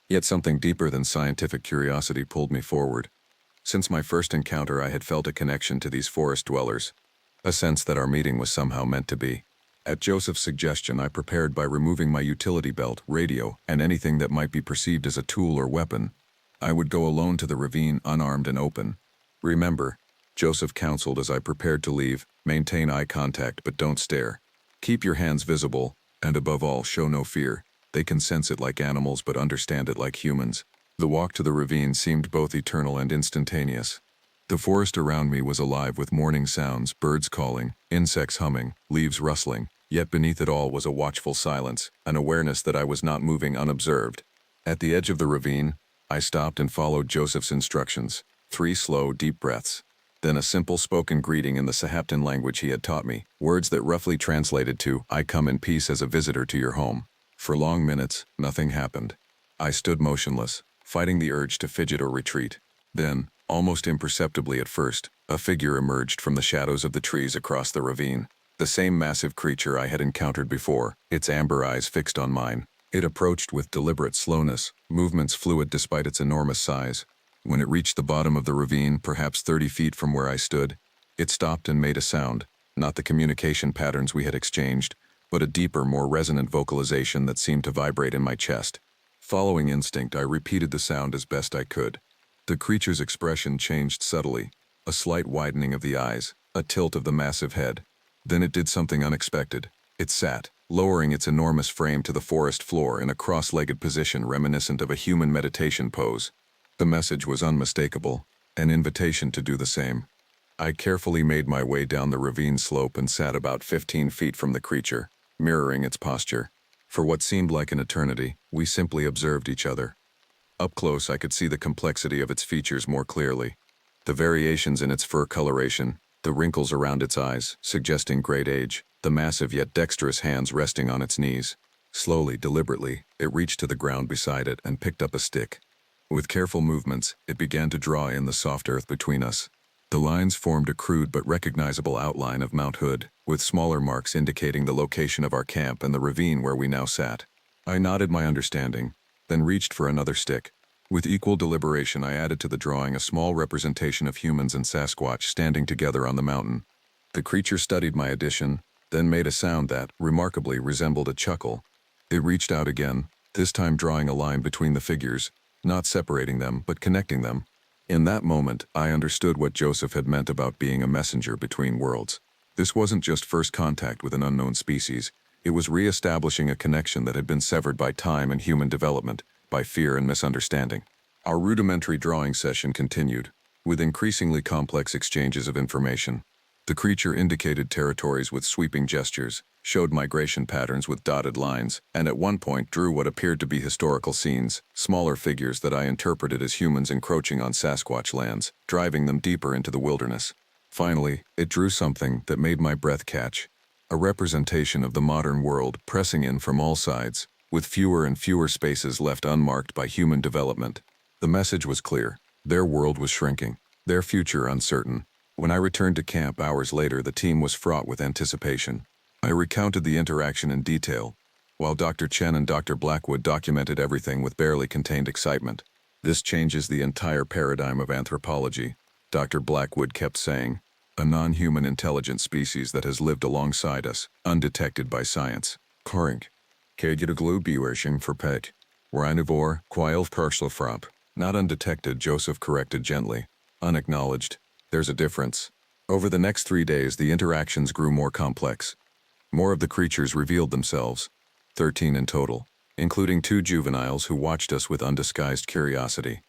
Yet something deeper than scientific curiosity pulled me forward. Since my first encounter, I had felt a connection to these forest dwellers, a sense that our meeting was somehow meant to be. At Joseph's suggestion, I prepared by removing my utility belt, radio, and anything that might be perceived as a tool or weapon. I would go alone to the ravine, unarmed and open. "Remember," Joseph counseled as I prepared to leave, "maintain eye contact but don't stare. Keep your hands visible, and above all, show no fear. They can sense it like animals but understand it like humans." The walk to the ravine seemed both eternal and instantaneous. The forest around me was alive with morning sounds, birds calling, insects humming, leaves rustling, yet beneath it all was a watchful silence, an awareness that I was not moving unobserved. At the edge of the ravine, I stopped and followed Joseph's instructions. 3 slow, deep breaths. Then a simple spoken greeting in the Sahaptin language he had taught me, words that roughly translated to, "I come in peace as a visitor to your home." For long minutes, nothing happened. I stood motionless, fighting the urge to fidget or retreat. Then, almost imperceptibly at first, a figure emerged from the shadows of the trees across the ravine. The same massive creature I had encountered before, its amber eyes fixed on mine. It approached with deliberate slowness, movements fluid despite its enormous size. When it reached the bottom of the ravine, perhaps 30 feet from where I stood, it stopped and made a sound, not the communication patterns we had exchanged, but a deeper, more resonant vocalization that seemed to vibrate in my chest. Following instinct, I repeated the sound as best I could. The creature's expression changed subtly, a slight widening of the eyes, a tilt of the massive head. Then it did something unexpected. It sat, lowering its enormous frame to the forest floor in a cross-legged position reminiscent of a human meditation pose. The message was unmistakable, an invitation to do the same. I carefully made my way down the ravine slope and sat about 15 feet from the creature, mirroring its posture. For what seemed like an eternity, we simply observed each other. Up close, I could see the complexity of its features more clearly. The variations in its fur coloration, the wrinkles around its eyes, suggesting great age, the massive yet dexterous hands resting on its knees. Slowly, deliberately, it reached to the ground beside it and picked up a stick. With careful movements, it began to draw in the soft earth between us. The lines formed a crude but recognizable outline of Mount Hood, with smaller marks indicating the location of our camp and the ravine where we now sat. I nodded my understanding, then reached for another stick. With equal deliberation, I added to the drawing a small representation of humans and Sasquatch standing together on the mountain. The creature studied my addition, then made a sound that, remarkably, resembled a chuckle. It reached out again, this time drawing a line between the figures, not separating them, but connecting them. In that moment, I understood what Joseph had meant about being a messenger between worlds. This wasn't just first contact with an unknown species, it was re-establishing a connection that had been severed by time and human development, by fear and misunderstanding. Our rudimentary drawing session continued, with increasingly complex exchanges of information. The creature indicated territories with sweeping gestures, showed migration patterns with dotted lines, and at one point drew what appeared to be historical scenes, smaller figures that I interpreted as humans encroaching on Sasquatch lands, driving them deeper into the wilderness. Finally, it drew something that made my breath catch, a representation of the modern world pressing in from all sides, with fewer and fewer spaces left unmarked by human development. The message was clear. Their world was shrinking, their future uncertain. When I returned to camp hours later, the team was fraught with anticipation. I recounted the interaction in detail, while Dr. Chen and Dr. Blackwood documented everything with barely contained excitement. "This changes the entire paradigm of anthropology," Dr. Blackwood kept saying. "A non-human intelligent species that has lived alongside us, undetected by science. Korink. Kegitaglu bewishing for pet. Rhinivore, quail frap. Not undetected," Joseph corrected gently. "Unacknowledged. There's a difference." Over the next 3 days, the interactions grew more complex. More of the creatures revealed themselves, 13 in total, including 2 juveniles who watched us with undisguised curiosity.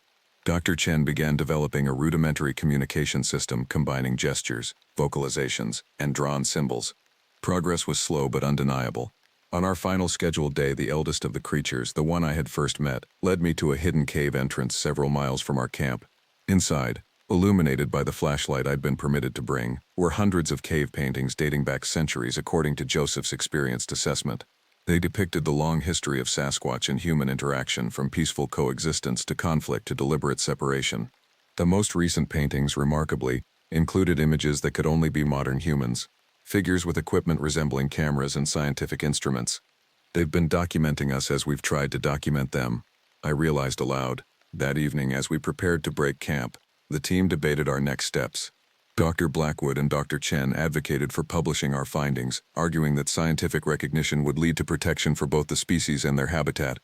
Dr. Chen began developing a rudimentary communication system combining gestures, vocalizations, and drawn symbols. Progress was slow but undeniable. On our final scheduled day, the eldest of the creatures, the one I had first met, led me to a hidden cave entrance several miles from our camp. Inside, illuminated by the flashlight I'd been permitted to bring, were hundreds of cave paintings dating back centuries according to Joseph's experienced assessment. They depicted the long history of Sasquatch and human interaction, from peaceful coexistence to conflict to deliberate separation. The most recent paintings, remarkably, included images that could only be modern humans, figures with equipment resembling cameras and scientific instruments. "They've been documenting us as we've tried to document them," I realized aloud. That evening, as we prepared to break camp, the team debated our next steps. Dr. Blackwood and Dr. Chen advocated for publishing our findings, arguing that scientific recognition would lead to protection for both the species and their habitat.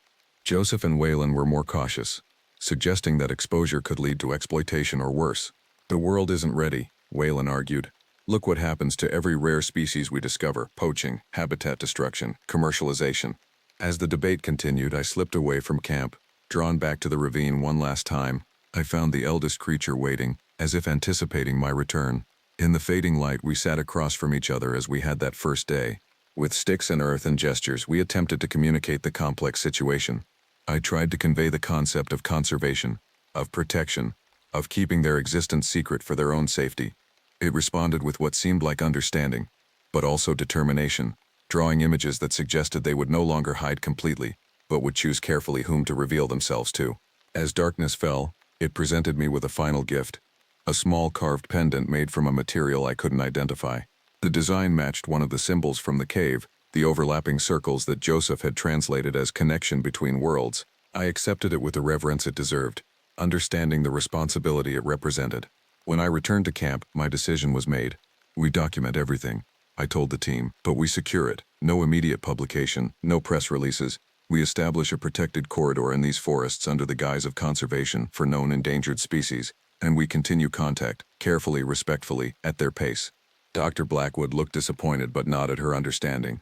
Joseph and Waylon were more cautious, suggesting that exposure could lead to exploitation or worse. "The world isn't ready," Waylon argued. "Look what happens to every rare species we discover: poaching, habitat destruction, commercialization." As the debate continued, I slipped away from camp, drawn back to the ravine one last time. I found the eldest creature waiting, as if anticipating my return. In the fading light, we sat across from each other as we had that first day. With sticks and earth and gestures, we attempted to communicate the complex situation. I tried to convey the concept of conservation, of protection, of keeping their existence secret for their own safety. It responded with what seemed like understanding, but also determination, drawing images that suggested they would no longer hide completely, but would choose carefully whom to reveal themselves to. As darkness fell, it presented me with a final gift, a small carved pendant made from a material I couldn't identify. The design matched one of the symbols from the cave, the overlapping circles that Joseph had translated as connection between worlds. I accepted it with the reverence it deserved, understanding the responsibility it represented. When I returned to camp, my decision was made. "We document everything," I told the team, "but we secure it. No immediate publication, no press releases. We establish a protected corridor in these forests under the guise of conservation for known endangered species, and we continue contact, carefully, respectfully, at their pace." Dr. Blackwood looked disappointed but nodded her understanding.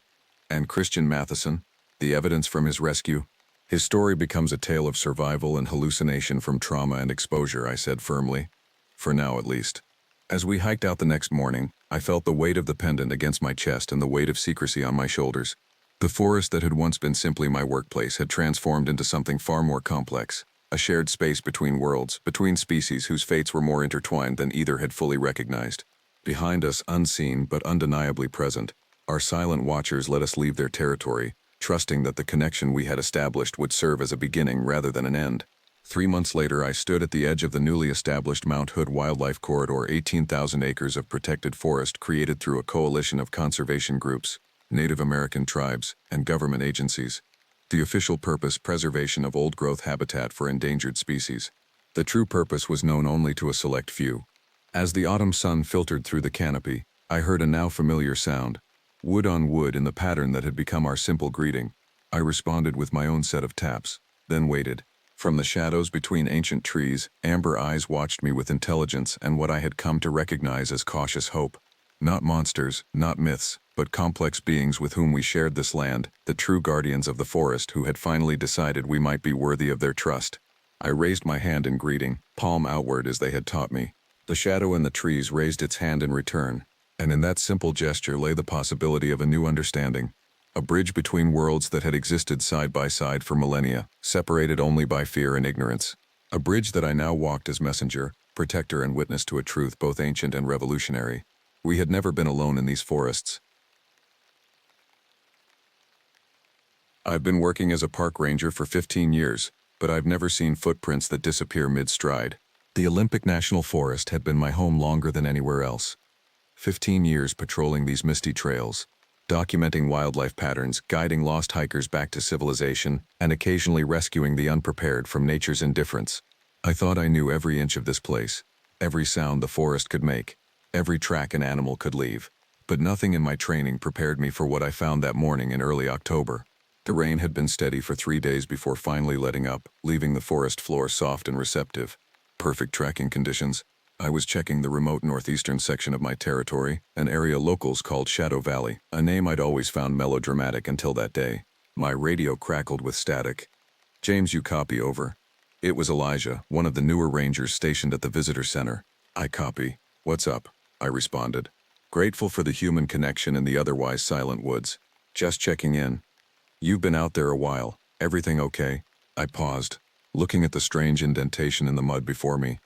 And Christian Matheson? The evidence from his rescue? His story becomes a tale of survival and hallucination from trauma and exposure, I said firmly. For now, at least. As we hiked out the next morning, I felt the weight of the pendant against my chest and the weight of secrecy on my shoulders. The forest that had once been simply my workplace had transformed into something far more complex. A shared space between worlds, between species whose fates were more intertwined than either had fully recognized. Behind us, unseen but undeniably present, our silent watchers let us leave their territory, trusting that the connection we had established would serve as a beginning rather than an end. 3 months later, I stood at the edge of the newly established Mount Hood Wildlife Corridor, 18,000 acres of protected forest created through a coalition of conservation groups, Native American tribes, and government agencies. The official purpose: preservation of old-growth habitat for endangered species. The true purpose was known only to a select few. As the autumn sun filtered through the canopy, I heard a now familiar sound. Wood on wood in the pattern that had become our simple greeting. I responded with my own set of taps, then waited. From the shadows between ancient trees, amber eyes watched me with intelligence and what I had come to recognize as cautious hope. Not monsters, not myths, but complex beings with whom we shared this land, the true guardians of the forest who had finally decided we might be worthy of their trust. I raised my hand in greeting, palm outward as they had taught me. The shadow in the trees raised its hand in return, and in that simple gesture lay the possibility of a new understanding. A bridge between worlds that had existed side by side for millennia, separated only by fear and ignorance. A bridge that I now walked as messenger, protector, and witness to a truth both ancient and revolutionary. We had never been alone in these forests. I've been working as a park ranger for 15 years, but I've never seen footprints that disappear mid-stride. The Olympic National Forest had been my home longer than anywhere else. 15 years patrolling these misty trails, documenting wildlife patterns, guiding lost hikers back to civilization, and occasionally rescuing the unprepared from nature's indifference. I thought I knew every inch of this place, every sound the forest could make, every track an animal could leave. But nothing in my training prepared me for what I found that morning in early October. The rain had been steady for 3 days before finally letting up, leaving the forest floor soft and receptive. Perfect tracking conditions. I was checking the remote northeastern section of my territory, an area locals called Shadow Valley, a name I'd always found melodramatic until that day. My radio crackled with static. "James, you copy, over." It was Elijah, one of the newer rangers stationed at the visitor center. "I copy. What's up?" I responded, grateful for the human connection in the otherwise silent woods. "Just checking in. You've been out there a while. Everything okay?" I paused, looking at the strange indentation in the mud before me.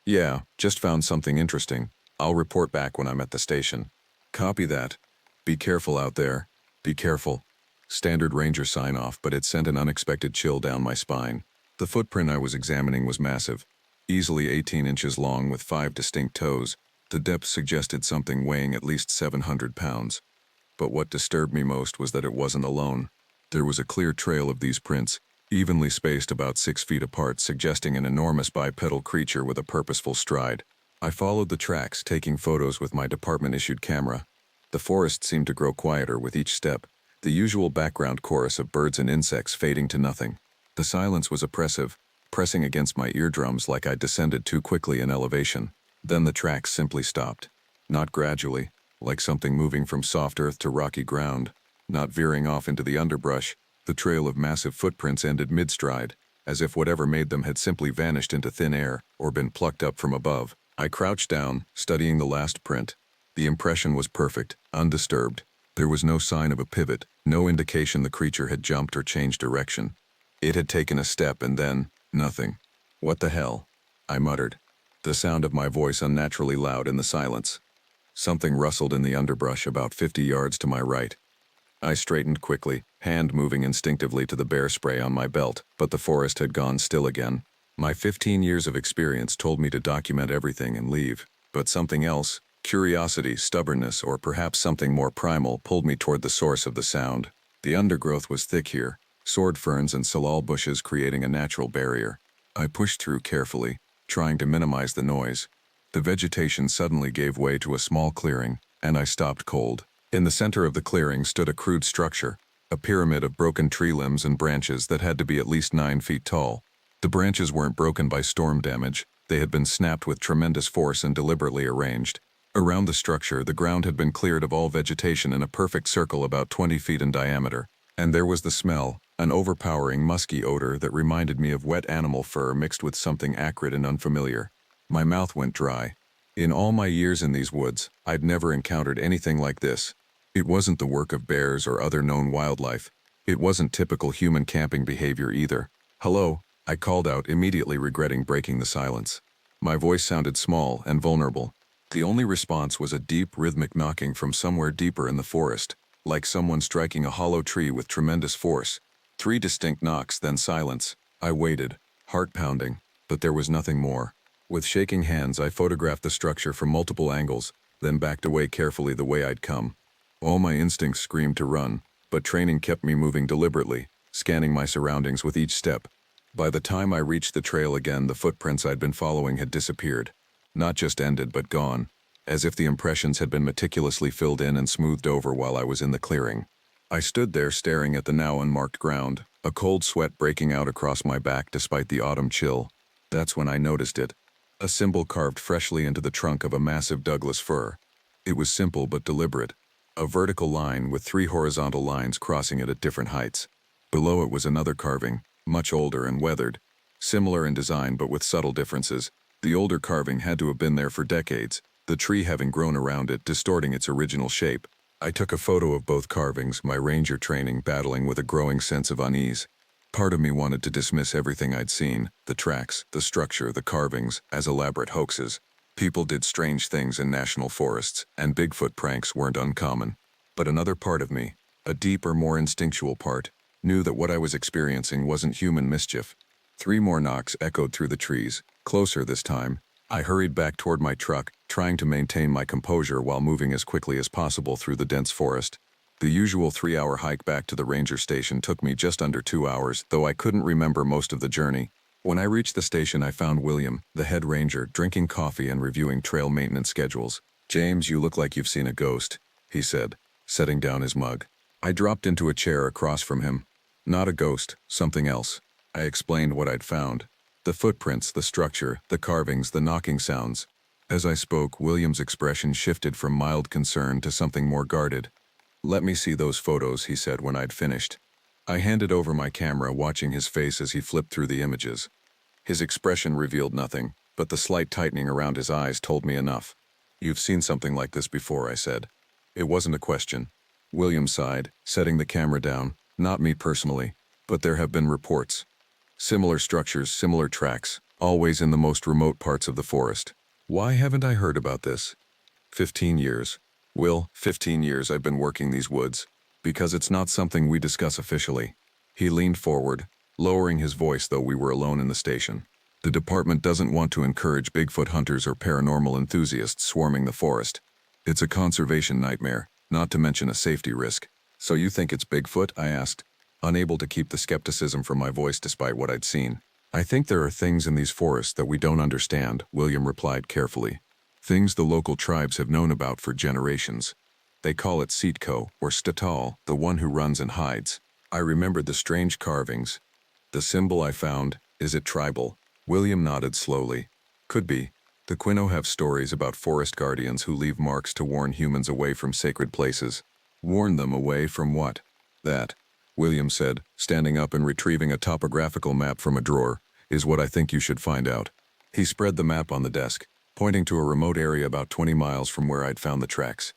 "Yeah, just found something interesting. I'll report back when I'm at the station." "Copy that. Be careful out there. Be careful." Standard ranger sign-off, but it sent an unexpected chill down my spine. The footprint I was examining was massive, easily 18 inches long with 5 distinct toes. The depth suggested something weighing at least 700 pounds. But what disturbed me most was that it wasn't alone. There was a clear trail of these prints, evenly spaced about 6 feet apart, suggesting an enormous bipedal creature with a purposeful stride. I followed the tracks, taking photos with my department-issued camera. The forest seemed to grow quieter with each step, the usual background chorus of birds and insects fading to nothing. The silence was oppressive, pressing against my eardrums like I descended too quickly in elevation. Then the tracks simply stopped. Not gradually, like something moving from soft earth to rocky ground. Not veering off into the underbrush. The trail of massive footprints ended mid-stride, as if whatever made them had simply vanished into thin air or been plucked up from above. I crouched down, studying the last print. The impression was perfect, undisturbed. There was no sign of a pivot, no indication the creature had jumped or changed direction. It had taken a step and then, nothing. "What the hell?" I muttered, the sound of my voice unnaturally loud in the silence. Something rustled in the underbrush about 50 yards to my right. I straightened quickly, hand moving instinctively to the bear spray on my belt, but the forest had gone still again. My 15 years of experience told me to document everything and leave, but something else, curiosity, stubbornness, or perhaps something more primal, pulled me toward the source of the sound. The undergrowth was thick here, sword ferns and salal bushes creating a natural barrier. I pushed through carefully, trying to minimize the noise. The vegetation suddenly gave way to a small clearing, and I stopped cold. In the center of the clearing stood a crude structure, a pyramid of broken tree limbs and branches that had to be at least 9 feet tall. The branches weren't broken by storm damage, they had been snapped with tremendous force and deliberately arranged. Around the structure, the ground had been cleared of all vegetation in a perfect circle about 20 feet in diameter. And there was the smell, an overpowering musky odor that reminded me of wet animal fur mixed with something acrid and unfamiliar. My mouth went dry. In all my years in these woods, I'd never encountered anything like this. It wasn't the work of bears or other known wildlife. It wasn't typical human camping behavior either. "Hello," I called out, immediately regretting breaking the silence. My voice sounded small and vulnerable. The only response was a deep, rhythmic knocking from somewhere deeper in the forest, like someone striking a hollow tree with tremendous force. 3 distinct knocks, then silence. I waited, heart pounding, but there was nothing more. With shaking hands, I photographed the structure from multiple angles, then backed away carefully the way I'd come. All my instincts screamed to run, but training kept me moving deliberately, scanning my surroundings with each step. By the time I reached the trail again, the footprints I'd been following had disappeared. Not just ended, but gone, as if the impressions had been meticulously filled in and smoothed over while I was in the clearing. I stood there staring at the now unmarked ground, a cold sweat breaking out across my back despite the autumn chill. That's when I noticed it. A symbol carved freshly into the trunk of a massive Douglas fir. It was simple but deliberate. A vertical line with 3 horizontal lines crossing it at different heights. Below it was another carving, much older and weathered. Similar in design but with subtle differences. The older carving had to have been there for decades, the tree having grown around it, distorting its original shape. I took a photo of both carvings, my ranger training battling with a growing sense of unease. Part of me wanted to dismiss everything I'd seen, the tracks, the structure, the carvings, as elaborate hoaxes. People did strange things in national forests, and Bigfoot pranks weren't uncommon. But another part of me, a deeper, more instinctual part, knew that what I was experiencing wasn't human mischief. 3 more knocks echoed through the trees, closer this time. I hurried back toward my truck, trying to maintain my composure while moving as quickly as possible through the dense forest. The usual 3-hour hike back to the ranger station took me just under 2 hours, though I couldn't remember most of the journey. When I reached the station, I found William, the head ranger, drinking coffee and reviewing trail maintenance schedules. "James, you look like you've seen a ghost," he said, setting down his mug. I dropped into a chair across from him. "Not a ghost, something else." I explained what I'd found. The footprints, the structure, the carvings, the knocking sounds. As I spoke, William's expression shifted from mild concern to something more guarded. "Let me see those photos," he said when I'd finished. I handed over my camera, watching his face as he flipped through the images. His expression revealed nothing, but the slight tightening around his eyes told me enough. "You've seen something like this before," I said. It wasn't a question. William sighed, setting the camera down. "Not me personally, but there have been reports. Similar structures, similar tracks, always in the most remote parts of the forest." "Why haven't I heard about this?" 15 years. Will, 15 years I've been working these woods. Because it's not something we discuss officially. He leaned forward, lowering his voice though we were alone in the station. "The department doesn't want to encourage Bigfoot hunters or paranormal enthusiasts swarming the forest. It's a conservation nightmare, not to mention a safety risk." "So you think it's Bigfoot?" I asked, unable to keep the skepticism from my voice despite what I'd seen. "I think there are things in these forests that we don't understand," William replied carefully. "Things the local tribes have known about for generations. They call it Sitko, or Statal, the one who runs and hides." I remembered the strange carvings. "The symbol I found, is it tribal?" William nodded slowly. "Could be. The Quino have stories about forest guardians who leave marks to warn humans away from sacred places." "Warn them away from what?" "That," William said, standing up and retrieving a topographical map from a drawer, "is what I think you should find out." He spread the map on the desk, pointing to a remote area about 20 miles from where I'd found the tracks.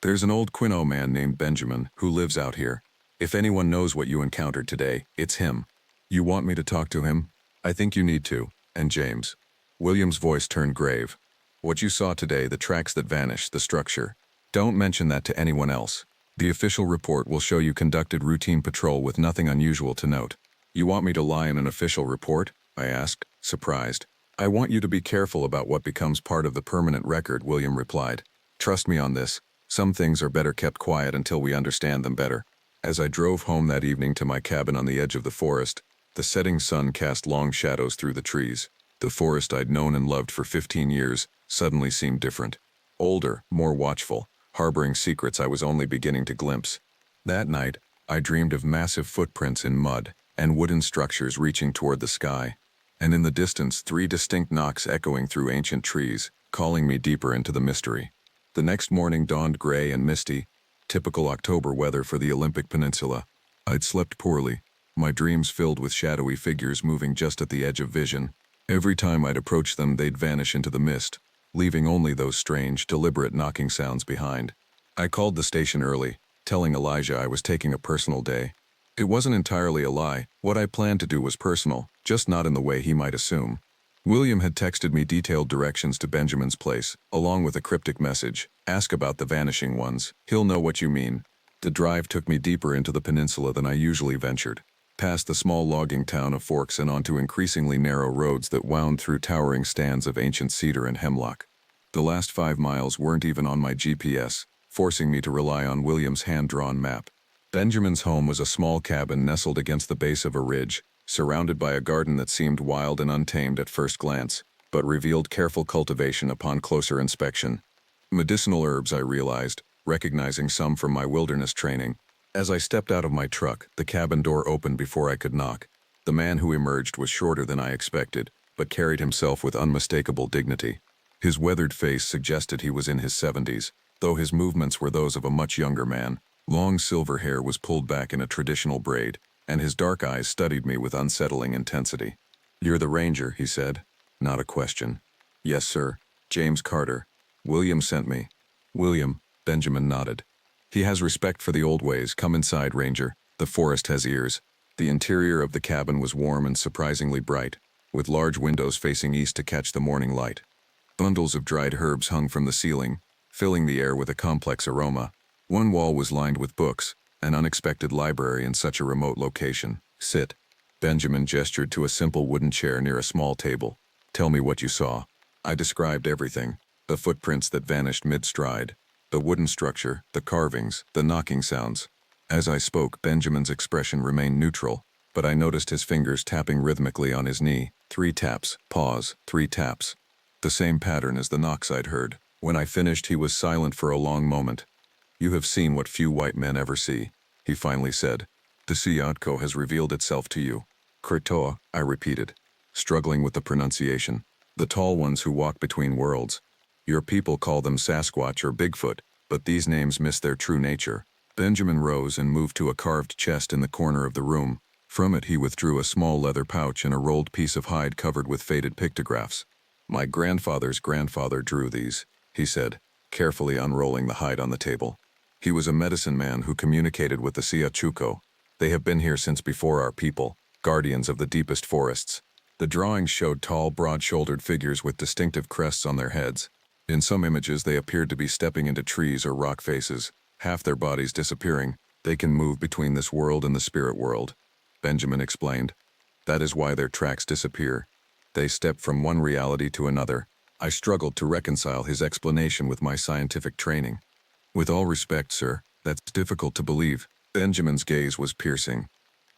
"There's an old Quino man named Benjamin who lives out here. If anyone knows what you encountered today, it's him. You want me to talk to him? I think you need to, and James." William's voice turned grave. "What you saw today, the tracks that vanished, the structure. Don't mention that to anyone else. The official report will show you conducted routine patrol with nothing unusual to note." "You want me to lie in an official report?" I asked, surprised. "I want you to be careful about what becomes part of the permanent record," William replied. "Trust me on this. Some things are better kept quiet until we understand them better." As I drove home that evening to my cabin on the edge of the forest, the setting sun cast long shadows through the trees. The forest I'd known and loved for 15 years suddenly seemed different. Older, more watchful, harboring secrets I was only beginning to glimpse. That night, I dreamed of massive footprints in mud and wooden structures reaching toward the sky. And in the distance, 3 distinct knocks echoing through ancient trees, calling me deeper into the mystery. The next morning dawned gray and misty, typical October weather for the Olympic Peninsula. I'd slept poorly, my dreams filled with shadowy figures moving just at the edge of vision. Every time I'd approach them, they'd vanish into the mist, leaving only those strange, deliberate knocking sounds behind. I called the station early, telling Elijah I was taking a personal day. It wasn't entirely a lie. What I planned to do was personal, just not in the way he might assume. William had texted me detailed directions to Benjamin's place, along with a cryptic message. Ask about the vanishing ones. He'll know what you mean. The drive took me deeper into the peninsula than I usually ventured, past the small logging town of Forks and onto increasingly narrow roads that wound through towering stands of ancient cedar and hemlock. The last 5 miles weren't even on my GPS, forcing me to rely on William's hand-drawn map. Benjamin's home was a small cabin nestled against the base of a ridge, surrounded by a garden that seemed wild and untamed at first glance, but revealed careful cultivation upon closer inspection. Medicinal herbs, I realized, recognizing some from my wilderness training. As I stepped out of my truck, the cabin door opened before I could knock. The man who emerged was shorter than I expected, but carried himself with unmistakable dignity. His weathered face suggested he was in his 70s, though his movements were those of a much younger man. Long silver hair was pulled back in a traditional braid, and his dark eyes studied me with unsettling intensity. "You're the ranger," he said. Not a question. "Yes, sir. James Carter. William sent me." "William," Benjamin nodded. "He has respect for the old ways. Come inside, Ranger. The forest has ears." The interior of the cabin was warm and surprisingly bright, with large windows facing east to catch the morning light. Bundles of dried herbs hung from the ceiling, filling the air with a complex aroma. One wall was lined with books, an unexpected library in such a remote location. "Sit." Benjamin gestured to a simple wooden chair near a small table. "Tell me what you saw." I described everything: the footprints that vanished mid-stride, the wooden structure, the carvings, the knocking sounds. As I spoke, Benjamin's expression remained neutral, but I noticed his fingers tapping rhythmically on his knee. 3 taps, pause, 3 taps. The same pattern as the knocks I'd heard. When I finished, he was silent for a long moment. "You have seen what few white men ever see," he finally said. "The Siatko has revealed itself to you." "Kritoa," I repeated, struggling with the pronunciation. "The tall ones who walk between worlds. Your people call them Sasquatch or Bigfoot, but these names miss their true nature." Benjamin rose and moved to a carved chest in the corner of the room. From it he withdrew a small leather pouch and a rolled piece of hide covered with faded pictographs. "My grandfather's grandfather drew these," he said, carefully unrolling the hide on the table. "He was a medicine man who communicated with the Siachuco. They have been here since before our people, guardians of the deepest forests." The drawings showed tall, broad-shouldered figures with distinctive crests on their heads. In some images they appeared to be stepping into trees or rock faces, half their bodies disappearing. "They can move between this world and the spirit world," Benjamin explained. "That is why their tracks disappear. They step from one reality to another." I struggled to reconcile his explanation with my scientific training. "With all respect, sir, that's difficult to believe." Benjamin's gaze was piercing.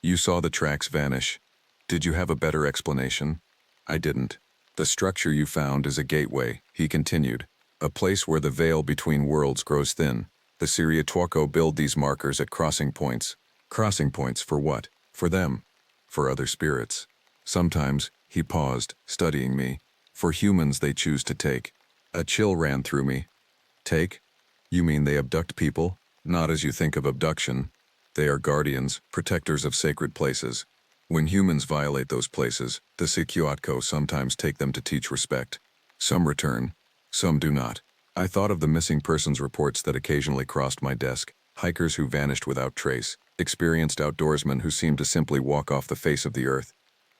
"You saw the tracks vanish. Did you have a better explanation?" I didn't. "The structure you found is a gateway," he continued, "a place where the veil between worlds grows thin. The Siriatuaco build these markers at crossing points." "Crossing points for what?" "For them. For other spirits. Sometimes," he paused, studying me, "for humans they choose to take." A chill ran through me. "Take? You mean they abduct people?" "Not as you think of abduction. They are guardians, protectors of sacred places. When humans violate those places, the Sikiatko sometimes take them to teach respect. Some return, some do not." I thought of the missing persons reports that occasionally crossed my desk, hikers who vanished without trace, experienced outdoorsmen who seemed to simply walk off the face of the earth.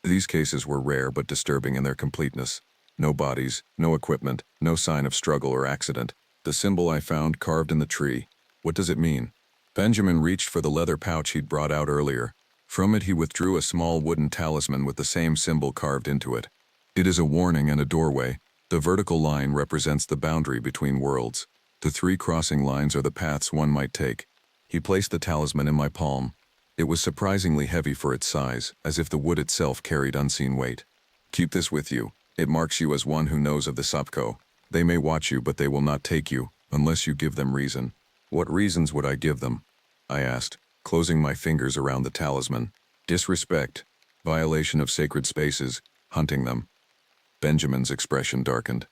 These cases were rare but disturbing in their completeness. No bodies, no equipment, no sign of struggle or accident. The symbol I found carved in the tree. What does it mean? Benjamin reached for the leather pouch he'd brought out earlier. From it he withdrew a small wooden talisman with the same symbol carved into it. "It is a warning and a doorway. The vertical line represents the boundary between worlds. The 3 crossing lines are the paths one might take." He placed the talisman in my palm. It was surprisingly heavy for its size, as if the wood itself carried unseen weight. "Keep this with you. It marks you as one who knows of the Sapko. They may watch you, but they will not take you, unless you give them reason." "What reasons would I give them?" I asked, closing my fingers around the talisman. "Disrespect, violation of sacred spaces, hunting them." Benjamin's expression darkened.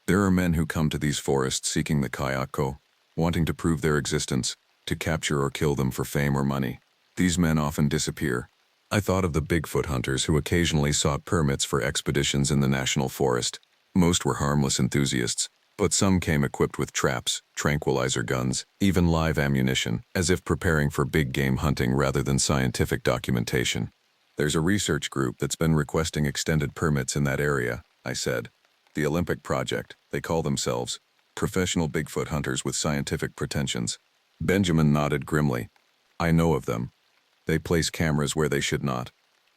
There are men who come to these forests seeking the kayako, wanting to prove their existence, to capture or kill them for fame or money. These men often disappear. I thought of the Bigfoot hunters who occasionally sought permits for expeditions in the national forest. Most were harmless enthusiasts, but some came equipped with traps, tranquilizer guns, even live ammunition, as if preparing for big game hunting rather than scientific documentation. There's a research group that's been requesting extended permits in that area, I said. The Olympic Project, they call themselves. Professional Bigfoot hunters with scientific pretensions. Benjamin nodded grimly. I know of them. They place cameras where they should not.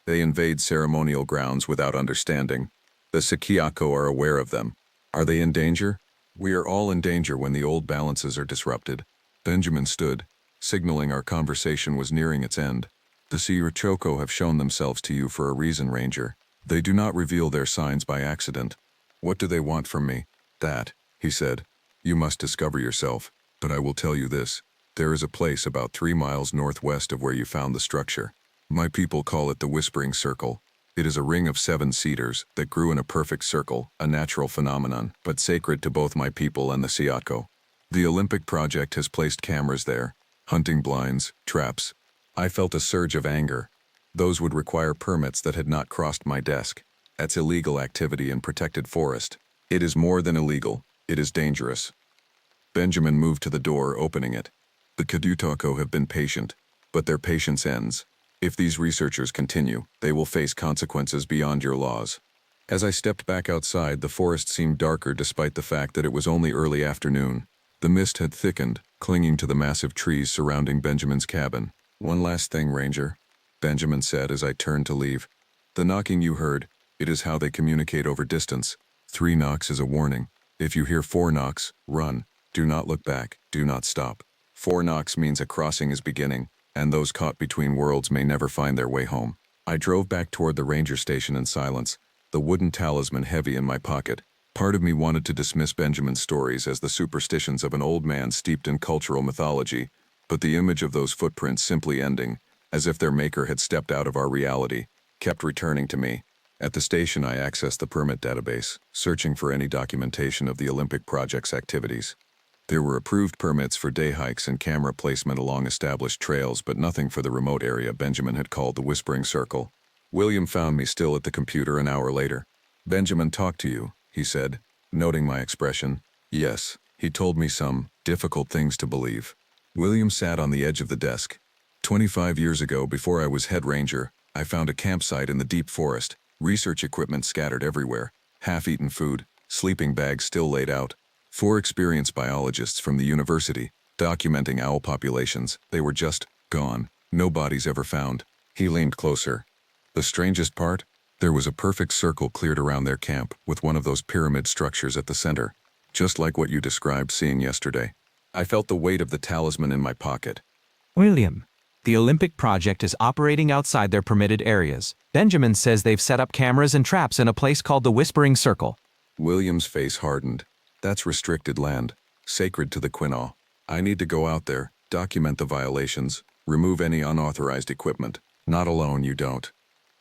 They invade ceremonial grounds without understanding. The Sakiyako are aware of them. Are they in danger? We are all in danger when the old balances are disrupted. Benjamin stood, signaling our conversation was nearing its end. The Sirachoko have shown themselves to you for a reason, Ranger. They do not reveal their signs by accident. What do they want from me? That, he said. You must discover yourself, but I will tell you this. There is a place about 3 miles northwest of where you found the structure. My people call it the Whispering Circle. It is a ring of 7 cedars that grew in a perfect circle, a natural phenomenon, but sacred to both my people and the Siatko. The Olympic Project has placed cameras there, hunting blinds, traps. I felt a surge of anger. Those would require permits that had not crossed my desk. That's illegal activity in protected forest. It is more than illegal. It is dangerous. Benjamin moved to the door, opening it. The Kadutako have been patient, but their patience ends. If these researchers continue, they will face consequences beyond your laws. As I stepped back outside, the forest seemed darker despite the fact that it was only early afternoon. The mist had thickened, clinging to the massive trees surrounding Benjamin's cabin. One last thing, Ranger, Benjamin said as I turned to leave. The knocking you heard, it is how they communicate over distance. 3 knocks is a warning. If you hear 4 knocks, run. Do not look back. Do not stop. 4 knocks means a crossing is beginning, and those caught between worlds may never find their way home. I drove back toward the ranger station in silence, the wooden talisman heavy in my pocket. Part of me wanted to dismiss Benjamin's stories as the superstitions of an old man steeped in cultural mythology, but the image of those footprints simply ending, as if their maker had stepped out of our reality, kept returning to me. At the station, I accessed the permit database, searching for any documentation of the Olympic Project's activities. There were approved permits for day hikes and camera placement along established trails, but nothing for the remote area Benjamin had called the Whispering Circle. William found me still at the computer an hour later. Benjamin talked to you, he said, noting my expression. Yes, he told me some difficult things to believe. William sat on the edge of the desk. 25 years ago, before I was head ranger, I found a campsite in the deep forest, research equipment scattered everywhere, half-eaten food, sleeping bags still laid out. 4 experienced biologists from the university, documenting owl populations. They were just gone. No bodies ever found. He leaned closer. The strangest part? There was a perfect circle cleared around their camp, with one of those pyramid structures at the center, just like what you described seeing yesterday. I felt the weight of the talisman in my pocket. William, the Olympic Project is operating outside their permitted areas. Benjamin says they've set up cameras and traps in a place called the Whispering Circle. William's face hardened. That's restricted land, sacred to the Quinaw. I need to go out there, document the violations, remove any unauthorized equipment. Not alone, you don't.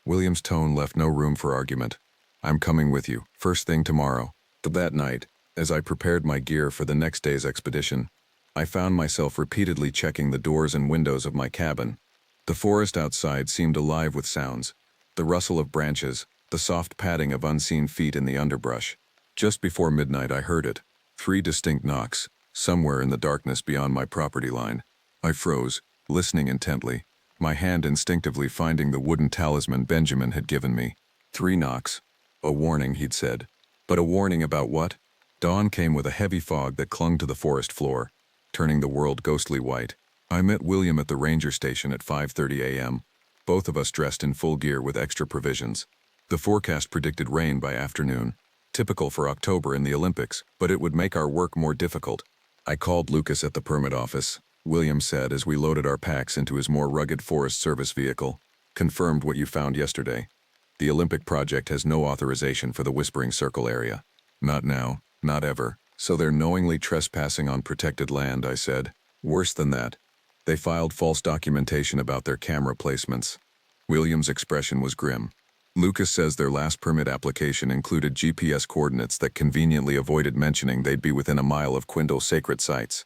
William's tone left no room for argument. I'm coming with you, first thing tomorrow. That night, as I prepared my gear for the next day's expedition, I found myself repeatedly checking the doors and windows of my cabin. The forest outside seemed alive with sounds, the rustle of branches, the soft padding of unseen feet in the underbrush. Just before midnight I heard it, 3 distinct knocks, somewhere in the darkness beyond my property line. I froze, listening intently, my hand instinctively finding the wooden talisman Benjamin had given me. 3 knocks. A warning, he'd said. But a warning about what? Dawn came with a heavy fog that clung to the forest floor, turning the world ghostly white. I met William at the ranger station at 5:30 a.m., both of us dressed in full gear with extra provisions. The forecast predicted rain by afternoon. Typical for October in the Olympics, but it would make our work more difficult. I called Lucas at the permit office, William said as we loaded our packs into his more rugged Forest Service vehicle. Confirmed what you found yesterday. The Olympic Project has no authorization for the Whispering Circle area. Not now, not ever. So they're knowingly trespassing on protected land, I said. Worse than that. They filed false documentation about their camera placements. William's expression was grim. Lucas says their last permit application included GPS coordinates that conveniently avoided mentioning they'd be within a mile of Quindle's sacred sites.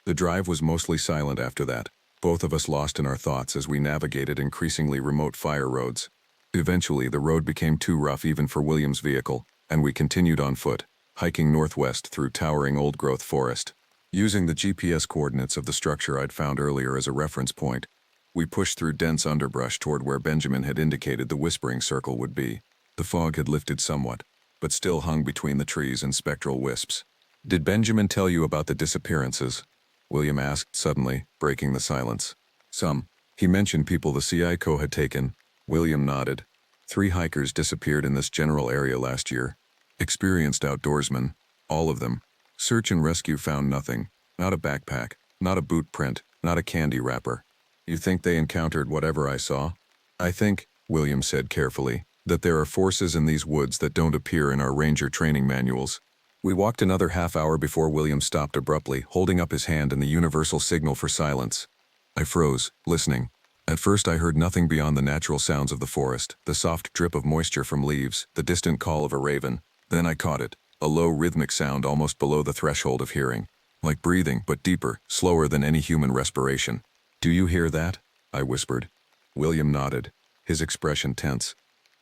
The drive was mostly silent after that, both of us lost in our thoughts as we navigated increasingly remote fire roads. Eventually, the road became too rough even for William's vehicle, and we continued on foot, hiking northwest through towering old-growth forest. Using the GPS coordinates of the structure I'd found earlier as a reference point, we pushed through dense underbrush toward where Benjamin had indicated the whispering circle would be. The fog had lifted somewhat, but still hung between the trees in spectral wisps. "Did Benjamin tell you about the disappearances?" William asked suddenly, breaking the silence. "Some. He mentioned people the CICO had taken." William nodded. 3 hikers disappeared in this general area last year. Experienced outdoorsmen. All of them. Search and rescue found nothing. Not a backpack, not a boot print, not a candy wrapper. "You think they encountered whatever I saw?" "I think," William said carefully, "that there are forces in these woods that don't appear in our ranger training manuals." We walked another half hour before William stopped abruptly, holding up his hand in the universal signal for silence. I froze, listening. At first I heard nothing beyond the natural sounds of the forest, the soft drip of moisture from leaves, the distant call of a raven. Then I caught it, a low rhythmic sound almost below the threshold of hearing. Like breathing, but deeper, slower than any human respiration. "Do you hear that?" I whispered. William nodded, his expression tense.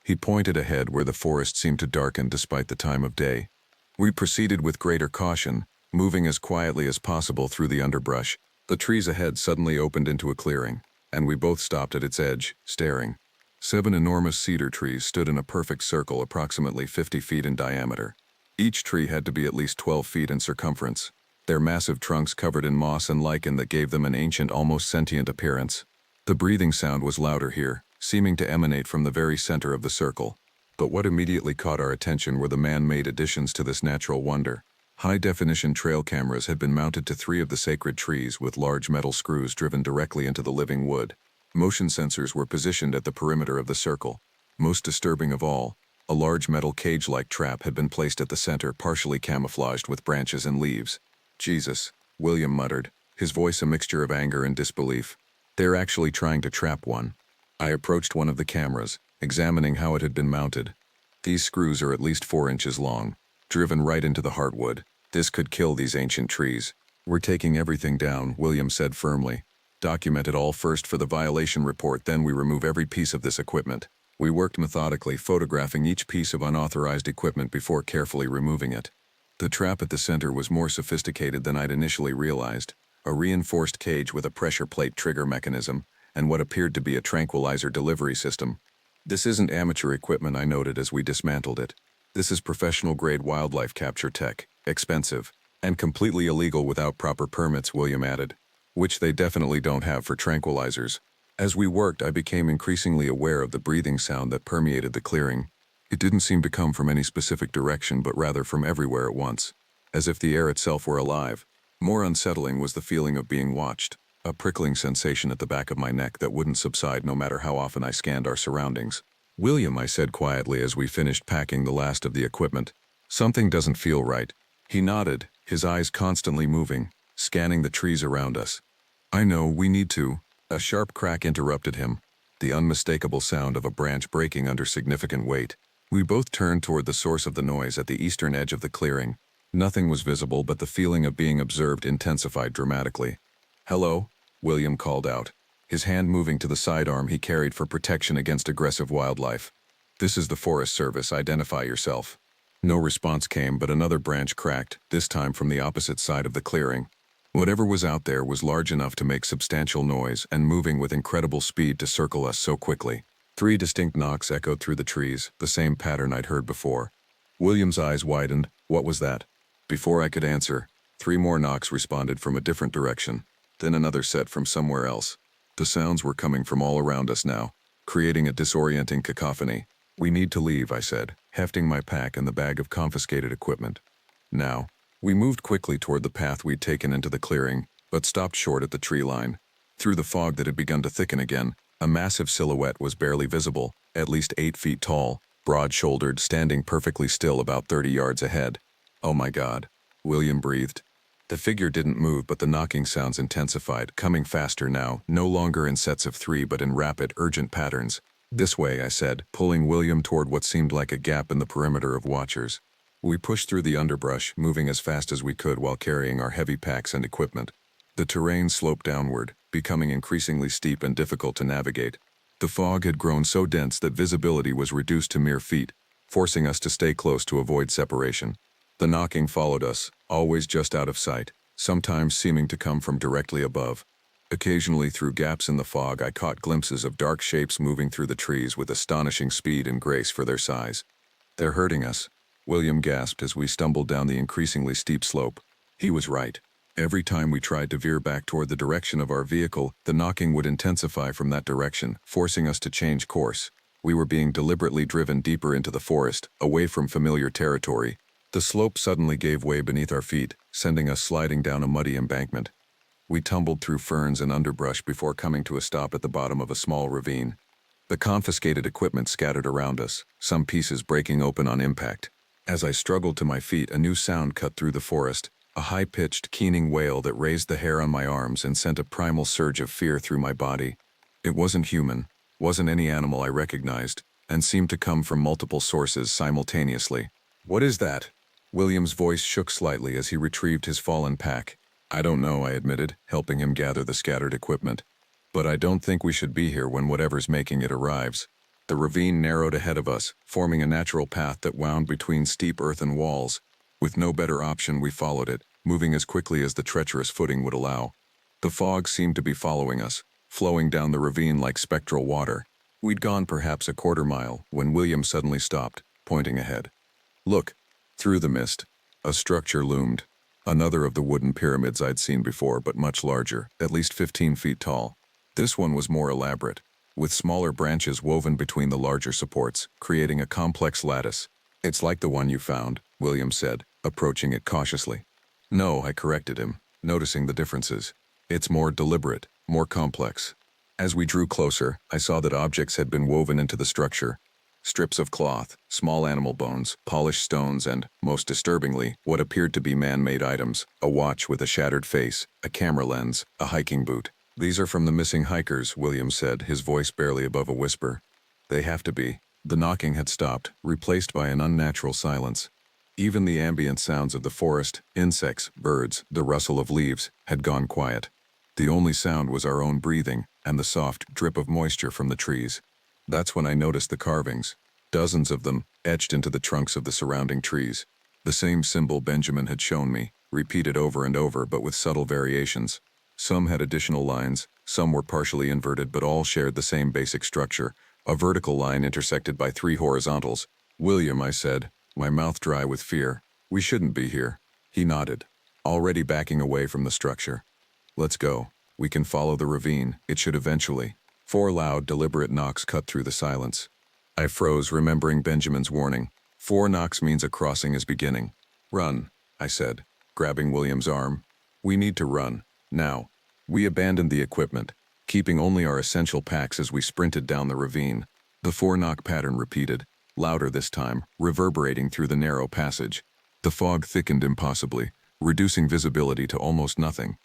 He pointed ahead where the forest seemed to darken despite the time of day. We proceeded with greater caution, moving as quietly as possible through the underbrush. The trees ahead suddenly opened into a clearing, and we both stopped at its edge, staring. 7 enormous cedar trees stood in a perfect circle approximately 50 feet in diameter. Each tree had to be at least 12 feet in circumference, their massive trunks covered in moss and lichen that gave them an ancient, almost sentient appearance. The breathing sound was louder here, seeming to emanate from the very center of the circle. But what immediately caught our attention were the man-made additions to this natural wonder. High-definition trail cameras had been mounted to 3 of the sacred trees with large metal screws driven directly into the living wood. Motion sensors were positioned at the perimeter of the circle. Most disturbing of all, a large metal cage-like trap had been placed at the center, partially camouflaged with branches and leaves. "Jesus," William muttered, his voice a mixture of anger and disbelief. "They're actually trying to trap one." I approached one of the cameras, examining how it had been mounted. These screws are at least 4 inches long, driven right into the heartwood. This could kill these ancient trees. "We're taking everything down," William said firmly. "Document it all first for the violation report, then we remove every piece of this equipment." We worked methodically, photographing each piece of unauthorized equipment before carefully removing it. The trap at the center was more sophisticated than I'd initially realized. A reinforced cage with a pressure plate trigger mechanism, and what appeared to be a tranquilizer delivery system. "This isn't amateur equipment," I noted as we dismantled it. "This is professional-grade wildlife capture tech, expensive, and completely illegal without proper permits," William added. "Which they definitely don't have for tranquilizers." As we worked, I became increasingly aware of the breathing sound that permeated the clearing. It didn't seem to come from any specific direction, but rather from everywhere at once, as if the air itself were alive. More unsettling was the feeling of being watched, a prickling sensation at the back of my neck that wouldn't subside no matter how often I scanned our surroundings. "William," I said quietly as we finished packing the last of the equipment, "something doesn't feel right." He nodded, his eyes constantly moving, scanning the trees around us. "I know, we need to." A sharp crack interrupted him, the unmistakable sound of a branch breaking under significant weight. We both turned toward the source of the noise at the eastern edge of the clearing. Nothing was visible, but the feeling of being observed intensified dramatically. "Hello?" William called out, his hand moving to the sidearm he carried for protection against aggressive wildlife. "This is the Forest Service, identify yourself." No response came, but another branch cracked, this time from the opposite side of the clearing. Whatever was out there was large enough to make substantial noise and moving with incredible speed to circle us so quickly. 3 distinct knocks echoed through the trees, the same pattern I'd heard before. William's eyes widened. "What was that?" Before I could answer, 3 more knocks responded from a different direction, then another set from somewhere else. The sounds were coming from all around us now, creating a disorienting cacophony. "We need to leave," I said, hefting my pack and the bag of confiscated equipment. "Now." We moved quickly toward the path we'd taken into the clearing, but stopped short at the tree line. Through the fog that had begun to thicken again, a massive silhouette was barely visible, at least 8 feet tall, broad-shouldered, standing perfectly still about 30 yards ahead. "Oh my God," William breathed. The figure didn't move, but the knocking sounds intensified, coming faster now, no longer in sets of 3 but in rapid, urgent patterns. "This way," I said, pulling William toward what seemed like a gap in the perimeter of watchers. We pushed through the underbrush, moving as fast as we could while carrying our heavy packs and equipment. The terrain sloped downward, becoming increasingly steep and difficult to navigate. The fog had grown so dense that visibility was reduced to mere feet, forcing us to stay close to avoid separation. The knocking followed us, always just out of sight, sometimes seeming to come from directly above. Occasionally through gaps in the fog I caught glimpses of dark shapes moving through the trees with astonishing speed and grace for their size. "They're hurting us," William gasped as we stumbled down the increasingly steep slope. He was right. Every time we tried to veer back toward the direction of our vehicle, the knocking would intensify from that direction, forcing us to change course. We were being deliberately driven deeper into the forest, away from familiar territory. The slope suddenly gave way beneath our feet, sending us sliding down a muddy embankment. We tumbled through ferns and underbrush before coming to a stop at the bottom of a small ravine. The confiscated equipment scattered around us, some pieces breaking open on impact. As I struggled to my feet, a new sound cut through the forest, a high-pitched, keening wail that raised the hair on my arms and sent a primal surge of fear through my body. It wasn't human, wasn't any animal I recognized, and seemed to come from multiple sources simultaneously. "What is that?" William's voice shook slightly as he retrieved his fallen pack. "I don't know," I admitted, helping him gather the scattered equipment. "But I don't think we should be here when whatever's making it arrives." The ravine narrowed ahead of us, forming a natural path that wound between steep earthen walls. With no better option, we followed it, moving as quickly as the treacherous footing would allow. The fog seemed to be following us, flowing down the ravine like spectral water. We'd gone perhaps a quarter mile when William suddenly stopped, pointing ahead. "Look!" Through the mist, a structure loomed. Another of the wooden pyramids I'd seen before, but much larger, at least 15 feet tall. This one was more elaborate, with smaller branches woven between the larger supports, creating a complex lattice. "It's like the one you found," William said, approaching it cautiously. "No," I corrected him, noticing the differences. "It's more deliberate, more complex." As we drew closer, I saw that objects had been woven into the structure. Strips of cloth, small animal bones, polished stones, and, most disturbingly, what appeared to be man-made items: a watch with a shattered face, a camera lens, a hiking boot. "These are from the missing hikers," William said, his voice barely above a whisper. "They have to be." The knocking had stopped, replaced by an unnatural silence. Even the ambient sounds of the forest, insects, birds, the rustle of leaves, had gone quiet. The only sound was our own breathing and the soft drip of moisture from the trees. That's when I noticed the carvings, dozens of them, etched into the trunks of the surrounding trees. The same symbol Benjamin had shown me, repeated over and over but with subtle variations. Some had additional lines, some were partially inverted, but all shared the same basic structure, a vertical line intersected by 3 horizontals. "William," I said, my mouth dry with fear, "we shouldn't be here." He nodded, already backing away from the structure. "Let's go. We can follow the ravine. It should eventually." 4 loud, deliberate knocks cut through the silence. I froze, remembering Benjamin's warning. 4 knocks means a crossing is beginning. "Run," I said, grabbing William's arm. "We need to run. Now." We abandoned the equipment, keeping only our essential packs as we sprinted down the ravine. The 4-knock pattern repeated, louder this time, reverberating through the narrow passage. The fog thickened impossibly, reducing visibility to almost nothing.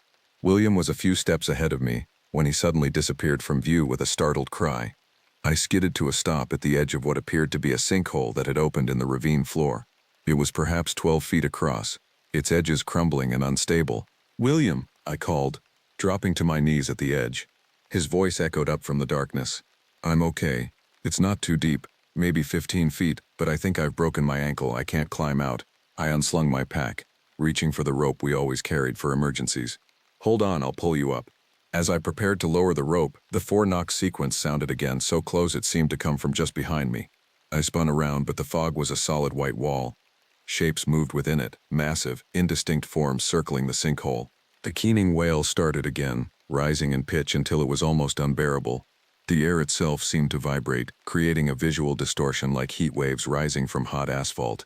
William was a few steps ahead of me when he suddenly disappeared from view with a startled cry. I skidded to a stop at the edge of what appeared to be a sinkhole that had opened in the ravine floor. It was perhaps 12 feet across, its edges crumbling and unstable. "William," I called, dropping to my knees at the edge. His voice echoed up from the darkness. "I'm okay. It's not too deep, maybe 15 feet, but I think I've broken my ankle. I can't climb out." I unslung my pack, reaching for the rope we always carried for emergencies. "Hold on, I'll pull you up." As I prepared to lower the rope, the 4-knock sequence sounded again, so close it seemed to come from just behind me. I spun around, but the fog was a solid white wall. Shapes moved within it, massive, indistinct forms circling the sinkhole. The keening wail started again, rising in pitch until it was almost unbearable. The air itself seemed to vibrate, creating a visual distortion like heat waves rising from hot asphalt.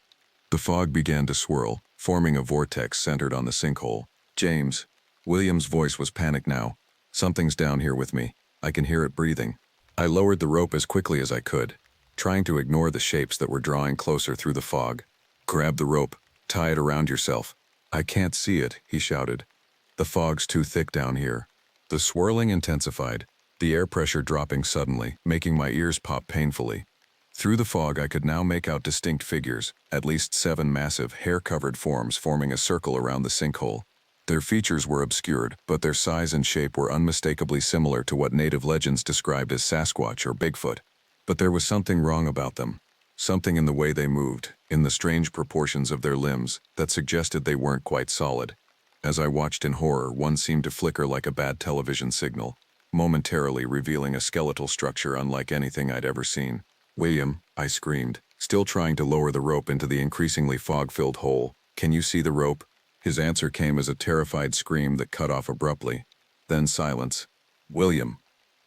The fog began to swirl, forming a vortex centered on the sinkhole. "James." William's voice was panicked now. "Something's down here with me. I can hear it breathing." I lowered the rope as quickly as I could, trying to ignore the shapes that were drawing closer through the fog. "Grab the rope. Tie it around yourself." "I can't see it," he shouted. "The fog's too thick down here." The swirling intensified, the air pressure dropping suddenly, making my ears pop painfully. Through the fog I could now make out distinct figures, at least 7 massive, hair-covered forms forming a circle around the sinkhole. Their features were obscured, but their size and shape were unmistakably similar to what native legends described as Sasquatch or Bigfoot. But there was something wrong about them. Something in the way they moved, in the strange proportions of their limbs, that suggested they weren't quite solid. As I watched in horror, one seemed to flicker like a bad television signal, momentarily revealing a skeletal structure unlike anything I'd ever seen. "William," I screamed, still trying to lower the rope into the increasingly fog-filled hole. "Can you see the rope?" His answer came as a terrified scream that cut off abruptly. Then silence. "William,"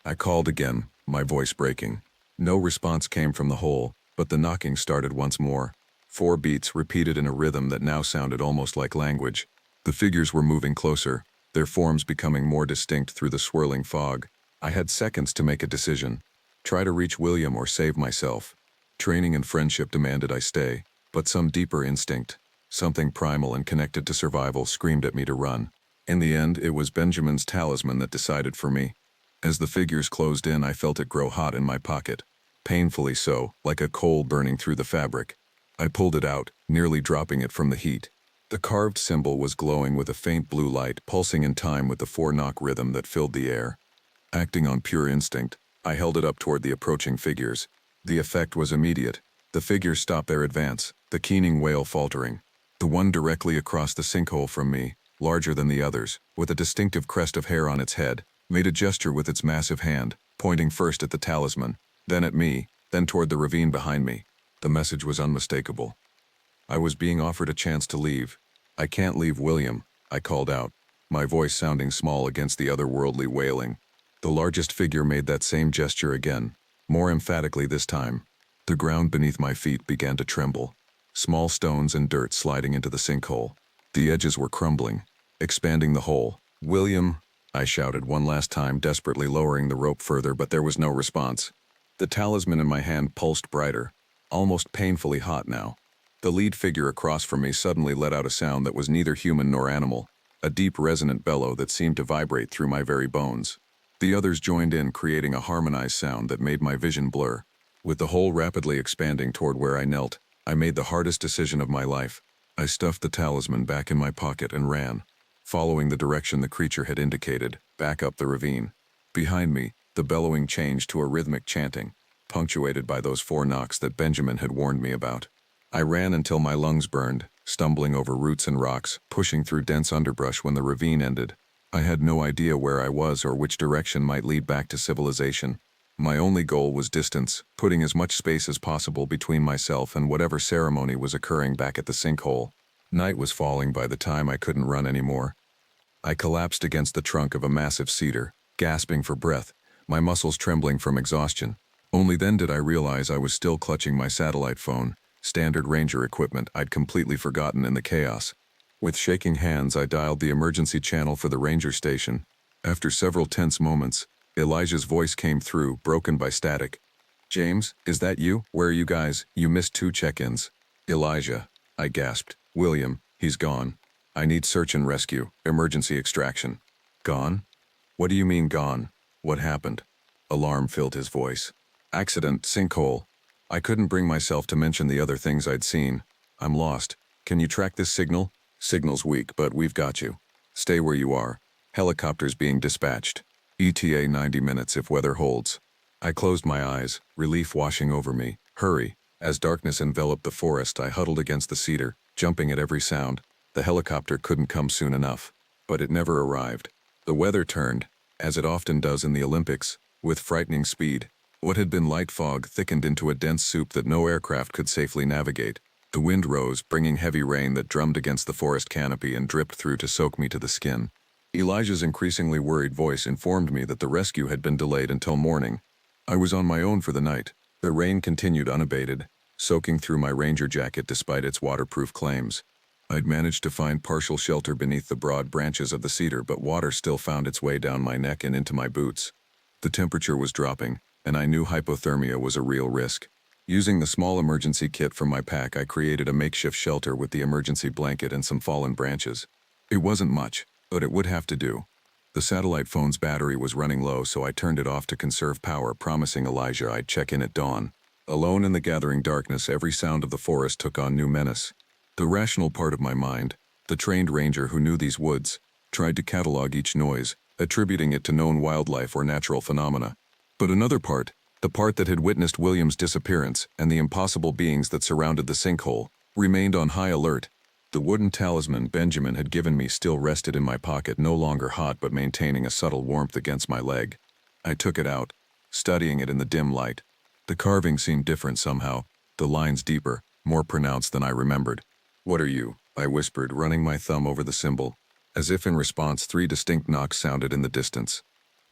I called again, my voice breaking. No response came from the hole, but the knocking started once more. 4 beats repeated in a rhythm that now sounded almost like language. The figures were moving closer, their forms becoming more distinct through the swirling fog. I had seconds to make a decision. Try to reach William or save myself. Training and friendship demanded I stay, but some deeper instinct, something primal and connected to survival, screamed at me to run. In the end, it was Benjamin's talisman that decided for me. As the figures closed in, I felt it grow hot in my pocket. Painfully so, like a coal burning through the fabric. I pulled it out, nearly dropping it from the heat. The carved symbol was glowing with a faint blue light, pulsing in time with the 4-knock rhythm that filled the air. Acting on pure instinct, I held it up toward the approaching figures. The effect was immediate. The figures stopped their advance, the keening wail faltering. The one directly across the sinkhole from me, larger than the others, with a distinctive crest of hair on its head, made a gesture with its massive hand, pointing first at the talisman, then at me, then toward the ravine behind me. The message was unmistakable. I was being offered a chance to leave. "I can't leave, William," I called out, my voice sounding small against the otherworldly wailing. The largest figure made that same gesture again, more emphatically this time. The ground beneath my feet began to tremble. Small stones and dirt sliding into the sinkhole. The edges were crumbling, expanding the hole. "William," I shouted one last time, desperately lowering the rope further, but there was no response. The talisman in my hand pulsed brighter, almost painfully hot now. The lead figure across from me suddenly let out a sound that was neither human nor animal, a deep resonant bellow that seemed to vibrate through my very bones. The others joined in, creating a harmonized sound that made my vision blur. With the hole rapidly expanding toward where I knelt, I made the hardest decision of my life. I stuffed the talisman back in my pocket and ran, following the direction the creature had indicated, back up the ravine. Behind me, the bellowing changed to a rhythmic chanting, punctuated by those 4 knocks that Benjamin had warned me about. I ran until my lungs burned, stumbling over roots and rocks, pushing through dense underbrush when the ravine ended. I had no idea where I was or which direction might lead back to civilization. My only goal was distance, putting as much space as possible between myself and whatever ceremony was occurring back at the sinkhole. Night was falling by the time I couldn't run anymore. I collapsed against the trunk of a massive cedar, gasping for breath, my muscles trembling from exhaustion. Only then did I realize I was still clutching my satellite phone, standard ranger equipment I'd completely forgotten in the chaos. With shaking hands, I dialed the emergency channel for the ranger station. After several tense moments, Elijah's voice came through, broken by static. "James, is that you? Where are you guys? You missed 2 check-ins." "Elijah," I gasped. "William, he's gone. I need search and rescue, emergency extraction." "Gone? What do you mean gone? What happened?" Alarm filled his voice. "Accident, sinkhole." I couldn't bring myself to mention the other things I'd seen. "I'm lost. Can you track this signal?" "Signal's weak, but we've got you. Stay where you are. Helicopters being dispatched. ETA 90 minutes if weather holds." I closed my eyes, relief washing over me. "Hurry." As darkness enveloped the forest, I huddled against the cedar, jumping at every sound. The helicopter couldn't come soon enough. But it never arrived. The weather turned, as it often does in the Olympics, with frightening speed. What had been light fog thickened into a dense soup that no aircraft could safely navigate. The wind rose, bringing heavy rain that drummed against the forest canopy and dripped through to soak me to the skin. Elijah's increasingly worried voice informed me that the rescue had been delayed until morning. I was on my own for the night. The rain continued unabated, soaking through my ranger jacket despite its waterproof claims. I'd managed to find partial shelter beneath the broad branches of the cedar, but water still found its way down my neck and into my boots. The temperature was dropping, and I knew hypothermia was a real risk. Using the small emergency kit from my pack, I created a makeshift shelter with the emergency blanket and some fallen branches. It wasn't much, but it would have to do. The satellite phone's battery was running low, so I turned it off to conserve power, promising Elijah I'd check in at dawn. Alone in the gathering darkness, every sound of the forest took on new menace. The rational part of my mind, the trained ranger who knew these woods, tried to catalog each noise, attributing it to known wildlife or natural phenomena. But another part, the part that had witnessed William's disappearance and the impossible beings that surrounded the sinkhole, remained on high alert. The wooden talisman Benjamin had given me still rested in my pocket, no longer hot but maintaining a subtle warmth against my leg. I took it out, studying it in the dim light. The carving seemed different somehow, the lines deeper, more pronounced than I remembered. "What are you?" I whispered, running my thumb over the symbol. As if in response, 3 distinct knocks sounded in the distance.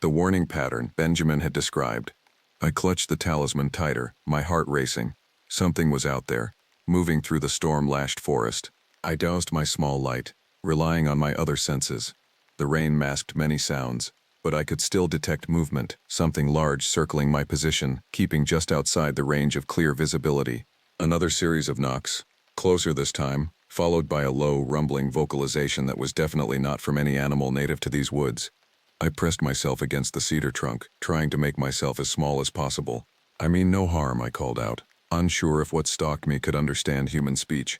The warning pattern Benjamin had described. I clutched the talisman tighter, my heart racing. Something was out there, moving through the storm-lashed forest. I doused my small light, relying on my other senses. The rain masked many sounds, but I could still detect movement, something large circling my position, keeping just outside the range of clear visibility. Another series of knocks, closer this time, followed by a low, rumbling vocalization that was definitely not from any animal native to these woods. I pressed myself against the cedar trunk, trying to make myself as small as possible. "I mean no harm," I called out, unsure if what stalked me could understand human speech.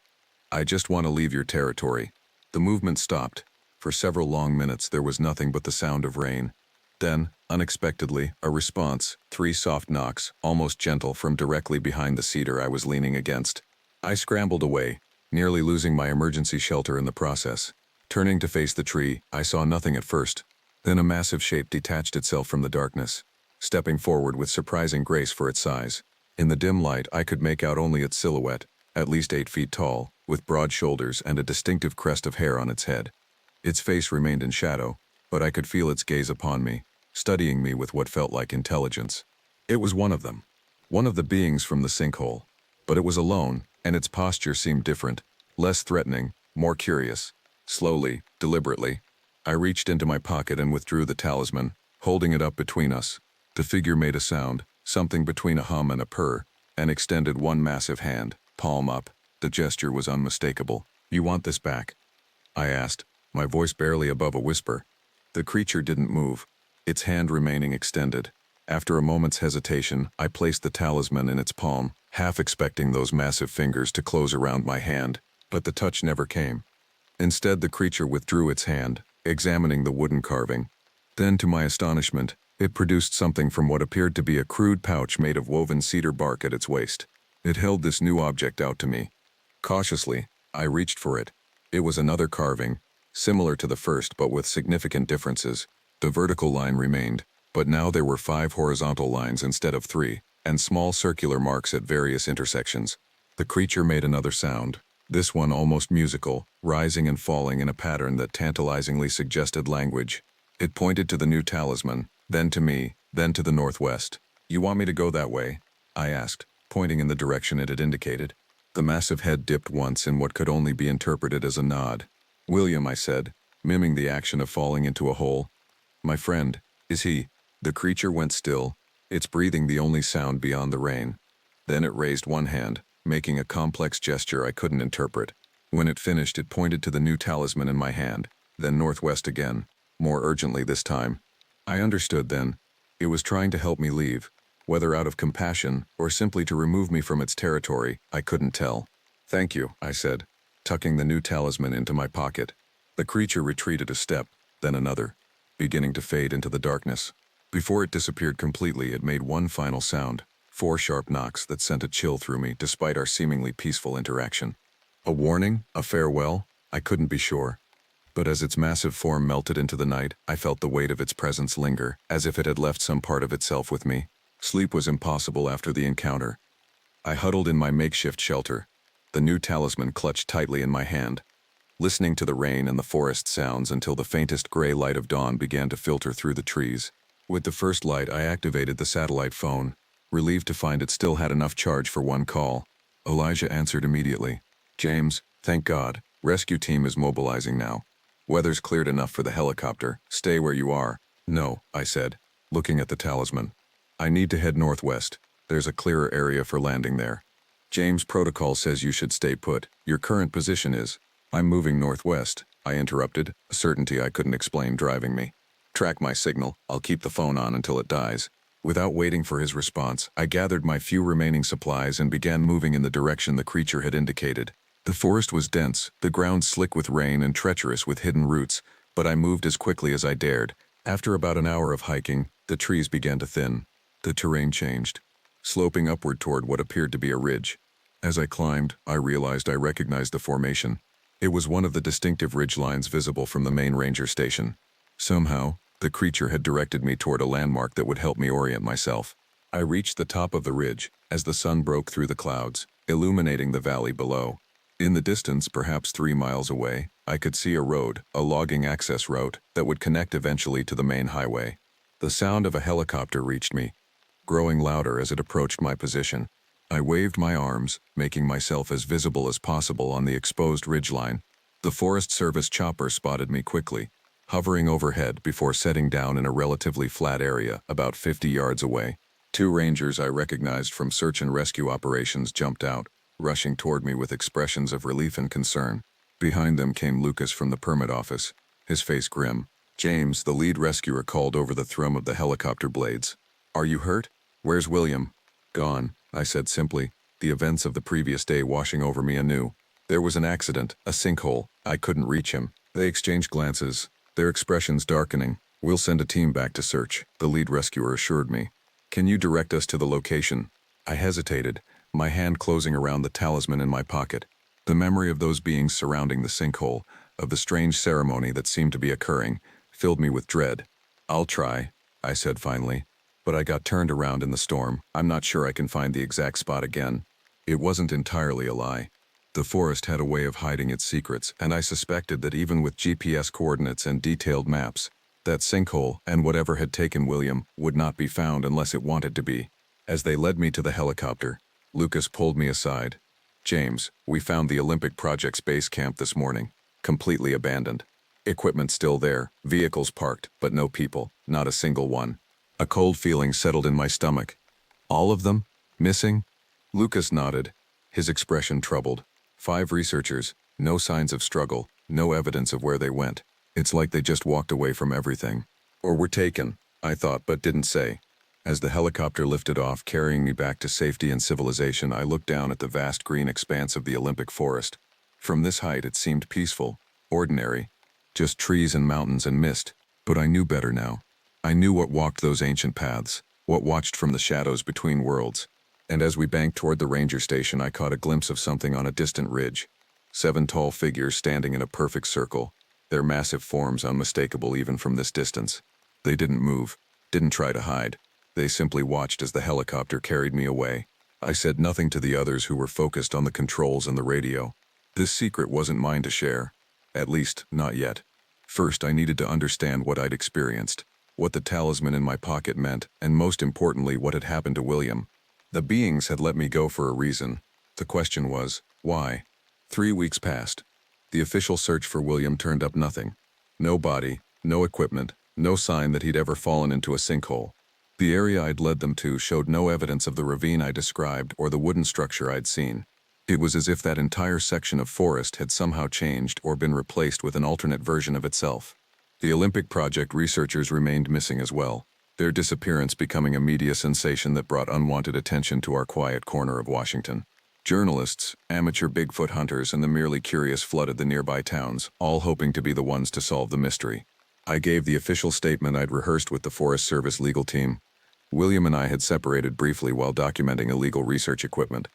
"I just want to leave your territory." The movement stopped. For several long minutes there was nothing but the sound of rain. Then, unexpectedly, a response, 3 soft knocks, almost gentle, from directly behind the cedar I was leaning against. I scrambled away, nearly losing my emergency shelter in the process. Turning to face the tree, I saw nothing at first. Then a massive shape detached itself from the darkness, stepping forward with surprising grace for its size. In the dim light, I could make out only its silhouette, at least 8 feet tall, with broad shoulders and a distinctive crest of hair on its head. Its face remained in shadow, but I could feel its gaze upon me, studying me with what felt like intelligence. It was one of them, one of the beings from the sinkhole. But it was alone, and its posture seemed different, less threatening, more curious. Slowly, deliberately, I reached into my pocket and withdrew the talisman, holding it up between us. The figure made a sound, something between a hum and a purr, and extended one massive hand, palm up. The gesture was unmistakable. "You want this back?" I asked, my voice barely above a whisper. The creature didn't move, its hand remaining extended. After a moment's hesitation, I placed the talisman in its palm, half expecting those massive fingers to close around my hand, but the touch never came. Instead, the creature withdrew its hand, examining the wooden carving. Then, to my astonishment, it produced something from what appeared to be a crude pouch made of woven cedar bark at its waist. It held this new object out to me. Cautiously, I reached for it. It was another carving, similar to the first but with significant differences. The vertical line remained, but now there were 5 horizontal lines instead of 3, and small circular marks at various intersections. The creature made another sound, this one almost musical, rising and falling in a pattern that tantalizingly suggested language. It pointed to the new talisman, then to me, then to the northwest. "You want me to go that way?" I asked, pointing in the direction it had indicated. The massive head dipped once in what could only be interpreted as a nod. "William," I said, miming the action of falling into a hole. "My friend, is he?" The creature went still, its breathing the only sound beyond the rain. Then it raised one hand, making a complex gesture I couldn't interpret. When it finished, it pointed to the new talisman in my hand, then northwest again, more urgently this time. I understood then. It was trying to help me leave. Whether out of compassion or simply to remove me from its territory, I couldn't tell. "Thank you," I said, tucking the new talisman into my pocket. The creature retreated a step, then another, beginning to fade into the darkness. Before it disappeared completely, it made one final sound, 4 sharp knocks that sent a chill through me despite our seemingly peaceful interaction. A warning? A farewell? I couldn't be sure. But as its massive form melted into the night, I felt the weight of its presence linger, as if it had left some part of itself with me. Sleep was impossible after the encounter. I huddled in my makeshift shelter, the new talisman clutched tightly in my hand, listening to the rain and the forest sounds until the faintest gray light of dawn began to filter through the trees. With the first light, I activated the satellite phone, relieved to find it still had enough charge for one call. Elijah answered immediately. "James, thank God. Rescue team is mobilizing now. Weather's cleared enough for the helicopter. Stay where you are." "No," I said, looking at the talisman. "I need to head northwest. There's a clearer area for landing there." "James, protocol says you should stay put. Your current position is—" "I'm moving northwest," I interrupted, a certainty I couldn't explain driving me. Track my signal. I'll keep the phone on until it dies." Without waiting for his response, I gathered my few remaining supplies and began moving in the direction the creature had indicated. The forest was dense, the ground slick with rain and treacherous with hidden roots, but I moved as quickly as I dared. After about an hour of hiking, the trees began to thin. The terrain changed, sloping upward toward what appeared to be a ridge. As I climbed, I realized I recognized the formation. It was one of the distinctive ridge lines visible from the main ranger station. Somehow, the creature had directed me toward a landmark that would help me orient myself. I reached the top of the ridge as the sun broke through the clouds, illuminating the valley below. In the distance, perhaps 3 miles away, I could see a road, a logging access route, that would connect eventually to the main highway. The sound of a helicopter reached me, growing louder as it approached my position. I waved my arms, making myself as visible as possible on the exposed ridgeline. The Forest Service chopper spotted me quickly, hovering overhead before setting down in a relatively flat area about 50 yards away. 2 rangers I recognized from search and rescue operations jumped out, rushing toward me with expressions of relief and concern. Behind them came Lucas from the permit office, his face grim. James, the lead rescuer, called over the thrum of the helicopter blades. "Are you hurt? Where's William?" "Gone," I said simply, the events of the previous day washing over me anew. "There was an accident, a sinkhole. I couldn't reach him." They exchanged glances, their expressions darkening. "We'll send a team back to search," the lead rescuer assured me. "Can you direct us to the location?" I hesitated, my hand closing around the talisman in my pocket. The memory of those beings surrounding the sinkhole, of the strange ceremony that seemed to be occurring, filled me with dread. "I'll try," I said finally, but I got turned around in the storm. "I'm not sure I can find the exact spot again." It wasn't entirely a lie. The forest had a way of hiding its secrets, and I suspected that even with GPS coordinates and detailed maps, that sinkhole and whatever had taken William would not be found unless it wanted to be. As they led me to the helicopter, Lucas pulled me aside. "James, we found the Olympic Project's base camp this morning, completely abandoned. Equipment still there, vehicles parked, but no people, not a single one." A cold feeling settled in my stomach. "All of them? Missing?" Lucas nodded, his expression troubled. 5 researchers, no signs of struggle, no evidence of where they went. It's like they just walked away from everything. Or were taken, I thought, but didn't say. As the helicopter lifted off, carrying me back to safety and civilization, I looked down at the vast green expanse of the Olympic forest. From this height, it seemed peaceful, ordinary, just trees and mountains and mist. But I knew better now. I knew what walked those ancient paths, what watched from the shadows between worlds. And as we banked toward the ranger station, I caught a glimpse of something on a distant ridge. 7 tall figures standing in a perfect circle, their massive forms unmistakable even from this distance. They didn't move, didn't try to hide. They simply watched as the helicopter carried me away. I said nothing to the others who were focused on the controls and the radio. This secret wasn't mine to share. At least, not yet. First, I needed to understand what I'd experienced, what the talisman in my pocket meant, and most importantly, what had happened to William. The beings had let me go for a reason. The question was, why? 3 weeks passed. The official search for William turned up nothing. No body, no equipment, no sign that he'd ever fallen into a sinkhole. The area I'd led them to showed no evidence of the ravine I described or the wooden structure I'd seen. It was as if that entire section of forest had somehow changed or been replaced with an alternate version of itself. The Olympic Project researchers remained missing as well, their disappearance becoming a media sensation that brought unwanted attention to our quiet corner of Washington. Journalists, amateur Bigfoot hunters, and the merely curious flooded the nearby towns, all hoping to be the ones to solve the mystery. I gave the official statement I'd rehearsed with the Forest Service legal team. William and I had separated briefly while documenting illegal research equipment.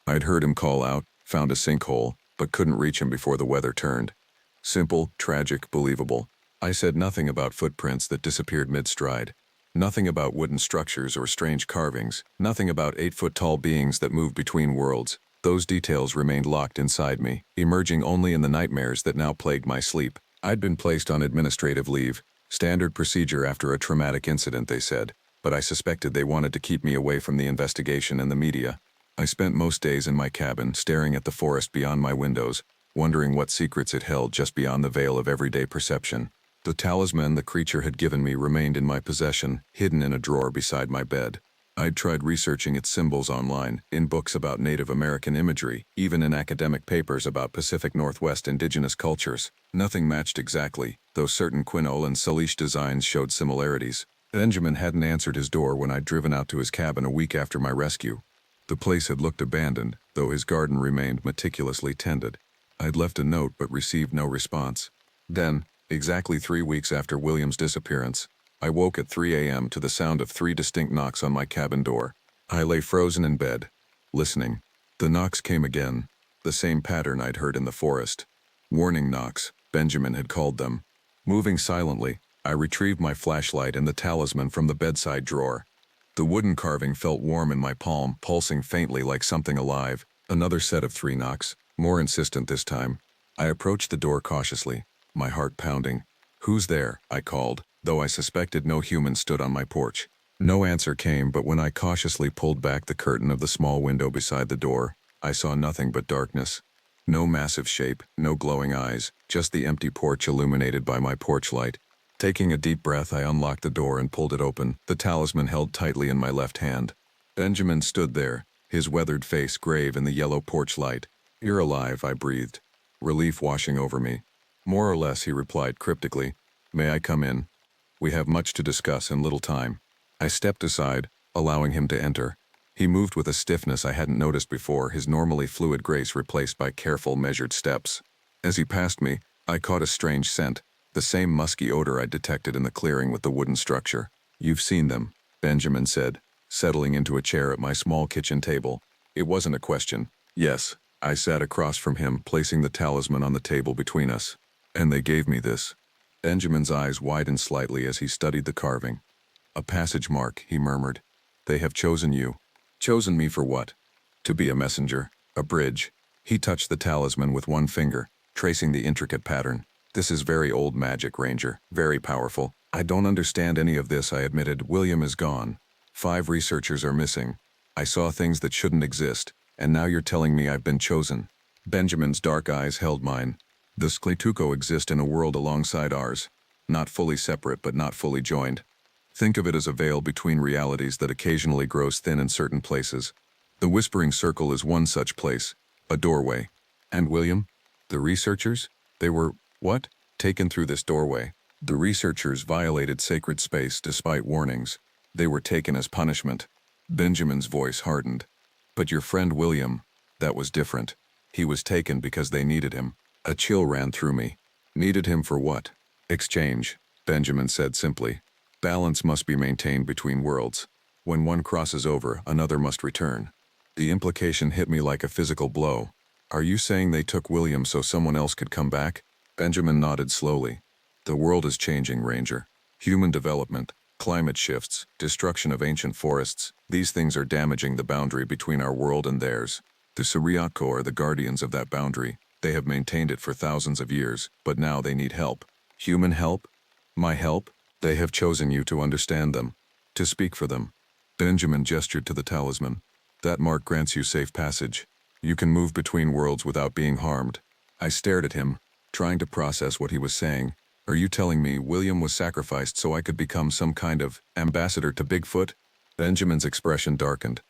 I'd heard him call out, found a sinkhole, but couldn't reach him before the weather turned. Simple, tragic, believable. I said nothing about footprints that disappeared mid-stride. Nothing about wooden structures or strange carvings. Nothing about 8-foot-tall beings that moved between worlds. Those details remained locked inside me, emerging only in the nightmares that now plagued my sleep. I'd been placed on administrative leave, standard procedure after a traumatic incident, they said, but I suspected they wanted to keep me away from the investigation and the media. I spent most days in my cabin, staring at the forest beyond my windows, wondering what secrets it held just beyond the veil of everyday perception. The talisman the creature had given me remained in my possession, hidden in a drawer beside my bed. I'd tried researching its symbols online, in books about Native American imagery, even in academic papers about Pacific Northwest indigenous cultures. Nothing matched exactly, though certain quinol and salish designs showed similarities. Benjamin hadn't answered his door when I'd driven out to his cabin a week after my rescue. The place had looked abandoned, though his garden remained meticulously tended. I'd left a note but received no response. Then, exactly 3 weeks after William's disappearance, I woke at 3 a.m. to the sound of 3 distinct knocks on my cabin door. I lay frozen in bed, listening. The knocks came again, the same pattern I'd heard in the forest. Warning knocks, Benjamin had called them. Moving silently, I retrieved my flashlight and the talisman from the bedside drawer. The wooden carving felt warm in my palm, pulsing faintly like something alive. Another set of 3 knocks, more insistent this time. I approached the door cautiously, my heart pounding. "Who's there?" I called, though I suspected no human stood on my porch. No answer came, but when I cautiously pulled back the curtain of the small window beside the door, I saw nothing but darkness. No massive shape, no glowing eyes, just the empty porch illuminated by my porch light. Taking a deep breath, I unlocked the door and pulled it open, the talisman held tightly in my left hand. Benjamin stood there, his weathered face grave in the yellow porch light. "You're alive," I breathed, relief washing over me. "More or less," he replied cryptically. "May I come in? We have much to discuss and little time." I stepped aside, allowing him to enter. He moved with a stiffness I hadn't noticed before, his normally fluid grace replaced by careful, measured steps. As he passed me, I caught a strange scent, the same musky odor I'd detected in the clearing with the wooden structure. "You've seen them," Benjamin said, settling into a chair at my small kitchen table. It wasn't a question. "Yes." I sat across from him, placing the talisman on the table between us. "And they gave me this." Benjamin's eyes widened slightly as he studied the carving. "A passage mark," he murmured. "They have chosen you." "Chosen me for what?" "To be a messenger, a bridge." He touched the talisman with one finger, tracing the intricate pattern. "This is very old magic, Ranger, very powerful." "I don't understand any of this," I admitted. "William is gone. 5 researchers are missing. I saw things that shouldn't exist, and now you're telling me I've been chosen." Benjamin's dark eyes held mine. "The Skletuko exist in a world alongside ours, not fully separate but not fully joined. Think of it as a veil between realities that occasionally grows thin in certain places. The Whispering Circle is one such place, a doorway. And William? The researchers? They were, what? Taken through this doorway. The researchers violated sacred space despite warnings. They were taken as punishment." Benjamin's voice hardened. "But your friend William, that was different. He was taken because they needed him." A chill ran through me. "Needed him for what?" "Exchange," Benjamin said simply. "Balance must be maintained between worlds. When one crosses over, another must return." The implication hit me like a physical blow. "Are you saying they took William so someone else could come back?" Benjamin nodded slowly. "The world is changing, Ranger. Human development, climate shifts, destruction of ancient forests, these things are damaging the boundary between our world and theirs. The Suriatko are the guardians of that boundary. They have maintained it for thousands of years, but now they need help." "Human help? My help?" "They have chosen you to understand them, to speak for them." Benjamin gestured to the talisman. "That mark grants you safe passage. You can move between worlds without being harmed." I stared at him, trying to process what he was saying. "Are you telling me William was sacrificed so I could become some kind of ambassador to Bigfoot?" Benjamin's expression darkened.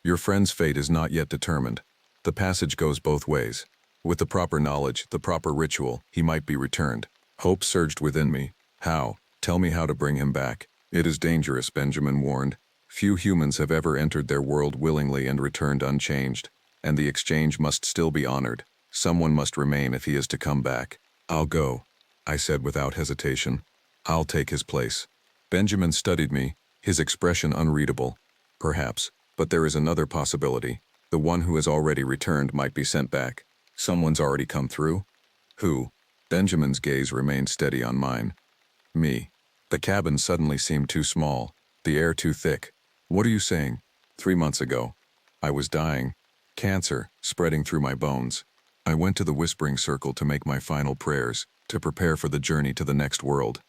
"Your friend's fate is not yet determined. The passage goes both ways. With the proper knowledge, the proper ritual, he might be returned." Hope surged within me. "How? Tell me how to bring him back." "It is dangerous," Benjamin warned. "Few humans have ever entered their world willingly and returned unchanged, and the exchange must still be honored. Someone must remain if he is to come back." "I'll go," I said without hesitation. "I'll take his place." Benjamin studied me, his expression unreadable. "Perhaps, but there is another possibility. The one who has already returned might be sent back." "Someone's already come through?" "Who?" Benjamin's gaze remained steady on mine. "Me." The cabin suddenly seemed too small, the air too thick. "What are you saying?" 3 months ago. I was dying. Cancer, spreading through my bones. I went to the Whispering Circle to make my final prayers, to prepare for the journey to the next world.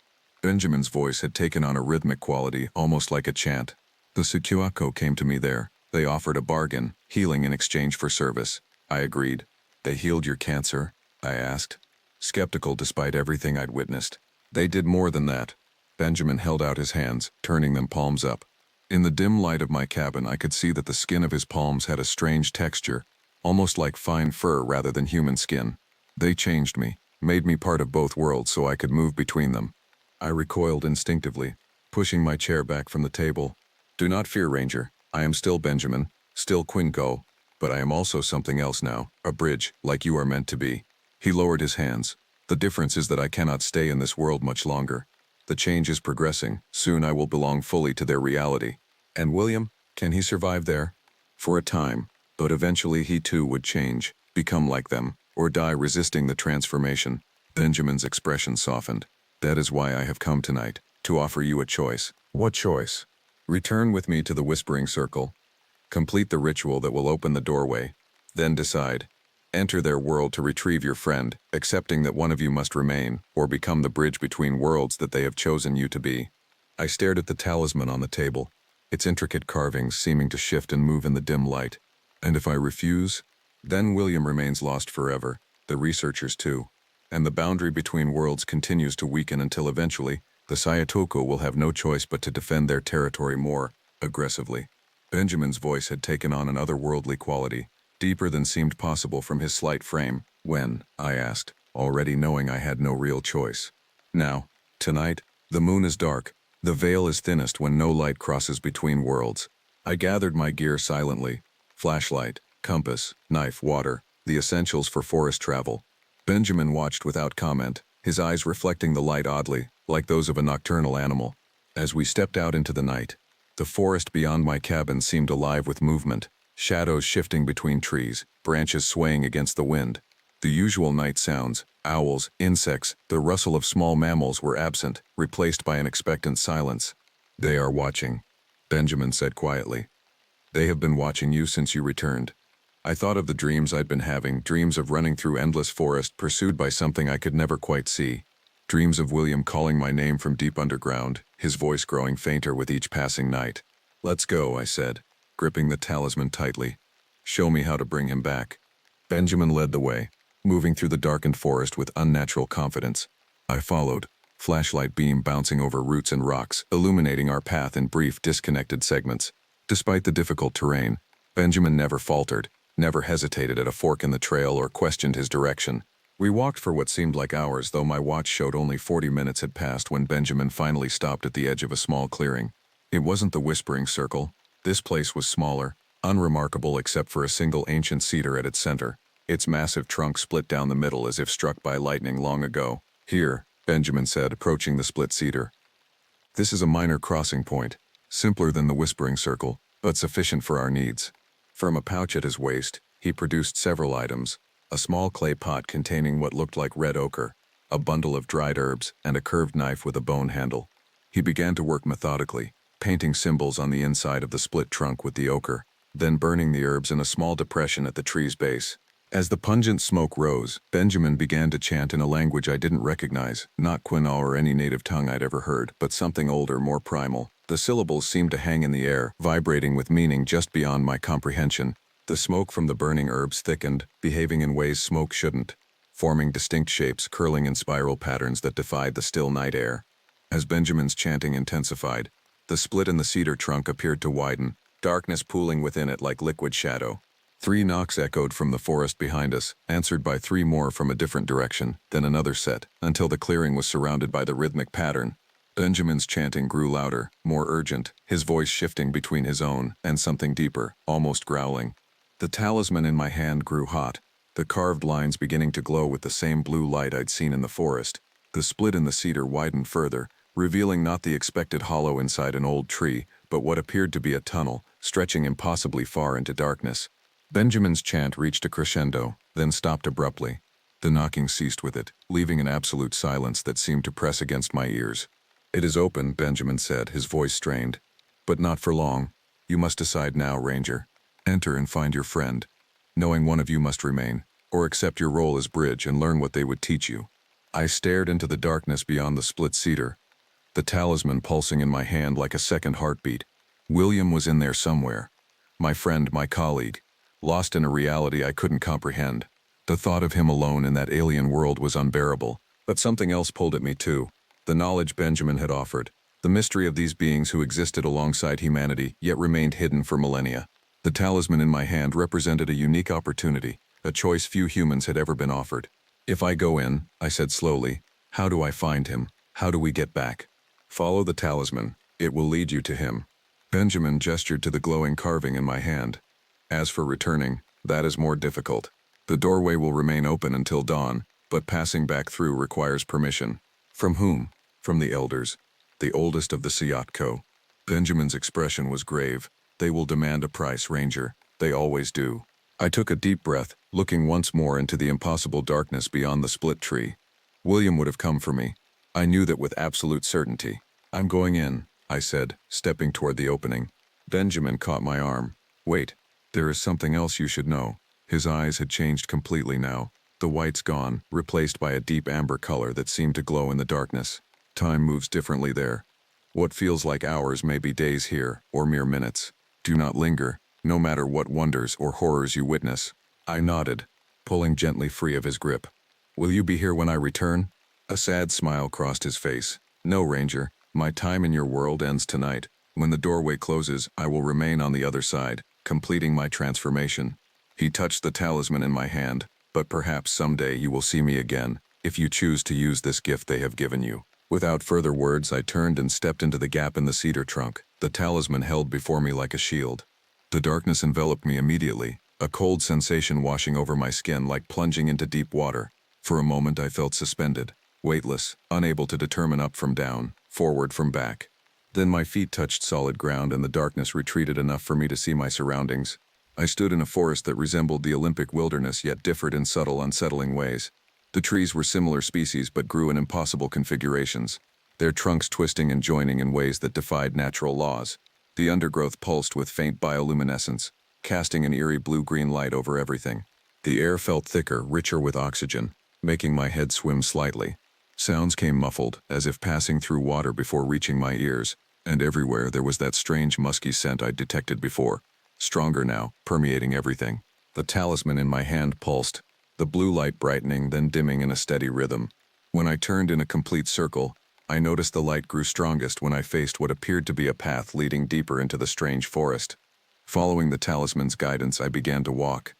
Benjamin's voice had taken on a rhythmic quality, almost like a chant. "The Sukyuako came to me there. They offered a bargain, healing in exchange for service." I agreed. "They healed your cancer?" I asked, skeptical despite everything I'd witnessed. "They did more than that." Benjamin held out his hands, turning them palms up. In the dim light of my cabin, I could see that the skin of his palms had a strange texture, almost like fine fur rather than human skin. They changed me, made me part of both worlds so I could move between them. I recoiled instinctively, pushing my chair back from the table. Do not fear, Ranger. I am still Benjamin, still Quinco, but I am also something else now, a bridge, like you are meant to be. He lowered his hands. The difference is that I cannot stay in this world much longer. The change is progressing. Soon I will belong fully to their reality. And William, can he survive there? For a time, but eventually he too would change, become like them, or die resisting the transformation. Benjamin's expression softened. That is why I have come tonight, to offer you a choice. What choice? Return with me to the Whispering Circle. Complete the ritual that will open the doorway. Then decide. Enter their world to retrieve your friend, accepting that one of you must remain, or become the bridge between worlds that they have chosen you to be. I stared at the talisman on the table, its intricate carvings seeming to shift and move in the dim light. And if I refuse, then William remains lost forever, the researchers too. And the boundary between worlds continues to weaken until eventually, the Sayatoko will have no choice but to defend their territory more aggressively. Benjamin's voice had taken on an otherworldly quality, deeper than seemed possible from his slight frame. When? I asked, already knowing I had no real choice. Now, tonight, the moon is dark, the veil is thinnest when no light crosses between worlds. I gathered my gear silently, flashlight, compass, knife, water, the essentials for forest travel. Benjamin watched without comment, his eyes reflecting the light oddly, like those of a nocturnal animal. As we stepped out into the night, the forest beyond my cabin seemed alive with movement, shadows shifting between trees, branches swaying against the wind. The usual night sounds, owls, insects, the rustle of small mammals were absent, replaced by an expectant silence. They are watching, Benjamin said quietly. They have been watching you since you returned. I thought of the dreams I'd been having, dreams of running through endless forest pursued by something I could never quite see. Dreams of William calling my name from deep underground, his voice growing fainter with each passing night. Let's go, I said, gripping the talisman tightly. Show me how to bring him back. Benjamin led the way, moving through the darkened forest with unnatural confidence. I followed, flashlight beam bouncing over roots and rocks, illuminating our path in brief, disconnected segments. Despite the difficult terrain, Benjamin never faltered, never hesitated at a fork in the trail or questioned his direction. We walked for what seemed like hours, though my watch showed only 40 minutes had passed when Benjamin finally stopped at the edge of a small clearing. It wasn't the Whispering Circle. This place was smaller, unremarkable except for a single ancient cedar at its center, its massive trunk split down the middle as if struck by lightning long ago. Here, Benjamin said, approaching the split cedar. This is a minor crossing point, simpler than the Whispering Circle, but sufficient for our needs. From a pouch at his waist, he produced several items, a small clay pot containing what looked like red ochre, a bundle of dried herbs, and a curved knife with a bone handle. He began to work methodically, painting symbols on the inside of the split trunk with the ochre, then burning the herbs in a small depression at the tree's base. As the pungent smoke rose, Benjamin began to chant in a language I didn't recognize, not Quinaw or any native tongue I'd ever heard, but something older, more primal. The syllables seemed to hang in the air, vibrating with meaning just beyond my comprehension. The smoke from the burning herbs thickened, behaving in ways smoke shouldn't, forming distinct shapes, curling in spiral patterns that defied the still night air. As Benjamin's chanting intensified, the split in the cedar trunk appeared to widen, darkness pooling within it like liquid shadow. 3 knocks echoed from the forest behind us, answered by 3 more from a different direction, then another set, until the clearing was surrounded by the rhythmic pattern. Benjamin's chanting grew louder, more urgent, his voice shifting between his own and something deeper, almost growling. The talisman in my hand grew hot, the carved lines beginning to glow with the same blue light I'd seen in the forest. The split in the cedar widened further, revealing not the expected hollow inside an old tree, but what appeared to be a tunnel, stretching impossibly far into darkness. Benjamin's chant reached a crescendo, then stopped abruptly. The knocking ceased with it, leaving an absolute silence that seemed to press against my ears. It is open, Benjamin said, his voice strained. But not for long. You must decide now, Ranger. Enter and find your friend, knowing one of you must remain, or accept your role as bridge and learn what they would teach you. I stared into the darkness beyond the split cedar, the talisman pulsing in my hand like a second heartbeat. William was in there somewhere. My friend, my colleague, lost in a reality I couldn't comprehend. The thought of him alone in that alien world was unbearable, but something else pulled at me too. The knowledge Benjamin had offered, The mystery of these beings who existed alongside humanity yet remained hidden for millennia. The talisman in my hand represented a unique opportunity, a choice few humans had ever been offered. If I go in, I said slowly, how do I find him? How do we get back? Follow the talisman. It will lead you to him. Benjamin gestured to the glowing carving in my hand. As for returning, that is more difficult. The doorway will remain open until dawn, but passing back through requires permission. From whom? From the elders, the oldest of the Siatko. Benjamin's expression was grave. They will demand a price, Ranger. They always do. I took a deep breath, looking once more into the impossible darkness beyond the split tree. William would have come for me. I knew that with absolute certainty. I'm going in, I said, stepping toward the opening. Benjamin caught my arm. Wait, there is something else you should know. His eyes had changed completely now. The white's gone, replaced by a deep amber color that seemed to glow in the darkness. Time moves differently there. What feels like hours may be days here, or mere minutes. Do not linger, no matter what wonders or horrors you witness. I nodded, pulling gently free of his grip. Will you be here when I return? A sad smile crossed his face. No, Ranger. My time in your world ends tonight. When the doorway closes, I will remain on the other side, completing my transformation. He touched the talisman in my hand, but perhaps someday you will see me again, if you choose to use this gift they have given you. Without further words, I turned and stepped into the gap in the cedar trunk, the talisman held before me like a shield. The darkness enveloped me immediately, a cold sensation washing over my skin like plunging into deep water. For a moment I felt suspended, weightless, unable to determine up from down, forward from back. Then my feet touched solid ground and the darkness retreated enough for me to see my surroundings. I stood in a forest that resembled the Olympic wilderness yet differed in subtle, unsettling ways. The trees were similar species but grew in impossible configurations, their trunks twisting and joining in ways that defied natural laws. The undergrowth pulsed with faint bioluminescence, casting an eerie blue-green light over everything. The air felt thicker, richer with oxygen, making my head swim slightly. Sounds came muffled, as if passing through water before reaching my ears, and everywhere there was that strange musky scent I'd detected before, stronger now, permeating everything. The talisman in my hand pulsed, the blue light brightening, then dimming in a steady rhythm. When I turned in a complete circle, I noticed the light grew strongest when I faced what appeared to be a path leading deeper into the strange forest. Following the talisman's guidance, I began to walk.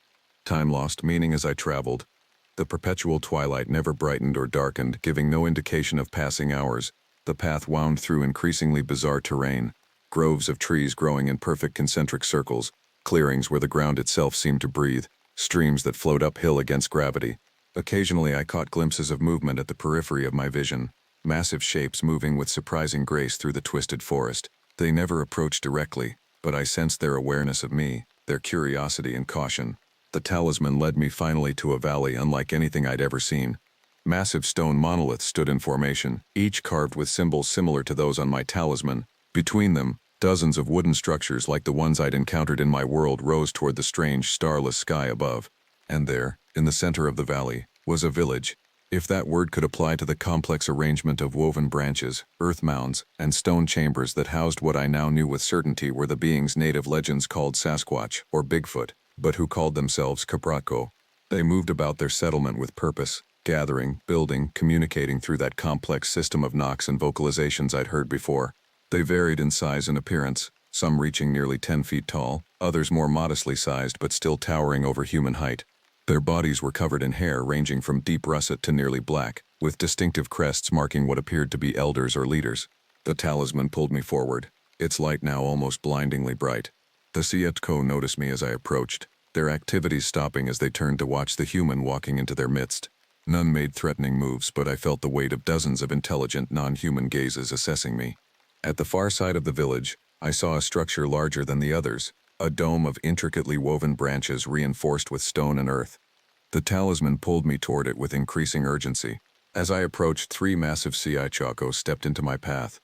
Time lost meaning as I traveled. The perpetual twilight never brightened or darkened, giving no indication of passing hours. The path wound through increasingly bizarre terrain, groves of trees growing in perfect concentric circles, clearings where the ground itself seemed to breathe, streams that flowed uphill against gravity. Occasionally I caught glimpses of movement at the periphery of my vision, massive shapes moving with surprising grace through the twisted forest. They never approached directly, but I sensed their awareness of me, their curiosity and caution. The talisman led me finally to a valley unlike anything I'd ever seen. Massive stone monoliths stood in formation, each carved with symbols similar to those on my talisman. Between them, dozens of wooden structures like the ones I'd encountered in my world rose toward the strange, starless sky above. And there, in the center of the valley, was a village. If that word could apply to the complex arrangement of woven branches, earth mounds, and stone chambers that housed what I now knew with certainty were the beings native legends called Sasquatch, or Bigfoot, but who called themselves Kabratko. They moved about their settlement with purpose, gathering, building, communicating through that complex system of knocks and vocalizations I'd heard before. They varied in size and appearance, some reaching nearly 10 feet tall, others more modestly sized but still towering over human height. Their bodies were covered in hair ranging from deep russet to nearly black, with distinctive crests marking what appeared to be elders or leaders. The talisman pulled me forward, its light now almost blindingly bright. The Sietko noticed me as I approached, their activities stopping as they turned to watch the human walking into their midst. None made threatening moves, but I felt the weight of dozens of intelligent, non-human gazes assessing me. At the far side of the village, I saw a structure larger than the others, a dome of intricately woven branches reinforced with stone and earth. The talisman pulled me toward it with increasing urgency. As I approached, 3 massive Siachako stepped into my path.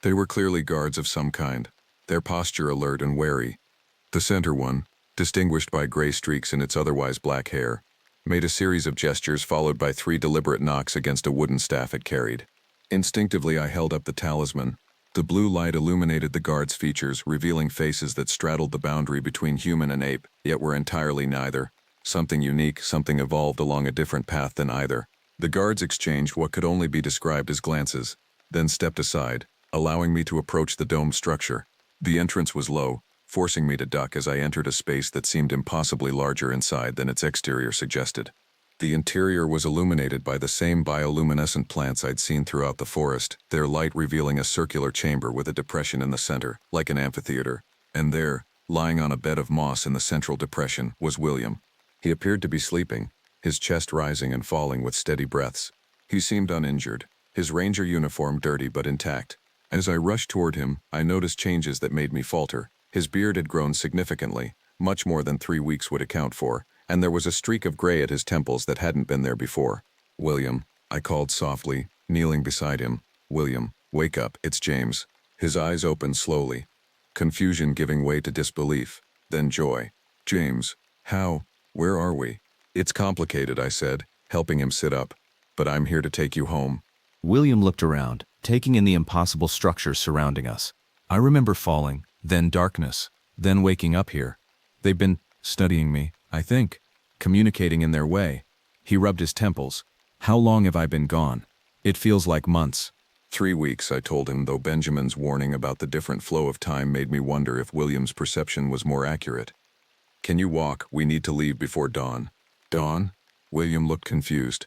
They were clearly guards of some kind, their posture alert and wary. The center one, distinguished by gray streaks in its otherwise black hair, made a series of gestures followed by 3 deliberate knocks against a wooden staff it carried. Instinctively I held up the talisman. The blue light illuminated the guard's features, revealing faces that straddled the boundary between human and ape, yet were entirely neither. Something unique, something evolved along a different path than either. The guards exchanged what could only be described as glances, then stepped aside, allowing me to approach the dome structure. The entrance was low, forcing me to duck as I entered a space that seemed impossibly larger inside than its exterior suggested. The interior was illuminated by the same bioluminescent plants I'd seen throughout the forest, their light revealing a circular chamber with a depression in the center, like an amphitheater. And there, lying on a bed of moss in the central depression, was William. He appeared to be sleeping, his chest rising and falling with steady breaths. He seemed uninjured, his ranger uniform dirty but intact. As I rushed toward him, I noticed changes that made me falter. His beard had grown significantly, much more than 3 weeks would account for, and there was a streak of gray at his temples that hadn't been there before. "William," I called softly, kneeling beside him. "William, wake up, it's James." His eyes opened slowly, confusion giving way to disbelief, then joy. "James, how? Where are we?" "It's complicated," I said, helping him sit up. "But I'm here to take you home." William looked around, taking in the impossible structures surrounding us. I remember falling, then darkness, then waking up here. They've been studying me, I think, communicating in their way. He rubbed his temples. "How long have I been gone? It feels like months." 3 weeks, I told him, though Benjamin's warning about the different flow of time made me wonder if William's perception was more accurate. "Can you walk? We need to leave before dawn." "Dawn?" William looked confused.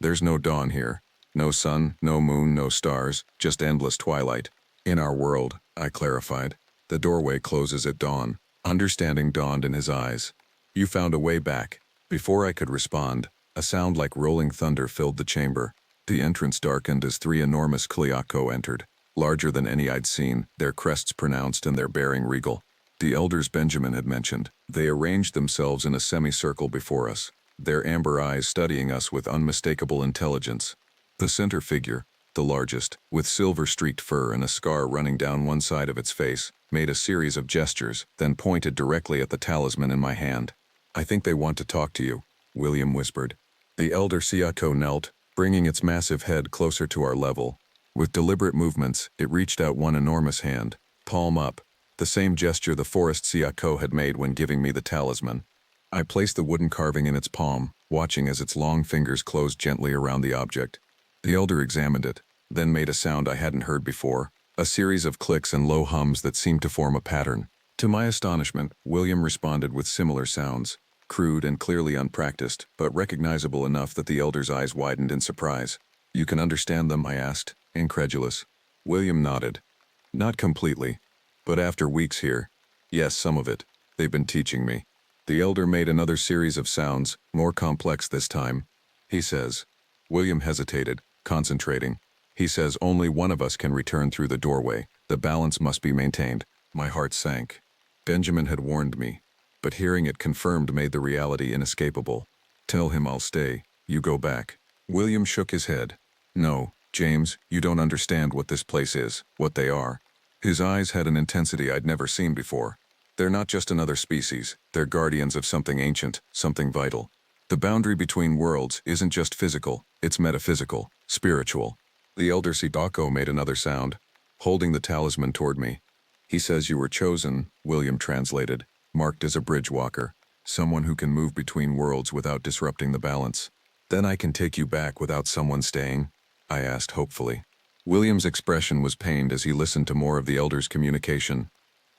"There's no dawn here. No sun, no moon, no stars, just endless twilight. In our world," I clarified, "the doorway closes at dawn." Understanding dawned in his eyes. "You found a way back." Before I could respond, a sound like rolling thunder filled the chamber. The entrance darkened as 3 enormous Kliako entered, larger than any I'd seen, their crests pronounced and their bearing regal. The elders Benjamin had mentioned. They arranged themselves in a semicircle before us, their amber eyes studying us with unmistakable intelligence. The center figure, the largest, with silver-streaked fur and a scar running down one side of its face, made a series of gestures, then pointed directly at the talisman in my hand. "I think they want to talk to you," William whispered. The elder Siako knelt, bringing its massive head closer to our level. With deliberate movements, it reached out one enormous hand, palm up, the same gesture the forest Siako had made when giving me the talisman. I placed the wooden carving in its palm, watching as its long fingers closed gently around the object. The elder examined it, then made a sound I hadn't heard before, a series of clicks and low hums that seemed to form a pattern. To my astonishment, William responded with similar sounds, crude and clearly unpracticed, but recognizable enough that the elder's eyes widened in surprise. "You can understand them?" I asked, incredulous. William nodded. "Not completely, but after weeks here, yes, some of it. They've been teaching me." The elder made another series of sounds, more complex this time. "He says." William hesitated, concentrating. "He says only one of us can return through the doorway. The balance must be maintained." My heart sank. Benjamin had warned me, but hearing it confirmed made the reality inescapable. "Tell him I'll stay. You go back." William shook his head. "No, James, you don't understand what this place is, what they are." His eyes had an intensity I'd never seen before. "They're not just another species. They're guardians of something ancient, something vital. The boundary between worlds isn't just physical, it's metaphysical, spiritual." The elder Sidako made another sound, holding the talisman toward me. "He says you were chosen," William translated, "marked as a bridge walker, someone who can move between worlds without disrupting the balance." "Then I can take you back without someone staying?" I asked hopefully. William's expression was pained as he listened to more of the elder's communication.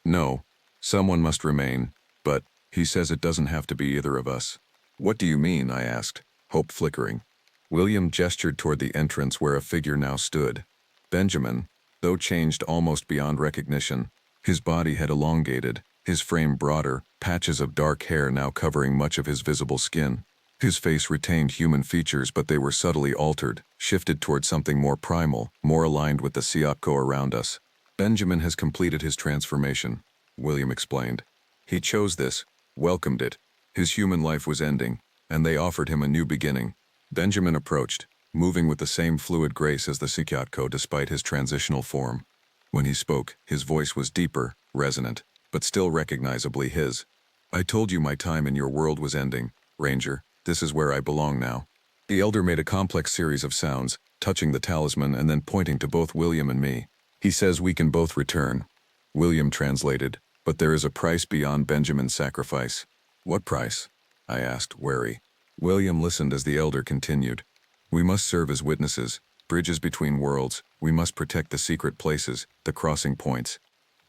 "No, someone must remain, but he says it doesn't have to be either of us." "What do you mean?" I asked, hope flickering. William gestured toward the entrance where a figure now stood. Benjamin, though changed almost beyond recognition, his body had elongated, his frame broader, patches of dark hair now covering much of his visible skin. His face retained human features, but they were subtly altered, shifted toward something more primal, more aligned with the Siako around us. "Benjamin has completed his transformation," William explained. "He chose this, welcomed it. His human life was ending, and they offered him a new beginning." Benjamin approached, moving with the same fluid grace as the Sikyatko despite his transitional form. When he spoke, his voice was deeper, resonant, but still recognizably his. "I told you my time in your world was ending, Ranger. This is where I belong now." The elder made a complex series of sounds, touching the talisman and then pointing to both William and me. "He says we can both return." William translated, "But there is a price beyond Benjamin's sacrifice." "What price?" I asked, wary. William listened as the elder continued. "We must serve as witnesses, Bridges between worlds, we must protect the secret places, the crossing points.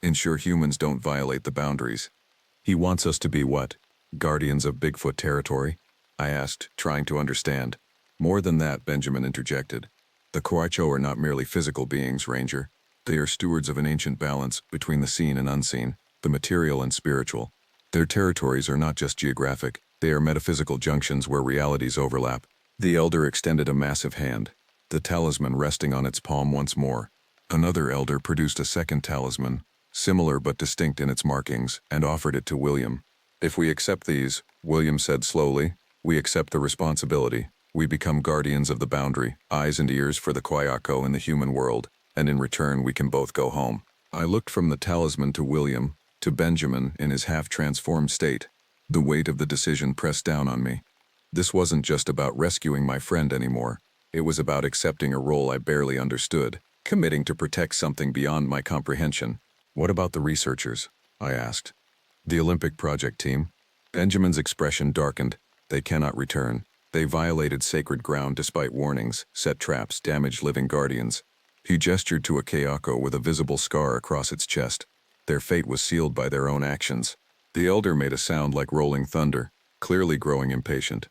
Ensure humans don't violate the boundaries. He wants us to be what? Guardians of Bigfoot territory? I asked, trying to understand. More than that, Benjamin interjected. The Quaicho are not merely physical beings, Ranger. They are stewards of an ancient balance between the seen and unseen, the material and spiritual. Their territories are not just geographic, they are metaphysical junctions where realities overlap. The elder extended a massive hand, the talisman resting on its palm once more. Another elder produced a second talisman, similar but distinct in its markings, and offered it to William. If we accept these, William said slowly, we accept the responsibility. We become guardians of the boundary, eyes and ears for the Quaicho in the human world, and in return we can both go home. I looked from the talisman to William, to Benjamin in his half-transformed state. The weight of the decision pressed down on me. This wasn't just about rescuing my friend anymore. It was about accepting a role I barely understood, committing to protect something beyond my comprehension. What about the researchers? I asked. The Olympic Project team? Benjamin's expression darkened. They cannot return. They violated sacred ground despite warnings, set traps, damaged living guardians. He gestured to a Quaicho with a visible scar across its chest. Their fate was sealed by their own actions. The elder made a sound like rolling thunder, clearly growing impatient.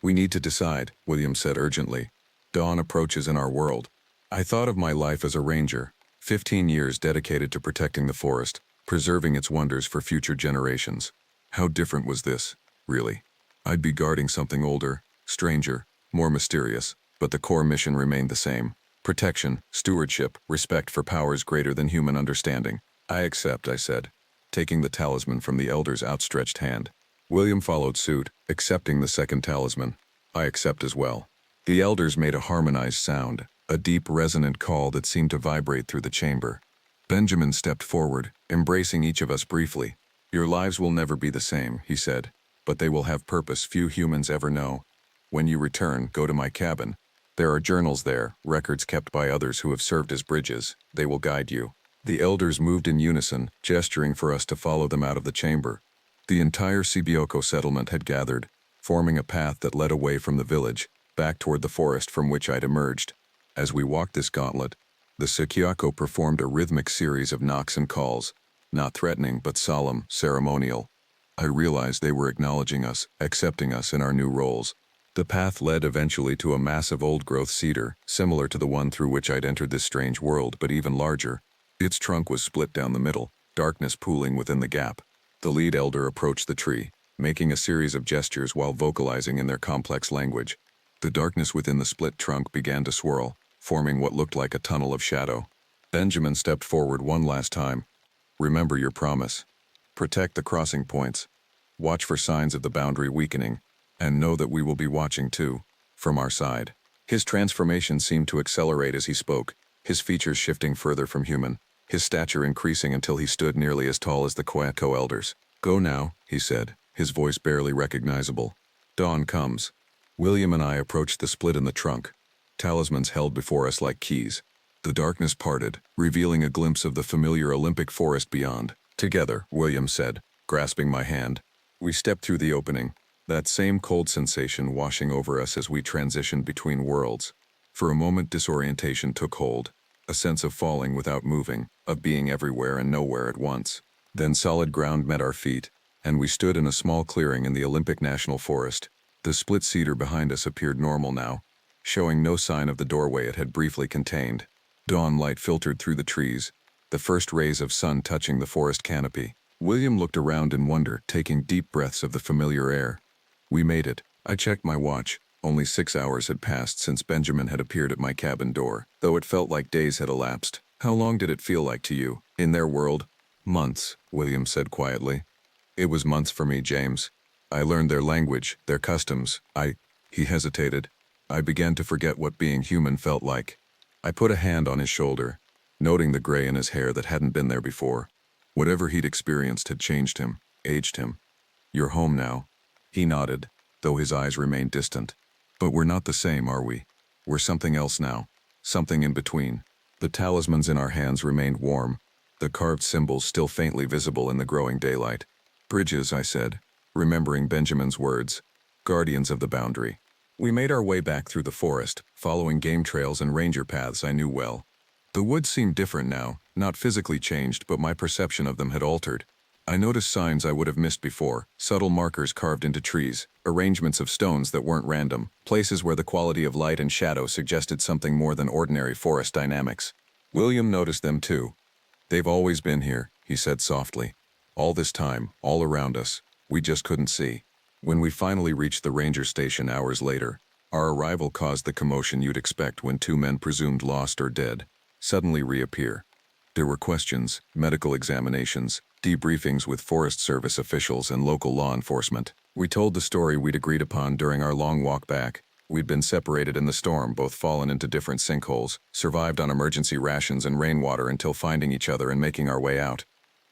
We need to decide, William said urgently. Dawn approaches in our world. I thought of my life as a ranger, 15 years dedicated to protecting the forest, preserving its wonders for future generations. How different was this, really? I'd be guarding something older, stranger, more mysterious, but the core mission remained the same. Protection, stewardship, respect for powers greater than human understanding. I accept, I said, taking the talisman from the elder's outstretched hand. William followed suit, accepting the second talisman. I accept as well. The elders made a harmonized sound, a deep resonant call that seemed to vibrate through the chamber. Benjamin stepped forward, embracing each of us briefly. Your lives will never be the same, he said, but they will have purpose few humans ever know. When you return, go to my cabin. There are journals there, records kept by others who have served as bridges. They will guide you. The elders moved in unison, gesturing for us to follow them out of the chamber. The entire Sibioko settlement had gathered, forming a path that led away from the village, back toward the forest from which I'd emerged. As we walked this gauntlet, the Sikiako performed a rhythmic series of knocks and calls, not threatening but solemn, ceremonial. I realized they were acknowledging us, accepting us in our new roles. The path led eventually to a massive old-growth cedar, similar to the one through which I'd entered this strange world, but even larger. Its trunk was split down the middle, darkness pooling within the gap. The lead elder approached the tree, making a series of gestures while vocalizing in their complex language. The darkness within the split trunk began to swirl, forming what looked like a tunnel of shadow. Benjamin stepped forward one last time. Remember your promise. Protect the crossing points. Watch for signs of the boundary weakening. And know that we will be watching too, from our side. His transformation seemed to accelerate as he spoke, his features shifting further from human, his stature increasing until he stood nearly as tall as the Quaicho elders. Go now, he said, his voice barely recognizable. Dawn comes. William and I approached the split in the trunk, talismans held before us like keys. The darkness parted, revealing a glimpse of the familiar Olympic forest beyond. Together, William said, grasping my hand. We stepped through the opening, that same cold sensation washing over us as we transitioned between worlds. For a moment disorientation took hold, a sense of falling without moving, of being everywhere and nowhere at once. Then solid ground met our feet, and we stood in a small clearing in the Olympic National Forest. The split cedar behind us appeared normal now, showing no sign of the doorway it had briefly contained. Dawn light filtered through the trees, the first rays of sun touching the forest canopy. William looked around in wonder, taking deep breaths of the familiar air. We made it. I checked my watch. Only 6 hours had passed since Benjamin had appeared at my cabin door, though it felt like days had elapsed. How long did it feel like to you, in their world? Months, William said quietly. It was months for me, James. I learned their language, their customs. He hesitated. I began to forget what being human felt like. I put a hand on his shoulder, noting the gray in his hair that hadn't been there before. Whatever he'd experienced had changed him, aged him. You're home now. He nodded, though his eyes remained distant. But we're not the same, are we? We're something else now. Something in between. The talismans in our hands remained warm, the carved symbols still faintly visible in the growing daylight. Bridges, I said, remembering Benjamin's words. Guardians of the boundary. We made our way back through the forest, following game trails and ranger paths I knew well. The woods seemed different now, not physically changed, but my perception of them had altered. I noticed signs I would have missed before, subtle markers carved into trees, arrangements of stones that weren't random, places where the quality of light and shadow suggested something more than ordinary forest dynamics. William noticed them too. "They've always been here," he said softly. "All this time, all around us. We just couldn't see." When we finally reached the ranger station hours later, our arrival caused the commotion you'd expect when two men presumed lost or dead suddenly reappear. There were questions, medical examinations, debriefings with Forest Service officials and local law enforcement. We told the story we'd agreed upon during our long walk back. We'd been separated in the storm, both fallen into different sinkholes, survived on emergency rations and rainwater until finding each other and making our way out.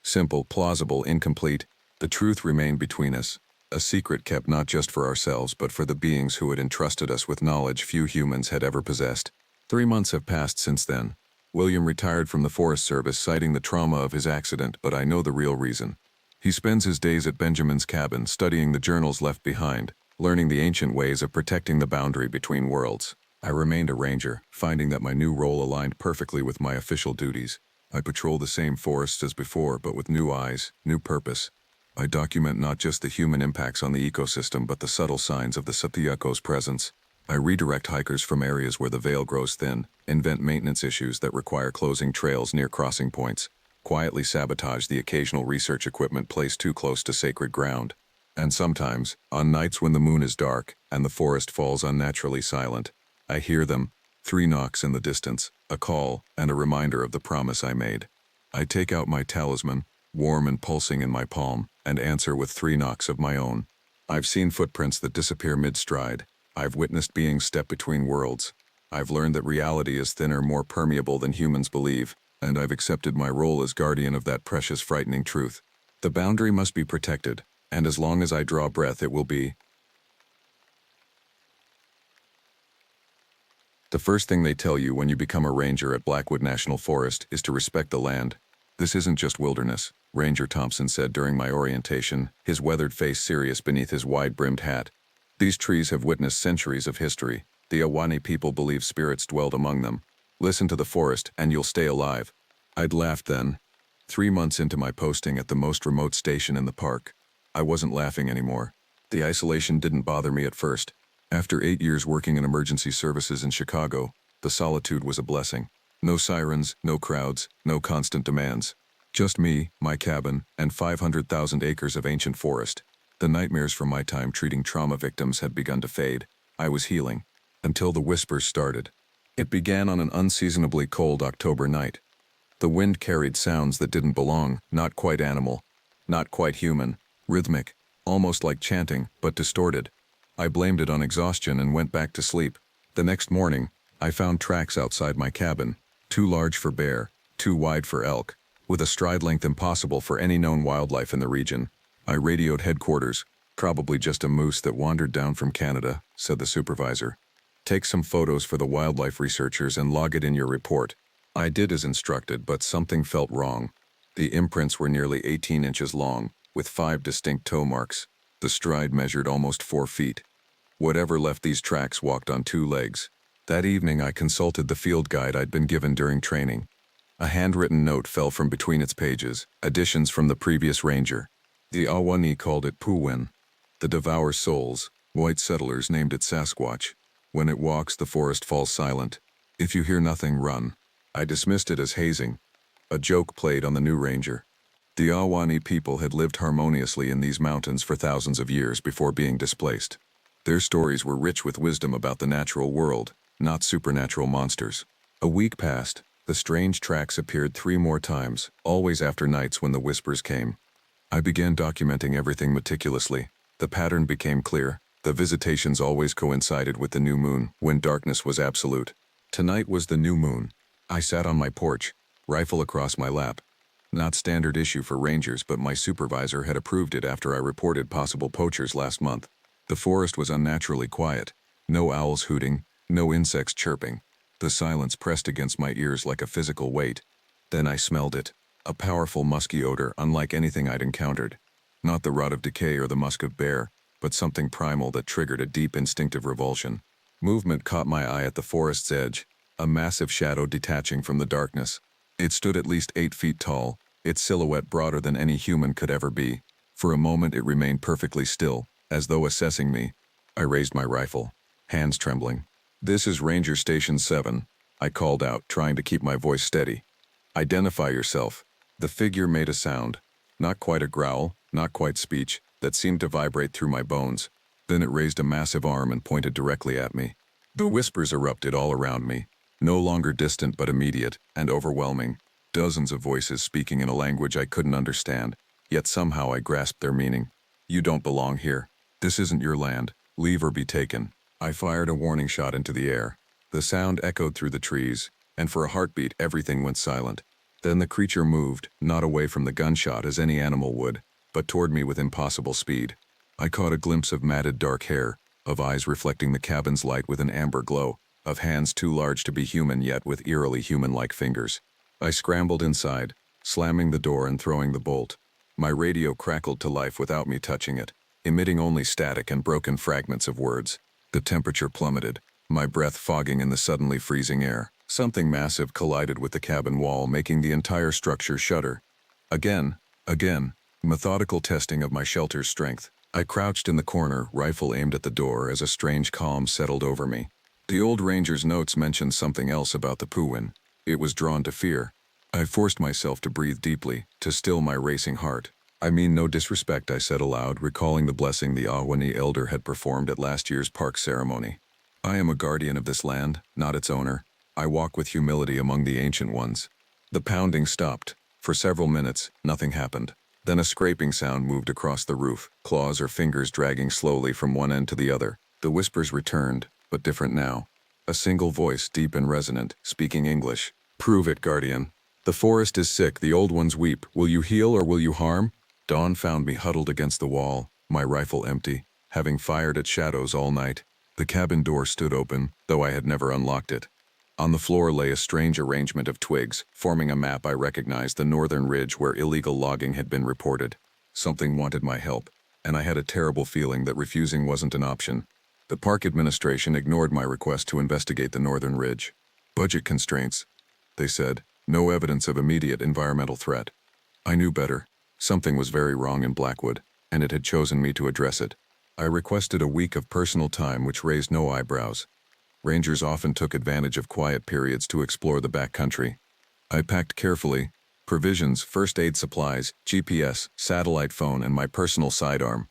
Simple, plausible, incomplete. The truth remained between us. A secret kept not just for ourselves, but for the beings who had entrusted us with knowledge few humans had ever possessed. 3 months have passed since then. William retired from the Forest Service, citing the trauma of his accident, but I know the real reason. He spends his days at Benjamin's cabin, studying the journals left behind, learning the ancient ways of protecting the boundary between worlds. I remained a ranger, finding that my new role aligned perfectly with my official duties. I patrol the same forests as before, but with new eyes, new purpose. I document not just the human impacts on the ecosystem, but the subtle signs of the Satyako's presence. I redirect hikers from areas where the veil grows thin, invent maintenance issues that require closing trails near crossing points, quietly sabotage the occasional research equipment placed too close to sacred ground. And sometimes, on nights when the moon is dark and the forest falls unnaturally silent, I hear them, 3 knocks in the distance, a call, and a reminder of the promise I made. I take out my talisman, warm and pulsing in my palm, and answer with 3 knocks of my own. I've seen footprints that disappear mid-stride. I've witnessed beings step between worlds. I've learned that reality is thinner, more permeable than humans believe, and I've accepted my role as guardian of that precious, frightening truth. The boundary must be protected, and as long as I draw breath, it will be. The first thing they tell you when you become a ranger at Blackwood National Forest is to respect the land. "This isn't just wilderness," Ranger Thompson said during my orientation, his weathered face serious beneath his wide-brimmed hat. "These trees have witnessed centuries of history. The Awani people believe spirits dwelled among them. Listen to the forest, and you'll stay alive." I'd laughed then. 3 months into my posting at the most remote station in the park, I wasn't laughing anymore. The isolation didn't bother me at first. After 8 years working in emergency services in Chicago, the solitude was a blessing. No sirens, no crowds, no constant demands. Just me, my cabin, and 500,000 acres of ancient forest. The nightmares from my time treating trauma victims had begun to fade. I was healing. Until the whispers started. It began on an unseasonably cold October night. The wind carried sounds that didn't belong, not quite animal, not quite human, rhythmic, almost like chanting, but distorted. I blamed it on exhaustion and went back to sleep. The next morning, I found tracks outside my cabin, too large for bear, too wide for elk, with a stride length impossible for any known wildlife in the region. I radioed headquarters. "Probably just a moose that wandered down from Canada," said the supervisor. "Take some photos for the wildlife researchers and log it in your report." I did as instructed, but something felt wrong. The imprints were nearly 18 inches long, with 5 distinct toe marks. The stride measured almost 4 feet. Whatever left these tracks walked on 2 legs. That evening I consulted the field guide I'd been given during training. A handwritten note fell from between its pages, additions from the previous ranger. The Awani called it Puwin. The devour souls, white settlers named it Sasquatch. When it walks, the forest falls silent. If you hear nothing, run. I dismissed it as hazing. A joke played on the new ranger. The Awani people had lived harmoniously in these mountains for thousands of years before being displaced. Their stories were rich with wisdom about the natural world, not supernatural monsters. A week passed. The strange tracks appeared 3 more times, always after nights when the whispers came. I began documenting everything meticulously. The pattern became clear. The visitations always coincided with the new moon, when darkness was absolute. Tonight was the new moon. I sat on my porch, rifle across my lap. Not standard issue for rangers, but my supervisor had approved it after I reported possible poachers last month. The forest was unnaturally quiet. No owls hooting, no insects chirping. The silence pressed against my ears like a physical weight. Then I smelled it. A powerful musky odor unlike anything I'd encountered. Not the rot of decay or the musk of bear. but something primal that triggered a deep instinctive revulsion. Movement caught my eye at the forest's edge, a massive shadow detaching from the darkness. It stood at least 8 feet tall, its silhouette broader than any human could ever be. For a moment it remained perfectly still, as though assessing me. I raised my rifle, hands trembling. "This is Ranger Station 7, I called out, trying to keep my voice steady. "Identify yourself." The figure made a sound, not quite a growl, not quite speech, that seemed to vibrate through my bones. Then it raised a massive arm and pointed directly at me. The whispers erupted all around me, no longer distant but immediate and overwhelming. Dozens of voices speaking in a language I couldn't understand, yet somehow I grasped their meaning. "You don't belong here. This isn't your land. Leave or be taken." I fired a warning shot into the air. The sound echoed through the trees, and for a heartbeat everything went silent. Then the creature moved, not away from the gunshot as any animal would, but toward me with impossible speed. I caught a glimpse of matted dark hair, of eyes reflecting the cabin's light with an amber glow, of hands too large to be human yet with eerily human-like fingers. I scrambled inside, slamming the door and throwing the bolt. My radio crackled to life without me touching it, emitting only static and broken fragments of words. The temperature plummeted, my breath fogging in the suddenly freezing air. Something massive collided with the cabin wall, making the entire structure shudder. Again, methodical testing of my shelter's strength. I crouched in the corner, rifle aimed at the door as a strange calm settled over me. The old ranger's notes mentioned something else about the Puwin. It was drawn to fear. I forced myself to breathe deeply, to still my racing heart. "I mean no disrespect," I said aloud, recalling the blessing the Ahwahnee elder had performed at last year's park ceremony. "I am a guardian of this land, not its owner. I walk with humility among the ancient ones." The pounding stopped. For several minutes, nothing happened. Then a scraping sound moved across the roof, claws or fingers dragging slowly from one end to the other. The whispers returned, but different now. A single voice, deep and resonant, speaking English. "Prove it, guardian. The forest is sick, the old ones weep. Will you heal or will you harm?" Dawn found me huddled against the wall, my rifle empty, having fired at shadows all night. The cabin door stood open, though I had never unlocked it. On the floor lay a strange arrangement of twigs, forming a map I recognized, the northern ridge where illegal logging had been reported. Something wanted my help, and I had a terrible feeling that refusing wasn't an option. The park administration ignored my request to investigate the northern ridge. "Budget constraints," they said. "No evidence of immediate environmental threat." I knew better. Something was very wrong in Blackwood, and it had chosen me to address it. I requested a week of personal time, which raised no eyebrows. Rangers often took advantage of quiet periods to explore the backcountry. I packed carefully: provisions, first aid supplies, GPS, satellite phone, and my personal sidearm.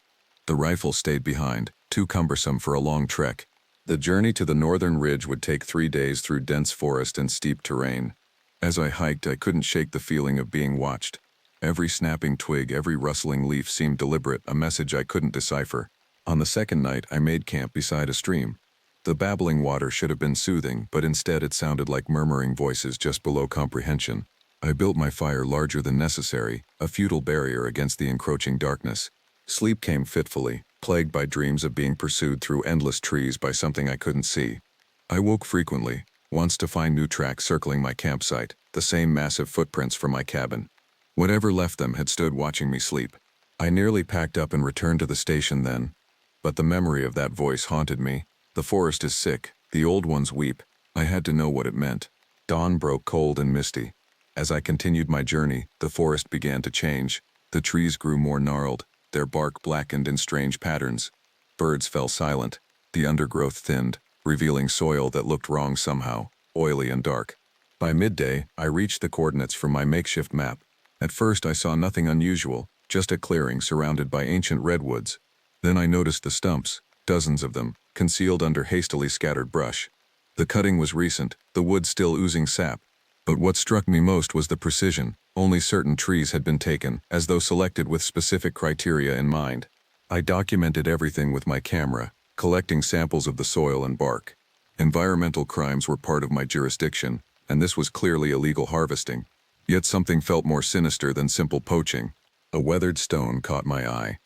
The rifle stayed behind, too cumbersome for a long trek. The journey to the northern ridge would take 3 days through dense forest and steep terrain. As I hiked, I couldn't shake the feeling of being watched. Every snapping twig, every rustling leaf seemed deliberate, a message I couldn't decipher. On the second night, I made camp beside a stream. The babbling water should have been soothing, but instead it sounded like murmuring voices just below comprehension. I built my fire larger than necessary, a futile barrier against the encroaching darkness. Sleep came fitfully, plagued by dreams of being pursued through endless trees by something I couldn't see. I woke frequently, once to find new tracks circling my campsite, the same massive footprints from my cabin. Whatever left them had stood watching me sleep. I nearly packed up and returned to the station then, but the memory of that voice haunted me. "The forest is sick, the old ones weep." I had to know what it meant. Dawn broke cold and misty. As I continued my journey, the forest began to change. The trees grew more gnarled, their bark blackened in strange patterns. Birds fell silent, the undergrowth thinned, revealing soil that looked wrong somehow, oily and dark. By midday, I reached the coordinates from my makeshift map. At first I saw nothing unusual, just a clearing surrounded by ancient redwoods. Then I noticed the stumps, dozens of them, concealed under hastily scattered brush. The cutting was recent, the wood still oozing sap. But what struck me most was the precision. Only certain trees had been taken, as though selected with specific criteria in mind. I documented everything with my camera, collecting samples of the soil and bark. Environmental crimes were part of my jurisdiction, and this was clearly illegal harvesting. Yet something felt more sinister than simple poaching. A weathered stone caught my eye,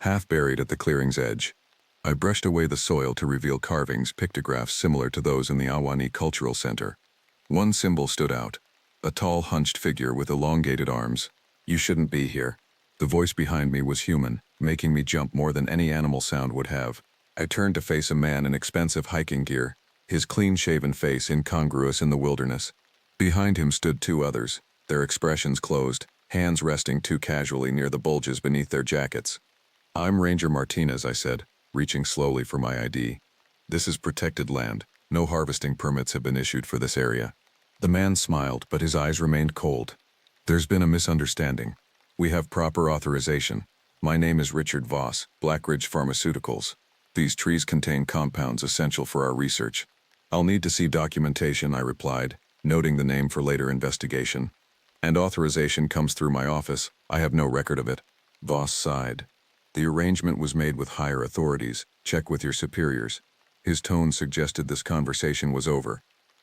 half buried at the clearing's edge. I brushed away the soil to reveal carvings, pictographs similar to those in the Ahwahnee Cultural Center. One symbol stood out, a tall, hunched figure with elongated arms. "You shouldn't be here." The voice behind me was human, making me jump more than any animal sound would have. I turned to face a man in expensive hiking gear, his clean-shaven face incongruous in the wilderness. Behind him stood two others, their expressions closed, hands resting too casually near the bulges beneath their jackets. "I'm Ranger Martinez," I said, reaching slowly for my ID. "This is protected land. No harvesting permits have been issued for this area." The man smiled, but his eyes remained cold. "There's been a misunderstanding. We have proper authorization. My name is Richard Voss, Blackridge Pharmaceuticals. These trees contain compounds essential for our research. I'll need to see documentation," I replied, noting the name for later investigation. "And authorization comes through my office. I have no record of it." Voss sighed. "The arrangement was made with higher authorities. Check with your superiors." His tone suggested this conversation was over.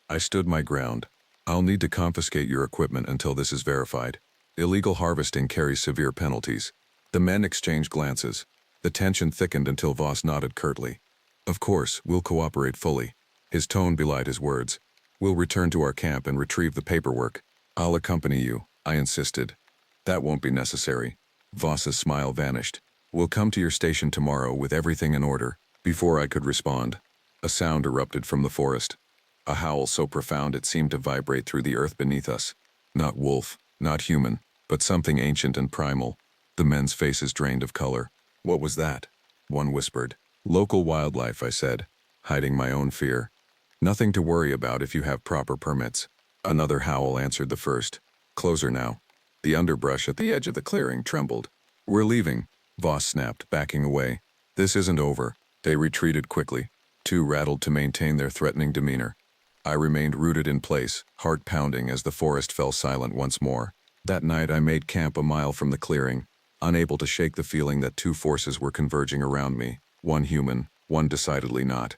I stood my ground. "I'll need to confiscate your equipment until this is verified. Illegal harvesting carries severe penalties." The men exchanged glances. The tension thickened until Voss nodded curtly. "Of course, we'll cooperate fully." His tone belied his words. "We'll return to our camp and retrieve the paperwork." "I'll accompany you," I insisted. "That won't be necessary." Voss's smile vanished. "We'll come to your station tomorrow with everything in order." Before I could respond, a sound erupted from the forest. A howl so profound it seemed to vibrate through the earth beneath us. Not wolf, not human, but something ancient and primal. The men's faces drained of color. "What was that?" one whispered. "Local wildlife," I said, hiding my own fear. "Nothing to worry about if you have proper permits." Another howl answered the first. Closer now. The underbrush at the edge of the clearing trembled. "We're leaving," Voss snapped, backing away. "This isn't over." They retreated quickly, too rattled to maintain their threatening demeanor. I remained rooted in place, heart pounding as the forest fell silent once more. That night I made camp a mile from the clearing, unable to shake the feeling that two forces were converging around me, one human, one decidedly not.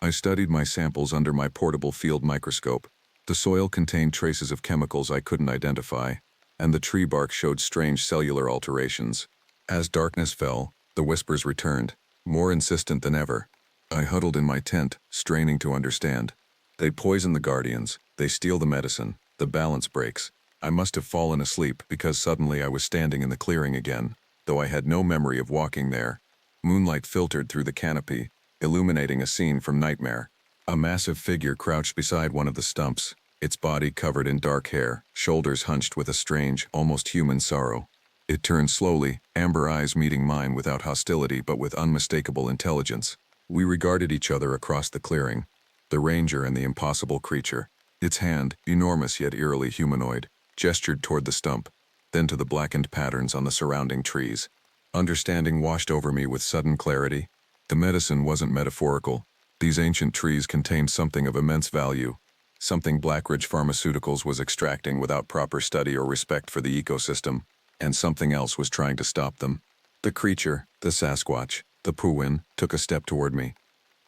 I studied my samples under my portable field microscope. The soil contained traces of chemicals I couldn't identify, and the tree bark showed strange cellular alterations. As darkness fell, the whispers returned, more insistent than ever. I huddled in my tent, straining to understand. They poison the guardians, they steal the medicine, the balance breaks. I must have fallen asleep because suddenly I was standing in the clearing again, though I had no memory of walking there. Moonlight filtered through the canopy, illuminating a scene from Nightmare. A massive figure crouched beside one of the stumps, its body covered in dark hair, shoulders hunched with a strange, almost human sorrow. It turned slowly, amber eyes meeting mine without hostility but with unmistakable intelligence. We regarded each other across the clearing, the ranger and the impossible creature. Its hand, enormous yet eerily humanoid, gestured toward the stump, then to the blackened patterns on the surrounding trees. Understanding washed over me with sudden clarity. The medicine wasn't metaphorical. These ancient trees contained something of immense value, something Blackridge Pharmaceuticals was extracting without proper study or respect for the ecosystem, and something else was trying to stop them. The creature, the Sasquatch, the Puwin, took a step toward me.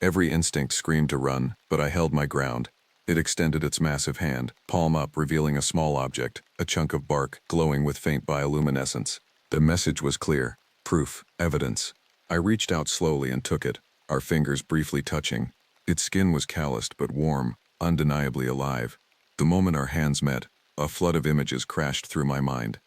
Every instinct screamed to run, but I held my ground. It extended its massive hand, palm up, revealing a small object, a chunk of bark glowing with faint bioluminescence. The message was clear. Proof, evidence. I reached out slowly and took it, our fingers briefly touching. Its skin was calloused but warm, undeniably alive. The moment our hands met, a flood of images crashed through my mind.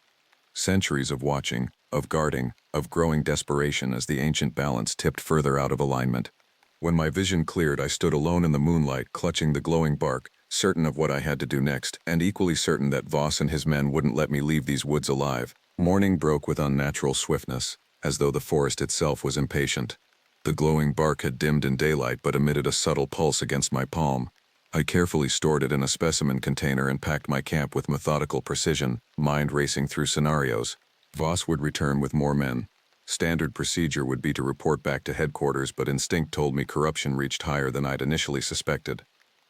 Centuries of watching, of guarding, of growing desperation as the ancient balance tipped further out of alignment. When my vision cleared, I stood alone in the moonlight, clutching the glowing bark, certain of what I had to do next, and equally certain that Voss and his men wouldn't let me leave these woods alive. Morning broke with unnatural swiftness, as though the forest itself was impatient. The glowing bark had dimmed in daylight but emitted a subtle pulse against my palm. I carefully stored it in a specimen container and packed my camp with methodical precision, mind racing through scenarios. Voss would return with more men. Standard procedure would be to report back to headquarters, but instinct told me corruption reached higher than I'd initially suspected.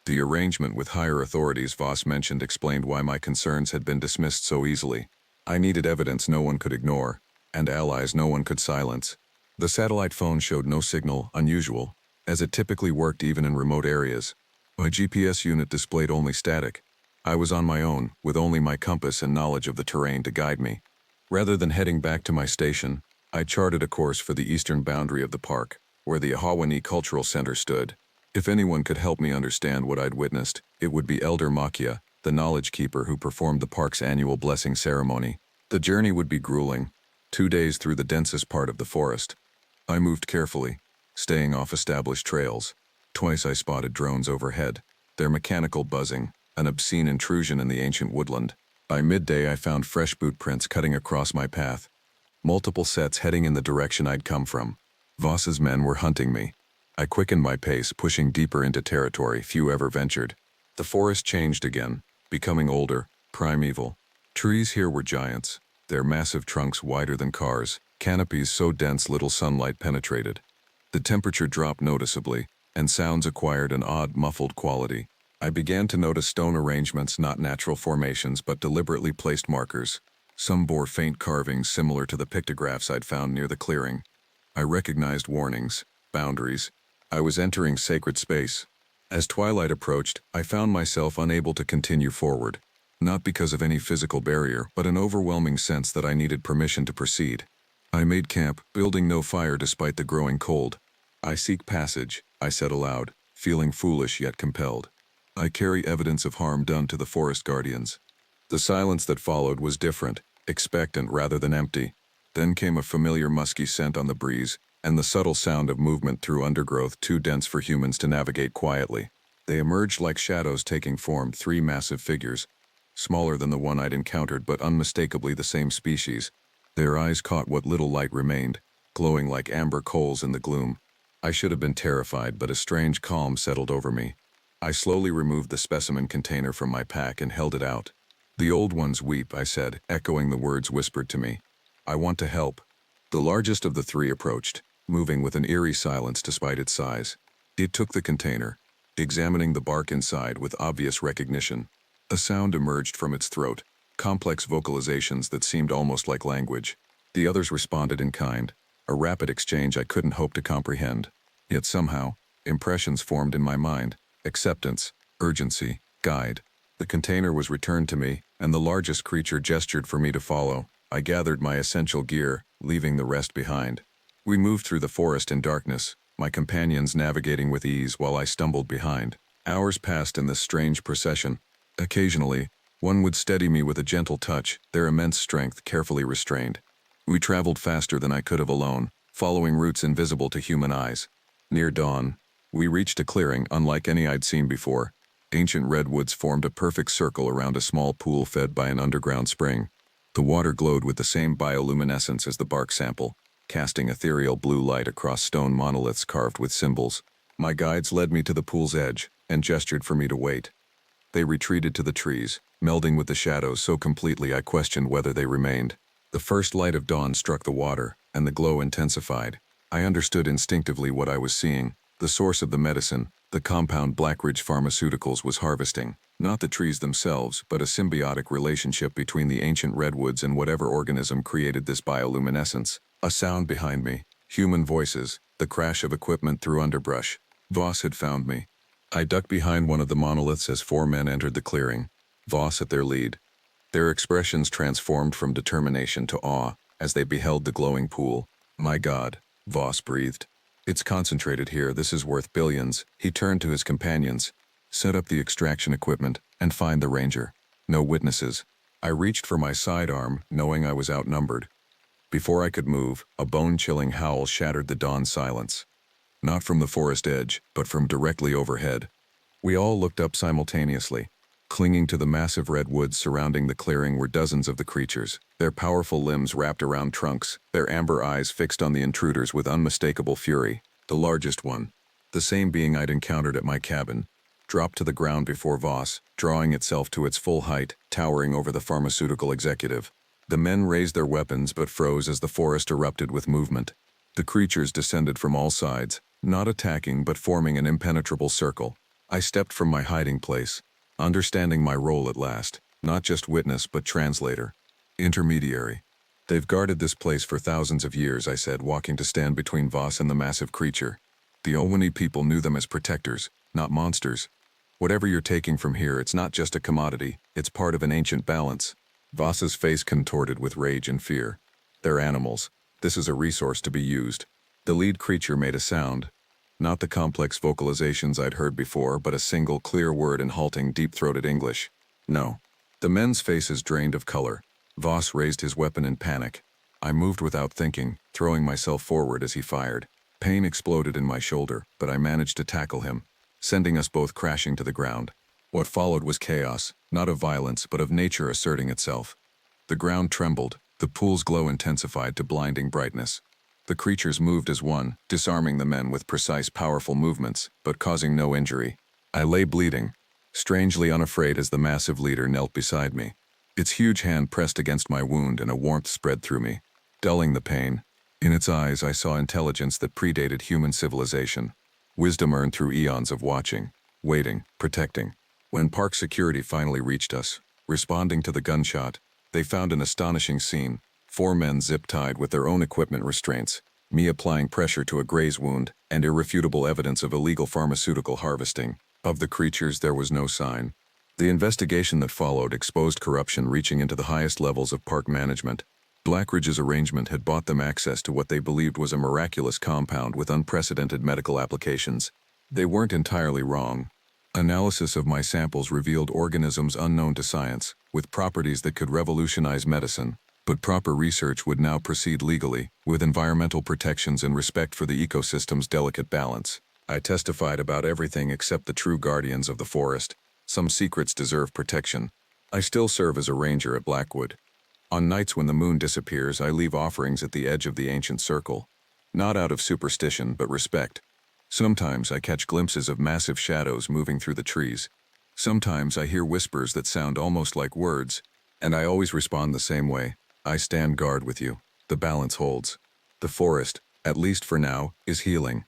The arrangement with higher authorities Voss mentioned explained why my concerns had been dismissed so easily. I needed evidence no one could ignore, and allies no one could silence. The satellite phone showed no signal, unusual, as it typically worked even in remote areas. My GPS unit displayed only static. I was on my own, with only my compass and knowledge of the terrain to guide me. Rather than heading back to my station, I charted a course for the eastern boundary of the park, where the Ahwahnee Cultural Center stood. If anyone could help me understand what I'd witnessed, it would be Elder Makia, the knowledge keeper who performed the park's annual blessing ceremony. The journey would be grueling. 2 days through the densest part of the forest. I moved carefully, staying off established trails. Twice I spotted drones overhead, their mechanical buzzing, an obscene intrusion in the ancient woodland. By midday I found fresh boot prints cutting across my path, multiple sets heading in the direction I'd come from. Voss's men were hunting me. I quickened my pace, pushing deeper into territory few ever ventured. The forest changed again, becoming older, primeval. Trees here were giants, their massive trunks wider than cars, canopies so dense little sunlight penetrated. The temperature dropped noticeably, and sounds acquired an odd, muffled quality. I began to notice stone arrangements, not natural formations but deliberately placed markers. Some bore faint carvings similar to the pictographs I'd found near the clearing. I recognized warnings, boundaries. I was entering sacred space. As twilight approached, I found myself unable to continue forward. Not because of any physical barrier, but an overwhelming sense that I needed permission to proceed. I made camp, building no fire despite the growing cold. I seek passage, I said aloud, feeling foolish yet compelled. I carry evidence of harm done to the forest guardians. The silence that followed was different, expectant rather than empty. Then came a familiar musky scent on the breeze, and the subtle sound of movement through undergrowth too dense for humans to navigate quietly. They emerged like shadows taking form, 3 massive figures, smaller than the one I'd encountered but unmistakably the same species. Their eyes caught what little light remained, glowing like amber coals in the gloom. I should have been terrified, but a strange calm settled over me. I slowly removed the specimen container from my pack and held it out. "The old ones weep," I said, echoing the words whispered to me. "I want to help." The largest of the 3 approached, moving with an eerie silence despite its size. It took the container, examining the bark inside with obvious recognition. A sound emerged from its throat, complex vocalizations that seemed almost like language. The others responded in kind, a rapid exchange I couldn't hope to comprehend. Yet somehow, impressions formed in my mind: acceptance, urgency, guide. The container was returned to me, and the largest creature gestured for me to follow. I gathered my essential gear, leaving the rest behind. We moved through the forest in darkness, my companions navigating with ease while I stumbled behind. Hours passed in this strange procession. Occasionally, one would steady me with a gentle touch, their immense strength carefully restrained. We traveled faster than I could have alone, following routes invisible to human eyes. Near dawn, we reached a clearing unlike any I'd seen before. Ancient redwoods formed a perfect circle around a small pool fed by an underground spring. The water glowed with the same bioluminescence as the bark sample, casting ethereal blue light across stone monoliths carved with symbols. My guides led me to the pool's edge and gestured for me to wait. They retreated to the trees, melding with the shadows so completely I questioned whether they remained. The first light of dawn struck the water, and the glow intensified. I understood instinctively what I was seeing. The source of the medicine, the compound Blackridge Pharmaceuticals was harvesting. Not the trees themselves, but a symbiotic relationship between the ancient redwoods and whatever organism created this bioluminescence. A sound behind me, human voices, the crash of equipment through underbrush. Voss had found me. I ducked behind one of the monoliths as 4 men entered the clearing, Voss at their lead. Their expressions transformed from determination to awe as they beheld the glowing pool. "My God," Voss breathed. "It's concentrated here, this is worth billions." He turned to his companions. "Set up the extraction equipment and find the ranger. No witnesses." I reached for my sidearm, knowing I was outnumbered. Before I could move, a bone-chilling howl shattered the dawn silence. Not from the forest edge, but from directly overhead. We all looked up simultaneously. Clinging to the massive redwoods surrounding the clearing were dozens of the creatures, their powerful limbs wrapped around trunks, their amber eyes fixed on the intruders with unmistakable fury. The largest one, the same being I'd encountered at my cabin, dropped to the ground before Voss, drawing itself to its full height, towering over the pharmaceutical executive. The men raised their weapons but froze as the forest erupted with movement. The creatures descended from all sides, not attacking but forming an impenetrable circle. I stepped from my hiding place, understanding my role at last, not just witness but translator, intermediary. "They've guarded this place for thousands of years," I said, walking to stand between Voss and the massive creature. "The Owani people knew them as protectors, not monsters. Whatever you're taking from here, it's not just a commodity, it's part of an ancient balance." Voss's face contorted with rage and fear. "They're animals. This is a resource to be used." The lead creature made a sound. Not the complex vocalizations I'd heard before, but a single clear word in halting, deep-throated English. "No." The men's faces drained of color. Voss raised his weapon in panic. I moved without thinking, throwing myself forward as he fired. Pain exploded in my shoulder, but I managed to tackle him, sending us both crashing to the ground. What followed was chaos, not of violence, but of nature asserting itself. The ground trembled, the pool's glow intensified to blinding brightness. The creatures moved as one, disarming the men with precise, powerful movements, but causing no injury. I lay bleeding, strangely unafraid as the massive leader knelt beside me. Its huge hand pressed against my wound and a warmth spread through me, dulling the pain. In its eyes I saw intelligence that predated human civilization, wisdom earned through eons of watching, waiting, protecting. When park security finally reached us, responding to the gunshot, they found an astonishing scene. 4 men zip-tied with their own equipment restraints, me applying pressure to a graze wound, and irrefutable evidence of illegal pharmaceutical harvesting. Of the creatures there was no sign. The investigation that followed exposed corruption reaching into the highest levels of park management. Blackridge's arrangement had bought them access to what they believed was a miraculous compound with unprecedented medical applications. They weren't entirely wrong. Analysis of my samples revealed organisms unknown to science, with properties that could revolutionize medicine. But proper research would now proceed legally, with environmental protections and respect for the ecosystem's delicate balance. I testified about everything except the true guardians of the forest. Some secrets deserve protection. I still serve as a ranger at Blackwood. On nights when the moon disappears, I leave offerings at the edge of the ancient circle. Not out of superstition, but respect. Sometimes I catch glimpses of massive shadows moving through the trees. Sometimes I hear whispers that sound almost like words, and I always respond the same way. I stand guard with you. The balance holds. The forest, at least for now, is healing.